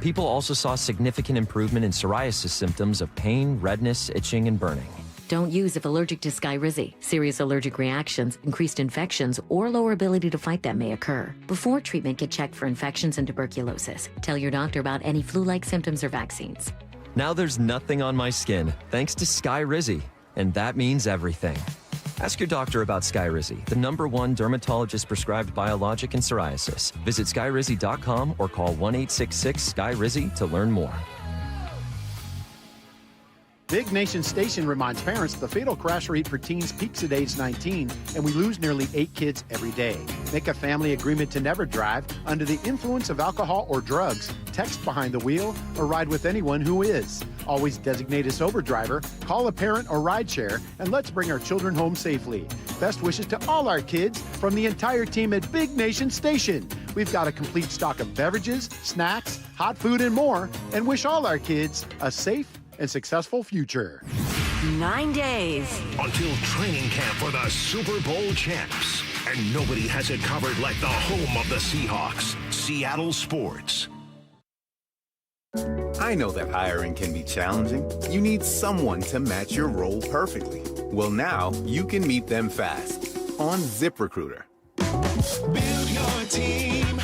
People also saw significant improvement in psoriasis symptoms of pain, redness, itching, and burning. Don't use if allergic to Skyrizi. Serious allergic reactions, increased infections, or lower ability to fight them may occur. Before treatment, get checked for infections and tuberculosis. Tell your doctor about any flu-like symptoms or vaccines. Now there's nothing on my skin thanks to Skyrizi, and that means everything. Ask your doctor about Skyrizi, the #1 dermatologist-prescribed biologic in psoriasis. Visit skyrizi.com or call 1-866-SKY-RIZI to learn more. Big Nation Station reminds parents the fatal crash rate for teens peaks at age 19, and we lose nearly 8 kids every day. Make a family agreement to never drive under the influence of alcohol or drugs, text behind the wheel, or ride with anyone who is. Always designate a sober driver, call a parent or rideshare, and let's bring our children home safely. Best wishes to all our kids from the entire team at Big Nation Station. We've got a complete stock of beverages, snacks, hot food, and more, and wish all our kids a safe and successful future. 9 days until training camp for the Super Bowl champs. And nobody has it covered like the home of the Seahawks, Seattle Sports. I know that hiring can be challenging. You need someone to match your role perfectly. Well, now you can meet them fast on ZipRecruiter. Build your team,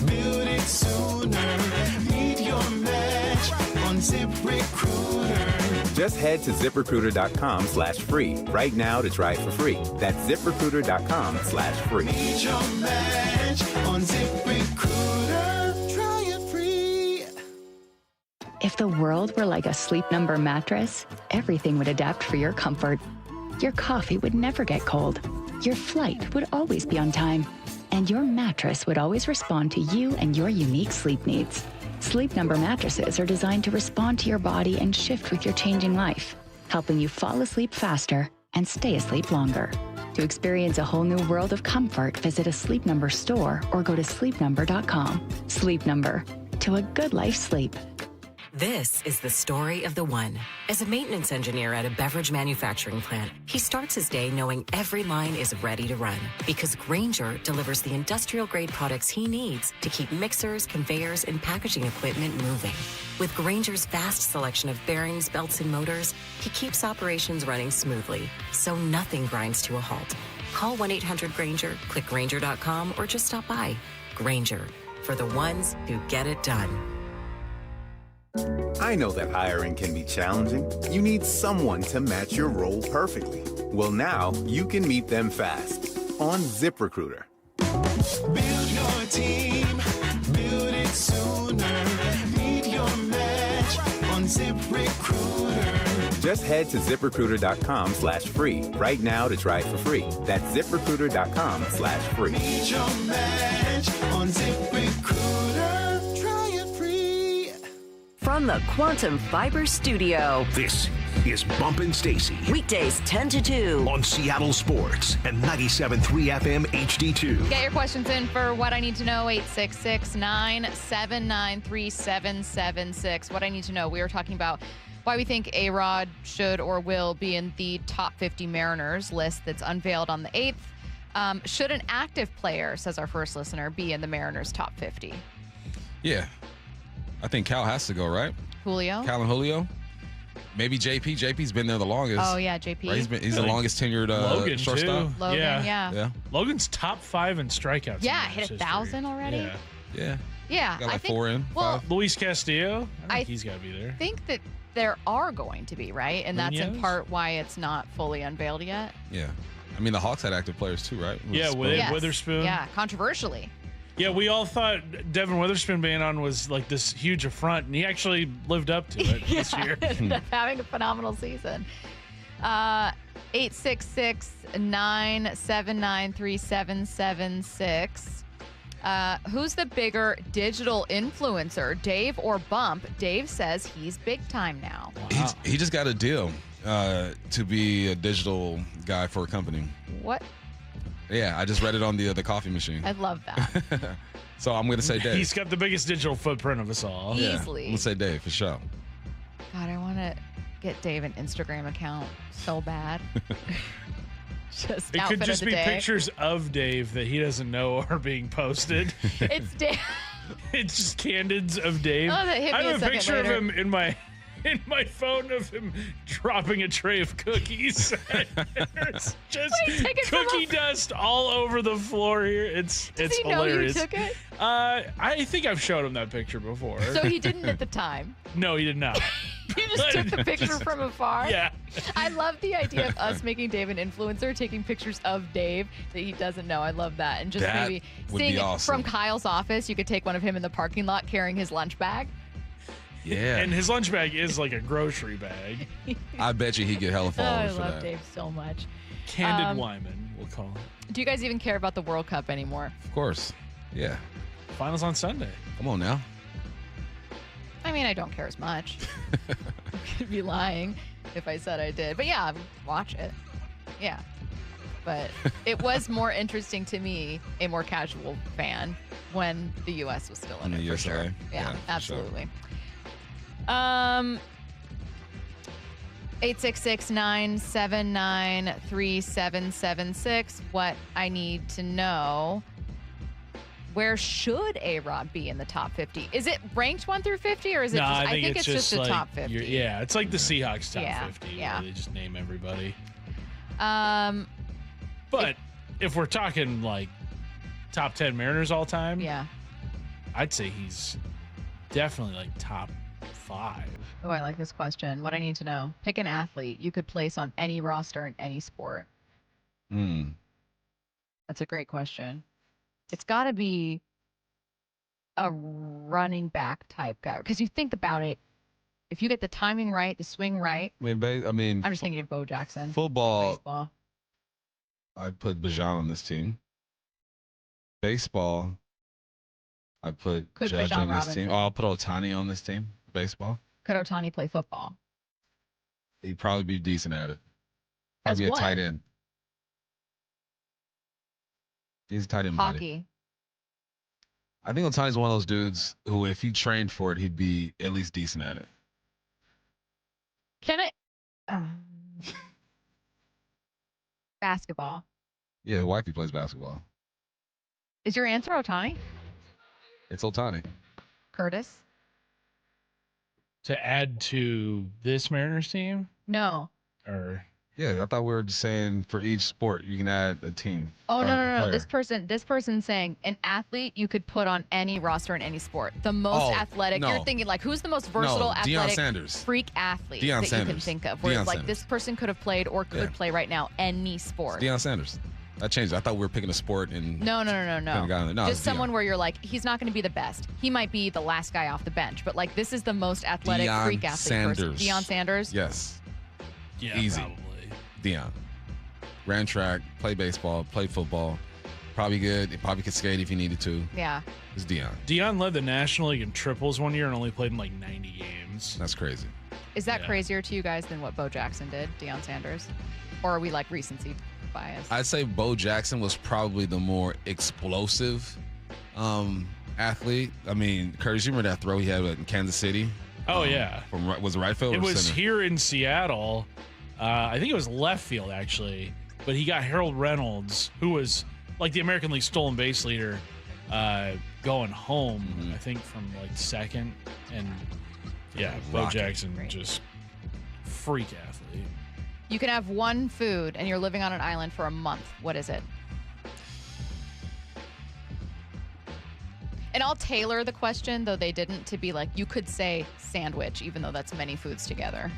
build it sooner. Meet your match on ZipRecruiter. Just head to ZipRecruiter.com/free right now to try it for free. That's ZipRecruiter.com/free. Meet your match on ZipRecruiter. Try it free. If the world were like a Sleep Number mattress, everything would adapt for your comfort. Your coffee would never get cold. Your flight would always be on time. And your mattress would always respond to you and your unique sleep needs. Sleep Number mattresses are designed to respond to your body and shift with your changing life, helping you fall asleep faster and stay asleep longer. To experience a whole new world of comfort, visit a Sleep Number store or go to sleepnumber.com. Sleep Number, to a good life sleep. This is the story of the one. As a maintenance engineer at a beverage manufacturing plant, he starts his day knowing every line is ready to run because Grainger delivers the industrial-grade products he needs to keep mixers, conveyors, and packaging equipment moving. With Grainger's vast selection of bearings, belts, and motors, he keeps operations running smoothly, so nothing grinds to a halt. Call 1-800-GRAINGER, click Grainger.com, or just stop by. Grainger, for the ones who get it done. I know that hiring can be challenging. You need someone to match your role perfectly. Well, now you can meet them fast on ZipRecruiter. Build your team, build it sooner. Meet your match on ZipRecruiter. Just head to ZipRecruiter.com/free right now to try it for free. That's ZipRecruiter.com/free. Meet your match on ZipRecruiter. Try it free. From the Quantum Fiber Studio. This is Bump Stacy. Weekdays 10 to 2. On Seattle Sports and 97.3 FM HD2. Get your questions in for What I Need to Know, 866-979-3776. What I Need to Know. We were talking about why we think A-Rod should or will be in the top 50 Mariners list that's unveiled on the 8th. Should an active player, says our first listener, be in the Mariners top 50? Yeah. I think Cal has to go, right? Julio? Cal and Julio? Maybe JP. JP's been there the longest. Oh, yeah, JP. Right? He's the longest tenured Logan, shortstop. too. Logan, yeah. Logan's top 5 in strikeouts. Yeah, in hit history. 1,000 already. Yeah. Yeah. Yeah. Got like I think, 4 in. Well, 5. Luis Castillo? I think he's got to be there. I think that there are going to be, right? And that's in Munoz? part why it's not fully unveiled yet. Yeah. I mean, the Hawks had active players too, right? Yeah, Yes. Witherspoon. Yeah, controversially. Yeah, we all thought Devin Witherspoon being on was like this huge affront, and he actually lived up to it this year. Ended up having a phenomenal season. 866-979-3776. Who's the bigger digital influencer, Dave or Bump? Dave says he's big time now. He just got a deal to be a digital guy for a company. What? Yeah, I just read it on the coffee machine. I love that. So I'm going to say Dave. He's got the biggest digital footprint of us all. Easily. Yeah, I'm going to say Dave for sure. God, I want to get Dave an Instagram account so bad. Just It outfit could just of the be day. pictures of Dave that he doesn't know are being posted. It's Dave. It's just candids of Dave. Oh, that hit I me a have a second picture later. of him in my phone of him dropping a tray of cookies. It's just Wait, take it from cookie a- dust all over the floor here. It's Does he know hilarious. you took it? I think I've showed him that picture before. So he didn't at the time. No, he did not. You just took the picture from afar? Yeah. I love the idea of us making Dave an influencer, taking pictures of Dave that he doesn't know. I love that. And just That maybe would seeing be it awesome. from Kyle's office, you could take one of him in the parking lot carrying his lunch bag. Yeah. And his lunch bag is like a grocery bag. I bet you he'd get hella Oh, I followers for love that. Dave so much. Candid Wyman, we'll call it. Do you guys even care about the World Cup anymore? Of course. Yeah. Finals on Sunday. Come on now. I mean, I don't care as much. I could be lying if I said I did. But yeah, watch it. Yeah. But it was more interesting to me, a more casual fan, when the U.S. was still in it, the for USA. sure. Yeah, Yeah, for absolutely. 866-979-3776. What I need to know. Where should A-Rod be in the top 50? Is it ranked 1 through 50, or is it No, just? I think it's just the like top 50. Yeah, it's like the Seahawks top Yeah, 50. yeah. Where they just name everybody. But if we're talking like top 10 Mariners all time, yeah. I'd say he's definitely like top 5. Oh, I like this question. What I need to know. Pick an athlete you could place on any roster in any sport. That's a great question. It's got to be a running back type guy. Because you think about it, if you get the timing right, the swing right. I mean, I'm just thinking of Bo Jackson. football, Baseball. I put Bajan on this team. Baseball, I put Could Judge Bijan on this Robinson. team. Oh, I'll put Otani on this team. Baseball. Could Otani play football? He'd probably be decent at it. As Probably a what? tight end. He's a tight end. body. Hockey. I think Ohtani's one of those dudes who, if he trained for it, he'd be at least decent at it. Can I? Basketball. Yeah, wifey plays basketball. Is your answer Ohtani? It's Ohtani. Curtis? To add to this Mariners team? No. Or yeah, I thought we were just saying for each sport you can add a team. Oh no. This person's saying an athlete you could put on any roster in any sport. The most athletic. No. You're thinking like who's the most versatile Deion athletic Sanders. freak athlete Deion that Sanders. you can think of? Where Deion it's like Sanders. this person could have played or could play right now any sport. Deion Sanders. That changed. I thought we were picking a sport and No. No, Just someone where you're like, he's not going to be the best. He might be the last guy off the bench, but like this is the most athletic Deion freak athlete person. Deion Sanders. Yes. Yeah, easy. probably. Deion. Ran track, played baseball, played football. Probably good. He probably could skate if he needed to. Yeah. It's Deion. Deion led the National League in triples one year and only played in like 90 games. That's crazy. Is that crazier to you guys than what Bo Jackson did, Deion Sanders? Or are we like recency bias? I'd say Bo Jackson was probably the more explosive athlete. I mean, Curtis, you remember that throw he had in Kansas City? Oh, yeah. Was it right field It or was center? here in Seattle. I think it was left field, actually. But he got Harold Reynolds, who was like the American League stolen base leader, going home, I think, from like second. And yeah, Bo Jackson, just freak athlete. You can have one food and you're living on an island for a month. What is it? And I'll tailor the question, though they didn't, to be like, you could say sandwich, even though that's many foods together.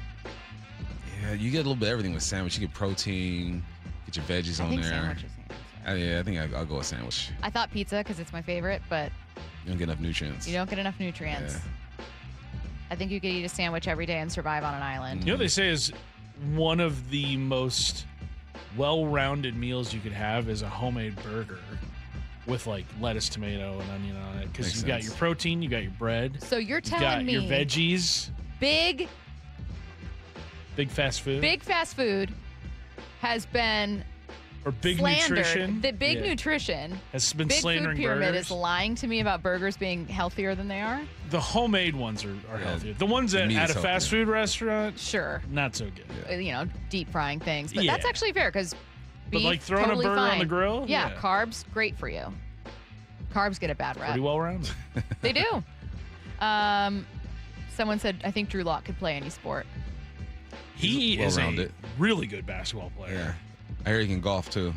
Yeah, you get a little bit of everything with sandwich. You get protein, get your veggies on there. Sandwich is the answer. Yeah, I think I'll go with sandwich. I thought pizza because it's my favorite, but You don't get enough nutrients. you don't get enough nutrients. Yeah. I think you could eat a sandwich every day and survive on an island. You know what they say is one of the most well-rounded meals you could have is a homemade burger with like lettuce, tomato, and onion on it. Because you've got your protein, you got your bread. So you're you telling got me your veggies. Big fast food. Big fast food has been or big slandered. nutrition. The big nutrition has been big slandering food pyramid burgers. is lying to me about burgers being healthier than they are. The homemade ones are healthier. The ones at a fast food restaurant, sure, not so good. You know, deep frying things, but that's Yeah. actually fair because But like throwing totally a burger fine. on the grill, yeah, carbs great for you. Carbs get a bad rap. Pretty well rounded. They do. Someone said, I think Drew Lock could play any sport. He is a well-rounded. really good basketball player. Yeah. I hear he can golf too.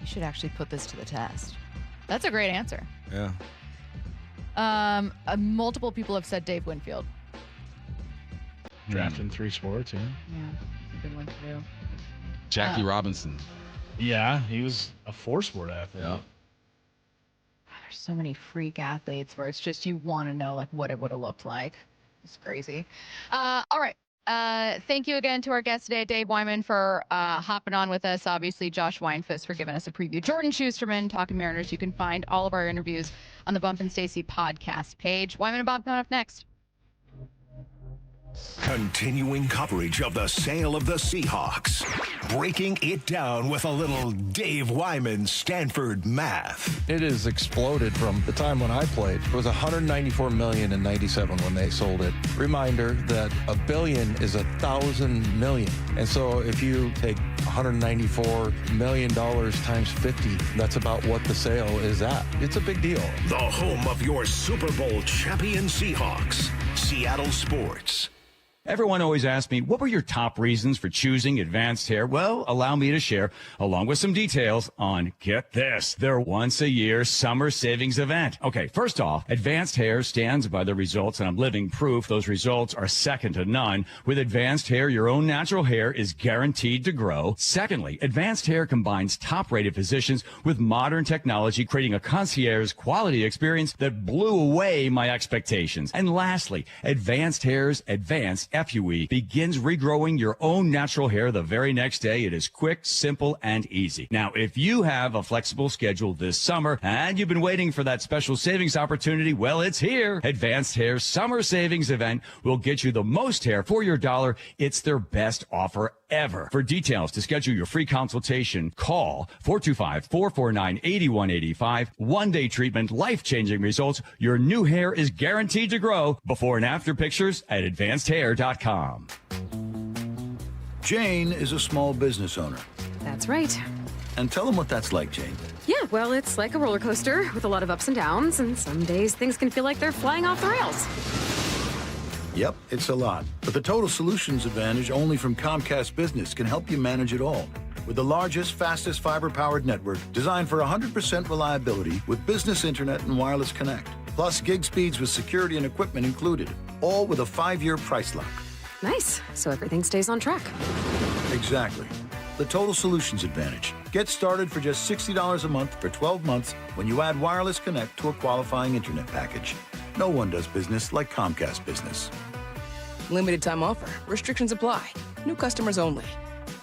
You should actually put this to the test. That's a great answer. Yeah. Multiple people have said Dave Winfield. Drafted in 3 sports, yeah. Yeah, it's a good one to do. Jackie Robinson. Yeah, he was a 4-sport athlete. Yeah. There's so many freak athletes where it's just you want to know like what it would have looked like. It's crazy. All right. Thank you again to our guest today, Dave Wyman, for hopping on with us. Obviously, Josh Weinfuss for giving us a preview. Jordan Shusterman, Talking Mariners. You can find all of our interviews on the Bump and Stacy podcast page. Wyman and Bob coming up next. Continuing coverage of the sale of the Seahawks. Breaking it down with a little Dave Wyman Stanford math. It has exploded from the time when I played. It was $194 million in '97 when they sold it. Reminder that $1 billion is 1,000 million. And so if you take $194 million times 50, that's about what the sale is at. It's a big deal. The home of your Super Bowl champion Seahawks. Seattle Sports. Everyone always asks me, what were your top reasons for choosing Advanced Hair? Well, allow me to share, along with some details, on, get this, their once-a-year summer savings event. Okay, first off, Advanced Hair stands by the results, and I'm living proof those results are second to none. With Advanced Hair, your own natural hair is guaranteed to grow. Secondly, Advanced Hair combines top-rated physicians with modern technology, creating a concierge quality experience that blew away my expectations. And lastly, Advanced Hair's advanced FUE begins regrowing your own natural hair the very next day. It is quick, simple, and easy. Now, if you have a flexible schedule this summer and you've been waiting for that special savings opportunity, well, it's here. Advanced Hair's Summer Savings Event will get you the most hair for your dollar. It's their best offer ever. For details to schedule your free consultation, call 425-449-8185. One-day treatment, life-changing results. Your new hair is guaranteed to grow. Before and after pictures at advancedhair.com. Jane is a small business owner. That's right. And tell them what that's like, Jane. Yeah, well, it's like a roller coaster with a lot of ups and downs, and some days things can feel like they're flying off the rails. Yep, it's a lot. But the Total Solutions Advantage only from Comcast Business can help you manage it all. With the largest, fastest fiber-powered network designed for 100% reliability with business internet and wireless connect. Plus gig speeds with security and equipment included. All with a 5-year price lock. Nice. So everything stays on track. Exactly. The Total Solutions Advantage. Get started for just $60 a month for 12 months when you add wireless connect to a qualifying internet package. No one does business like Comcast Business. Limited time offer. Restrictions apply. New customers only.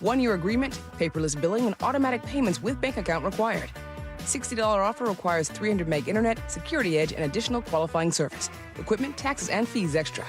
1-year agreement, paperless billing, and automatic payments with bank account required. $60 offer requires 300 meg internet, security edge, and additional qualifying service. Equipment, taxes, and fees extra.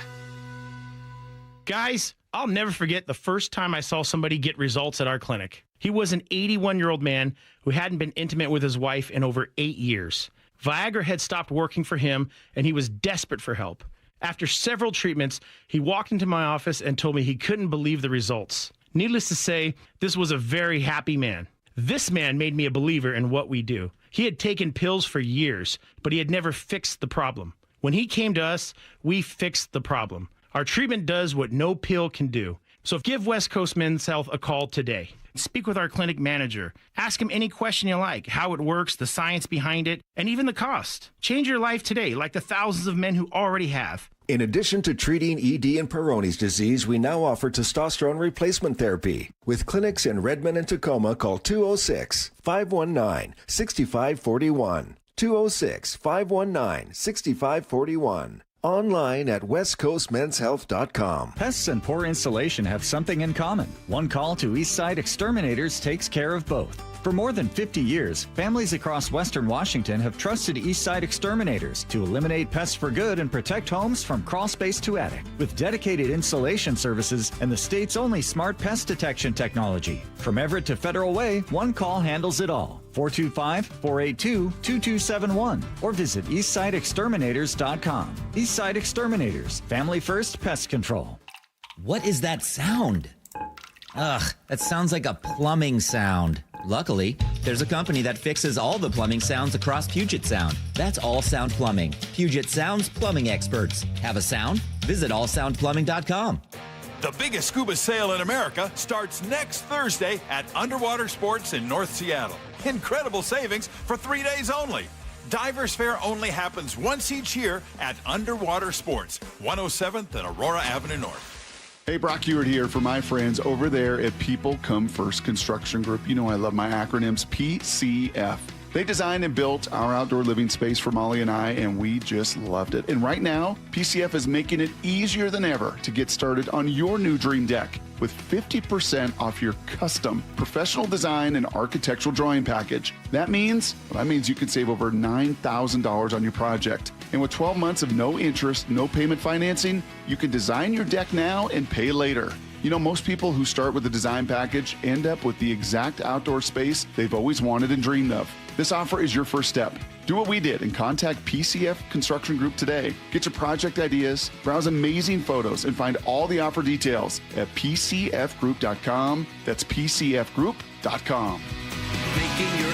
Guys, I'll never forget the first time I saw somebody get results at our clinic. He was an 81-year-old man who hadn't been intimate with his wife in over 8 years. Viagra had stopped working for him, and he was desperate for help. After several treatments, he walked into my office and told me he couldn't believe the results. Needless to say, this was a very happy man. This man made me a believer in what we do. He had taken pills for years, but he had never fixed the problem. When he came to us, we fixed the problem. Our treatment does what no pill can do. So give West Coast Men's Health a call today. Speak with our clinic manager. Ask him any question you like, how it works, the science behind it, and even the cost. Change your life today, like the thousands of men who already have. In addition to treating ED and Peyronie's disease, we now offer testosterone replacement therapy. With clinics in Redmond and Tacoma, call 206-519-6541. 206-519-6541. Online at westcoastmenshealth.com. Pests and poor installation have something in common. One call to Eastside Exterminators takes care of both. For more than 50 years, families across Western Washington have trusted Eastside Exterminators to eliminate pests for good and protect homes from crawl space to attic. With dedicated installation services and the state's only smart pest detection technology. From Everett to Federal Way, one call handles it all. 425-482-2271 or visit eastsideexterminators.com. Eastside Exterminators, family first pest control. What is that sound? Ugh, that sounds like a plumbing sound. Luckily, there's a company that fixes all the plumbing sounds across Puget Sound. That's All Sound Plumbing. Puget Sound's plumbing experts. Have a sound? Visit allsoundplumbing.com. The biggest scuba sale in America starts next Thursday at Underwater Sports in North Seattle. Incredible savings for 3 days only. Divers Fair only happens once each year at Underwater Sports, 107th and Aurora Avenue North. Hey, Brock Ewart here for my friends over there at People Come First Construction Group. You know I love my acronyms, PCF. They designed and built our outdoor living space for Molly and I, and we just loved it. And right now, PCF is making it easier than ever to get started on your new dream deck with 50% off your custom professional design and architectural drawing package. That means you can save over $9,000 on your project. And with 12 months of no interest, no payment financing, you can design your deck now and pay later. You know, most people who start with a design package end up with the exact outdoor space they've always wanted and dreamed of. This offer is your first step. Do what we did and contact PCF Construction Group today. Get your project ideas, browse amazing photos, and find all the offer details at pcfgroup.com. That's pcfgroup.com. Making your